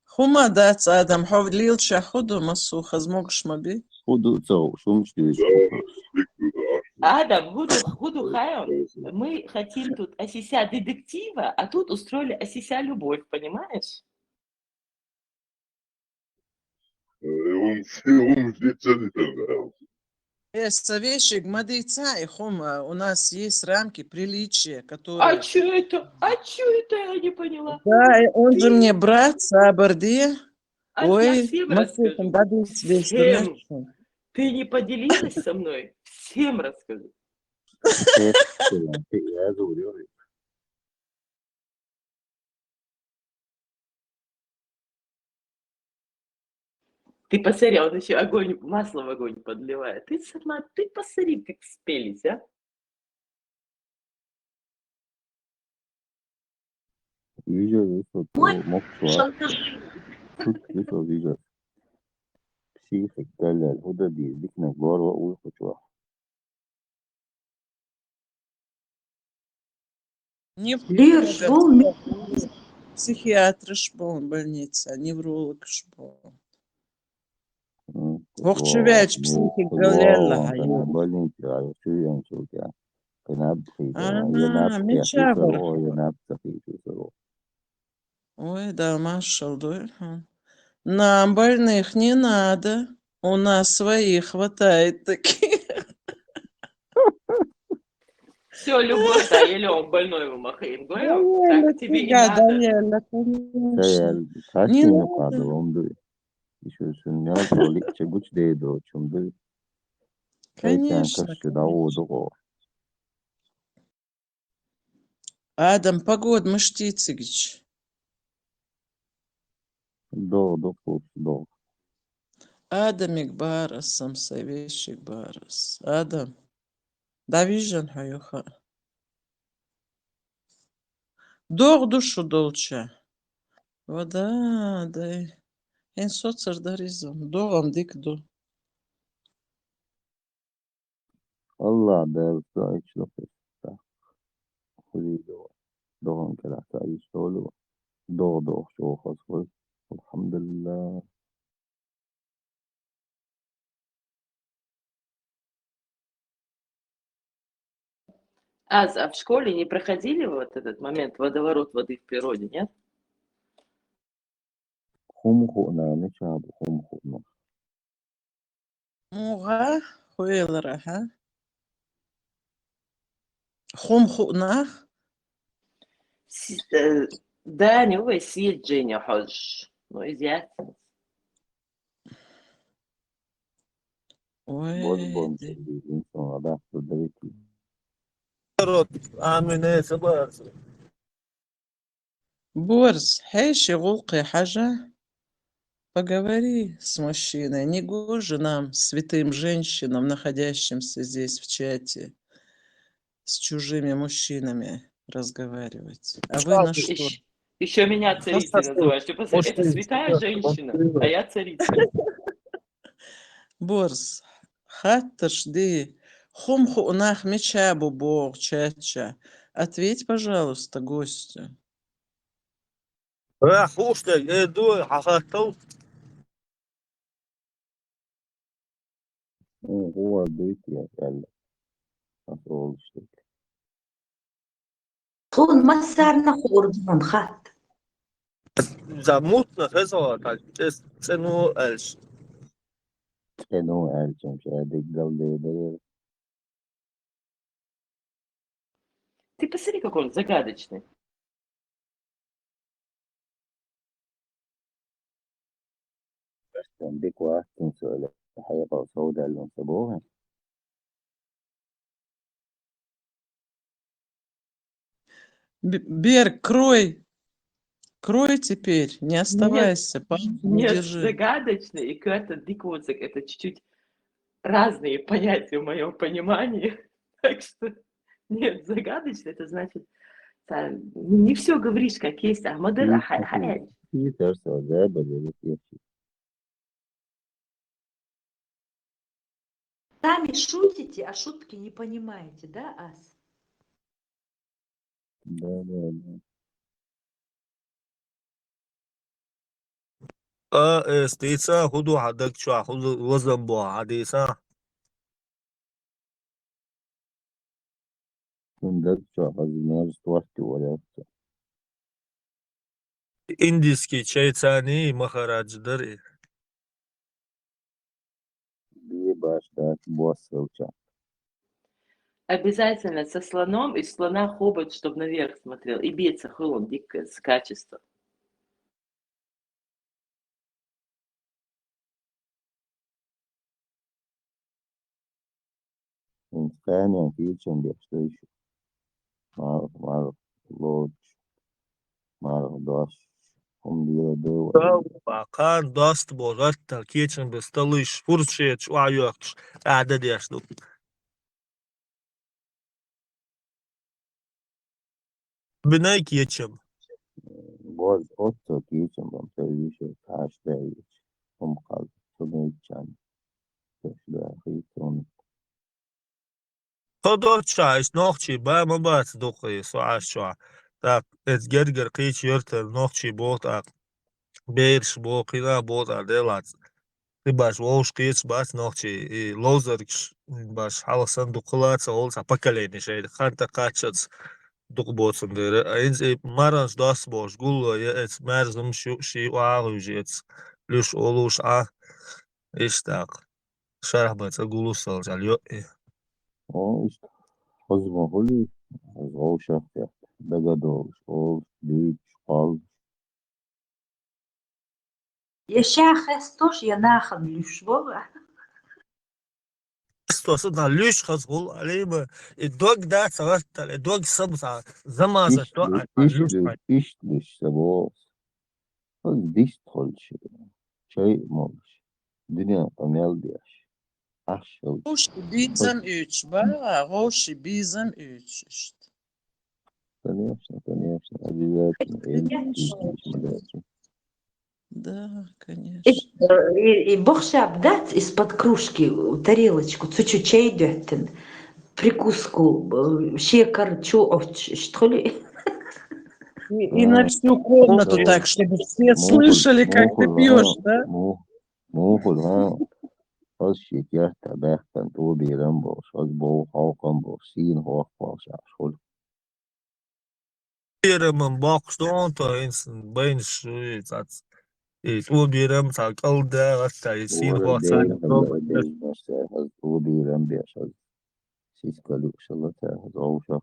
Хума дац Адам, хавлил чахуду масу хазмог шмаби. Худу цау, шум штуешь. Адам, Гуду Хайон, мы хотим тут осися детектива, а тут устроили осися любовь, понимаешь? Советчик, мадейца, Хома, у нас есть рамки приличия, А которые... чё это? А чё это? Я не поняла. Да, он же мне Ты... брат, Сабарди. А я Ой, всем Москве, расскажу. дадут тебе Всем. что. Ты не поделилась со мной? Всем расскажу. Ты посмотри, он еще огонь, масло в огонь подливает. Ты сама, ты посмотри, как спелись, а? Viisakas Мой moksua шантаж. tutkiso viisas psiikhik tällä hudadi dikna gorwa uikhutwa. Не Лер, что он психиатр шпон больница, невролог шпон. Вохчевяч психик галела. Kana balin kaya suyan chukya. Kana bkhida yanap Мечабр. yasuro yanap tsakhisuro. Ой, да, маршал, да. Нам больных не надо. У нас своих хватает таких. Все, любовь, да, еле больной его махаем. Говорю, так тебе и Да, надо. Lela, конечно. Sayal Не kashin надо. qado omdu. Isusun ya solik cheguch dedo chumdu. Saychan Конечно, kash конечно. dawo. Адам, погод, Мыштицыгич. Do. Адамик барас, самсовещик барас. Адам, да вижен хаюха. Дох душу долча. Вода, да. Эн соцар даризм. Догам дик до. Allah der sayç lafesta. Hulido. Doğan kala sayç solu. Do şu khasful. Alhamdulillah. А в школе не проходили вот этот момент водоворот воды в природе, нет? Khumkhuna ne chab khumkhuna. Муга, хуэлара, ха? Хум хунах? Да, не вы сидь, Женя, хож. Ну, изъяснись. Ой, Insan ada dereki. Amine sabah. Борз, хейши гулкой хажа? Поговори с мужчиной. Негоже нам, святым женщинам, находящимся здесь в чате, с чужими мужчинами разговаривать. А вы на что? Еще меня царицей называешь. Ты посмотри, это святая женщина, а я царица. Борз, хатташ ди, хумху унах мечабу бог чача. Ответь, пожалуйста, гостю. Хушта, иду, хахатал. Huwa dereki yani. Nasıl oluştu? خون ما صار خردهم خط. Замутно, это так. Цену эльш. Senu erken şehirde galde. Ты посмотри, какой он загадочный. Sen bir kuahtin söyle. Hayata sauda al-sabuha. Берг, крой. Крой теперь, не оставайся, паузу не Нет, держи. загадочный и как-то дикоцик. Это чуть-чуть разные понятия в моем понимании. Так что нет, загадочный, это значит, не все говоришь как есть, а модера хай. Yeter söyle böyle bir Сами шутите, а шутки не понимаете, да, Ас? Да. استيسا خذوا حدك شو خذوا وزن بو حديثا Күндәк hazine tuhafti var. Индийский чайцани махарадждар. Bir başta bossılca. Обязательно со слоном, и слона хобот, чтобы наверх смотрел. И биться хылом дикое с качеством. İnsanın için bir şey. Mar lodge. Mar dost. Diye de Кан даст богатта кечен без столыш фурчеч уайоктш ада дешду. Binay kечем. boz otto için ben söyleyişi karşıda hiç. Kaldı. Sonra için. Şöyle hiç Ходор чайс нохчи ба мабат духи суашва. Так эцгергер кеч йортер нохчи бота. Берш бокина бота делац. Ты баш волш кеч бас нохчи и лозеркш баш халасан духлац олса поколение шейд. Ханта качац дух дер. Эйнс маранс дас бош гулла эц мерзм ши уагужец. Люш олуш а иштак. Шарбац гулусал жалё. o işte Hozmohuli, Hozgaushach, Begadol, Ol, Lüch, Hal, Я шахес тоже я нахан люшвова. Стосы да лüş хазгул алейма и дог да савастал и дог самса замаза то İşlüş, Sabos, Hoz diş tolşi, Çay molş, Dünya amel diyaş, Aşıl, Roşi bizem 3, ba, Roşi bizem 3 işte. Конечно, обязательно, Конечно. Да, конечно. И бохша обдать из-под кружки тарелочку, чуть-чуть чай дёттен, прикуску, щекар, что ли? И на всю комнату так, чтобы все слышали, как ты пьешь, да? Мухул, Hoz şeker tabaktan tuğbiren boş, Hoz boğ halkan boş, Sin hoq boş, Aşul. Берем бокс дон то инсен бейн шуицац и у берем так алда ата и син Ora хоца değil, Hoz tuğbiren beş, Hoz Siskalı şalata, Hoz avşak.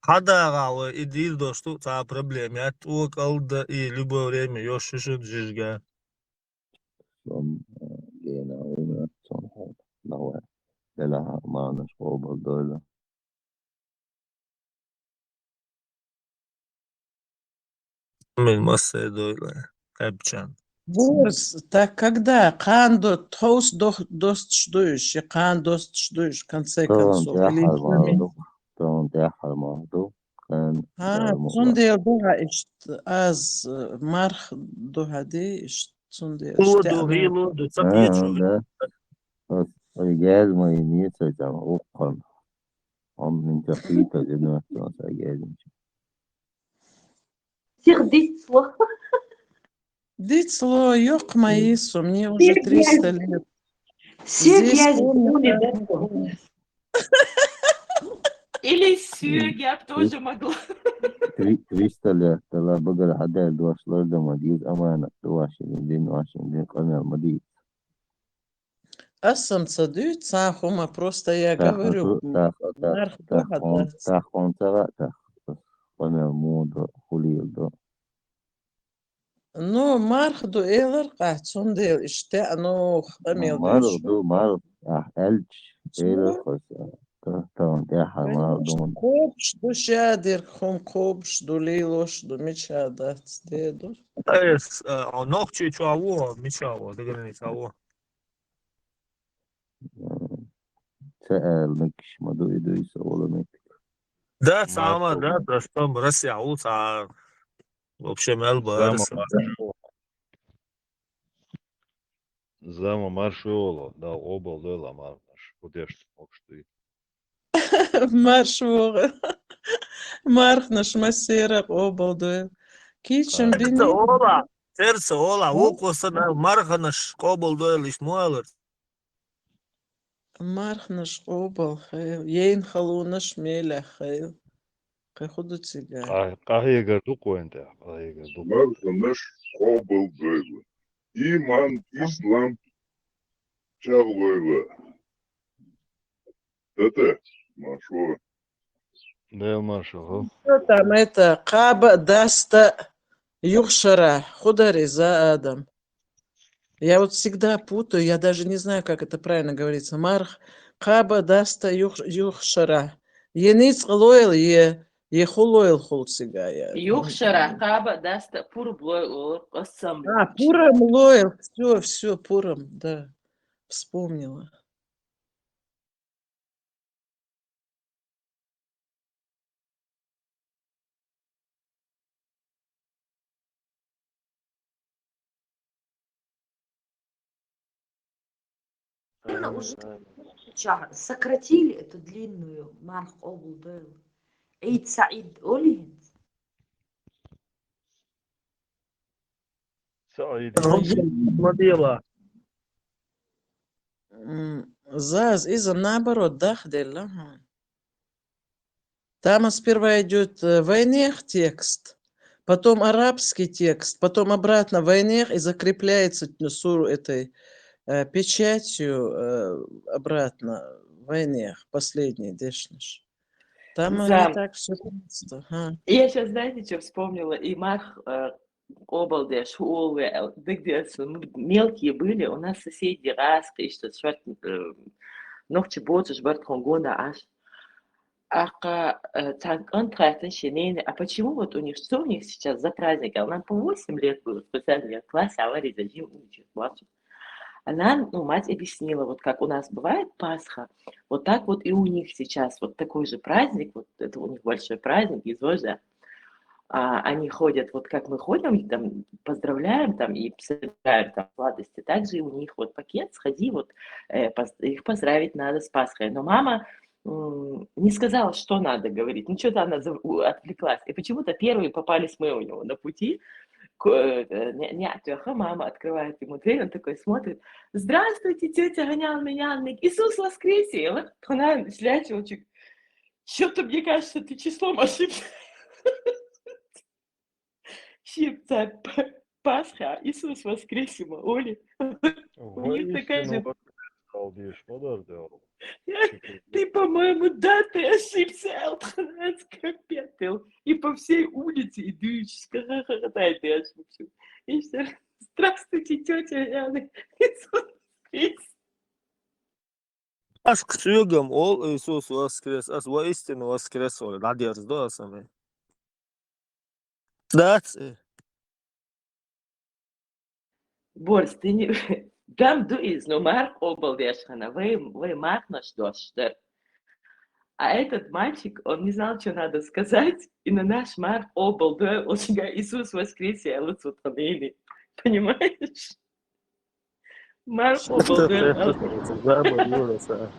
хадагава и дилдо что та проблема от у алда и любое время ёшушун жижга Son gene oyunu son hal. Nava. Delaha manuş obal doyla. من масса дойла капчан. Борс, так когда? Кандо тост дост штуешь, и кан дост штуешь, в конце концов. Или Tamam dehal mahdu. Kan цундел духа ишт аз марх духа ди ишт цундел Луду гилу цапьечу. da. Ay gezmeyi niye söyleyeceğim? Okan. Onun kapıyı da jenerasyona geldim. Сердицло. Дицло, ёк маису, мне уже 300 лет. Всех Здесь я комната. Или Сюгяб тоже могла. 300 lira la bagar hadar duaşlar da madiyet amana duaşın kanal madiyet. Асам цадует сахума, просто я говорю, марх духа дац. Так он тара так канал мода хулилда. Ну, марх ду элэр цундел иште, ну, хамел Mar elç elэр kosa. Tamam dehal mardu. Копш ду шадир, хум копш ду лилош ду мичадац деду. Эс нохчи чуаво мичаво дегени чаво. Sa'al mekş madu idrisa olamek. Да, сама, да, что Россия, в общем, ЛБРС. Зама маршола, да, обал дойла марш. Кудеш мог что и. Маршвора. Марх наш масера обалдует. Кичем бини. Сердце ола, укоса на марханаш кобал дойлиш муэлэр. Мархнаш обал хейл. Ейн халунаш меля хейл. Кайхуду цигай. Kahega dukuente, kahega duku. Marhanash Obel Bela. Iman Islam Chalwela. Это Машура. Да, Маша, Что там это? Каба даста юхшара. Худари за Адам. Я вот всегда путаю, я даже не знаю, как это правильно говорится. Марх каба даста юхшара. Ениц лойл ехулойл хулцигая. Юхшара, Каба, Даста, Пурблой, Осам. Пурам лойл. Все, Пурам, да. Вспомнила. Уже сократили эту длинную Марх Облдел. Эйд Саид Олин. Заз, из-за наоборот, Дахдель. Там сперва идет Вайнех текст, потом арабский текст, потом обратно Вайнех и закрепляется суру этой печатью обратно Вайнех, последний Дешниш. Там не так все просто. Я сейчас, знаете, что вспомнила? И Марх Обалдеш, Хуолве, мелкие были, у нас соседи Раска, и что ногти больше жберт Хонгона аж. А почему вот у них, что у них сейчас за праздник? Нам по 8 лет было, специально в классе аварии зажим, учит, плачет. Она, мать объяснила, вот как у нас бывает Пасха, вот так вот и у них сейчас вот такой же праздник, вот это у них большой праздник, извозя. Они ходят, вот как мы ходим, там, поздравляем там и собираем там сладости, также и у них вот пакет, сходи, вот их поздравить надо с Пасхой. Но мама не сказала, что надо говорить, ну что-то она отвлеклась. И почему-то первые попались мы у него на пути. Мама открывает ему дверь, он такой смотрит: «Здравствуйте, тетя Гонял Меняльник, Иисус воскресе!» Вот она слячивает, что-то мне кажется, ты числом ошибся. Щипца Пасха, Иисус воскресе, Оля. У них такая же... Ты, по-моему, да, ты ошибся, и по всей улице идущий, ты ошибся. И все. Здравствуйте, тетя Яна. Аж к шугам, ол Иисус воскрес, аж воистину воскрес, Оля, надежда сами. Да, Борис, ты не... Там дуиз, но Марк Обалдешхана, вы Марк наш доштер. А этот мальчик, он не знал, что надо сказать, и на наш Марк Обалдешхана, он говорит: Иисус воскресе, Луцутанили. Понимаешь? Марк Обалдешхана.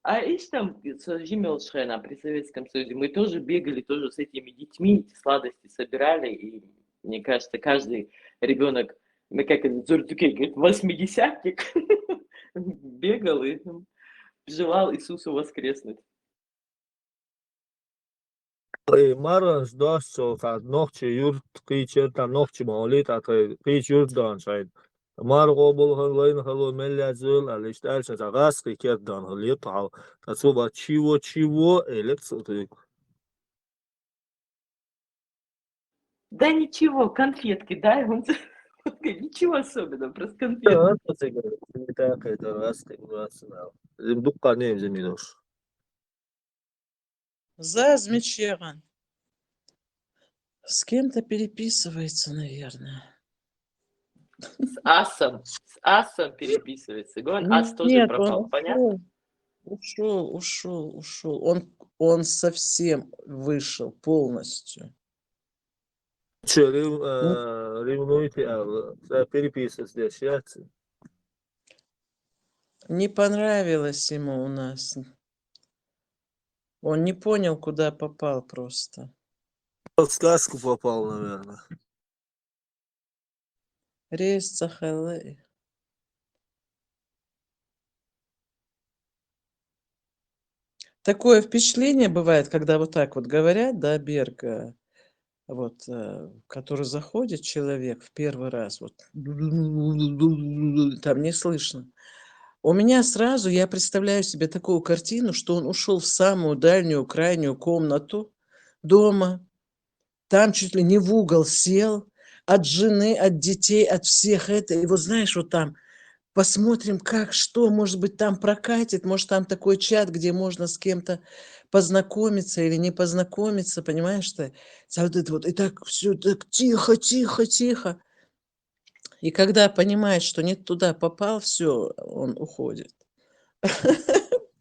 А ишь там, Жимелшхена при Советском Союзе, мы тоже бегали тоже с этими детьми, эти сладости собирали, и мне кажется, каждый ребенок, как это, Дзурдюке, говорит, 80-ник, бегал и желал Иисусу воскреснуть. Мараш дошел, ногти юрт, кичер, там ногти молит, а ты кичер даншайд. Марго был лайн хало мелязул, а лишь дальше загас кикер дан халит, а тасуба чего электрик. Да ничего, конфетки, дай, он ничего особенного, просто конфетки. Замечеран. С кем-то переписывается, наверное. С Асом переписывается. Говорит, Ас тоже пропал, понятно? Ушел. Он совсем вышел полностью. Че, ревнуете, переписывать здесь, яйца? Не понравилось ему у нас. Он не понял, куда попал просто. В сказку попал, наверное. Рейс Цахалей. Такое впечатление бывает, когда вот так вот говорят, да, Берг, вот, который заходит человек в первый раз, вот, там не слышно. У меня сразу, я представляю себе такую картину, что он ушел в самую дальнюю, крайнюю комнату дома, там чуть ли не в угол сел, от жены, от детей, от всех это, и вот знаешь, вот там посмотрим, как, что, может быть, там прокатит, может, там такой чат, где можно с кем-то познакомиться или не познакомиться, понимаешь ты? Вот это вот, и так все так тихо, тихо, тихо. И когда понимает, что не туда попал, все, он уходит.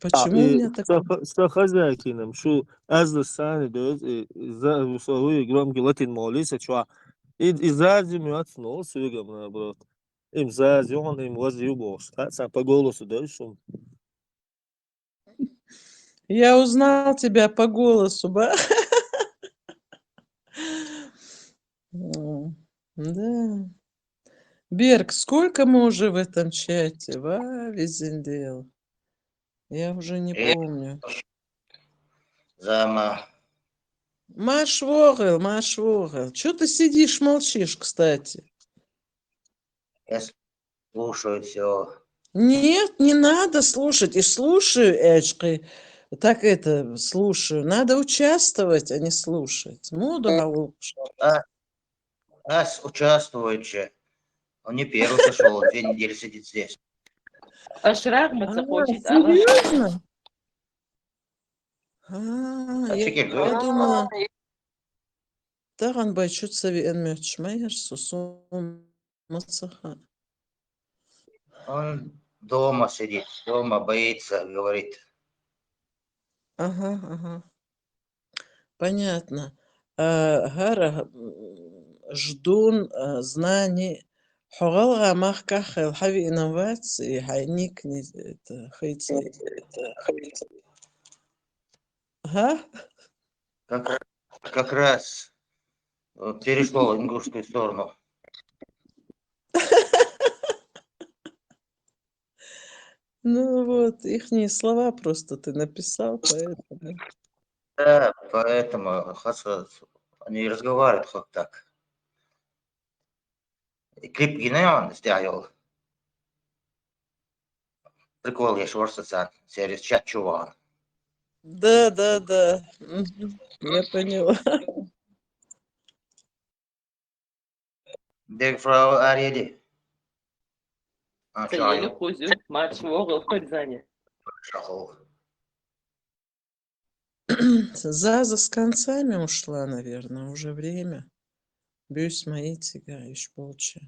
Почему у меня такое? Хозяйкиным, что as the sun does, за свою громкий латин молится, что и зазимят снова сугам наоборот. Им зазион, им возил босс. Сам по голосу, да, что? Я узнал тебя по голосу, ба? Да. Берг, сколько мы уже в этом чате? Визендел. Я уже не помню. Зама. Маш Вогел. Чё ты сидишь, молчишь, кстати? Я слушаю все. Нет, не надо слушать. И слушаю, Эчкой. Так это, слушаю. Надо участвовать, а не слушать. Моду Ас участвуючи. Он не первый зашел, 2 недели сидит здесь. Шрагматься хочет, а серьезно? А Я чекер, думала, Таган байчут сави энмёчмейер сусум мацаха. Он дома сидит, дома боится, говорит. Ага. Понятно. Гара ждун знаний. Хугалга махкахел хави инновации, хайник не это хейти. Ага. Как раз перешло в ингушскую сторону. Ну вот, ихние слова просто ты написал, поэтому. Да, поэтому они разговаривают как так. И клип Гинеон сделал. Прикол, я шорстаться через чат чуван. Да. Я поняла. Дег фрау Ариди. Ценили Кузю, Маш Вогел в Казани. Заза с концами ушла, наверное, уже время. Бюсь мои тигаешь, полча.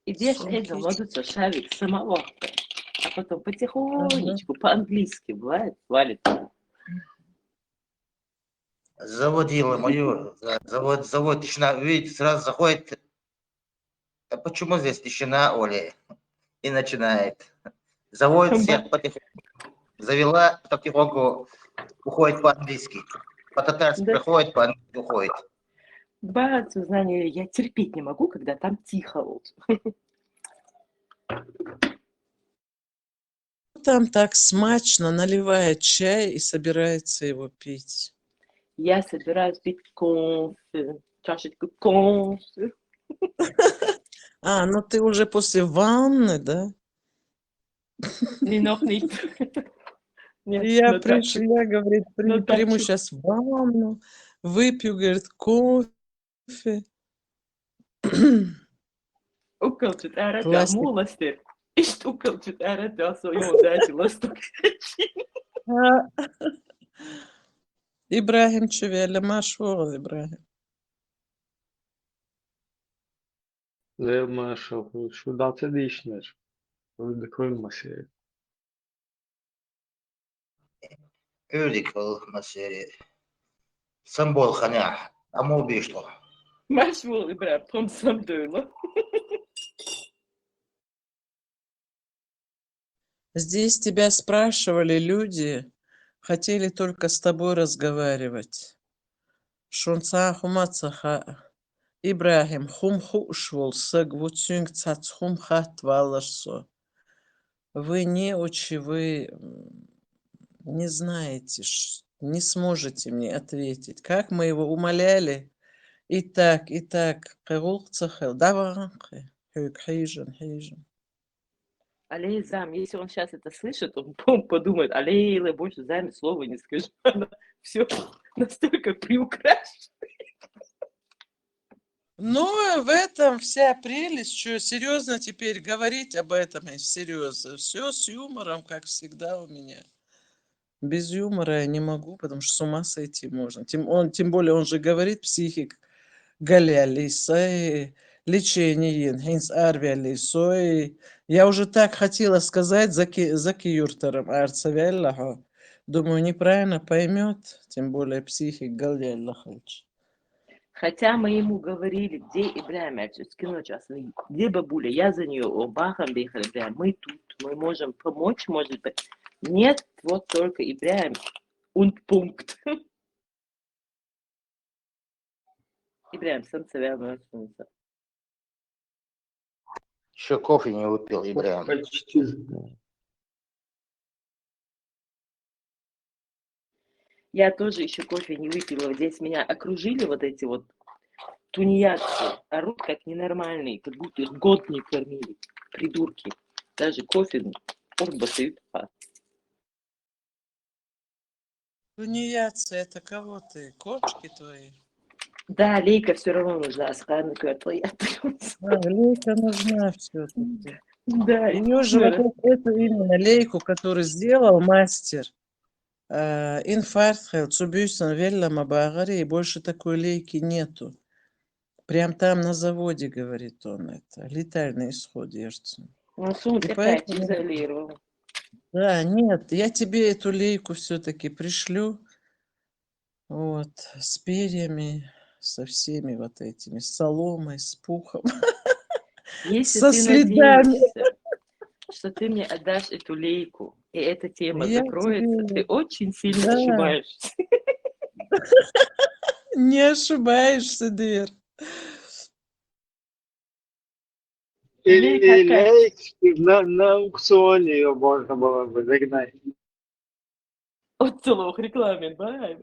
Идешь, Эдя, ладутся шарик самого, а потом потихонечку, по-английски, бывает, валит. Заводила мою, завод тишина, видите, сразу заходит. А почему здесь тишина, Оля? И начинает. Заводит всех потихоньку. Завела, потихоньку уходит по-английски. По-татарски приходит, по-английски уходит. Бац, знание, я терпеть не могу, когда там тихо. Вот. Там так смачно наливает чай и собирается его пить. Я собираюсь пить кофе, чашечку кофе. Ну ты уже после ванны, да? Не, noch nicht. Я пришла, говорит, приму сейчас ванну, выпью, говорит, кофе. Ukълчат арата муластер. Ишт ukълчат арата асойон дати ласток. İbrahim Çöver'le maşvoğul İbrahim. זה משהו שהוא דעתי דישנר. זה כל מסיר. Öldük maseri. Sambol ханях. Аму бишло. Машвол İbrahim tam samdığını. Здесь тебя спрашивали люди, хотели только с тобой разговаривать. Шунца хумацаха. Ибрахим хум хушвол сагвуцюнг цац хум хат валашсо. вы неучи, вы не знаете, не сможете мне ответить. Как мы его умоляли, и так, давай, хижин. Алей зам, если он сейчас это слышит, он подумает, алей, больше заме слова не скажу. Она все настолько приукрашена. Ну, в этом вся прелесть, что серьезно теперь говорить об этом, серьезно. Все с юмором, как всегда у меня. Без юмора я не могу, потому что с ума сойти можно. Тем более он же говорит, психик, галялисой, лечение, хинс арвиалисой. Я уже так хотела сказать заки юртером арцавеллахо. Думаю, неправильно поймет, тем более психик галяллахач. Хотя мы ему говорили, где Ибрахим Альчевский ночь, где бабуля, я за нее, Бахам Бейхалибрахим, мы тут, мы можем помочь, может быть. Нет, вот только Ибрахим, und пункт. Ибрахим, солнце верно солнце. Еще кофе не выпил, Ибрахим. Почти. Я тоже еще кофе не выпила. Здесь меня окружили вот эти вот тунеядцы. Орут как ненормальные, как будто их год не кормили. Придурки. Даже кофе дают. Тунеядцы, это кого ты? Кошки твои? Да, Лейка все равно нужна. Асханка твоя. Лейка нужна все-таки. Да. Ее же вот эту именно лейку, которую сделал мастер, инфаркт, Цубюсен, Велла, Мабагари, и больше такой лейки нету. Прям там на заводе, говорит он, это летальный исход, ешься. Ну, суд опять изолировал. Да, нет, я тебе эту лейку все-таки пришлю. Вот, с перьями, со всеми вот этими, с соломой, с пухом, Если со ты следами. надеешься, что ты мне отдашь эту лейку, и эта тема закроется, ты очень сильно ошибаешься. Не ошибаешься, Дыр. Или лейк на аукционе ее можно было бы загнать. От целых рекламе, да?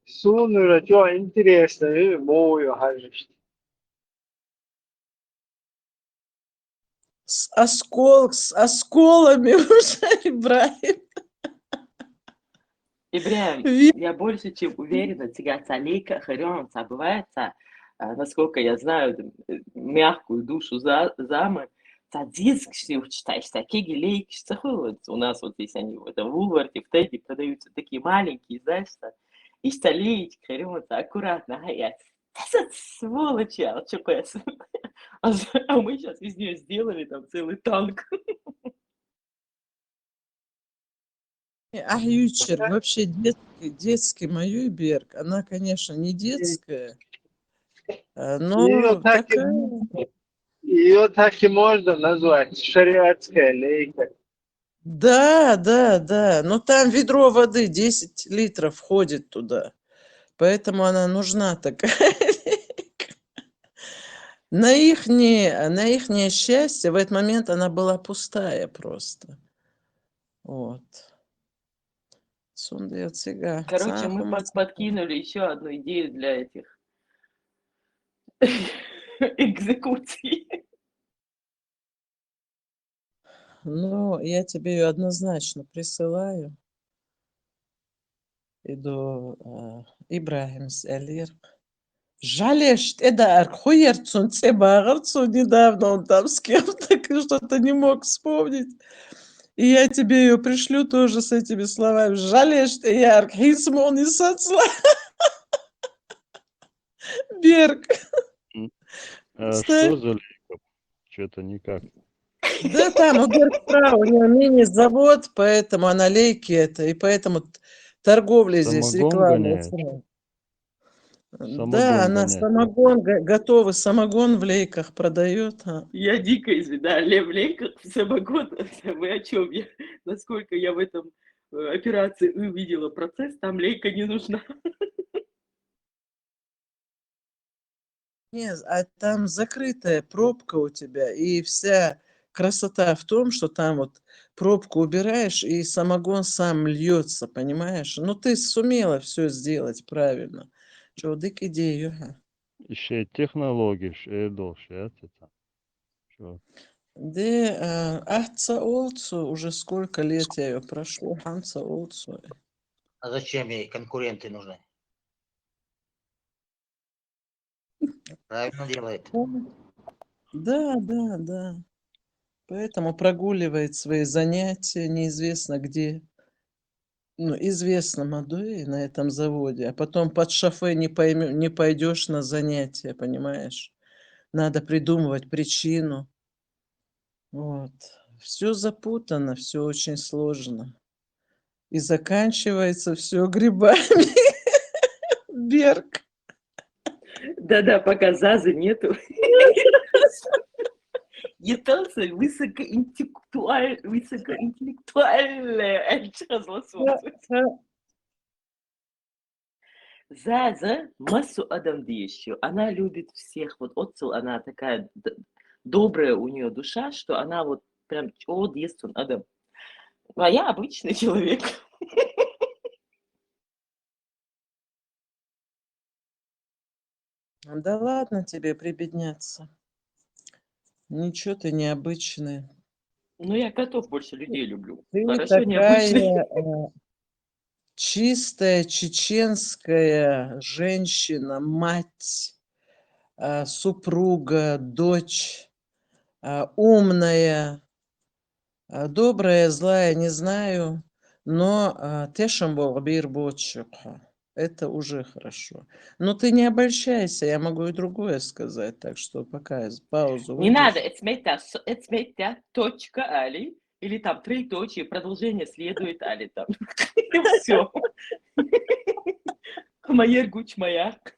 Сунура, что интересно, и мою хажишь. С осколами уже, Ибрахим. Ибрахим, я больше чем уверена, тягаться лейка, харен, забывается, насколько я знаю, мягкую душу замы, диск, что читаешь, такие лейки, что у нас вот здесь они в Улварте, в Теди продаются такие маленькие, знаешь, и столеечки, харен, аккуратно, а я, сволочи, ЧПС. А мы сейчас из нее сделали там целый танк. Ютчер, вообще детский мою Берг, она, конечно, не детская, но такая... Ее так и можно назвать, шариатская лейка. Да, но там ведро воды 10 литров входит туда, поэтому она нужна такая. На ихнее счастье в этот момент она была пустая просто. Вот. Короче, мы подкинули еще одну идею для этих экзекуций. Ну, я тебе ее однозначно присылаю. Иду Ибрахим Салир. Жалеешь, Эдар, хуерцун, цебагарцун, недавно он там с кем-то что-то не мог вспомнить. И я тебе ее пришлю тоже с этими словами. Жалеешь, Эдар, хисмон и сацла. Берг. Что за лейка? Что-то никак. Да, там у Бергфрау, у нее мини-завод, поэтому она лейки это, и поэтому торговля здесь, реклама. Да, она самогон, готовый самогон в лейках продает. Я дико извиняюсь, Лев Лейках, самогон, вы о чем? Насколько я в этом операции увидела процесс, там лейка не нужна. Нет, а там закрытая пробка у тебя, и вся красота в том, что там вот пробку убираешь, и самогон сам льется, понимаешь? Ну, ты сумела все сделать правильно. Что, дык идею, ага. технологии, дольше, это. Что? Да, Ахца Олцу, уже сколько лет я ее прошу, Ахца Олцу. А зачем ей конкуренты нужны? Правильно делает. Да, да, да. Поэтому прогуливает свои занятия неизвестно где. Ну, известно Мадуи на этом заводе, а потом под шофе не пойдешь на занятия, понимаешь? Надо придумывать причину. Вот. Все запутано, все очень сложно. И заканчивается все грибами. Берг. Да-да, пока Зазы нету. Yıtılsa высокоинтеллектуальная Заза массу адам еще. Она любит всех. Вот отцел, она такая добрая у нее душа, что она вот прям от есть он адам. А я обычный человек. Да ладно тебе прибедняться. Ничего ты необычный. Ну, я котов больше людей люблю. Ты Хорошо, необычный. такая чистая чеченская женщина, мать, супруга, дочь, умная, добрая, злая, не знаю, но тешамбол бирбочуха. Это уже хорошо. Но ты не обольщайся, я могу и другое сказать, так что пока паузу Не надо, выдержи. это точка Али, или там троеточие, продолжение следует Али там. И все. Майер Гуч Маяк.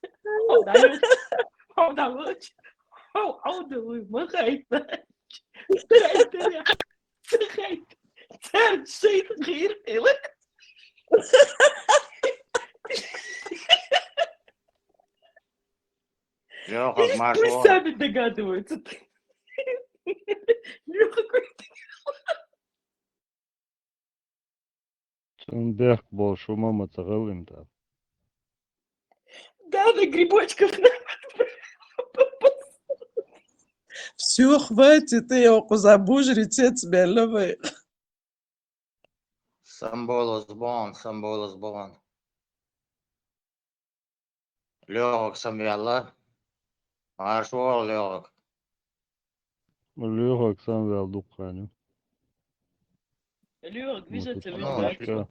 Лёха, Пусть Машо. сами догадываются. Берг был шумом это рылым-то. Да, на грибочков. Все, хватит, ты его забужрить, я тебя люблю. Самболос бон. Лёгок самвелла. Машо лёгок. Лёга Оксан вел духаню. Лёг, Мы тут движется в Ну, издательство.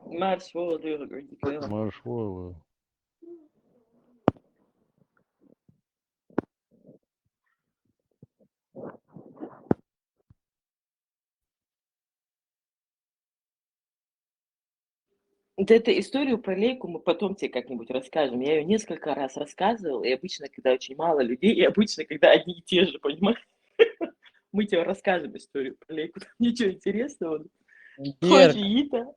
Марш, вот, Лёг, говорит. Маршвойлы. Вот эту историю про лейку мы потом тебе как-нибудь расскажем. Я ее несколько раз рассказывала, и обычно, когда очень мало людей, и обычно, когда одни и те же, понимаешь? Мы тебе расскажем историю про лейку. Там ничего интересного. Берг, Ходжиита.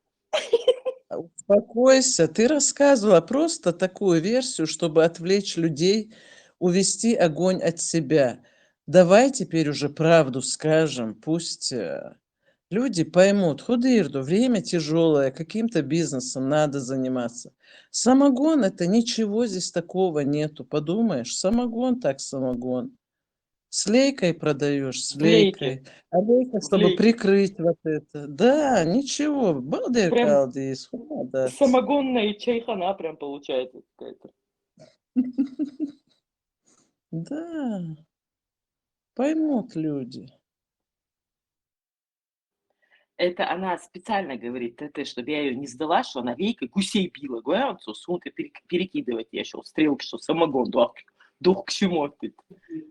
успокойся. Ты рассказывала просто такую версию, чтобы отвлечь людей, увести огонь от себя. Давай теперь уже правду скажем. Пусть люди поймут. Худырду, время тяжелое, каким-то бизнесом надо заниматься. Самогон – это ничего здесь такого нету. Подумаешь, самогон так самогон. С лейкой продаешь, с лейкой. А лейка, чтобы Лейки. прикрыть вот это. Да, ничего. Балдер Прям калдис. Да. самогонная чайхана прям получается какая-то. Да. Поймут люди. Это она специально говорит, это, чтобы я ее не сдала, что она вейкой гусей била. Говорят, что сумка перекидывать я еще стрелки, что самогон, дух к чему ты.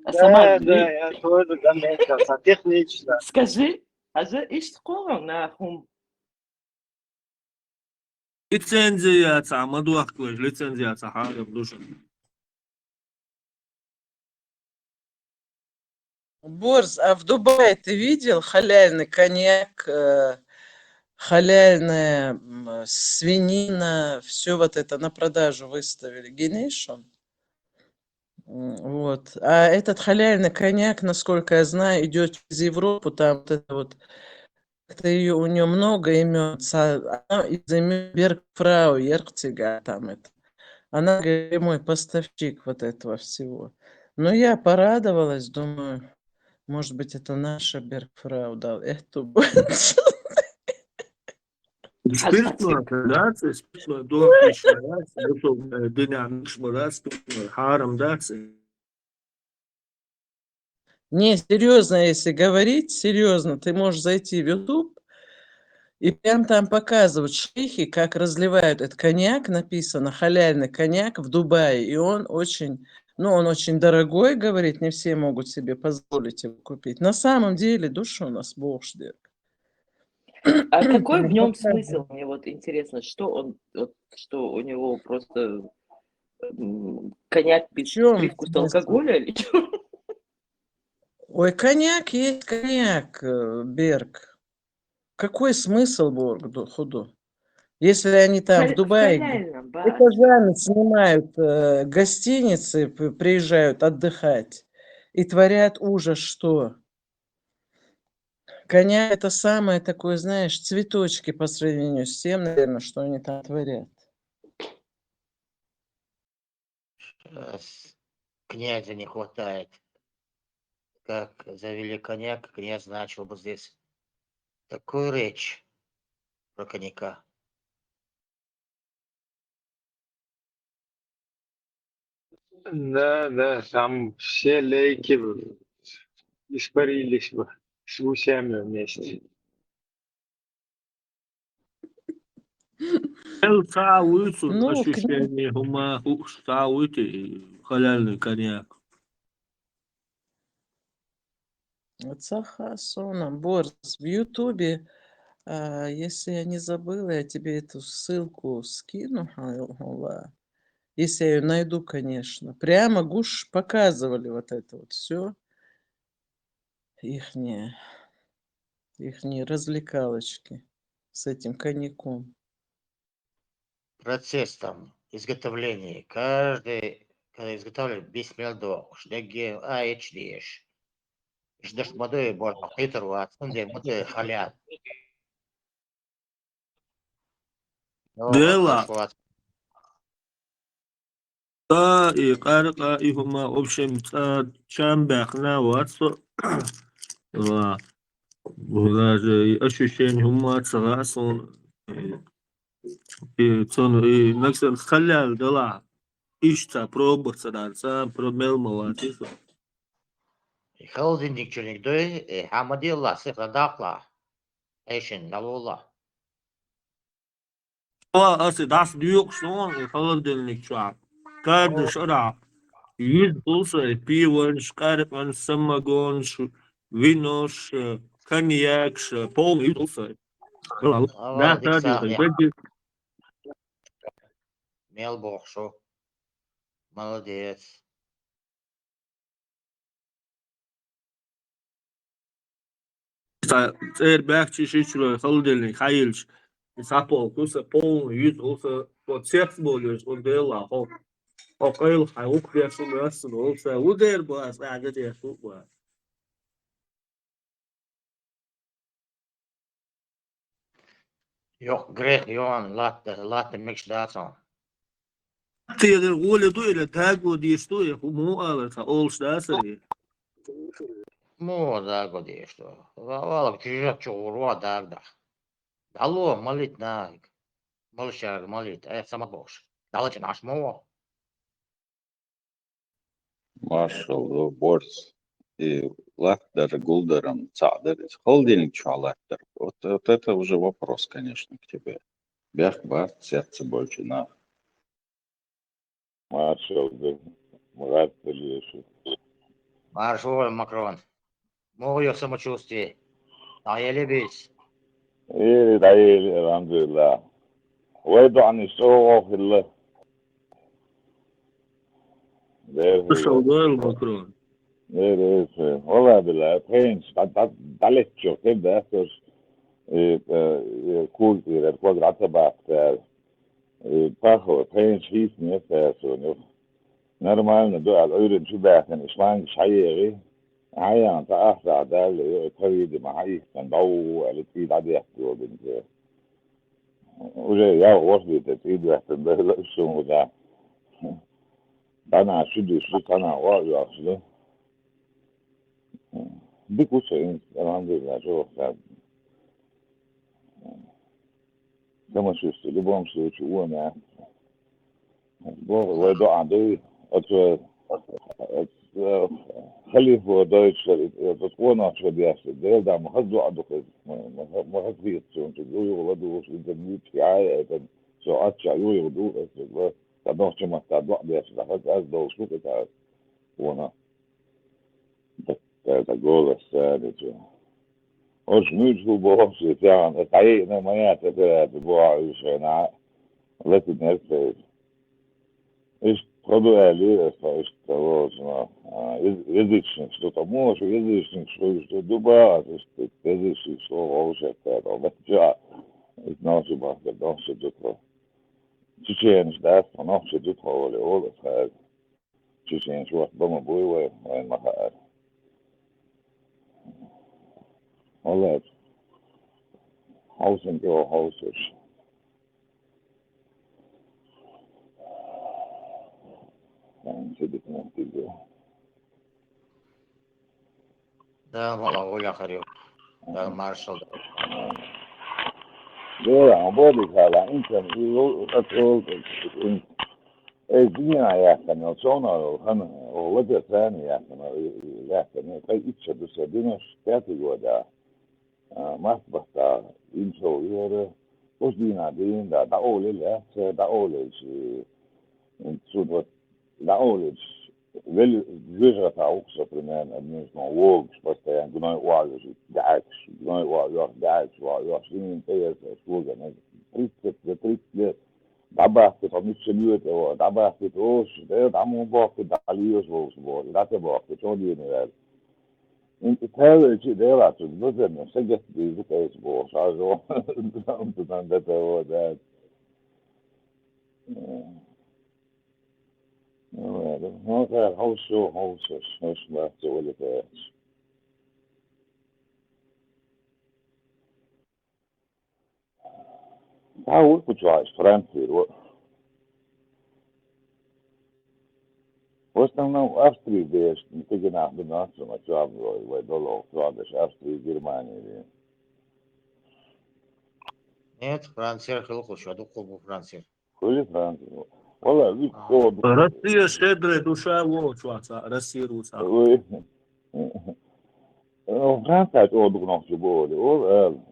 А сама Да, я тоже заметил, технично. скажи, а же ишь нахум. Лицензия, Мадуах, лицензия, Сахара, в душе. Борз, а в Дубае ты видел халяльный коньяк халяльная свинина, все вот это на продажу выставили. Генейшон. Вот. А этот халяльный коньяк, насколько я знаю, идет из Европы, там вот это вот, как-то у нее много имен, она из имен Бергфрау, Ерхтига, там это. Она мой поставщик вот этого всего. Но я порадовалась, думаю, может быть, это наша Бергфрау дал. Эту Спиртное, да, спиртное, до ишмарас, до динамик шмарас, харам, да. Не, серьезно, если говорить, серьезно, ты можешь зайти в YouTube и прям там показывают шейхи, как разливают этот коньяк, написано халяльный коньяк в Дубае, и он очень, он очень дорогой, говорит, не все могут себе позволить его купить. На самом деле, душа у нас Бог ждет. А какой в нем смысл? Мне вот интересно, что он, что у него просто коньяк без привкуса алкоголя или что? Ой, коньяк есть коньяк, Берг. Какой смысл Боргу худу? Если они там в Дубае этажами снимают гостиницы, приезжают отдыхать и творят ужас, что? Коньяк это самое такое, знаешь, цветочки по сравнению с тем, наверное, что они там творят. Князя не хватает. Как завели коньяк, князь начал бы здесь такую речь про коньяка. Да, там все лейки испарились бы с гусями вместе. Ощущение ума, халяльный коньяк. Цахасона, Борс, в Ютубе, если я не забыла, я тебе эту ссылку скину, если я ее найду, конечно. Прямо гуш показывали вот это вот все, ихние развлекалочки с этим коньяком. Процесс там изготовления. Каждый, когда изготавливает без мелдо, шдеге, эчдеш. Ждешь модой, борт, питеру, отсюда модой халят. Дела. Да, и карка, и хума, в общем, чамбахна, ватсо. Даже ощущение ума, царасон. И цон, и наксен халял, дела. Ишта, пробоваться, да, сам пробел молотисо. И холодильник чуник дой, и хамадилла, сифра дахла. Эйшин, далула. Asi das büyük son холодильник чак. Каждый шара. Есть булса, пиво, шкарпан, самогон, вино, коньяк, полный булса. Да, да, Мел бокшу. Молодец. Эğer belki şey şöyle холодильник, hayır. Сапол, туса полный, yüz olsa, o ters buluyor, o değil la, o kayıl, o kıyasın, nasıl olsa, o der bu as, aga der bu. Yok, greh, yon, latte mix datson. Ты воля дуэля, так вот есть что, я уму, але та олшта сари. Мо, да, годи, что. Валак, чужак, чуруа, да. Алло, молит на. Молчар, молит, сама бокш. Далече наш мо. Маршал, борс. И лахтер, гулдером, цадер. Холодильник чуалахтер. Вот это уже вопрос, конечно, к тебе. Бях, барт, сердце больше на. Маршал, да, Мурат Ильич. Маршал Макрон. Мое самочувствие. Наелебись. Таили, алхамдулилlah. ويدعو عن الشوق في الله. Пошел дуэль, Макрон. والله بالله تخيل تعلقت شو كده اخر kulttuuret kvadratabakter, paho, pain schießen, so Нормально, да, أريد شبه كان إسلام شيعي هيا أنت أخذ ده تريد معي كان ضو التي بعد يحكوا بنت وجاي يا وصلي تريد واحد ده شو ده أنا شدي شو أنا واقع أصله بيكو شيء الحمد لله شو كما شو اللي شو أنا وده عندي خليه Deutsch, das Urnacht für die erste. Der da macht so adok, macht wie so und du du in der Mut ja, so atcha du es da doch schon mal da der da hat als do so da Urna. Da goal ist das. Und nicht so bohs ja, das sei ne mal der boah ist na letzten Herbst. Ist продули, что язычник, что-то можешь, язычник, что дуба, что язычник, что уже это, да, из нашего, да, все это. Чеченец, да, но все это воли, оля, так. Чеченец, вот, дома боевой, он махает. Олег, хаусен его хаусеш. ده والله يا خريب ده مارشال ده عبادي هلا انت تقول الدنيا يا كان يوصلنا وهم ووجه ثاني يا كان في إيش بس الدنيا شكاتي وده ما بس إنشوا يره وش دينا دين ده أول لا ده أول شيء انتوا ده أول Wel wyżej ta uksa primen administração łog, postaje gnoj łago, dać, gnoj łago, dać, łago, szinin tejes, sługa, ne, 30 lat, dabei to pomyślnie to, dabei to, że tam bo dalios bo, date bo, to nie wiem. I tyle ci dela, to dobrze, no seget to jest bo, szarzo, tam to that. No, that house left to with it. How would you try Frankfurt? What's the name? Austria based, taking out the nuts on my job, where Dolo, Florida, Austria, Germany. нет, Франция خلقوا شو هدوكوا فرنسا كل فرنسا والله ذيك صوت Россия щедрая душа, вот Россия руса. فرنسا تقعد نحسبوا لي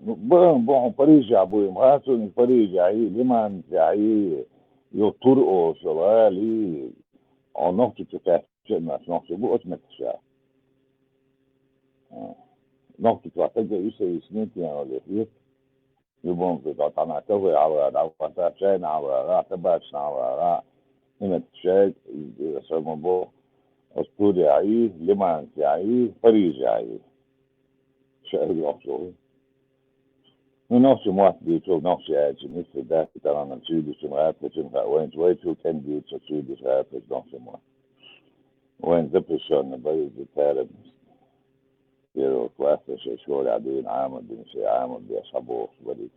بون باريس ابوي مهاتون باريس جاي لمن جاي يطرقوا شوالي او نقطة تكاشنا نحسبوا اسمك الشعب نقطة تحتاج يسوي سنين ولا فيه يبون في طبعا توي على دعوة شين على تباتش على هنا الشيء يسمى بو أسطوري عيه لمن عيه باريس عيه شهر يحصل نفس ما بيتو نفس عاجي مثل ده ترى أنا تشيل سمعات تجمع وين تويتو كان بيتو تشيل سمعات نفس ما وين زبشون بيز التارب يرو كواسة شيء شغل عدين عامل بنشي عامل بيصابوه بديك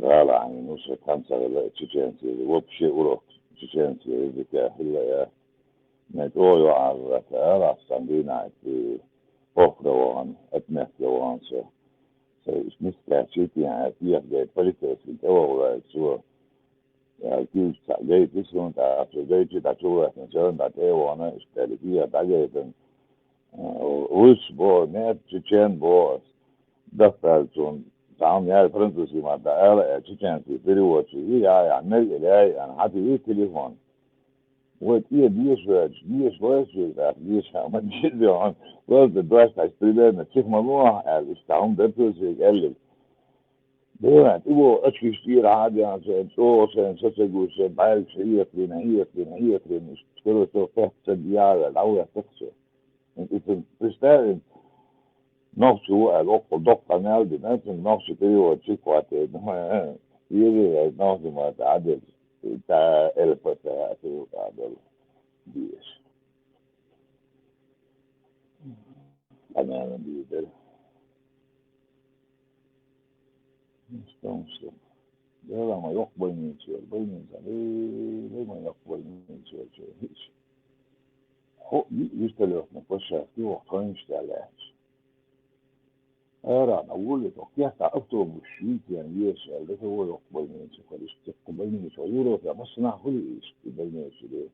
قال يعني نوصل 5 تشينسي وبشي وروح تشينسي ذكاء هلا نتويو على الرأس سندينا في فوقروان اتمثلوان så isniska sittiä tiedät poliittisesti teolla suo ja kyllä det som där så det är det tror jag sen där det var när istället via dagen och bo när tjän bo därför så down jag fransos i man där är tjän till det var så ja när det är hade ju telefon вот и диешь да диешь man diyor was the best I still технология там det så gäller det var att styra hade alltså så så god så bara här skulle så fast det är då jag också inte bestämmer نوصو الأقل دقة نالدي نفس نوصو تيو تشيكواتي نما يجي نوصو ما تعدل تا ألف تاتي تعدل بيش أنا بيدل مستمسك ده ما يقبل من شيء ليه ما يقبل من شيء هيش هو يستلف نقشة في وقتين اشتغلش أنا أقول لك كيف تعرفت مشيت يعني يسأل ده هو يقبل من شيء فليش تقبل من شيء يورو في مصنع هو إيش يقبل من شيء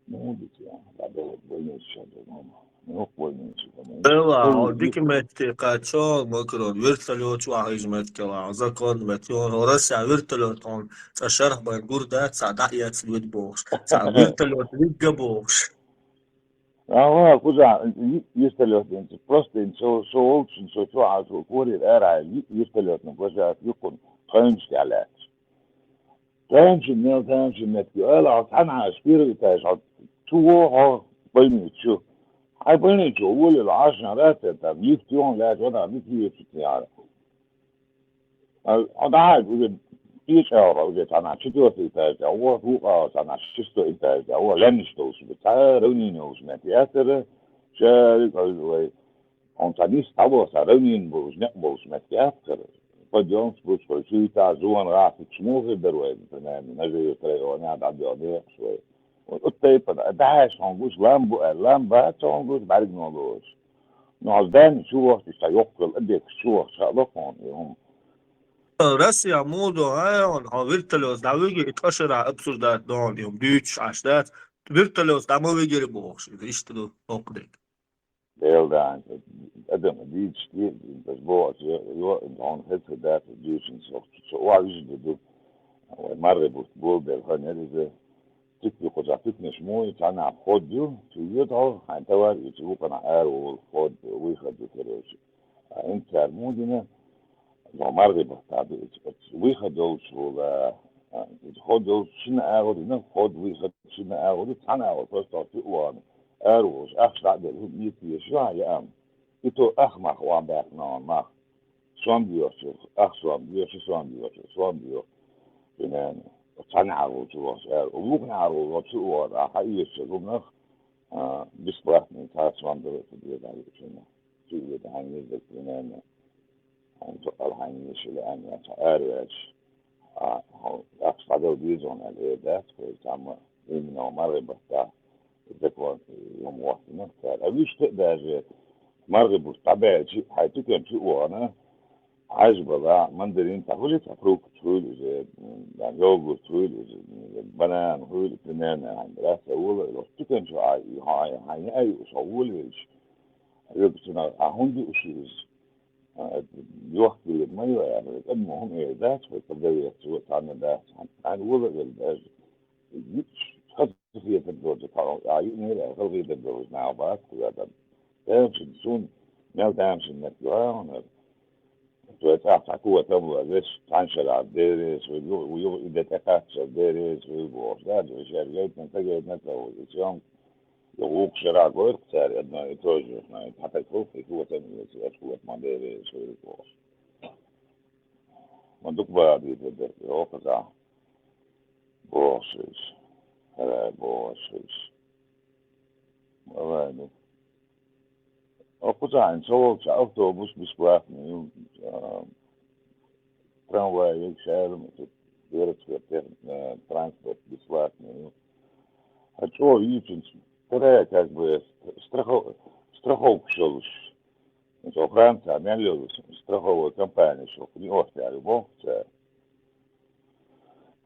مو بيت يعني بعد يقبل من شيء ما يقبل من شيء Ewa, dike met kacho mokron virtualiot wa hizmet kela zakon metyon Russia virtualiot on tsharh ba gurda tsada yat svit box tsa virtualiot liga box هو كذا يستلف أنت بروستين سو أولشن سو توعد وكوري الأرع يستلف نقشة يكون خمس على تانش النيل تانش النتيو ألا عطانا أسبيرو تاج تو هو بيني تشو هاي بيني تشو أول العشرة راتة تبليف تيون لا تودا بيتي تيارة هذا عاد وجد يشعر وجد أنا شتو في تاج هو أنا شستو تاج هو لنشتوس بتاع نوز متياتر شارك أولوي أنتانيس تابو سارونين بوز نقبوز متياتر فجونس بوز كوشيتا زوان راح تشموه دروي تمام نجي يتريوني عاد يضيع شوي والطيب داعش هنقول لامبا هنقول بعد نقول نعزدان شو وقت يستيقظ قدك شو وقت شغلكم يوم Russia modo ayon ha virtualiot da wigi itashara absurdat don yom düç ashdat virtualiot da mo wigi box işte do okdek Heel daar. Adam die stier das boord jo on het dat dus zo waar is het do مرة بقول ده هنرجع تكتب قطعتك مش مو أنا خدو تيجي هنتوار يجيبوك أنا قال والخد ويخد كريش أنت المودنا لو مرة بتعدي ويخد دوش ولا خد دوش شنو أقول هنا خد ويخد شنو أقول أنا أقول بس تعطيه أروش أخش عدل هم يشرع يا أم يتو أخمخ وان باك نون مخ شون بيوش أخ شون بيوش شون بيوش بنان صنعوا جواز ومقنعوا وشو راح يشتغلون بسبب من تاس وندر تبي ده يشوفنا تيجي ده هنيجي بنان هنتقل هنيجي لأن أريش هو أقصد بيزون الإيدات فيتعمل إنه مرة بتاع ذكر يوم واحد نكتر أبيش تقدر مرة بتابع شيء حيتكلم شيء وأنا عجبة بقى مندرين تقولي تفروق تقولي يعني يوغو تقولي بنان تقولي بنانا يعني راسة أولا لو تكن شو هاي أي أصوليش يبسنا أهوندي أشيز يوحكي للمية يعني المهم إيه ذات فالتبدأ يسوي تعمل ذات يعني وضع الباج يتش خذ فيه تبدوز عيوني لا خلقي تبدوز مع بعض كذا تامشن سون ناو تامشن نتيوه تعطى قوة تبغى ليش تنشر على الدرس وإذا تكاتش الدرس ويبوشات وشارجات نتجه نتلو الإسلام يوق شراء قوة كتير أدنى يتوجه حتى يخوف قوة تنشر قوة مدرس ويبوش مندوك بعدي تدرس يوق ذا بوشش هلا بوشش والله أقطع إن شاء الله أوتوبوس بسباقني ترامواي شارع ديرت في ترانسبورت بسباقني هتشوف يمكن ترى как бы страховку шелуш إنه فرنسا عملوا страховую компанию شو في أوروبا любом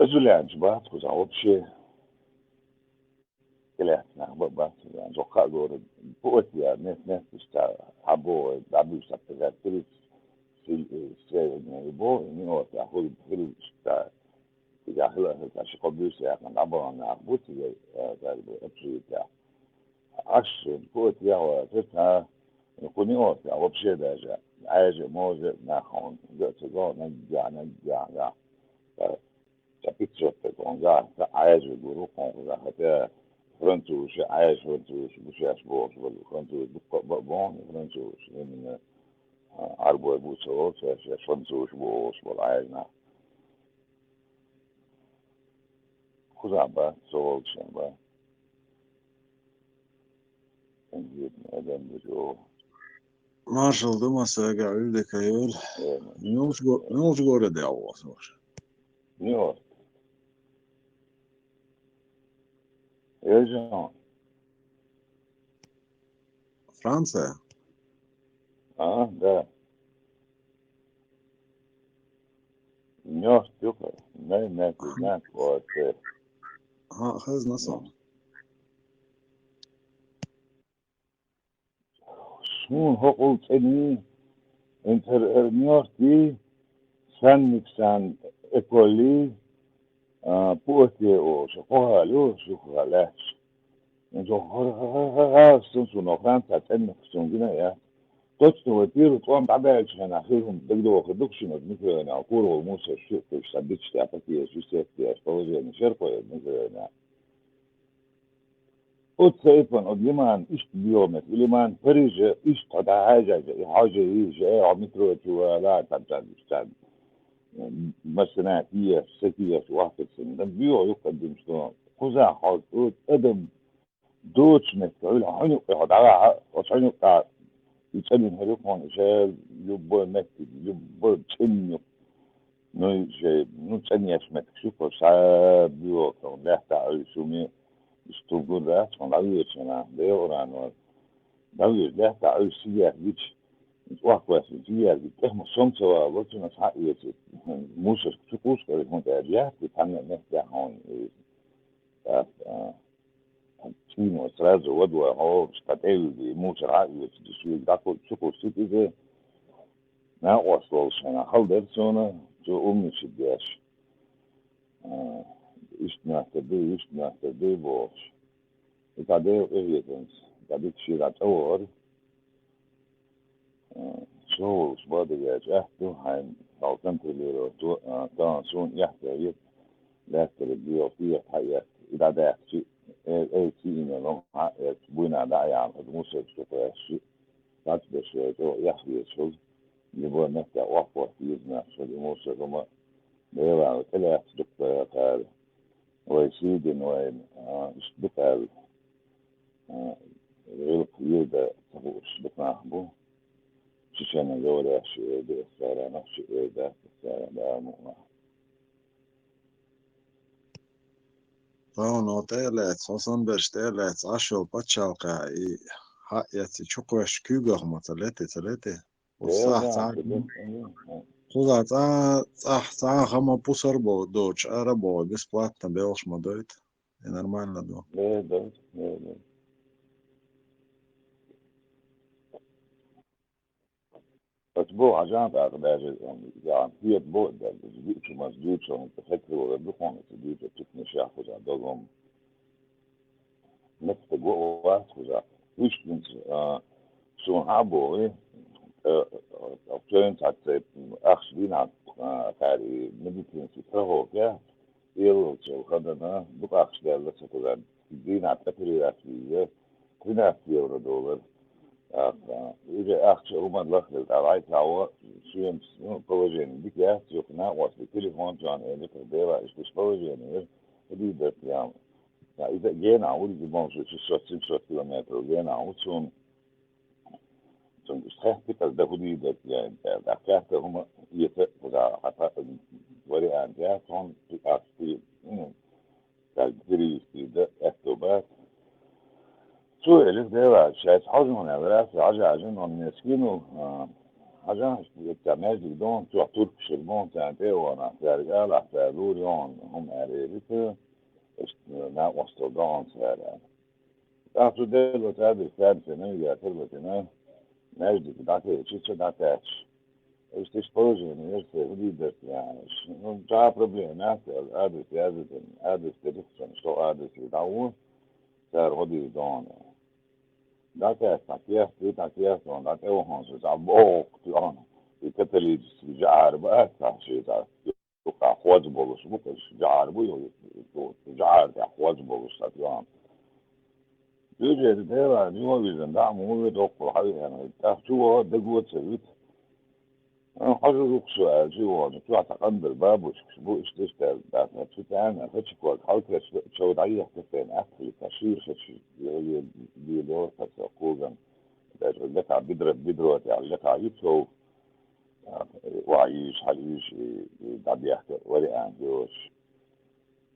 أزولانج بعد كذا вообще كلاتنا بس يعني جو خالور بوتيا ناس تشتا حبوا دابو سبتها تريس في يعني بو إنه تأخذ في الشتا إذا خلاص تشقى بيس يعني دابو أنا بوتيا قال أبشيتا عش بوتيا وتشتا يكون يوتا وبشي ده عايز موزة ناخون جت جو نجا تبيتشوت تكون جا عايز يقولوا كون حتى فرنسوس عايش فرنسوس مش يسبوع فرنسوس بون فرنسوس من عربو بوسوس فرنسوس بوس والعايزنا خزعبة صوت شنبة انجيب ادم بجو Marshall Dumasa Garuda Kayol, Mills go to the Awas. نيويورك يرجعون فرنسا. ده نيويورك يوكا ناك وات ها خذ نصر. شمون هقول تاني انتر نيويورك دي سان مكسان اكولي بوتي او شقوها لو شقوها لاش انتو سنسو فرنسا تنك سنجنا يا точно вопируют, вам добавить на хрюм, догдо ходукшина, микро на куру, мусор, все, то есть обычные такие существия, положение черпают, микро на. от сейфан, от лиман, ишт биомет, лиман, Париже, ишт, هذا حاجة يجي, مترو لا تبتدي مثلا هي سكية واحد سنة بيو يقدم شلون خزع حاط ادم دوتش متقول حنو هذا وحنو يتسلم هلوكون شال يبو مكتب يبو تشنو نو شيء نو تشني اسمك شوفوا ساعة بيو كون لا تعال سومي استوغل رات من عيوش أنا بيوران وعيوش لا تعال سياح بيش واقوى سياح بيتهم صمت وقلتنا صحيح موسى شكوش كده كنت أريح بتعمل نحكي هون تيمو سرازو ودوا هو استطيعوا موسى عيوش تشوي داكو شكوش سيدي ما وصلش أنا خلدر سونا جو أمي شدياش إشنا تبي بوش إتاديو إيجنس تبي تشيل أور شو بعد يا أهتو هاي لو كنت اللي تو كان شون يحتاج لا تربيه فيه حياة إذا ده شيء أي شيء إنه لهم بوينا ده يعني الموسى شوفه شيء لا تبش جو يحيى شو يبغى نحكي وقفة يزنا شو الموسى كمان بيبقى كله يصدق كار ويسيدن وين يصدق غير يدا تبوش بتناحبه شيشان جولا شيء ده صار نفس ده صار ده مو Pauno teelēt, Sosonbergs teelēts, Ašo pačalkā, jāci čukoši kūgahmata leti. Куда хама пусарбо дочь арабо бесплатно белш модует и нормально до. Да. أسبوع عشان تعرف يعني هي تبوء ده جديد شو مسجود شو متفكر ولا بخون جديد تكني شاف وزعدهم نفس تبوء واحد وزع ويش كنت شو عبوا إيه أوكي تعرف أخشين عن كاري مدينة سفره كه يلو شو خدنا بقى أخش ده لسه كذا دين عتبري راسية هنا $100 إذا أخش أمم لخل العراية تعوى شيء بروجين بيك يا شوفنا وصل التليفون جان إيه تقدر إيش بروجين إيه ده يعني إذا جينا عودي جبنا شو 600 كيلومتر جينا عودهم zum Gespräch als der Hudi, der Karte هم oder hat wurde ein der von die der Oktober شو اللي ده شايف حاجة من الأوراق حاجة عشان نسكينه حاجة تعمل دون تعطور شربون تانتي وأنا رجال أحتاجوا اليوم هم عريبته نا وصلوا سعر تعطوا ده لو تعبر سعر سنة يا تربة نجد داته شيء داته إيش تشبهه يعني إيش يعني شو جا проблема هذا تدخل شو هذا يدعوه صار غادي يدون داته تاكيه صون داته وهون شو تعبوه تلون يكتلي جعار بقى شيء ده يقع خواج بولش بقى جعار بيو جعار ده خواج بولش تلون Türkiye'de de var. New York'tan da mı ve doktor hayır yani. Şu da götürüp. حضرتك سؤال شو شو تقدر بابوش بو اشتشتر دافع شو تانا فتش كوك حلقة شو ضعيه تفين أكل تشير فتش يلور فتساقوغن لك بدروت يعني لك يبسو وعيش حليش دعبيحك ولي أنجوش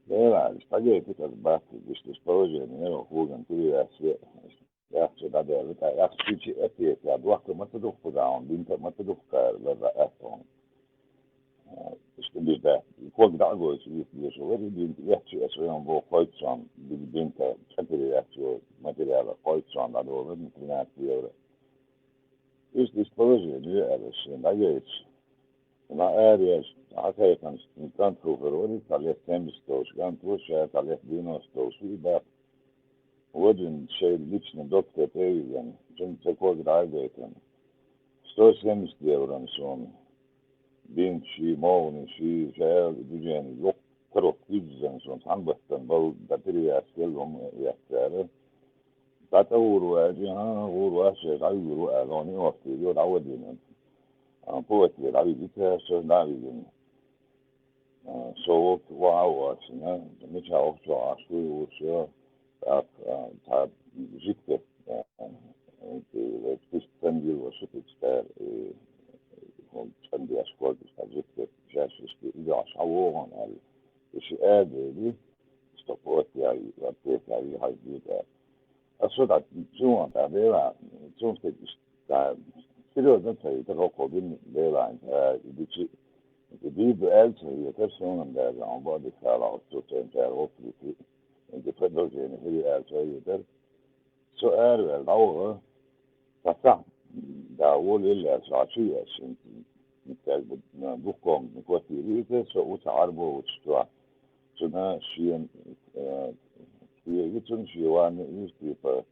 لا استجيب تتبات بيشتشتوجي نيرو خوغن كل أسوأ ياخذ هذا ياخذ شيء أكيد يعني وقت ما تدخل داون بنت ما تدخل للرأسهم işte bir de kod goes yaşıyor bir yaşayan bu koysan bir binte çetiri yaşıyor materyal koysan da doğru mutlunak diyor işte proje diyor arasında geç na areas hakikaten insan profesörü talep temizliyor kan proje talep dinostos bir ودن شيء ليش دكتور يعني كنت أقول عادة ستوش همش ديوران شون بين شيء مون شيء شيء بيجان يق كروك يجزن شون حنبتن بل بتري أسكلهم يحتاجه تطور واجها غور واشة عيور وأغاني وقتي يود عودين بوتي العبيد يتهشر نعبيدين صوت وعواشنا مش عوشة عشوي وشو ta жидкость спустил вошитер عندي أشكال جدك جالس إذا عشوان على الشيء دي استقوت يعني وقت يعني هاي جدا أصلا جوان تعبيرا جون تجس تع كده ده تروقوا بين بيران يدي يدي بقالت هي ترسون ده عن بعد خلاص توتين تعرف في انت تفضل يعني هي قالت سؤال الأول فصح داول إلا شاشية عشان نتكلم بكم نقطيريته سو تعربوا وتشتوا شنا شيء يتون شيء وان يستيب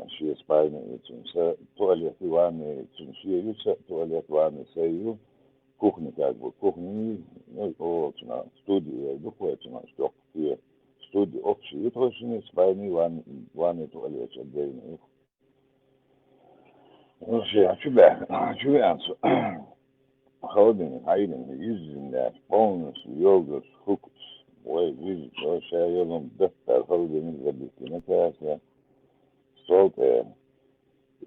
شيء سباين يتون س تواليت وان يتون شيء يتون تواليت وان سيو كوخني كاتبو كوخني أو شنا استوديو بكوة شنا ستوك في استوديو أوكشي يتوشني سبايني وان تواليت شدين شو بقى holding hiding using that bonus yogurt hooks ويجي شايلهم دفتر holding البيتنا صوت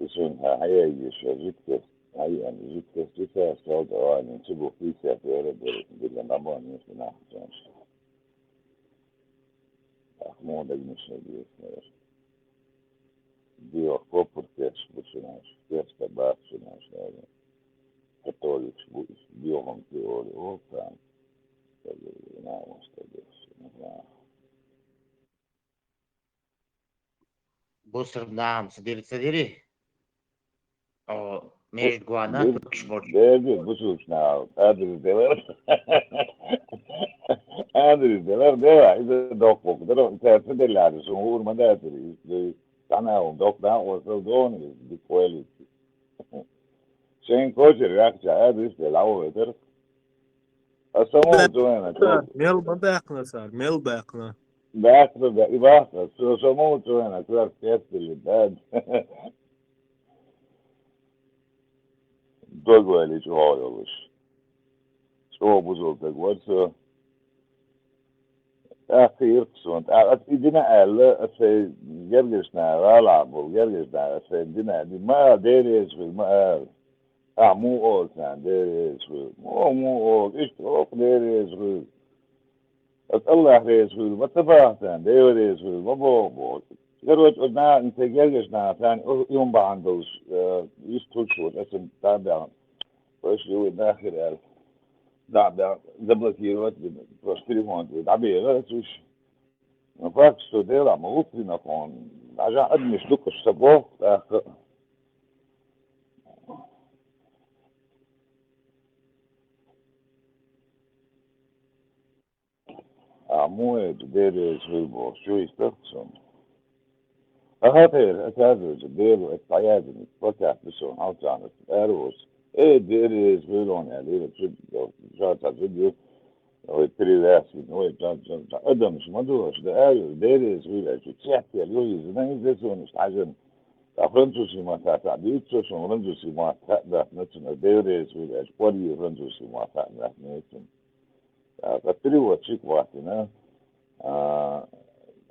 اسمها هي شركة هي شركة جتا صوت وان تبو في سافر بالنظام مثلا مو ده مش دي أوبورتيش بسناش تبع بسناش católicos biomam teori opa não بصر نعم صديري أو مش جوانا تكش برج ده بصوص نعم هذا الدولار ده إذا دوقك ده أنت تدل على سمور ما ده تري أنا دوق ده وصلوني بكوالي Sen kocer reakcija, este la over. A samo to je na to. Melbekna صار Melbekna. Bekna da I basta, samo to je na to kestili bad. Dogo je ličo hojoliš. Što buzoltak, what's أخير صوت إدينا ألا في جرجسنا ولا عبو جرجسنا في إدينا دي ما ديريس في ما مو أول كان ديريس في مو أول إيش تروح ديريس في الله ديريس في ما تفاهم ديريس في ما بو جرجس قلنا أنت جرجسنا ثاني يوم بعندوش يستوي شو اسم تابع وإيش هو داخل ألف da zablokirovat kroz telefon دعبير توش ما فاكش تدير ما وصلي نكون عشان أدمي شلوك الشباب مو تدير شو شو يستخدم هاتير أتابع تدير وإتعيادني فتح بسون أو تعرف أروس إيه دير يزبلون يعني تشد جات الفيديو Ой, перевязки, ой, Адам, смотришь, да, деревья, свиляют, цепи, люди, знаешь, здесь он, عشان فرنسوسي ما تعبيد سوسون فرنسوسي ما تعبد نتنا ديريز ولا أشبالي فرنسوسي ما تعبد نتنا فتري وشيك وقتنا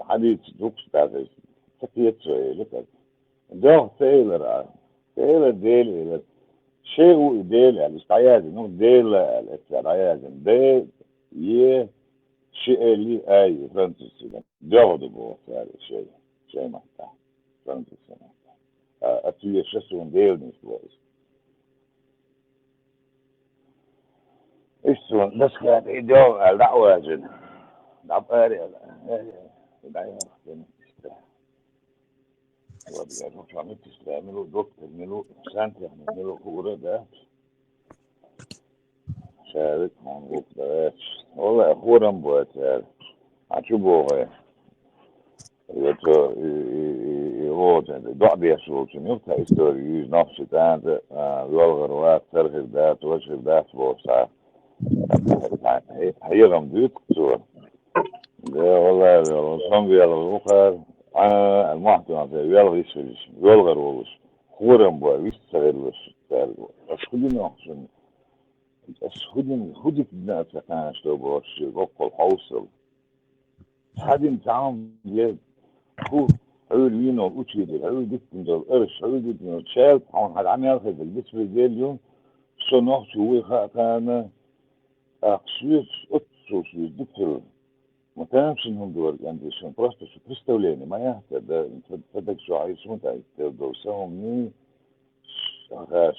حديث دوكس تعرف تكيت شوي لكن ده تيلر ديل شيء ديل يعني استعياد إنه ديل الاستعياد ده يه شيء اللي أي فرنسوسي ده ده شيء ما تعرف فرنسوسي att du är så en delningslös. إيش سون بس كانت إيجار الدعوة جن دعوة لا يمكن وبيعرفوا شو عم تستعملوا دكتور ملو سانت يعملوا كورة ده شارك مع وقت والله أخورا بوات عشوبوه ضعب يسوع نفتح استوريز نفس تانت يلغر وقت ترغب ذات وشغل ذات بوسع هي غمدوت صور ده والله الصنب يلغر وخر المحتوى يلغر يسويش يلغر وش خورم بوا ويستغل وش أشخدنا عشان خدك الناس كان شلو بوش وقل حوصل حدين تعام يد خو عيون وأشيد عيون دكتور القرش عيون دكتور شال حون حد عم ياخذ بالنسبة لليوم صنع شوي كان أقصيت أتصوص دكتور ما كانش إنهم دول عندي شن براسته شو تستوليني ما يحتاج ده تدك شو عايز وانت عايز تبدو سوهم ني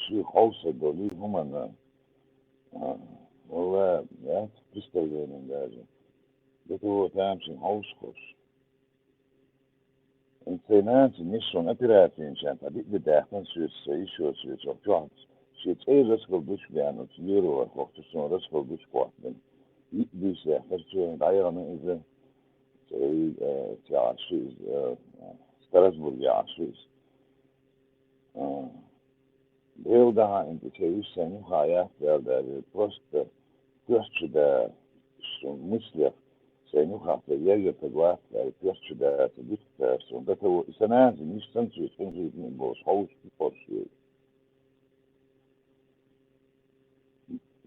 شو خوصة دولي هم أنا والله يا تستوليني لازم ده هو كانش خوص خوص انسانات نشون أتراتين شان تبي بداخل شو جوعت شو أي رزق البش بيانو تيرو وقت شو رزق البش قاتل يبيش آخر شو دايرة من إذا شيء تعشيز ستراسبورغ يعشيز heel daha indikeer zijn ga wel de post kurtje de мыслях zijn nu gaat de jij te wat de kurtje de dit zo dat is een aan niet zijn zo in bos house voor je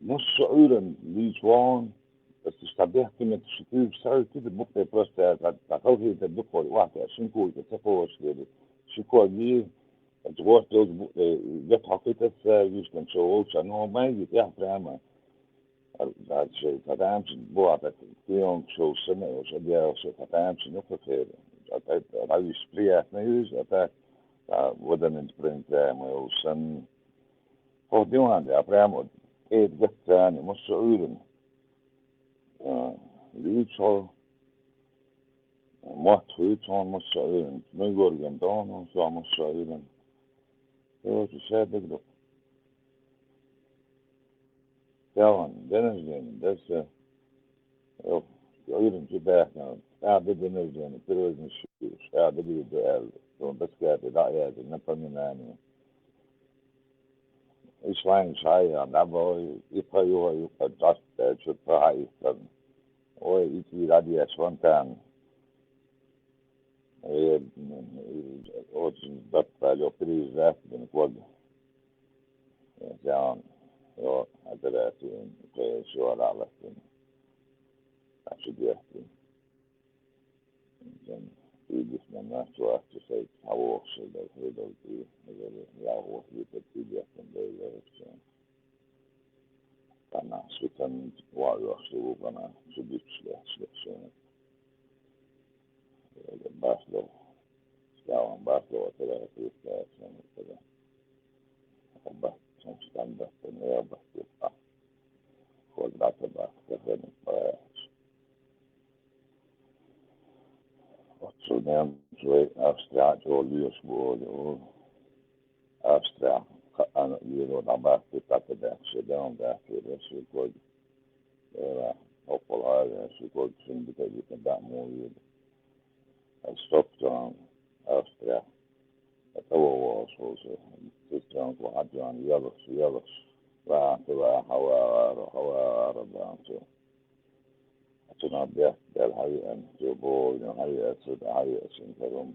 نص عيرا ليجوان بس تشتبه كلمة الشتير بسعر كده بقى بس تقوله تدقوا واحد عشان كوي تتقوى شكله شكوى دي تقوى توز جت حقيقة يمكن شغل شنو ما يجي فاهمة هذا شيء فتام شن بوعة كيوم شو سنة وش أديها وش فتام شن نقطة خير هذا يسبريها نيوز هذا ودن إنترنت ما يوصل هو ديوان ده أبراهيم إيه جتاني مسؤولين ليشوا محتويتهم مسؤولين نقول جندون شو مسؤولين هو تشابه ده كمان دنجين بس يقولون جبهنا قاعد دنجين تروز مشوش قاعد بيدو بس قاعد لا يا نفهمني ich war ein Scheier, aber ich war ja das schon verheißen. Oi, ich wieder die spontan. Очень баталю приезжать, не кладу. Ja, это все ралось. А что делать? Видишь, на нас что сказать, а вот что да, я вот это тебе все. Она свитан варю, что она чудичная, что басло, сказал басло, это это это. Оба стандарт, не оба. Квадрат оба, это не Отсюда Австрия, Льюсбург, Австрия, она его набрали, так и дальше, да, он да, все год, era около, все год, все не будет, да, мой, Stockton, Австрия, это его уже, система, Адриан, Ялос, Хава, да, все. تنا بيحت الحقيقة جوبو الحقيقة سد الحقيقة سنترم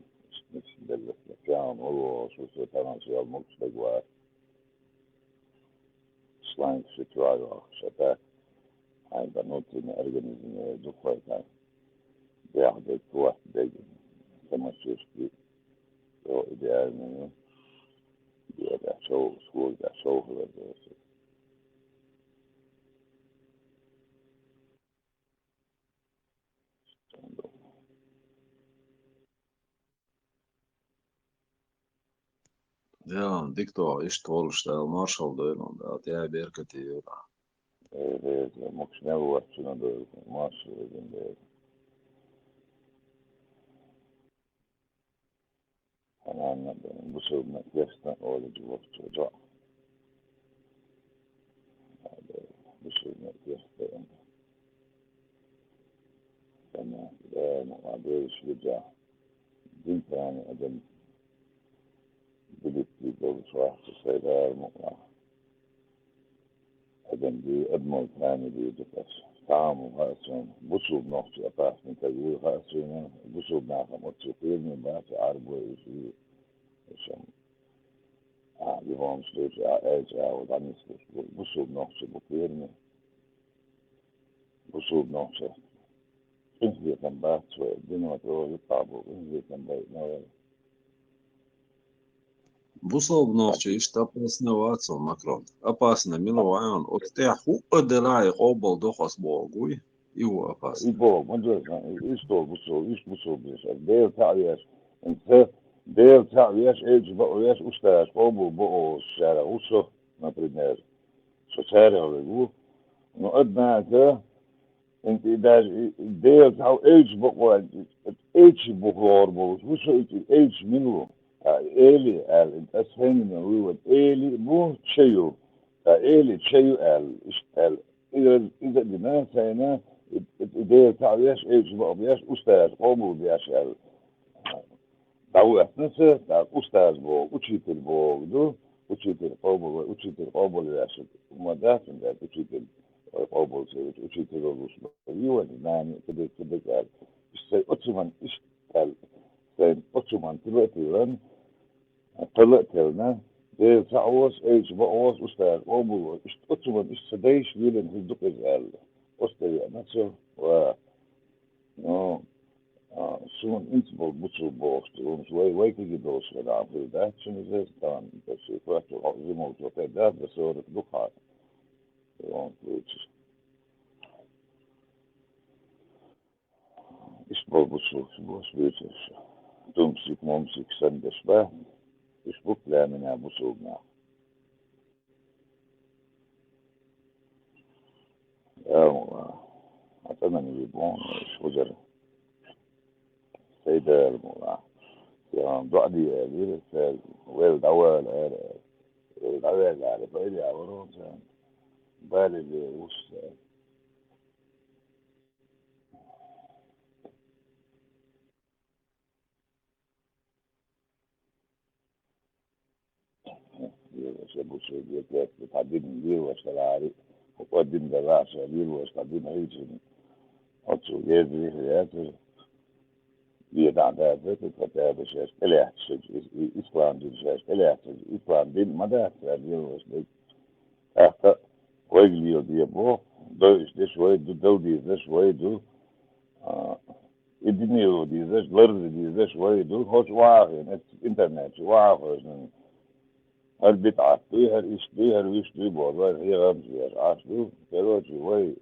مش دلت كان هو شو تنا شو المكتب slang situationer, så der har der noget til en organisme, du får ikke der har det på at det kan man synes jo det er men det er der så skole der så hvad det Ja, diktor ishtoolstel marshaldöön dat jäi berkati jura. det måste nog vara så när det mars det أنا بسوي من كيسنا أول جوفت جا بسوي من كيسنا أنا ما أدريش بجا دين ثاني أدم بديت بجوز واحد سيدار مقنع أدم دي أدمو ثاني دي دكاس طعم وغاسون بسوي بنوختي أطاس من تجوي غاسون بسوي بناخم وتسوقير من باس عربو يسوي som vi har omstødt af og der er busub nok til blokeringen. Busub nok til. Indtil kan bare tro, det er noget, der er lidt bare på. Indtil kan bare noget. Busovnovci ištapasne vaco Makron. Apasne milovajon od te huqadelaji qobal dohas bogui. Ivo apasne. Ivo, man du isto busub det تعيش انت دير تعيش ايش بقى استاذ قوموا بقوا الشارع وصو например شارع ويقول نقدنا ده انت ده دير تعو ايش بقوا ايش بقوا وصو ايش منه ايلي قال انت اسفهمنا هو ايلي مو شيء ايلي شيء قال اذا الناس هنا دير تعيش ايش بقوا بياش استاذ قوموا بياش قال Dauetnice, da ustaz Bog, učitelj Bog, učitelj obol jašet, umadatim da učitelj obol se učitelj odlučno pojivanje, znanje, kada kad, se ocuman ištal, se ocuman tiletilen, de ta'os, ej, ba'os, ustaz obol, ocuman istadeish vilen hizduk izal, ostavi anaso, no, soon interval butcher boss to rooms way to get those for that for that soon as it's done that's it first of all the most of that the sort of look hard they won't reach is boss reaches dumsik momsik sendes ba is book lernen ja busogna أتمنى يبون وجر سيدة الموضوع يعني ضعدي غير السال ويل أول الأول على بعيد عبرون كان بالي اللي وش يشبه شيء يتلاقي بتعدين غير واشتغل عليه وقدم دراسة غير واشتغل عيش أتصل يدري هياتر Vietnam der er besæt, eller Islam det besæt, eller Islam det man der er det efter regler de på, this way do this way do idinio this learn this way do hot wagen internet wagen البدعة فيها الإشبيه الوشبيه بوضع هي غمزية عاشدو كروتي وي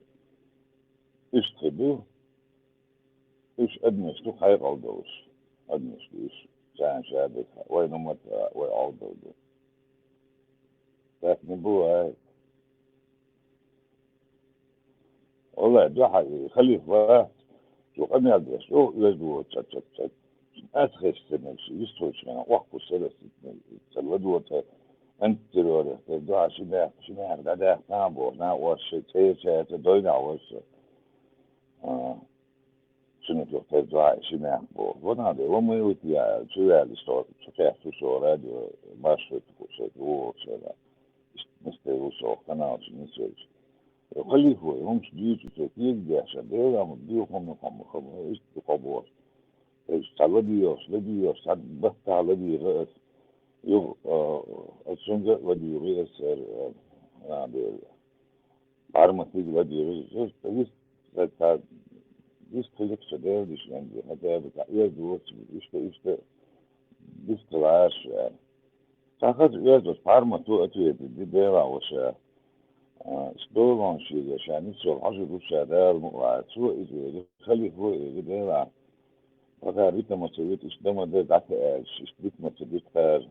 إشتدو إيش أدنش تو خير عودوش أدنش إيش كان شابك وين نمت وعودو لكن بوها والله جحا خليفة شو قد يدرس شو يدو تشت أتخش تنشي يستوش من وقت سلسة الودوة أنت لو تدعى شماع قداح نابو ناوش تيسة تدوينا وش شنو تدعى شماع بو ونادي وما يوتيا شو يعني ستور شكاح شو راديو ماشي شو شو شو مستوى شو قناة نسوي خليه هو هم شديد وكثير جاش ده هم بيهم هم إيش بقبور إيش لديوس عد بس لدي رأس يو الشنجة لدي رأس يعني عارمتي لدي رأس بس كلك شديد إيش يعني هذا بتاع يدوس إيش بيستواش يعني تاخذ يدوس عارمتو أتوي دي بيرا وش اشتغلون شيء عشان يسوي حاجة بوشادر وعسوي إذا خلي هو إذا فقال ريتا ما سويت إيش دم ده دعك إيش بيت ما سويت خير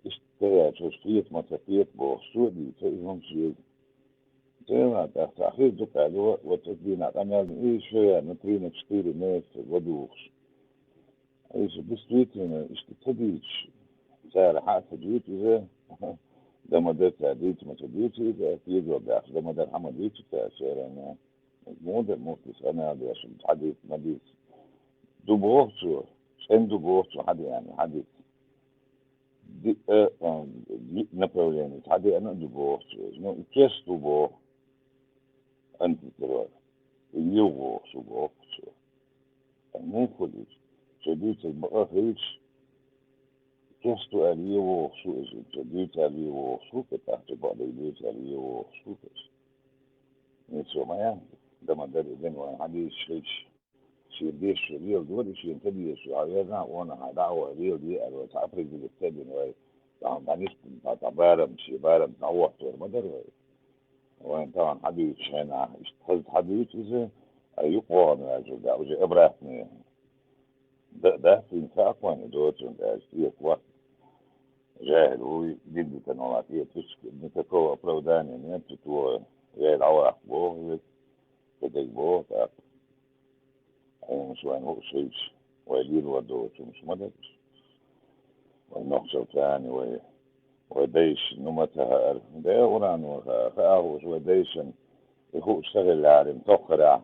إيش ترى شو سويت ما سويت بوسودي تيهم شيء تيما تأخير دك على وتدين أنا إيش شوية نترين تشتري ناس ودوخ إيش بسويت إيش تبيش سعر حق تجيت إذا ده ما ده تعديت ما تعديت إذا في جواب ده ما ده حمد ديت تأثير أنا مو ده موقف أنا ده عشان حديث ما ديت دبوغ شو شن دبوغ شو حد يعني حديث دي نابليون حدي أنا دبوغ شو إنه كيس دبوغ أنت ترى يوغو شو بوغ شو مو كلش شديت المقاهيش كيس تو أليوغ شو إذا شديت أليوغ شو كتحت بعد يديت أليوغ شو كش نسوا ما يعني ده ما ده إذن وأنا حديث شيش شيء ديش ريال دول شيء تبي شيء عيانا وانا دعوة ريال دي أنا تعرف رجل التابين وين طبعا دانيش تعبارم شيء بارم تعوض ما در وين طبعا حديث هنا اشتغلت حديث إذا يقوى من أجل ده وجه إبراهيم ده في نفاق وين دوت وده اشتيك وقت جاهل هو جد تنوعاتية تشكل نتكوى بروداني نتتوى غير عواق بوه كده بوه مش وين هو شيء ويدير ودوت مش مدد والنقص الثاني وديش نمتها ده وران وخاهوش وديش هو اشتغل العالم تقرع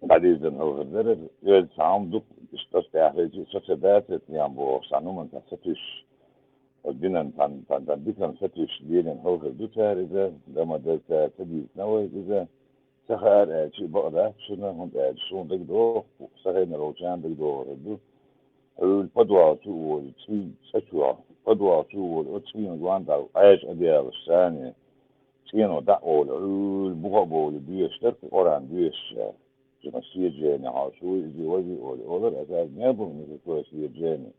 بعدين هو غدر يد سام دوك اشتغل على سوسيدات يعني بو سانو من تفتش ودينا تان ديكن فتش دين هو غدر تاريخ ده ما ده تبي نوي إذا سخر شيء بقى شنو هم شو بيقدروا سخرنا لو كان بيقدروا ردوا القدوة تو التي سكوا قدوة تو الأتين جواندا عايش أديال الثانية تينو دعوة البغبو البيش ترك قران بيش جمسية جاني عاشوي إذا وجي أول الأساس نابو من الكواسية جاني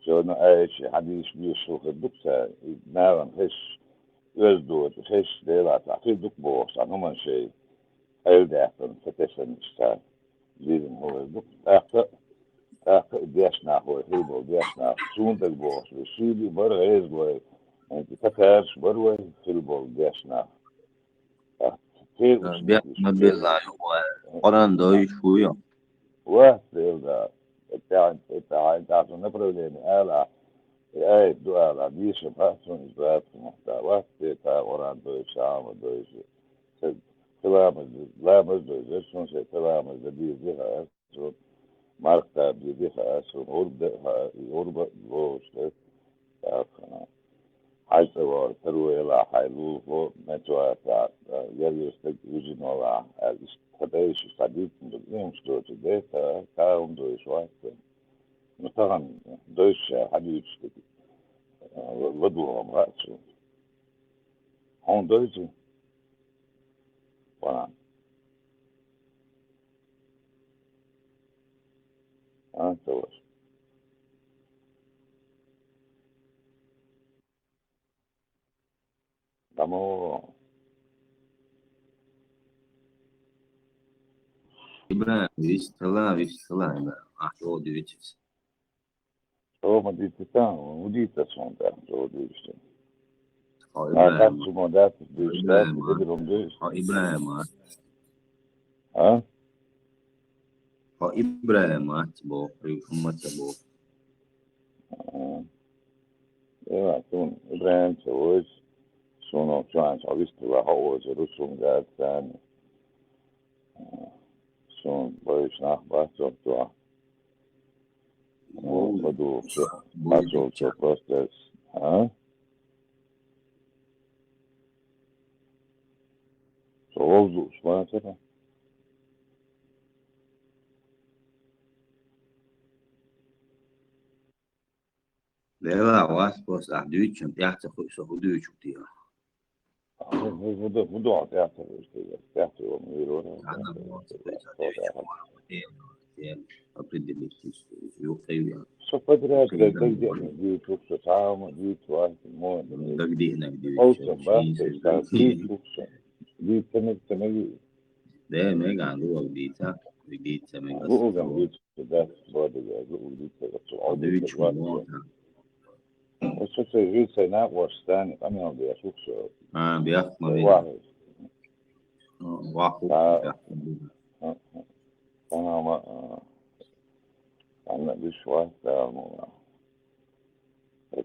شو عايش حديث بيش شو خدبسة نارن خش يزدو خش ديلا تعطيل دك بوش عنهم شيء أيداعتن فتشن اشتان لازم هو الدك ديشنا هو هيبو ديشنا شون دك بوش وشيلي برغيز بوي انت تكارش بروي هيبو ديشنا كيف بيحنا بالله قرآن دوي شوية واحد يبدا انت عشان نبروليني آلا اي دوالا بيش بحثون إزبات محتوى تا قرآن دوي شام دوي تلامز لا مزدو زيشون سي تلامز بيزيها أسون ماركتا بيزيها أسون أوربا بوش حيث هو تروي إلى حيلو هو نتوى تا يريستك يجنولا الإستخداش صديق مدلين شدو تديتا تاهم دويش واحد مثلا دويش حديث ودوهم رأسون هون دويتو وانا أنت وش دمو إبراهيم ويستلا أحلو ديوتيس هو ما ديتان وديتا سوندا هو ديشتن ما إبراهيم كانش مودات ديشتات بدلهم ديش إبراهيم ها إبراهيم تبو أما تبو ايوه تون إبراهيم سويش شونو شان شاويست هو جروسون قاعد ثاني شون بايش نخبر شوتوا بدو شو ما شو بروستس ها موضوعش ما تفهم. لا واس بس أحدويت شن تحت خوي سهودي شو تيا موضوع تعرف تعرف وميرونه أنا بواس بس أحدويت أبرد اللي يو خير شو فترة تلاقي دي توكس تعاون دي واحد مو دقدي هنا دي أوسم بس دي توكس دي تمي ده ما قاعد هو بديتا بديتا ما هو كان دي ده بعد هو دي أحدويت شو موت وش تسوي سنة وستاني أنا بدي توكس بياخد ما بين واحد واحد أنا ما أنا دي شوية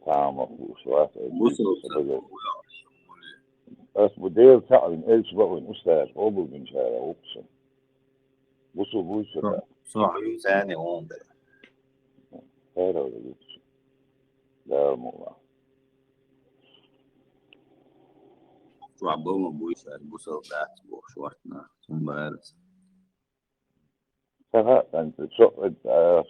تعامل شوية بس بديل تعلم إيش بقى أستاذ أبو من شارع أقسم بصوا بوش صح ثاني هون ده خير ولا بوش لا مو شو عبوه بوش بوصل ذات بوش وقتنا ثم بارس أنت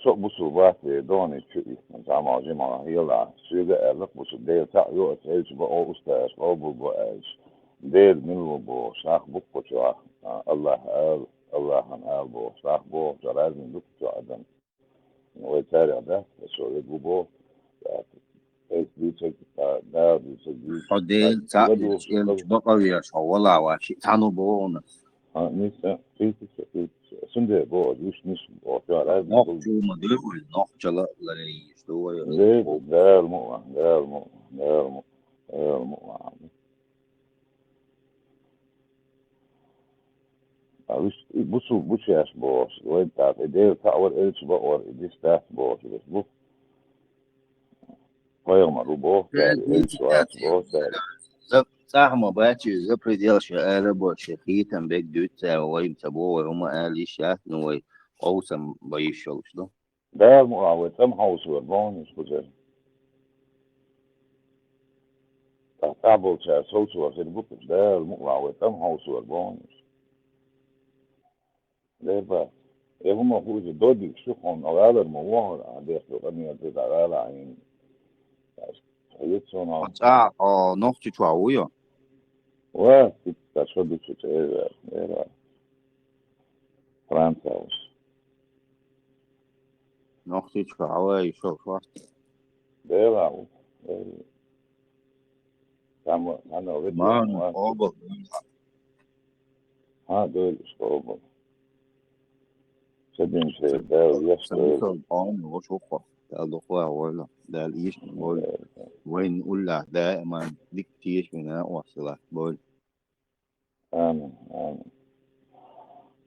شو بصوا بات دوني شيء أنت عم جماعة يلا شو ده لك بصوا بديل تعلم يوقف إيش بقى أستاذ أبو بقى إيش ديل منو بو شاخ بوكو شو الله هن بو شاخ بو جراز من بوكو شو عدم ويتاري ده شو يبو بو ايش بيشك ده بيشك حدين تعيش بقى يا شو والله واشي تانو بونس نيسا في سنده بو مش بو جراز نوع شو ما ديقول نوع جلا للي شو ده المو بصوا يا شبوش وانت ايديه تعور ايش بقور ايديه ستاف بوش بس بص غير مروبو تاري ايش واش بوش تاري صح ما باتش زبر ديال شقالة بوشيخيتا بيك دوتا ويم تبوه وما قال يشاف نوي قوسم بيشل شلو ده المقاوة تم حوص وربون مش بزر تعبوا شا صوت وغير بطل ده المقاوة تم حوص وربون ده بقى هم هو دودي شوفهم على الموضوع عندي غني كده على عين يتسونا نوختي شوية وكنت أشهد شيء فرنسا نوختي شوية شو ده لا أنا أريد ما نقابل دول إشقابل سدين شيء ده يشتغل قام وشوفه ده الأخوة ولا ده الإيش بقول وين نقول له دائما دي كتير من وصلة بقول آمين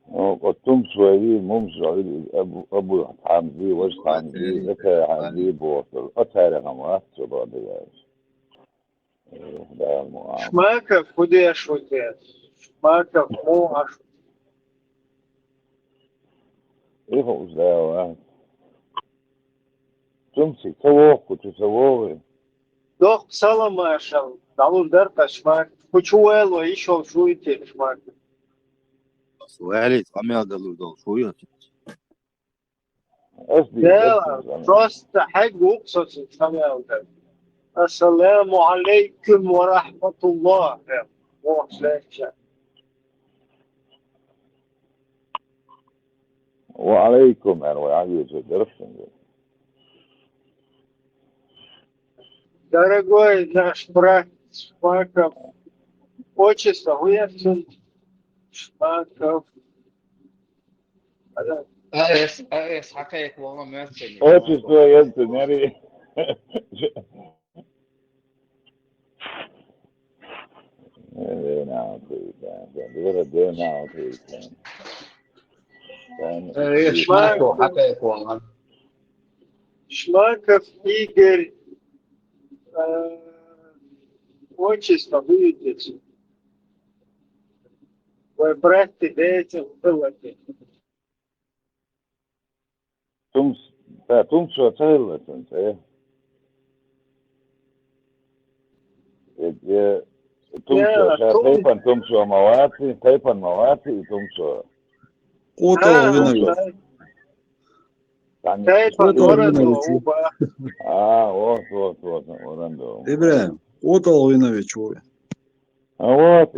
وقتم سوالي ممزعي أبو حمزي وش حمزي أتا حمزي بوصل أتا رقمات سبا دياش ده المعامل Шмаков куда шутит? Шмаков муаш. إيه هو ده واحد تمسك سووك وتسووه Дох саламашал. Далу дарта шмак. Кучуэло еще шуите шмак. سؤالي تعمل دلو شوية Да, просто حق وقصة سماو ده. السلام عليكم ورحمة الله. وعليكم أنا وعليكم درسنا Дорогой наш брат Шмаков, отчество Уятсон Шмаков. حكاية والله ما أستني отчество ينتن يعني Шмаков Игорь, отчество выведите. Вы брат тебе этим выводите. تمس وتهلة انت ايه تمشو تيبان تمشو مواتي تيبان مواتي تمشو قوتو وينوي يعني تيبان قوتو ورندو وينوي وبا وات ورندو إبراهيم قوتو وينوي شوي وات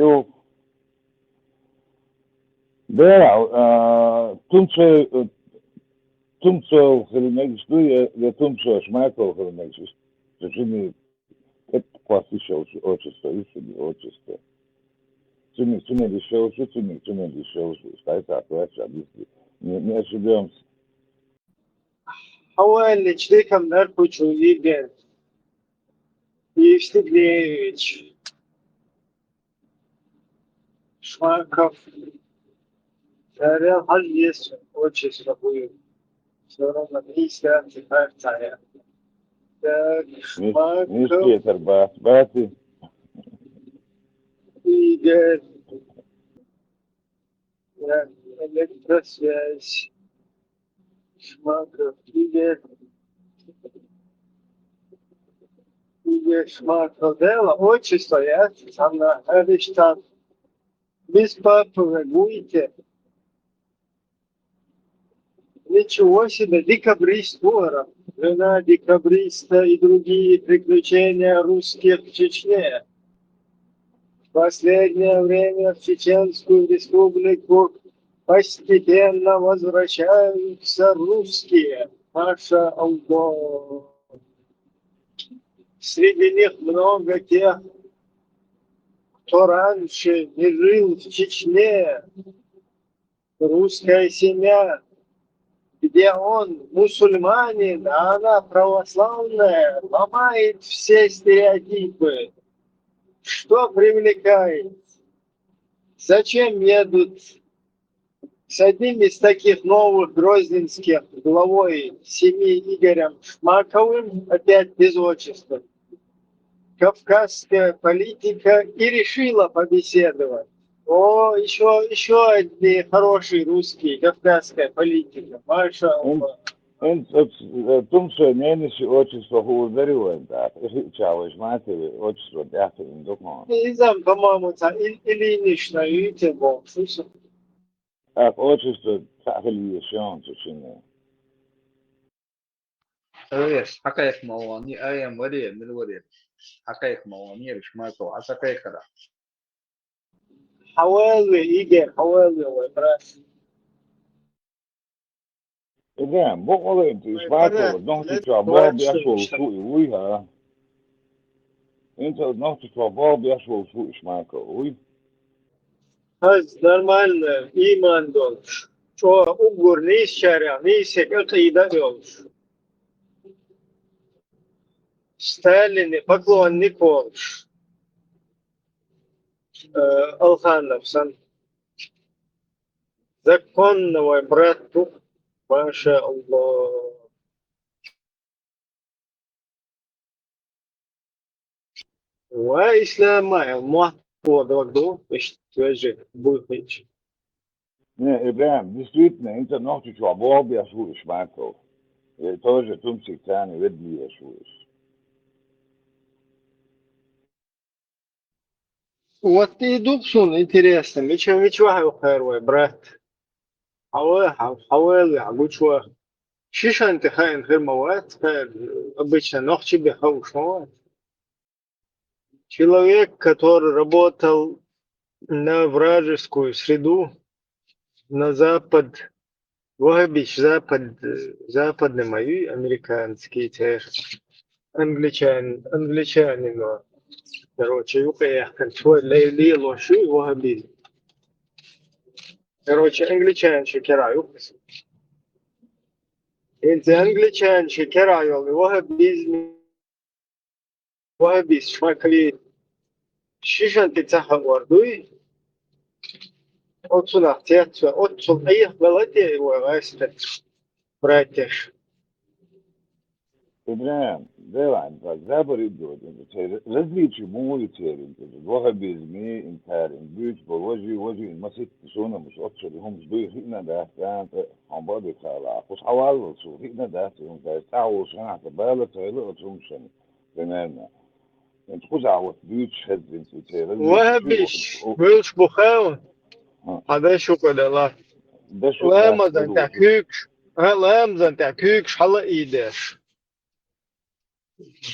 ده تمشو في المجلس يا تمشو شماكو في المجلس تشيني классическое отчество, если отчество. Цуми решил, цуми решил, что это опять объяснить. Не ошибемся. حوالي كم نركوشو يجن Евстигнеевич Шмаков Реал Халь есть отчество будет. Все равно 50 царя. Так, Шмаков Ветер бати. Игорь. Электросвязь. Шмаков Игорь. Игорь Шмаков. Дело отчество, я сам на Эриштан. Без папы вы будете. Ничего себе, декабрист воров. Жена декабриста и другие приключения русских в Чечне. В последнее время в Чеченскую республику постепенно возвращаются русские. Маша Аллах. Среди них много тех, кто раньше не жил в Чечне. Русская семья, где он мусульманин, а она православная, ломает все стереотипы. Что привлекает? Зачем едут с одним из таких новых грозненских главой семьи Игорем Шмаковым, опять без отчества, кавказская политика и решила побеседовать. О, еще одни хорошие русские, кавказская политика. Маша Аллах. Тумшо ненеши отчество хударю, да. Чавыш матери отчество дяхтин документ. Низам, по-моему, Ильинична, видите, Бог, слышал? Отчество тахли еще чечене. Yes, حقائق مواني أيام وري من وري حقائق مواني مش ما تو حقائق كذا حوالي إيجار حوالي وإبراس إبراهيم بقول أنت إسمعته نحكي شباب يشوف سوق ويها أنت نحكي شباب يشوف سوق إسمعته وي هز نورمال إيمان دولش شو أقول نيس شارع نيس عقيدة دولش ستالين поклонник Олш. Алхан Навсан. Законного брату. Маша Аллах. وإسلام ما هو دوغدو مش توجه بوفيتش. Не, Ибраим, действительно, أنت نحكي شباب يشوف إسمعته. توجه تمسك ثاني ودي يشوف. Вот ты дуксун интересно, мичвахай ухайруай, брат. حوالي عقوشوا شيشة انت خاين غير مواد обычно ногти бехауш مواد. Человек, который работал на вражескую среду, на Запад, Вахабич, западный мои американские тех, англичане, но, короче, юкаях, свой лейли лоши, Вахабизм. Короче, англичане шекераю. Эти англичане шекераю, Вахабизм, шмакли, шишан тицаха вардуй, отсюда театр, отсюда их балате его растет, братьяш. Ибраим, да, забор идет. Различия могут быть. Вахабизме, интерен, бьют по вожи, масит сона мش أكثر هم شبيه هنا ده كان عم بدي خلاص. وش حوالي شو هنا ده هم تعوش هنا تبالة تعلق ترومشن. تمام. انت خذ عوض بيوتش هز انت تيرا وهبش بيلش بخاون هذا شو كده لا ده شو لما ده زنت كيكش لما زنت كيكش حلا إيدش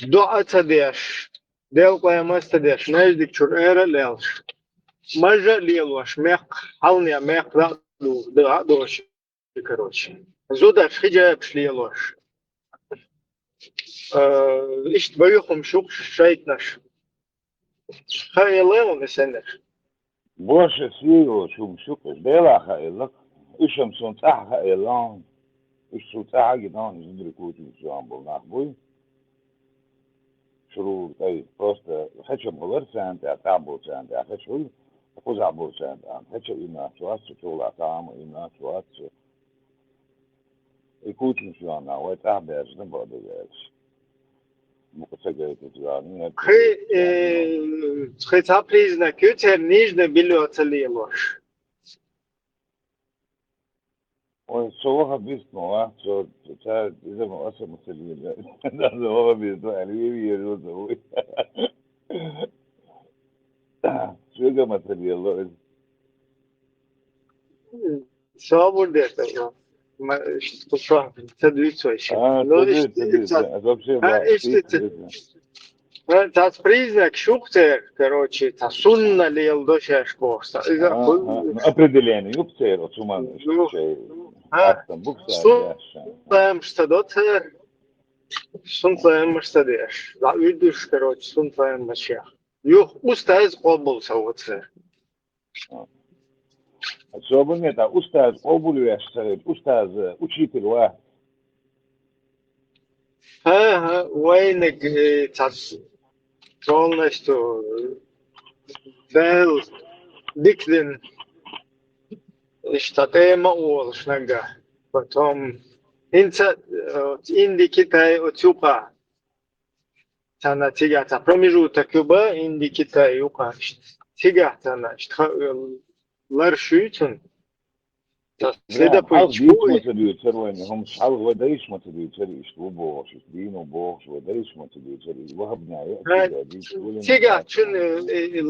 دعاء تديش ديل قيامة تديش نجدك شر إيرا ليلش مرة ليلوش ميق حلني ميق لا دو دوش كروش زودش حجابش ليلوش إيش بيوخم شوكش شايتنش خيالين نسنش بوش سيو شو مشوكش بيلا خيلك إيشم سنتح خيلان إيش سنتح جدان زدري كوتي شو عم بقول بوي شروط أي просто хочу говорить أنت أتعبوا أنت أخشوا أخذ عبوا أنت أخشوا إنا شوات شو أتعام إنا شوات يكوتي شو أنا ويتعب يا زلمة بعد ذلك مقصد يعني خي تابريزنا كتير نيجنا بيلو أتليلوش وصوها بيسمع صوت تعال إذا ما أصلا مسلمين ده صوها بيسمع يعني بيجوز هو شو جا مسلي الله صابر ده ما تشرح تدريس شوي لو تدريس أصاب شيء بقى تابريزنا شوكتر كروتشي تسونا ليلدوش أشكوس إذا определение يبصر أصلا شيء أحسن بوكسر مستدوتها سنتين مستديش لا يدوش كروتش سنتين مشيخ يوه أستاذ قبول سوتها السؤال ده أستاذ قبول يشتغل أستاذ учитель واحد ها وينك تاس تولنشتو دل ديكلين اشتاقي ما أول شنقة потом انت индии Китай отюка тана тигата промежуток юба индии Китай юка тигата ларшютун следующий هم شحال ودايش ما تدير يشتو بوش دينو بوش ودايش ما تدير وهبنا تيجا شن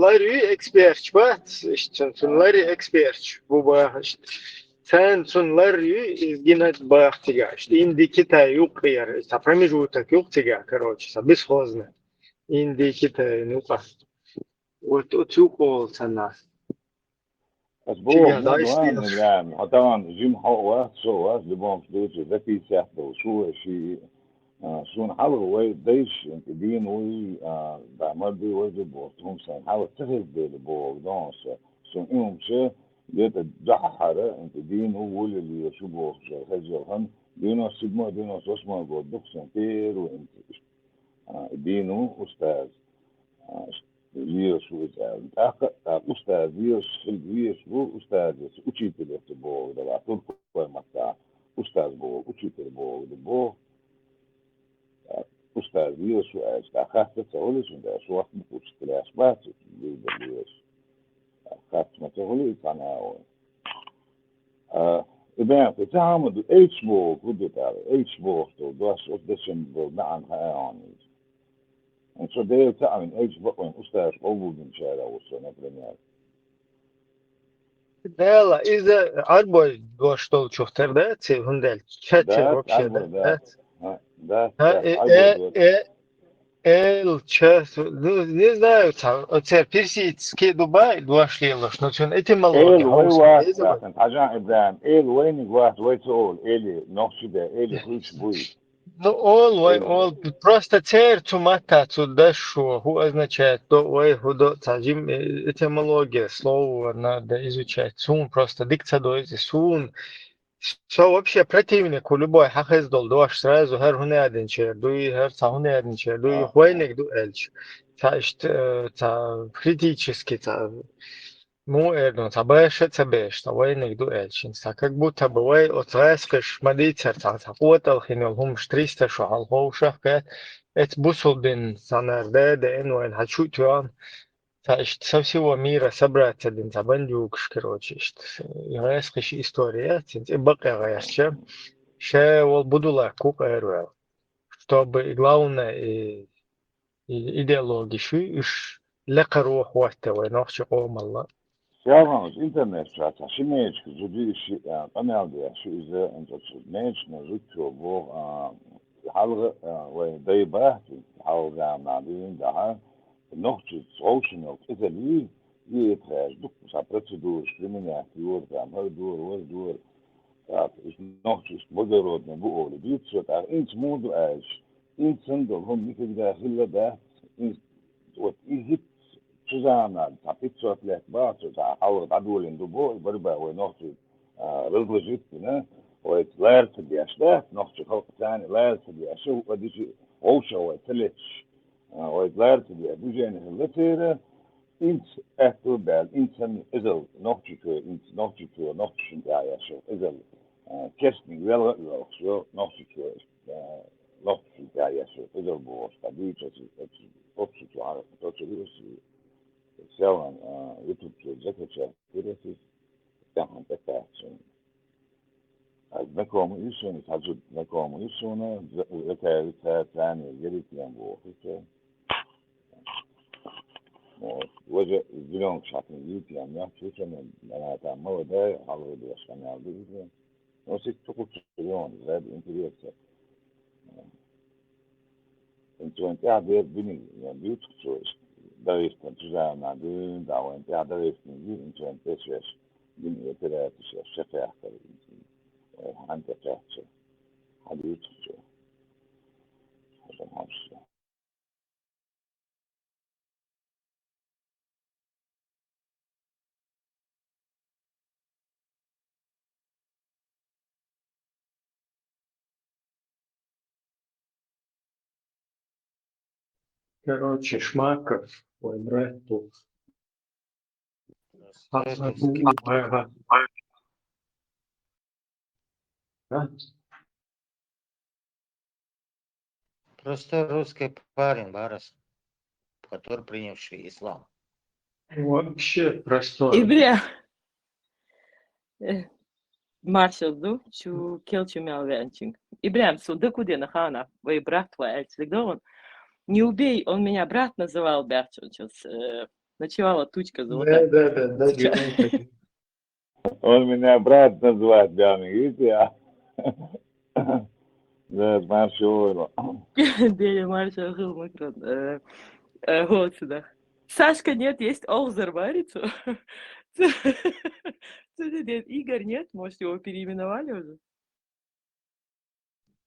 لاري اكسبيرت بات شن لاري اكسبيرت بوبا sen sunları изгинать бахтига. Инди Китай юг яр. Та промежуток юг тига, короче, бесхозно. Инди Китай нука. Вот отюкол цена. أسبوع مو طبعا جيم حقوق سواس لبوم فلوس ذكي سحب وشو شيء شو نحاول وي ديش انت دين وي بعمل بي وجه بوتهم سن حاول تهز بالبو دونس شو يوم شيء ليت جحرة انت دين هو اللي يشوفه هجرهم دينو سيدمو دينو سوسمو قدوك سنتير وانت دينو أستاذ يوش وزاد أستاذ يوش أستاذ учитель это Бог да только мата أستاذ Бог учитель Бог да Бог أستاذ يوش أخذت تقولش ده شو وقت مش كلاش بس يوش أخذت ما تقولي أنا إذا تعامل إيش بوغ ودي إيش بوغ تو دوش أدشن بالنعم هاي En zo deel te aan een een ustaas overdoen شارع وصلنا بريمير. Да, из-за арбой го что чухтер да, ци хундель. Чачи вообще да. Да. Час, ну не знаю, оце персидский Дубай дошли лош, но чун этимология. واحد حاجة إبراهيم وين واحد ويتقول نقصده هيش بوي. Ну, all, просто церцу матацу дашу, ху означает, худо, цажим, этимология слова надо изучать, сун, просто дикция доизи, сун, все вообще противнику любой, хахездол, дуаш сразу, хер хуне один чер, дуи хер ца хуне один чер, дуи хуайник ду эльч, ца критически, ца مو إنه تباش تباش توين يدو إلشين ساكك بو تبوي أتغاسكش مديتر قوة الخين هم شتريستا شو على الهوشة كات بوصل بين سنردة ده إنه الهشو تيوان فاشت سوسي وميرا سبرا تدين تبندوكش كروتشيشت يغاسكش إستوريات انت إبقى غيرشة شا والبدولا كوك إيروال чтобы главное ideologi şu iş لقى روح وقته ونقش قوم الله Självklart internet så att jag med så det kanal det så är det så människan riktigt vår halva och det är bara halva när det här nog så social är det ju det så procedur kriminalitet då att nog så moderat med bo det blir så att inte mod är inte ändå hon mycket där hela det och Egypt Susanna tapitso atlet ba so ta hawl adul in dubo barba و نقطة رجل جتنا ويتغير في الأشياء نقطة خلق ثاني غير في الأشياء ودي عوشة وتلتش ويتغير في الأبوجين اللتيرة إنت أكتر بالإنسان إذا نقطة شنجايا شو إذا كسني ولا شو نقطة شنجايا شو إذا بوش تبي تشوف على تشوف Sällan YouTube kirjasi tähän petäkseen. Näkomu isoni tajud näkomu isona zakaita tani yeritiyan vuohite. Waje zilon chatin yitiyan ya çeşmen bana ta moda halı başkan aldı. O sik çok uçuyor zed interiyetse. Entonces ya beni yani büyük çoğu Dağıstan tuzağına dün davayınca dağıstan yürüyün çöntesiz gün yeterliyiz şaka yapar hangi çarşı hadi uçuyor tamam işte Короче, Шмаков, ой, брат тут. Просто русский парень, Барас, который принявший ислам. Вообще простой. İbrahim. Marshall du, şu kelçu мелвенчинг. Ибрям, сюда куда на хана, вы брат твой, когда он не убей, он меня брат называл, Берчу, сейчас ночевала тучка золотая. Да, Сейчас. Он меня брат называет, Бями, видите, я? Да, Маршал. Дядя Маршал был микрон. Вот сюда. Сашка нет, есть Олзер, варится. Нет, Игорь нет, может, его переименовали уже?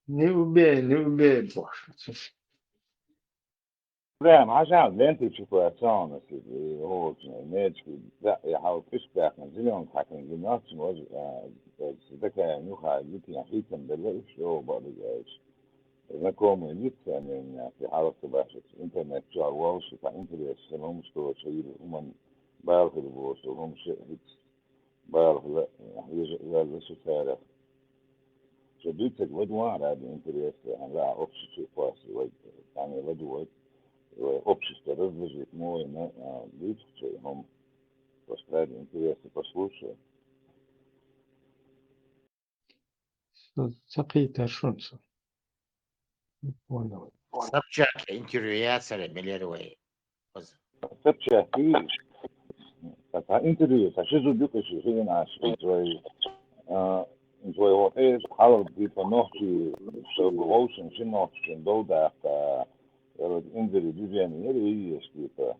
Не убей, боже. Bram, عشان لين تشوفوا أسامة هو نيجي لا يحاول تشبه من زلهم حكم جنات موز ذكاء نوخا يمكن حيث بالله شو بعد جايش نكون يجت يعني في حالة تباشر إنترنت شو الواوس في إنترنت سلام مستوى شيء هم بعرف البوس وهم شيء بعرف لا لا لسه تعرف شو بيتك ودوان على الإنترنت يعني لا أوبشن شيء فاسي يعني ودوان общество разложить мой на лицо, он поставит интересы послушает. Сaqita шунсу. Понял. Собчак интервью царя Миллеровой. Собчак и интервью, а что зубик еще не наш, твой вот есть, халал бы по ночи, что было очень ночи, долго inzeri düzeni yeri iyi yaşlıydı.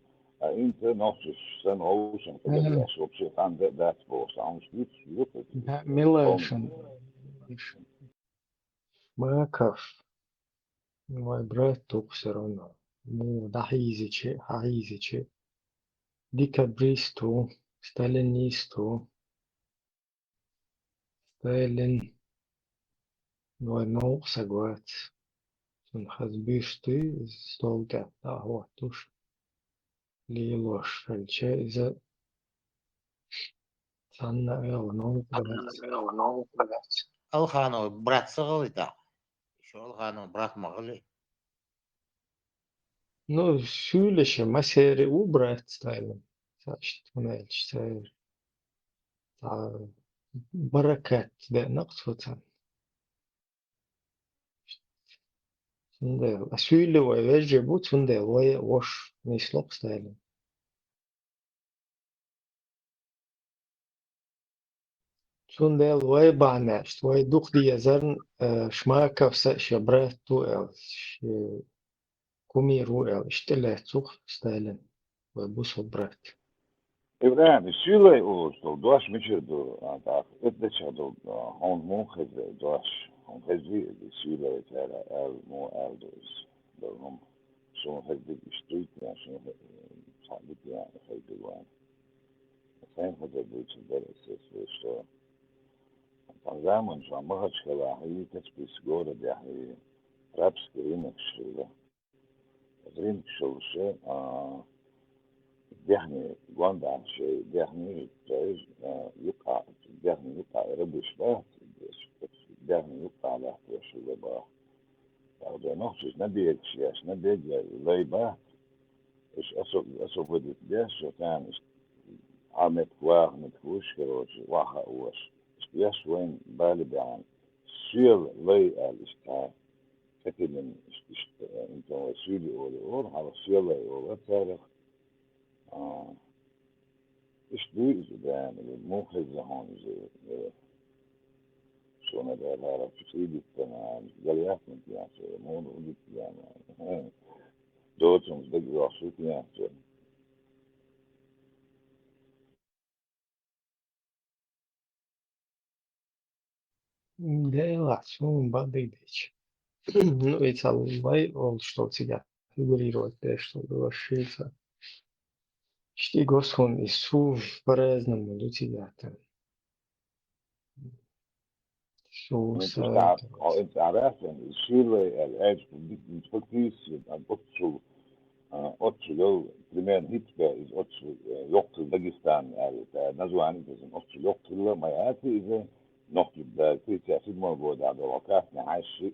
İnce noktaş sen oluşun kadar yaş opsiyon tam da that's boss. Anmış yok. Милашин. Шмаков. Мой брат тут все равно. Ну, да хизичи. Декабристу, сталинисту. Сталин. Мой муж согласен. Sun хазбишты столка вот туш лилош фальче за санна элно Алхану брат сығылы да. Еще Алхану брат мағылы. ну шүлеше масери убрать стайлен значит унельч сайр баракат да нақсватан Sundel. Asyle ve vejebut sundel ve wash mislok stellen. Sundel ve banest ve duch die zern schmaka vse shabrat tu el kumi ru el stelle zuch stellen ve busobrat. إبراهيم الشيلة أو دوش مشهدو عندك إدشهدو هون مو خزي دوش هون خزي الشيلة ترى ال مو ال دوش لهم شو خزي اشتريت يعني شو صعبت يعني خزي وين فين خزي دوش الدرس شو زمان شو ما خدش كلا هي تسبي سجورة دي هي رابس كريمك شو كريمك شو يعني وضع شيء يعني جايز يقع يعني يقع ربي شبه يعني يقع له شو بقى هذا نقص نبي شيء نبي لا يبقى إيش أسوأ بدت ليش كان عملت واحد متفوش كروش واحد وش إيش وين بالي بعن شيل لا الإشتاء كتير أنت وسيلي أول على شيل لا أول تاريخ إيش دويز يعني مو خزة هون زي شو أنا ده هذا في سيدي تمام جاليات من يعني مو نقول يعني دوتهم دقوا شو يعني Да и ладно, он бадыдыч. Ну, ведь аллай, он что тебя фигурировать, да, что расшириться. Шти госхон и су по-разному до тебя там. Су أنت савет. أنت عارف إن الشيء العاج بتفكيس أطشو أطشو لو كمان هيتبا إز أطشو يقتل داغستان نزو عن إذا أطشو يقتل ما يأتي إذا نقتل ده في تأثير موجود على الواقع نعيش شيء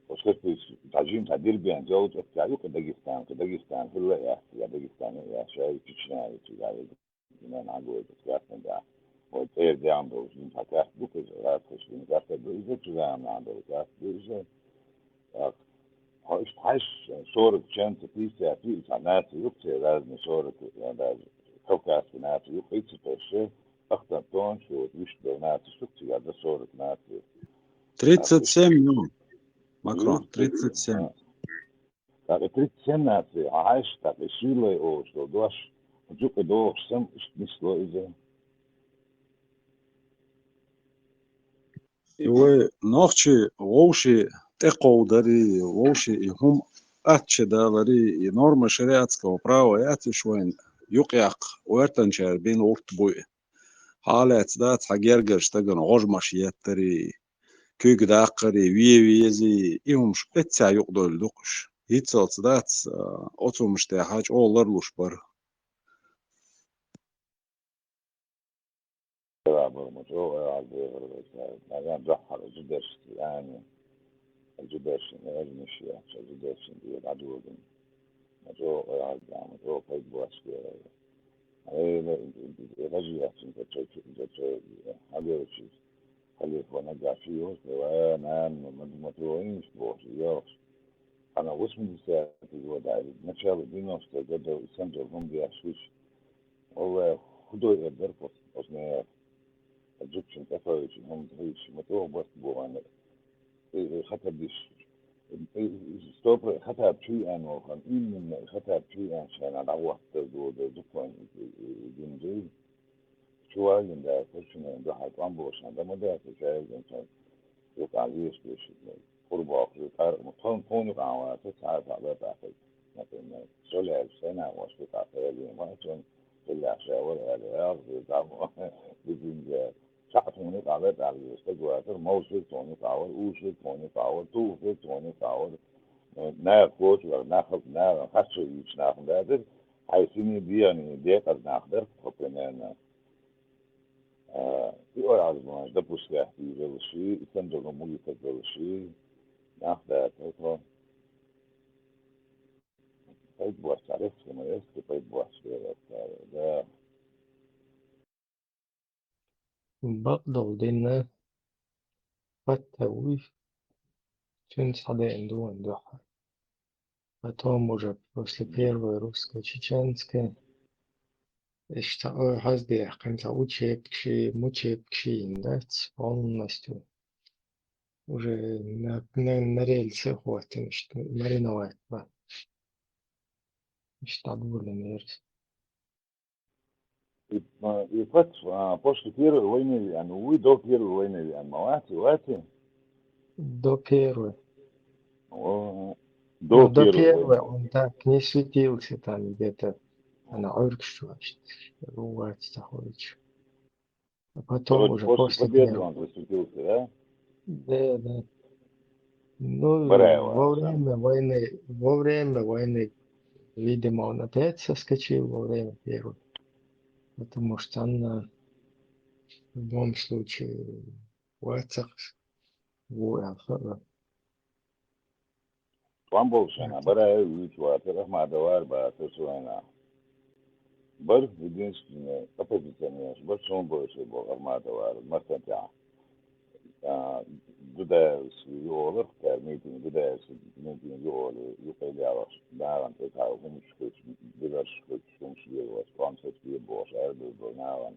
وشكل تعجين تعديل بين زوج أتعيو كداغستان في الله يا داغستان يا شاي تشناي تجاري كمان عقول تكافن ده وتأير ده عم بوش من حكاك بوكز رات خشين كافة بوزة تزام عم بوكاك بوزة هاش هاش صورة كانت تيسا في ناس يكتي لازم صورة لازم كوكاس ناس يكتي تشي أخطر تون شو يشبه ناس شكتي هذا صورة ناس 37 يوم ماكرون 37 37 ناس عايش تقشيلة أو شو دوش جوك دوش سم مثله إذا يوه نوخشي ووشي تقو داري ووشي هم أتش داري نورما شريعتك وبراو ياتش وين يقيق ويرتنشار بين وقت بوي حالات دات حجرجش تجن غجمش يتري كيك داقري ويزي إيهمش إتسا يقدر لقش هيتصلت دات أوتو مشتاحاج أولر لش بر يعني ضحى الجدرس يعني الجدرس المشي الجدرس دي عدو مجو يعني مجو قيد بواسكي هاي رجية انت تشوف هذا شيء خلي فونا جافيوس وانا ما توينش بوش يوش انا واسمي ساعتي ودا ما شاء الله دينوس تقدر سنتر هم بيعشوش هو خدوا يقدر بس ما الجبشن تفاوش هم هيش متوه بس بوانا خطر ديش ستوب خطر بشي أنا وخم من خطر بشي عشان على وقت دو دكان جنجي شو هاي ده كشنا ده حيطان بوشان ده مده تجاهل إنسان يقع ليش بيش قرب آخر كار مطعم كوني قاوة تسعة على بعض مثلا سؤال سنة واشتى تعطيه ما تون سؤال شاور على أرض دعوة بيجي ساعتوني قاعدة على استجواتر موسى توني قاوة أوشى توني قاوة توفى توني قاوة ناخد ولا ناخد خاصة يش ناخد هذا حيثني بياني بيقدر ناخد خبرنا في أول عزمان ده بوسكاه في جلسي يتنجل مولي تجلسي ناخد هذا طيب بوس عرفت كما يسكي طيب بوس ده بقدر دينا حتى ويش Цюнцаден дуан духа. Потом уже после первой русско-чеченской Хаздех, конца учебки, мучебки, да, полностью уже на рельсы хватит, что мариновать, да, что довольно И после Первой войны, увы, до Первой войны, Малати, до первой. до Ну, до Первой первой войны. он так не светился там где-то, она оркшла, ругать захочешь. А потом Вроде уже после после победы первой. он засветился, да? Да, да. Ну, Бараева, сам. во время войны, видимо, он опять соскочил во время первой, потому что она в любом случае в Ацах, Там болшана, Бараева, Вичвата, Рахмадавар, Батасуана. Бар единственный оппозиционер, большой больше был Армадавар, Мастантя. Judaïs yolu, meeting Judaïs meeting yolu, yukarıda daran tekrar konuştuk, biraz konuşuyoruz, konuşuyoruz, erdoğan daran,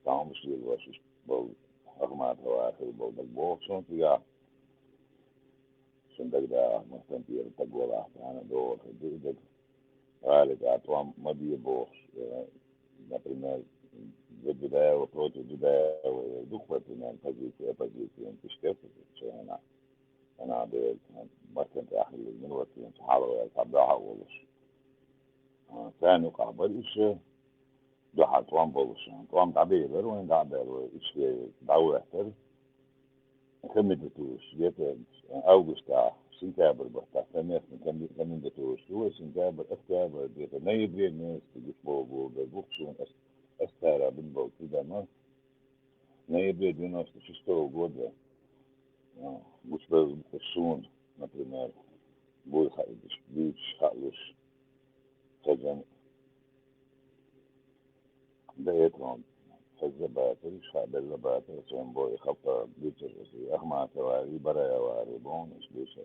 konuşuyoruz, bu Ahmet var, bu da bu sonra şimdi de mesela bir tagola, yani doğru, dedik, hala tam maddi bu, например, Judaevo против Judaevo, духовная позиция, أنا ما كنت أحمل من وقت صحابة تبعها والش ثاني قابل إيش جحد طوام بولش طوام تعبير وين تعبير إيش دعوة تر كم تدوش جت أوغستا سنتابر بس تناس كم تدوش هو سنتابر أكتوبر جت نيبري الناس تجيب بوجو ببوكسون أستارا بالبوك كده ما نيبري ديناس تشتغل جوده مش بالسون например بول خالص بيش خالص كذا بيتهم فالزبات الشعب الزبات سين بوي خطة بيتر أخما تواري برايا واري بون إيش بيش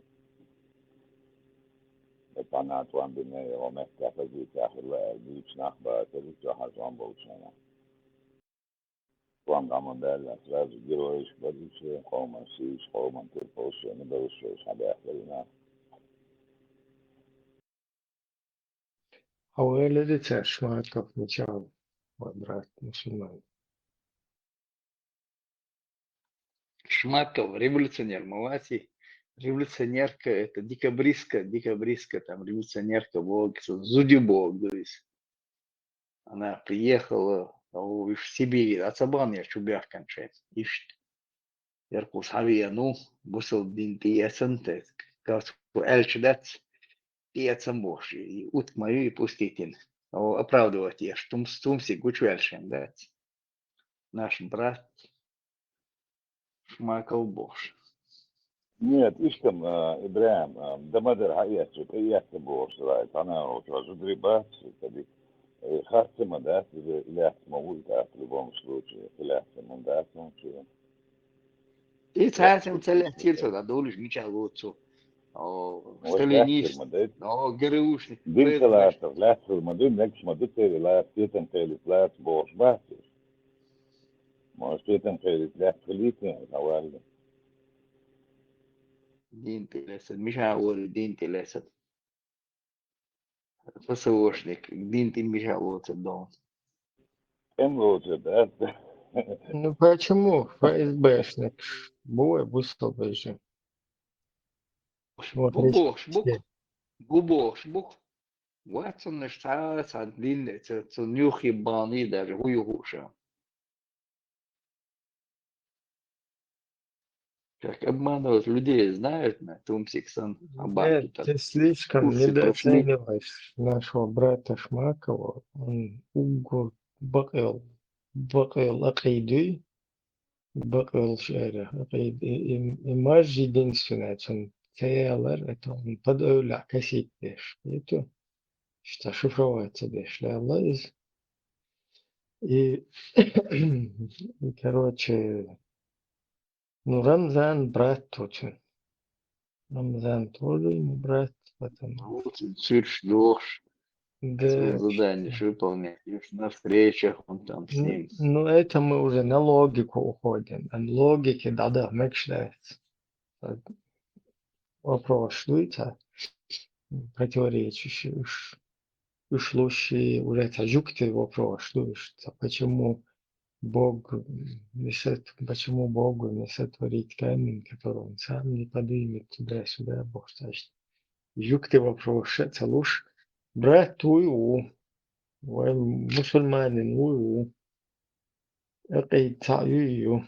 بتعنات وان بنية ومكة فزيت آخر لا بيش نخبات الجو حزوان بوشنا وان دامن دال أسراز جرويش بديش قوم سيش قوم تلفوش ندوش شعب آخرنا حوالي шматков начало брат мусульман. Шмаков, революционер, Малати. Революционерка, это декабристка, там революционерка, Зудюбок, то есть. Она приехала в Сибирь, Ацабан я чубях кончается. Ишь, Яркус Хавия, ну, бусел дин тиесен, как эльчдец, тиесен боши, и ут мою и пуститин. Оправдывать я, штумси гучвельшен, да. Наш брат Шмаков Бош. Нет, ишкам Ибраим, да мадер хаяту, хаяту бос, райт, она вот разудрибат, таби, харты мандат, или мавульта, в любом случае, или мандат, он че. И царством целых тирцов, да, долишь меча лоцу, сталинист, героушник. دين ثلاثة لا المدن نكش مدن تاني لا تيتم تاني لا بوش باتر ما تيتم تاني لا خليتين حوالي دين تلاسد مش هقول دين تلاسد فسوشنك دين تين مش هقول صدقون كم روز ده Ну почему ФСБшник? Бой бустал же. Вот بوش واتسون نشتغل دين تنيوخي باني در هو يهوشا как обманывают людей, знают на Тумсиксон, Нет, Абату, ты слишком курсы прошли. недооцениваешь нашего брата Шмакова. Он угол бакел акиды, бакел шара. Имаж единственное, что он целый, это он подавля косить деш. Это что шифроваться деш. И, короче, ну, Рамзан брат очень. Рамзан тоже ему брат, потому Вот Цирш Дорш, да, задание выполнять. И уж на встречах он там с ним. ну это мы уже на логику уходим. На логике, да, мечтается. Вопрос, что это противоречащий. Ушлющий уже это жуткий вопрос, что почему Бог почему Богу не сотворить камень, который он сам не поднимет туда-сюда, Бог скажет. Жуткий вопрос, это лучше брать твою, мусульманин, твою, это твою,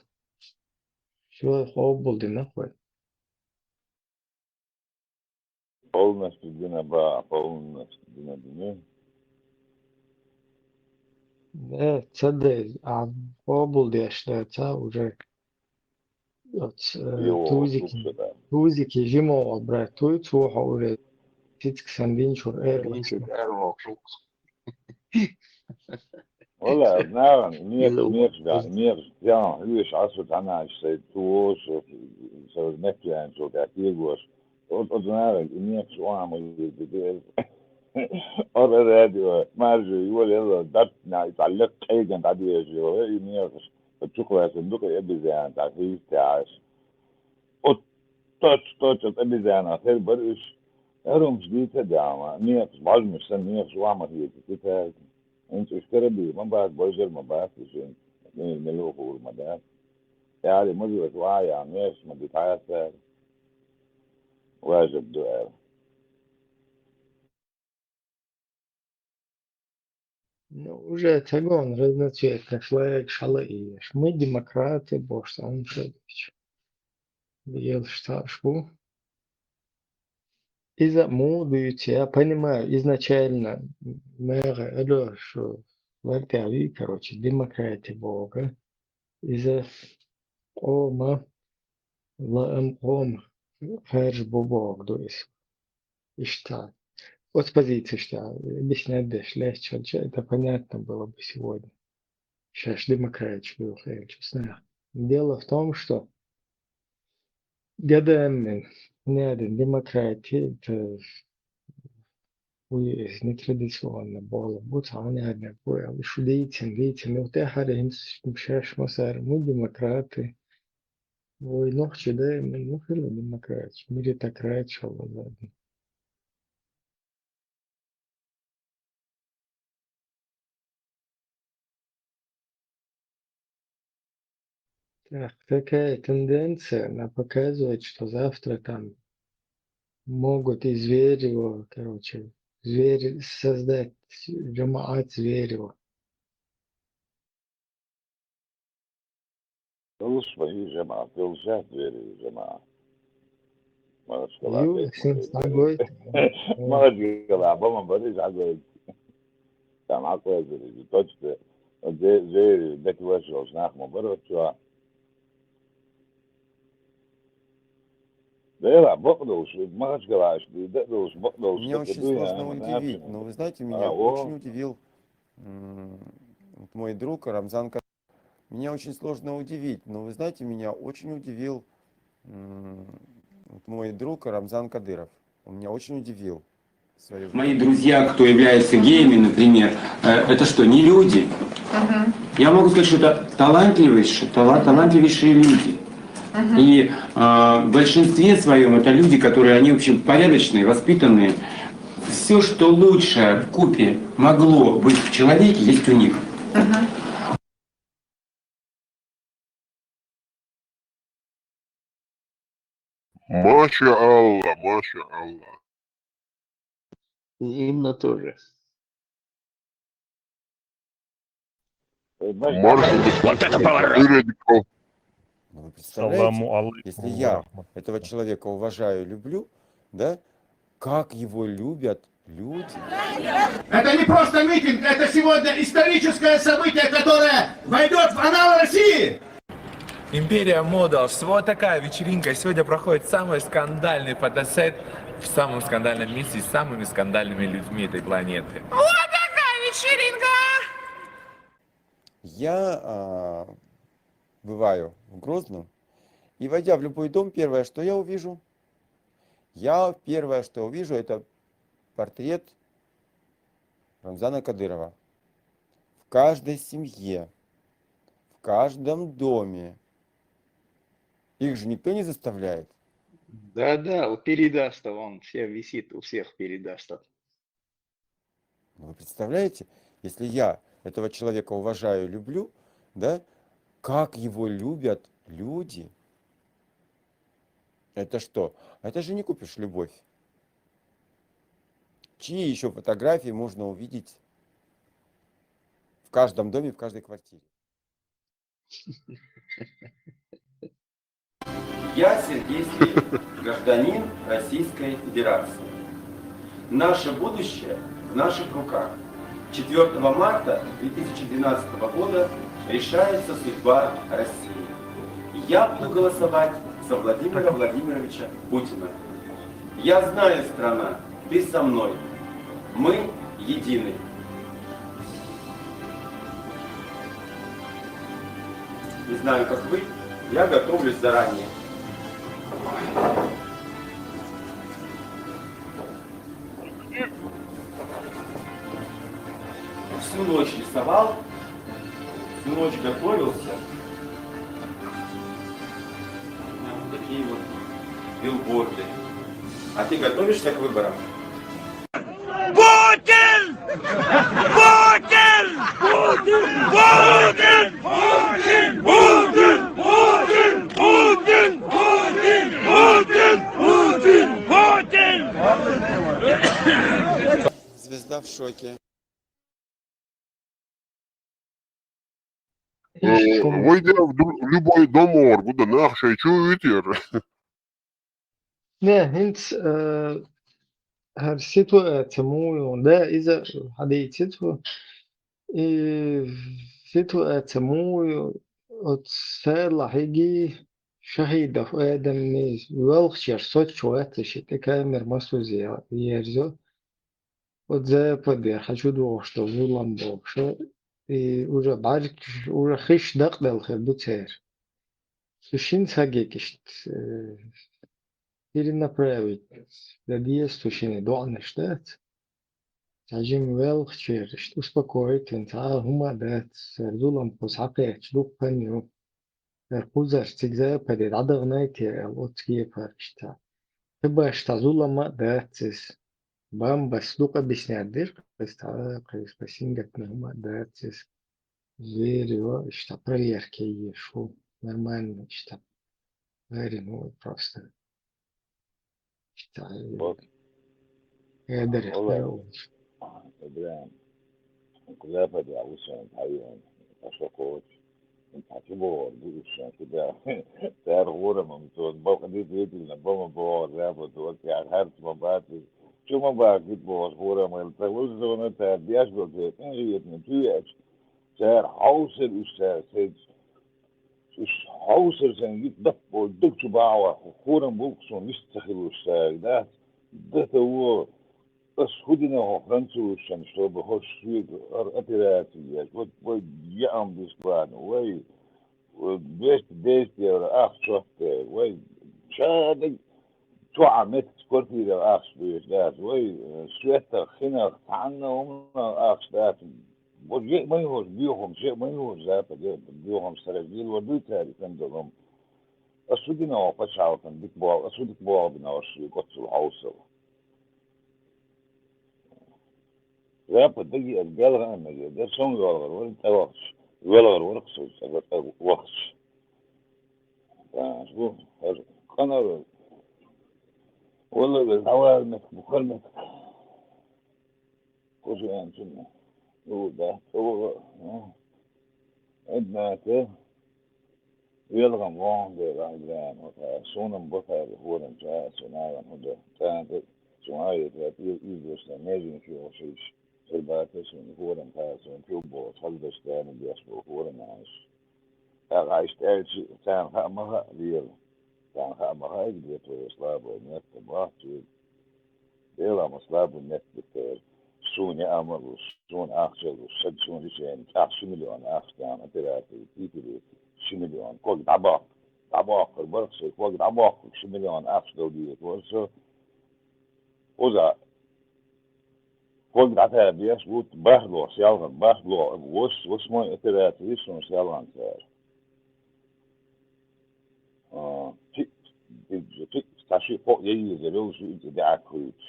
все хоббл нахуй. Полностью Динаба, полностью Динабине. Да, цеды, а хоббл это уже от Его слушай, тузики зимова брать твою, уже تتكسن بينشر Винчик Эрвок. والله نعم إلا مير جان هيش عصر أنا اشتريتوش سوى نكتي عن شو كاتيجوش قلت نعم مير شو عمل يدير أرى راديو ما أرجع يقول يلا دتنا يتعلق أي كان تعدي يجوا مير بتشوفوا يا صندوق يبي زي أنت عارفين تعاش قلت توتش تبي زي أنا خير بريش أروم جديد تدعم مير بعض مش مير شو عمل هي كتير انت اشتري بي ما بعد بوجر ما بعد شيء ملوك والمدام يعني مجرد وعي عم يش ما بيتعاثر واجب دعاء Ну, уже он разноцветный человек, шалаешь. Мы демократы, Бог сам Шедович. Ел шташку. Из-за мудрости, я понимаю, изначально мэры, алло, что вартяви, короче, демократия Бога. Из-за ома, ома, ферж Бог, то есть, и что. Вот с позиции, что объяснять дальше, легче, это понятно было бы сегодня. Сейчас демократию, честно. Дело в том, что годами демократия это нетрадиционно было. Вот понятно, что деятельность, но те харин сейчас мы демократы. Ой, ну что да, ну хило демократия, меритократия, ладно. Так, такая тенденция показывает, что завтра там могут из Зверева, короче, создать джамаат Зверева. تلص بهي جماعة تلصات غير جماعة ما أشكال Ю, عليك сын сагой. ما أشكال عبما بريش عقويت كان عقويت زي توجت زي بيت واشي وصناخ مبرد شو Да, бокдоус, магачгалаш, дедоус, бокдоус, Меня очень сложно удивить, но вы знаете, меня очень удивил вот мой друг Рамзан Кадыров. Меня очень сложно удивить, но вы знаете, меня очень удивил вот мой друг Рамзан Кадыров. Он меня очень удивил. Мои друзья, кто является геями, например, это что, не люди? Я могу сказать, что это талантливейшие люди. И в большинстве своем это люди, которые, они, в общем, порядочные, воспитанные. Все, что лучшее вкупе могло быть в человеке, есть у них. Маша Аллах, Маша Аллах. Именно тоже. Вот это поворот! Ну, вы представляете, если я этого человека уважаю и люблю, да, как его любят люди. Это не просто митинг, это сегодня историческое событие, которое войдет в анналы России. Империя Models. Вот такая вечеринка. Сегодня проходит самый скандальный фотосет в самом скандальном месте с самыми скандальными людьми этой планеты. Вот такая вечеринка! Я бываю в Грозном, и войдя в любой дом, первое, что я увижу, Я первое, что увижу, это портрет Рамзана Кадырова. В каждой семье, в каждом доме. Их же никто не заставляет. Да-да, вот передаст, он все висит, у всех передаст. Вы представляете, если я этого человека уважаю и люблю, да, как его любят люди? Это что? Это же не купишь любовь. Чьи еще фотографии можно увидеть в каждом доме, в каждой квартире? Я Сергей Слепин, гражданин Российской Федерации. Наше будущее в наших руках. 4 марта 2012 года решается судьба России. Я буду голосовать за Владимира Владимировича Путина. Я знаю, страна, ты со мной. Мы едины. Не знаю, как вы, я готовлюсь заранее. Всю ночь рисовал, всю ночь готовился. Вот такие вот билборды. А ты готовишься к выборам? Путин! Путин! Путин! Путин! Путин! Путин! Путин! Путин! Путин! Путин! Звезда в шоке. Выйдя в любой дом Оргуда, нахший чуютер. Ne, hint her situationen ده إذا حديثته situationen وتصالح يجي شهيدة آدم نيز والخشير صوت شوات شيء كامر مسو زيارزو وتزا بدي حشود وشتو ظلم بوشة уже بعد уже خش دق بالخير بتسير سوشين ساجيكشت перенаправить действующие донышты, штат, тажим велхчер, успокоить, инта хумадат, сердулам посапет, лупаню, эркузар стигза перед адагнайте, лотские паршта. Хиба штазулама датсис, бамбас дук объяснять дыр, креста, креспасингат нахума датсис, верю, что проверки ешу, нормально, что, верю, просто. قادر يختار إبراهيم كلها بدي أوصل الحقيقة أشوفه أنت هتبقى دوش كده تعرف غورة من بقى دي بيتي لما بقى رابط وقتي على هرت مباتي شو ما بقى كده بقى غورة ما يلتقوش زمان تعبياش بقى هي نتيجة تعرف حوصل وش حوصل سنجيت دق ودق شباعة غورة بوكسون نستخل وش ده هو بس خدنا هو فرنسوس عشان شو بخش فيه أبيراتي وي يعم بيسبان وي بيست يا أخ شفت وي شادي توعمت كورتي يا أخ بيس ده وي سويتا خنا عنا هم أخ ده وجي ما يهوش بيهم شيء ما يهوش ذات بيهم سرقيل ودوتاري كان دلهم أسودنا هو فشعوا كان بيك بوا أسودك بوا بناوشي قصوا الحوصل رابط دقي الجالغة أنا ده شون جالغة وانت وقش جالغة ورقص وقش شوف قناة والله بالحوال مك مكالمة كوشي يعني شنو هو ده هو عندنا كده يلغم وان ده العجلان وصونا مبطل هو نمشي صناعة هذا كانت صناعة يدرس نازل في وشيش الباتس ونفورن تاس ونفيوبو تخلص تاني بيسبو فورن عايش عايش تاجي كان خامها ريال كان خامها يقدر يصلاب ونت باتي إلا مصلاب ونت بتر سوني أمر وسون أخشل وسد سون ريشين أخش مليون أخش كان أتراتي تيجي شمليون كل طباق البرقص كل طباق شمليون أخش دولية ورسو Oza, kod atēr dies būt behlos, jaunan behlo, vos moj eterēt visu uns jalan tēr. Tashi po yeyi zelo su ite de akruç.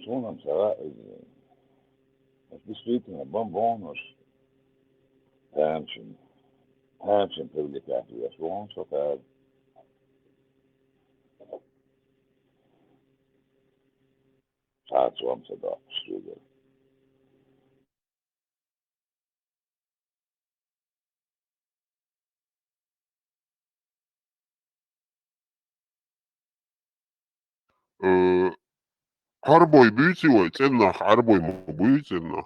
Sonam sara es besluten bonbons. Hemshin publikat dies won så där. Saat som så där studier. Арбой бьютивой, ценнах, арбой мубыценнах.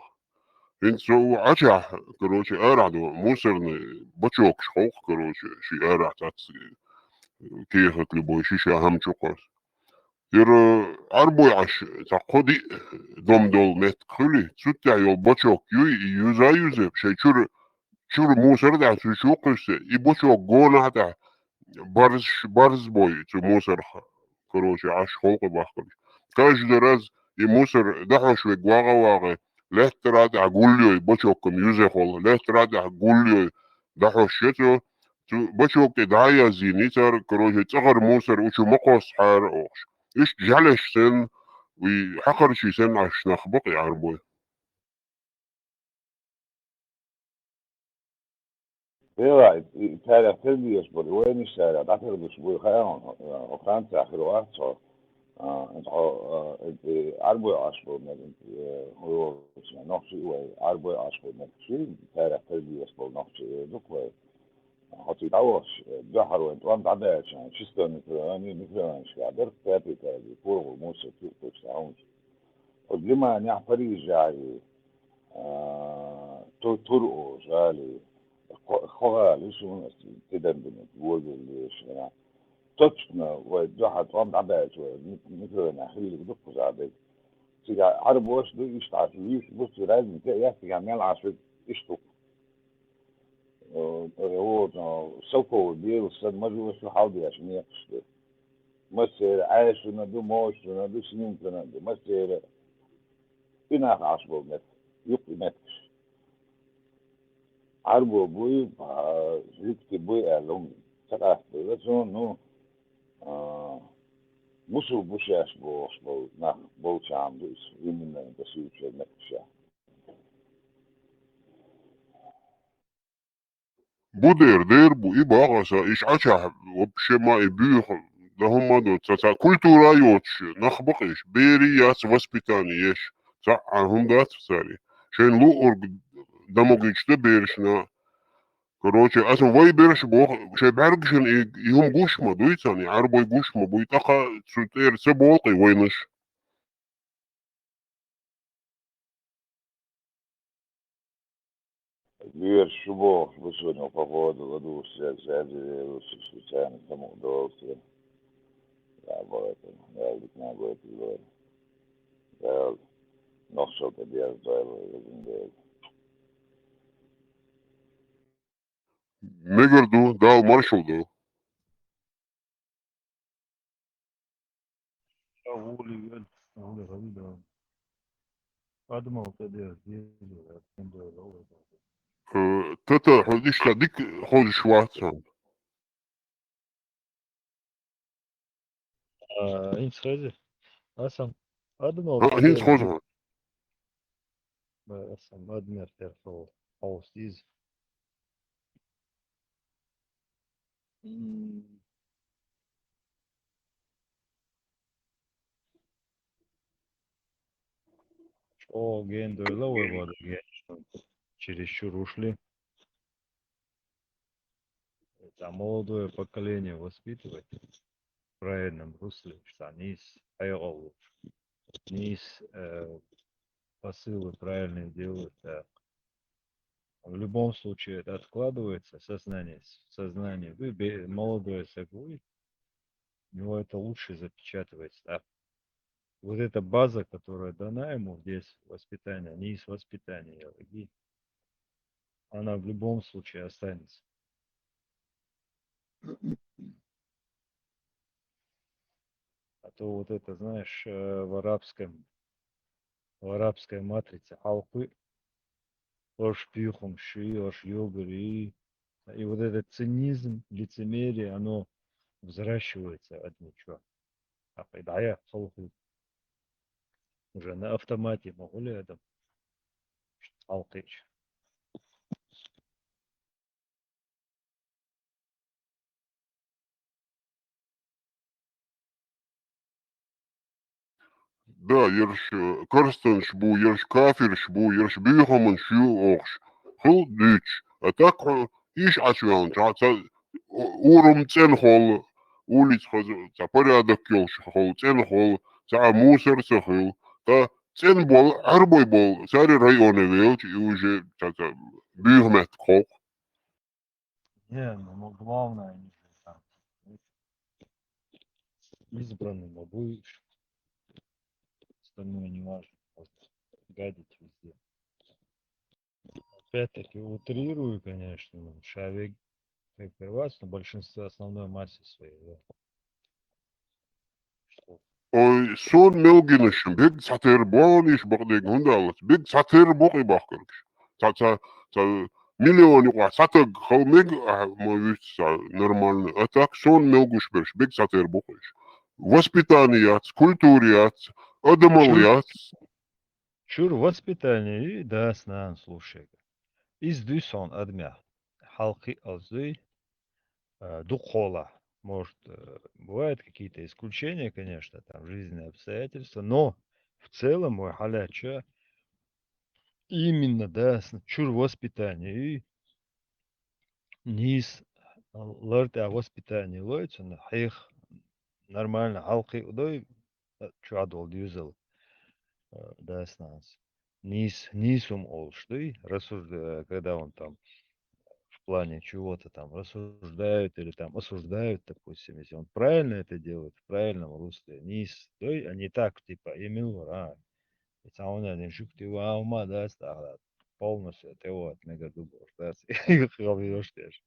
Инц ача, короче, эраду мусорный бачок шхох, короче, ши эрат ац кехат любой шиша хамчукас. Ир арбой аш такоди домдол мет хыли, цутя йол бачок юзеп, шей чур мусор да чукысе, и бачок гона да барз бой, цу мусор, короче, аш холка бахкали. Каждый раз и мусор дахашве гвага-вага, лехтрад агульёй бочокком юзехол, лехтрад агульёй дахашето, бочок те дая зинитар, короче, цагар мусор учу макос хар охш. Иш жалеш сен, и хакарчи сен аш нахбак ярбой. Bela, täällä Selviösbori, Uenissa, Taterlusburi, Hajon, och Fransa, Kroatien, arboj asbor med noksi uai arboj asbor med svin, täällä Selviösbori noksi dukvai. Hati tavos, jaharu, tuan tadeeseen, sistoni, niin skadar, täpi täällä, purvu, muussa, tyktöksi, haunus. Od lima njah Pariisi, turu, žali, خوغالي شو تدندن تقول ليش أنا точно وجهت وام عباس مثل نحيل بدق زعبي تيجي عرب واش دو يشتعش ليش بص لازم يحكي يعمل عشان يشتو هو سوكو ديال الصد ما جو شو حاضي عشان يقصد مثل عايش ندو موش ندو سنين ندو مثل بناء عصبه مت يقي متش عربو بوي زيكتي بوي ألوم تقاس بلاتون نو مسو بوشاش بو نخ بوشام دوس يمين تسيوش نكشا Будер дербу и багаса иш ача вообще ма и бюх да хумадо ца культура йоч нахбакиш бери яц воспитание еш ца хумдат цари шен лу орг дамогичте бершна короче ас вай берш бо ше баргшен йом гушма дуйцани арбой гушма буйтаха цутер се болкы войныш Вер шубо сегодня по поводу воду связи случайно тому удовольствие. Я говорю, я ведь не говорю, я но что-то делаю, я мегарду дал маршалду тата ходиш дик ходиш ватсан Ինչ խոզը, ասամ, adımı հինց խոզը asam, admer terfo, haustiz. О, ген дойловой вода, ген, что чересчур ушли. Это молодое поколение воспитывать в правильном русле, что они посылы правильные делают. В любом случае это откладывается в сознание. Вы молодой сагуй, у него это лучше запечатывается. А вот эта база, которая дана ему здесь, воспитание, не из воспитания, она в любом случае останется. А то вот это, знаешь, в арабской матрице халқы, ош пьюхом ши, ош йогри. И вот этот цинизм, лицемерие, оно взращивается от ничего. А когда я халқы уже на автомате могу ли это халқыч. Да, ерш Карстенш бу, ерш Кафирш бу, ерш Бюхаман шу окш. Хул дыч. А так иш ачуан, урум цен хол, улиц хол, за порядок келш хол, цен хол, за мусор сахил. Та цен бол, арбой бол, сари районы велч, и уже Бюхмет хол. Не, ну главное, не знаю, там, избранным будешь, остальное не важно. Вот, гадить везде. Опять-таки утрирую, конечно, шавик как первац, но большинство основной массе своей, да. Что Ой, сон мелгинышым, бек сатыр болиш багдек хундалас, бек сатыр боки бахкыркш. Та миллион юqa сатыг халмег мович нормально. А так сон мелгуш берш, бек сатыр бокиш. Воспитаният, культурият, чур, адамалият. чур воспитание, и да, снан, слушай. Из дюсон адмя. Халки азы, духола. Может, бывают какие-то исключения, конечно, там жизненные обстоятельства, но в целом мой халяча именно, да, чур воспитание и низ ларта воспитание лойца на их нормально халки удой чуадол дюзел, да, снас. Нисум олшты, рассуждая, когда он там в плане чего-то там рассуждают или там осуждают, допустим, если он правильно это делает, в правильном русле, низ, то они так, типа, имел, это он не шутки, ума, да, стало полностью, ты вот, мега дубов, да, и хавьешь też.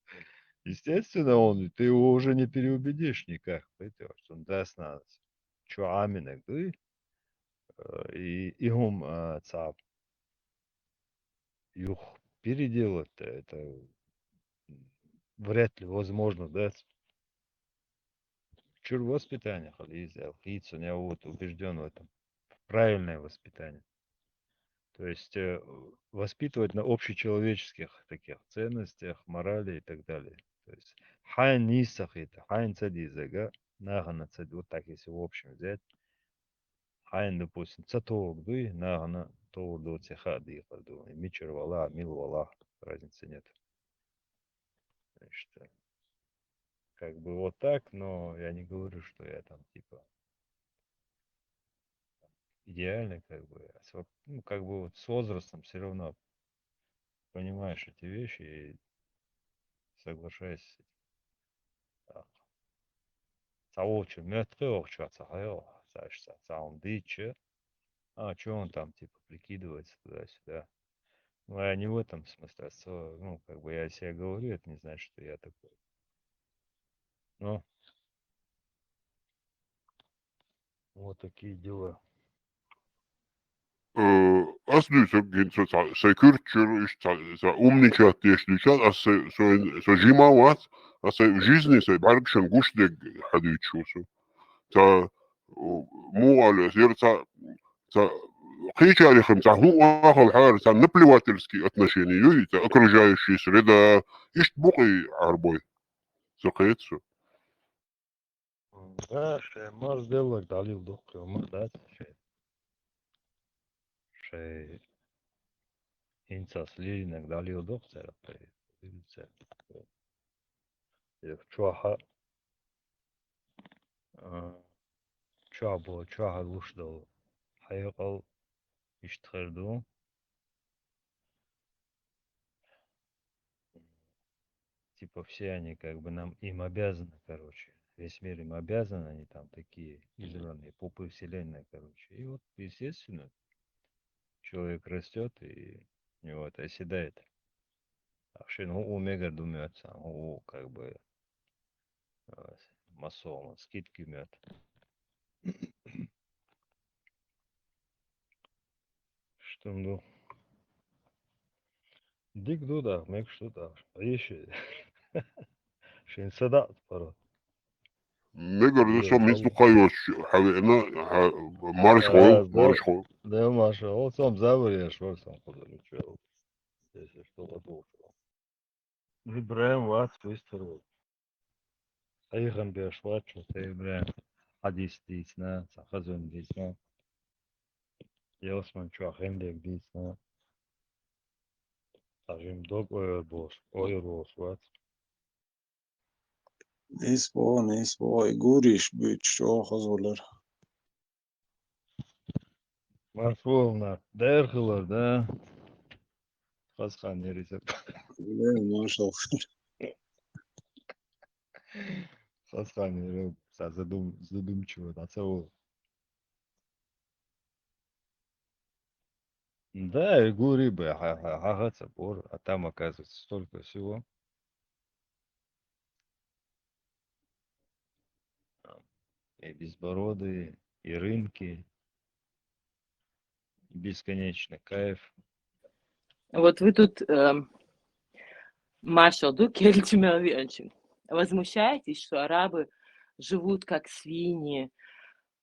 Естественно, ты его уже не переубедишь никак, понимаешь, он даст нас, что аминок, да, и ум цап, юх, переделать-то, это вряд ли возможно, да, чур воспитание, хализя, лицо, я вот убежден в этом. Правильное воспитание. То есть воспитывать на общечеловеческих таких ценностях, морали и так далее. То есть хайн нисах это, хайн цадизага, нагана цад, вот так если в общем взять. Хайн, допустим, цатовок, да, нагана, то до цеха дыхаду, мичер вала, мил вала, разницы нет. Значит, как бы вот так, но я не говорю, что я там типа идеальный, как бы, ну, как бы вот с возрастом все равно понимаешь эти вещи и соглашаешься с этим. Так. Саочу мертвых чацахаё, знаешь, сам дичи. А что он там типа прикидывается туда-сюда. Ну, я не в этом смысле, ну, как бы я себе говорю, это не значит, что я такой. Ну, вот такие дела. Asdüse gint se kürtschür ist se umničat tiešličat, so žimavat, se v жизни se bargšan guštek hadüčusu. Ta muales, jer ta хичарихам, та хуахал хар, та наплевательские отношения, юй, та окружающая среда, ишт бухай арбой, сахецу. Да, ще мар сделать далил доктор, мар да, ще инцас линак далил доктор, чуаха, чуаха лушдал, хайقал иштхерду, типа все они как бы нам им обязаны, короче. Весь мир им обязан, они там такие избранные пупы вселенной, короче. И вот, естественно, человек растет и у него это оседает. А ну, у мега думается, у как бы массово скидки мет. Stimmt. Dik duda, mek şuda. Ayşe. Şin sadat para. نقدر Diyor نسوي مثل vallahi. قيوش حبيبنا مارش خو مارش خو Da maşa. O sam zavır ya şu sam kudur. Neyse što da bu. İbrahim vat visturu. Ayıgan bir şvat şu İbrahim. Hadis diyisine, sakazın diyisine. Yosman şu ahendek diyisine. Tajim dog oyur boş vat. Neyse bu guriş büyük çok hazırlar. Marfolna. Derhılar da. Kaskan yerize. Maşallah. Kaskan yeri. Задумчиво, да, целую. Да, я говорю, рыба, ага, собор, а там, оказывается, столько всего. И безбородые, и рынки, и бесконечный кайф. Вот вы тут, Маша, возмущаетесь, что арабы живут как свиньи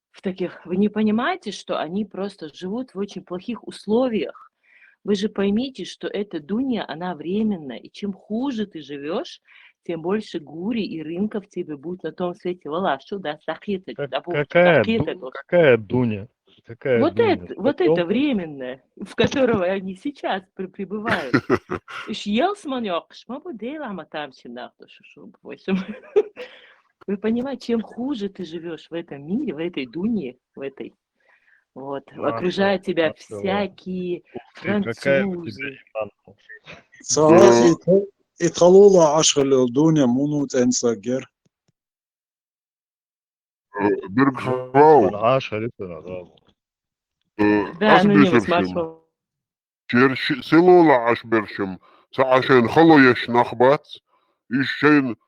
в таких... Вы не понимаете, что они просто живут в очень плохих условиях? Вы же поймите, что эта дунья, она временная, и чем хуже ты живешь, тем больше гури и рынков тебе будет на том свете. Вала, что да, Какая Дуня? Какая вот Дуня? это временное, в которого они сейчас пребывают. Вы понимаете, чем хуже ты живешь в этом мире, в этой дуне, в этой, вот, окружают тебя всякие французы. يدخلوا عشر الدنيا منو تنسجر. برجفاو عشر لسه أنونيموس ماشو. سيلو لعش برشم عشان خلو يشنخبات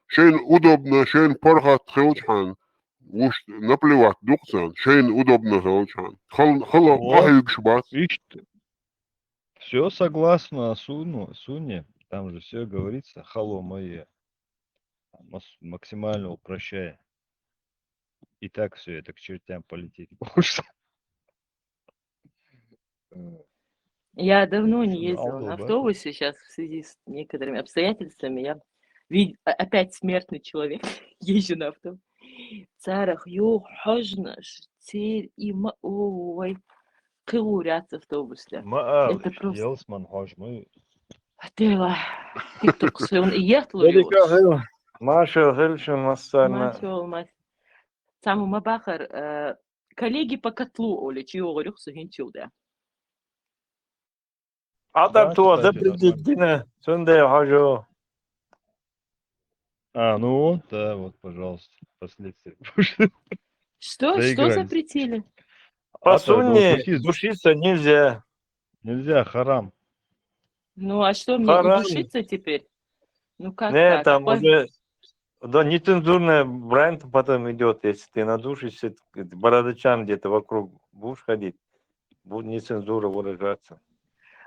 شين удобно شين порхат خلجحان وش نبلوات دقسان شين удобно خلجحان خلو قاهيك شبات. Все согласно Суне, там же все говорится, хало мое, максимально упрощая. И так все это к чертям полетит. Я давно не ездила на автобусе, сейчас в связи с некоторыми обстоятельствами я опять смертный человек, езжу на автобусе. Царах, хожна, теперь и ой, курят автобусе. Это просто... Елсман хожмы. Тела, ты только сон и етлуешь. Маша, Хельшин, Массарна. Саму Мабахар, коллеги по котлу, Оля, чего говорю, сухинчил, да. Адам туа запретительно, Сунде хожу. Ну, да, вот, пожалуйста, последствия. Что запретили? По Сунне душиться нельзя. Нельзя, харам. Ну, а что, мне удушиться теперь? Ну, как нет, так? там уже да, нецензурный бренд потом идет, если ты надушишься, бородачам где-то вокруг будешь ходить, будет нецензура выражаться.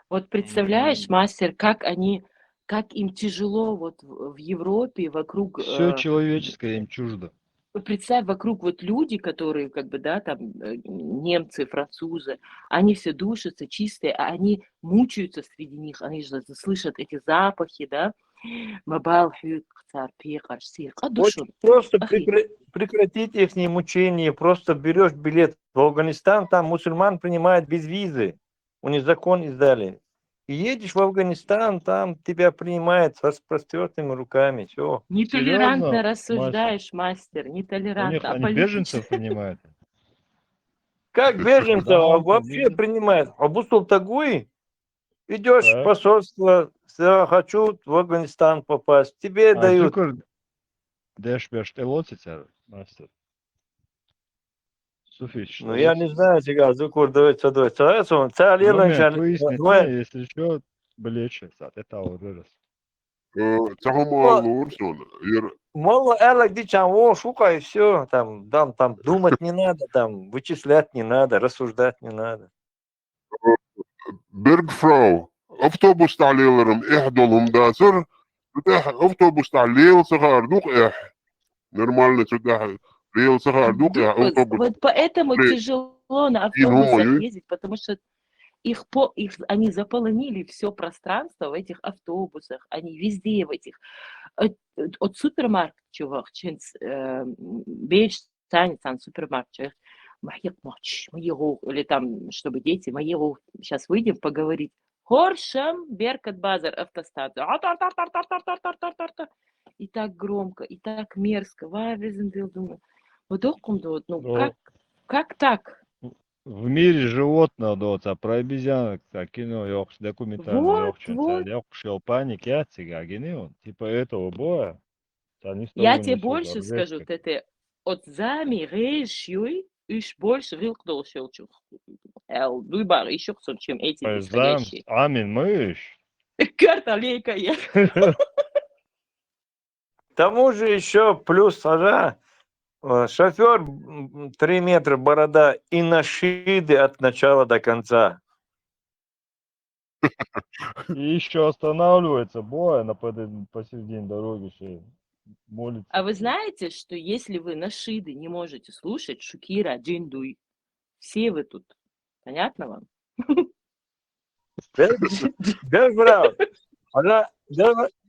Вот представляешь, мастер, как им тяжело вот в Европе вокруг... Все человеческое им чуждо. Представь, вокруг вот люди, которые, как бы, да, там, немцы, французы, они все душатся, чистые, а они мучаются среди них, они же слышат эти запахи, да, Просто прекратить их мучения, просто берешь билет в Афганистан, там мусульман принимают без визы, у них закон издали. И едешь в Афганистан, там тебя принимают с распростертыми руками, все. Нетолерантно Серьезно, рассуждаешь, мастер, нетолерантно. Они беженцев принимают. Как беженцев вообще принимают? Абусул Тагуи, идешь в посольство, хочу в Афганистан попасть, тебе дают. Мастер. Ну, я не знаю, сега, Зукур, давайте. Если что, блече, это урыс. Цахом алурсон, Мало элак дичам, о, шука, и все. Там думать не надо, там вычислять не надо, рассуждать не надо. Bergvrouw, autobus tاع ليلرم إحدولهم داسر تتاح autobus تاع ليل صغار دوق إح نورمالنا تتاح ليل صغار دوق إح autobus Вот поэтому ليل тяжело на إن هم автобусах يو ездить, потому что они заполонили все пространство в этих автобусах, они везде в этих. От супермаркет, чувак, бейш станет сан супермаркет, чувак, моего, или там, чтобы дети, моего, сейчас выйдем поговорить. Хоршам, Беркат Базар, автостанция. И так громко, и так мерзко. Вавизендил, думаю, вот ну Но как так? в мире животных, да, про обезьянок, кино, ёкш, документальный, Вот, ёкшен, вот. ёкшел паник, яцега, генеон. Типа этого боя, они с Я того тебе несут больше скажу, оружие. это от зами рейшюй, иш больше вилкнул щелчух. Дуйбар, еще кто, чем эти Зам, исходящие. амин, мышь. Карта лейка я. К тому же еще плюс, шофер 3 метра борода и нашиды от начала до конца. И еще останавливается боя посередине дороги, что молится. А вы знаете, что если вы нашиды не можете слушать, Шукира, Джиндуй, все вы тут. Понятно вам?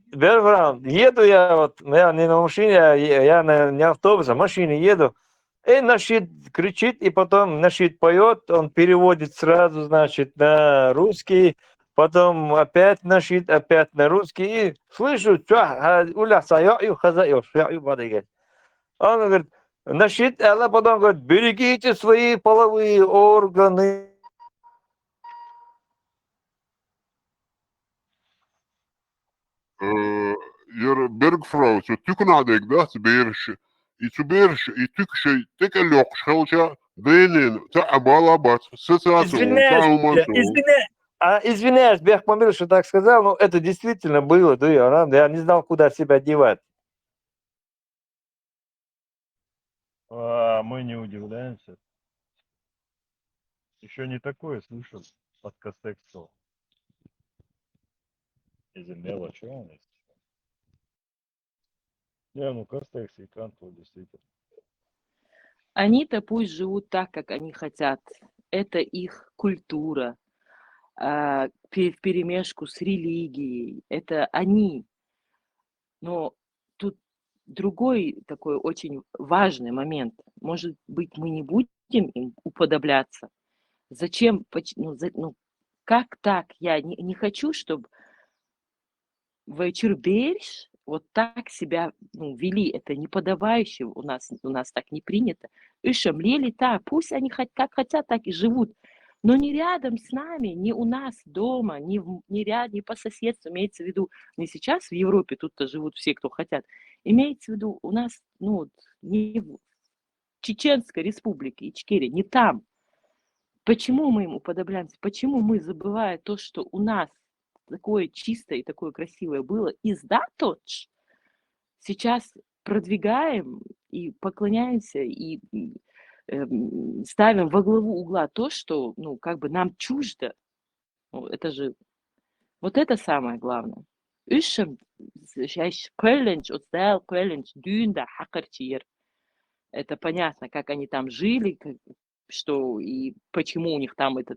Бербран, еду я не на машине, я не автобус, а машине еду. И Нашид кричит, и потом Нашид поет, он переводит сразу, значит, на русский, потом опять Нашид, опять на русский, и слышу, он говорит, Нашид, а потом говорит, берегите свои половые органы. Bergvrouw, zo tukenadek dat beersje. Iets beersje, iets tukje, tekelok, scheltje, benen, te abalabat, Извиняюсь, Бехмамир, что так сказал, но это действительно было, да, я не знал, куда себя девать. Мы не удивляемся. Еще не такое слышал от Костексова. Из мелочи он есть. Не, ну Костекс и Канту действительно. Они-то пусть живут так, как они хотят. Это их культура, вперемешку с религией. Это они. Но тут другой такой очень важный момент. Может быть, мы не будем им уподобляться. Зачем? Как так? Я не хочу, чтобы Вечерберж вот так себя вели. Это неподобающе. У нас так не принято. Ишамлели так. Пусть они как хотят, так и живут. Но не рядом с нами, не у нас дома, не по соседству. Имеется в виду, не сейчас в Европе, тут-то живут все, кто хотят. Имеется в виду, у нас, не в Чеченской республике, Ичкерия, не там. Почему мы им уподобляемся? Почему мы, забывая то, что у нас такое чистое и такое красивое было, издаточ, сейчас продвигаем и поклоняемся, и ставим во главу угла то, что, как бы нам чуждо. Это же, вот это самое главное. Это понятно, как они там жили, что и почему у них там это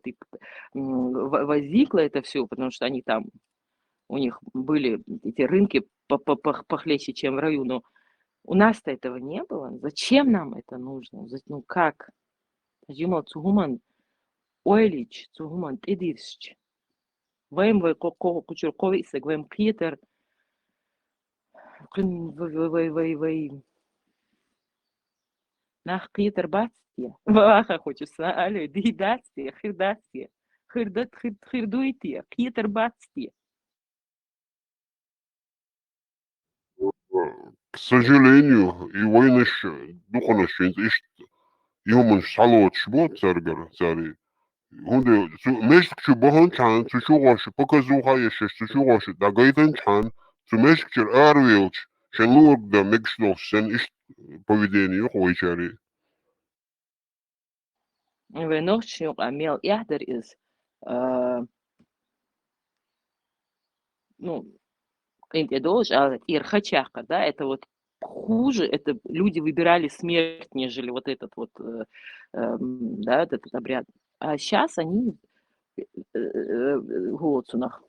возникло это все, потому что они там, у них были эти рынки похлеще, чем в раю, но у нас-то этого не было. Зачем нам это нужно? Как? Цугуман ойлич, цугуман тедирсч. Ваем вы кучерковый сегвем Питер. Нах Питер Бацтия. Ваха хочется, алло, дидастия, хирдастия. Хирдуйтия, Питер Бацтия. К сожалению, и войныш, духоношин, يوم صلوت شبوت سرگر سری هنده مشک چه بهان چند تو شو باشه پک زوها یشش تو شو باشه دقیقاً چند تو مشک چه ارویوچ Шенлург да мекшлох сен иш поведение хуйчари. Вы ночью амел яхдер из, ну, ирхачаха, да, это вот хуже, это люди выбирали смерть, нежели вот этот вот, да, этот обряд. А сейчас они голодцунах,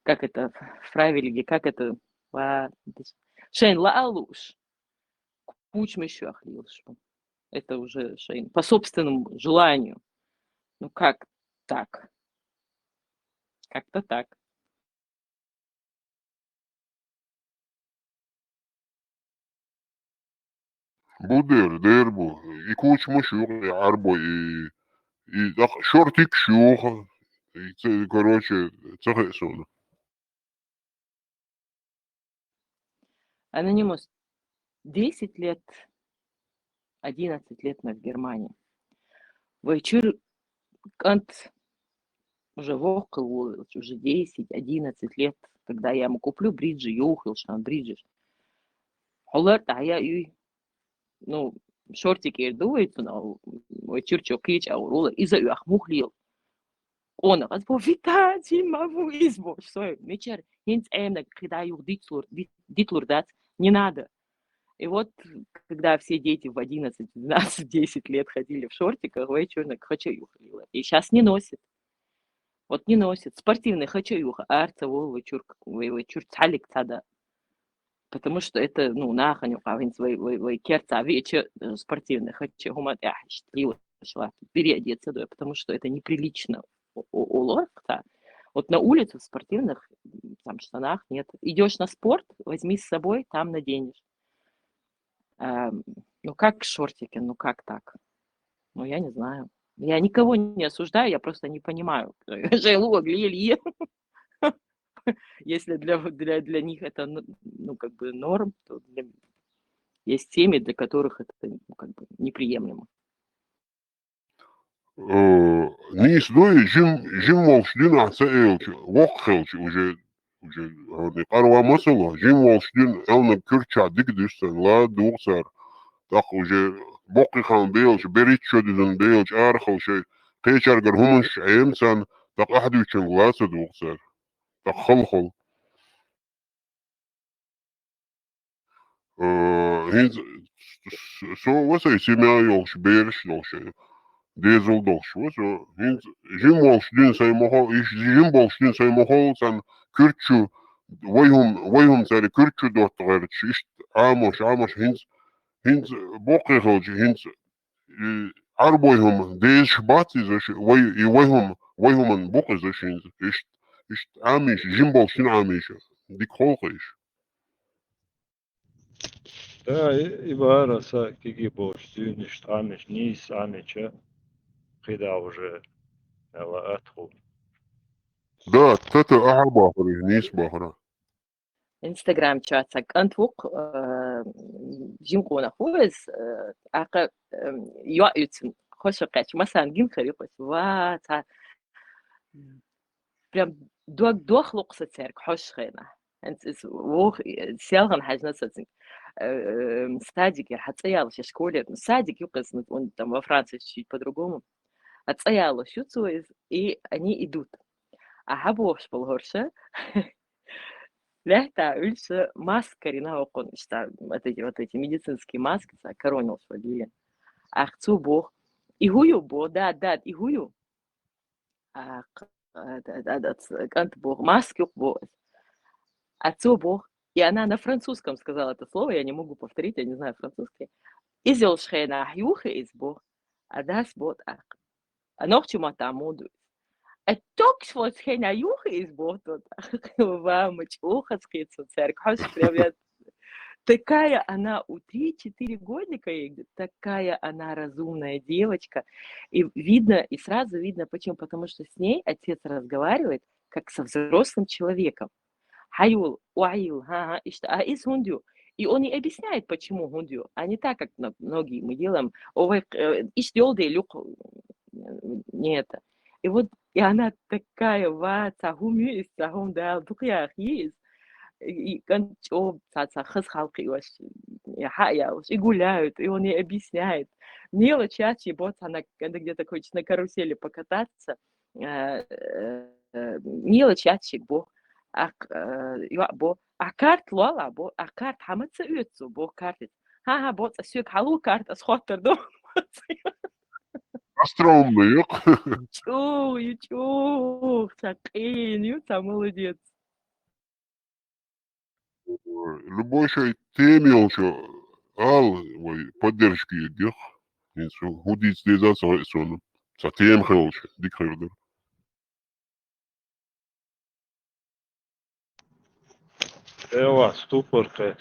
как это, фрайвилиги, как это, шейн лаалуш, кучмищу ахлилш. Это уже шейн, по собственному желанию. Ну как так? Как-то так. Будер, дербу, и куч мушух, и арбо, и так шортик шуха, и, короче, цахесона. Анонимус 10 лет, 11 лет мы в Германии. Вечер кант уже вокал, уже 10-11 лет, когда я ему куплю бриджи, юхил, шан бриджи. Холер, а я и, ну, шортики дуется, но вечер чокич, а урола, и за ахмухлил. Он раз по витати маву избо, что вечер, хинц эмна, когда юх дитлур дать, не надо. И вот, когда все дети в 11, 12, 10 лет ходили в шортиках, вечерник хачаюхлила. И сейчас не носит. Вот не носит. Спортивный хачаюха, арца, вечер цалик цада. Потому что это, ну, наханю, вы керца, вечер спортивный хачаюхумат, шла переодеться, да, потому что это неприлично у лорка. Вот на улице в спортивных там штанах нет. Идешь на спорт, возьми с собой, там наденешь. Ну как шортики, ну как так? Ну я не знаю. Я никого не осуждаю, я просто не понимаю. Если для них это, ну, как бы норм, то есть семьи, для которых это, ну, как бы неприемлемо. Нис дуи жим волш дин аца элч, вок хелч уже не карва масала, жим волш дин элна кюрча дик дюстен, ла дугсар. Так уже боқи хан белч, берит шодиден белч, архал шей, қечаргар хуманш эмсан, так ахдучен гласа дугсар. Так халхал. Hins, so was I see now, Yorkshire Bears, Yorkshire. Diesel dolş was so. Hins, Jim Walsh din say moho, iş Jim Walsh din say moho, san kürtçü, vayhum say kürtçü dotlar, iş amos, hins, boqi holci, hins, arboyhum, değiş batı zaş, vayhuman boqi zaş, hins, iş amiş, Jim Walsh din amiş, dik holqiş. Да, и бараса, киги бош, сюниш, тамиш, нис, амича, кида уже, ала атху. Да, это ахбахры, нис бахра. Инстаграм чатсак антвук жимкона хуз ака юатун хошакач масан гин харикос ва та прям дохлуқса церк хошхена انت ووخ سيالغن حاجنا ساتين садик я хотела сейчас школе садик юкас он там во Франции чуть по-другому отстояла шутует и они идут а хабош полгорше лехта ульса маскари на окон что вот эти медицинские маски коронил сводили ахцу бог и гую бо да и гую да кант бог маски бог отцу бог. И она на французском сказала это слово, я не могу повторить, я не знаю французский. Изел шхена хюха из бог, а дас бот ак. А ночью мата моду. А ток швот шхена юха из бог тут. Вам чуха скидца церковь. Прям такая она у 3-4 годика, такая она разумная девочка. И видно, и сразу видно, почему. Потому что с ней отец разговаривает, как со взрослым человеком. Хаюл, уаил, из хундю. И он не объясняет, почему хундю, а не так, как многие мы делаем. Не это. И вот, и она такая, иканчоb цацахыз халкиваш яхаяуш и гуляют, и он ей объясняет. Мила чаще вот она когда где-то хочет на карусели покататься, Мила чаще бо бо карт лала бо карт хамаца үтсу бо карт ха бо сюк халу карт асхотер до Остроумный, ёк. чу сакин юта молодец. Любой шай темел, что ал, поддержки, гех. Худить здесь сон. Затем хелш, дикхердер. Эва, ступор, как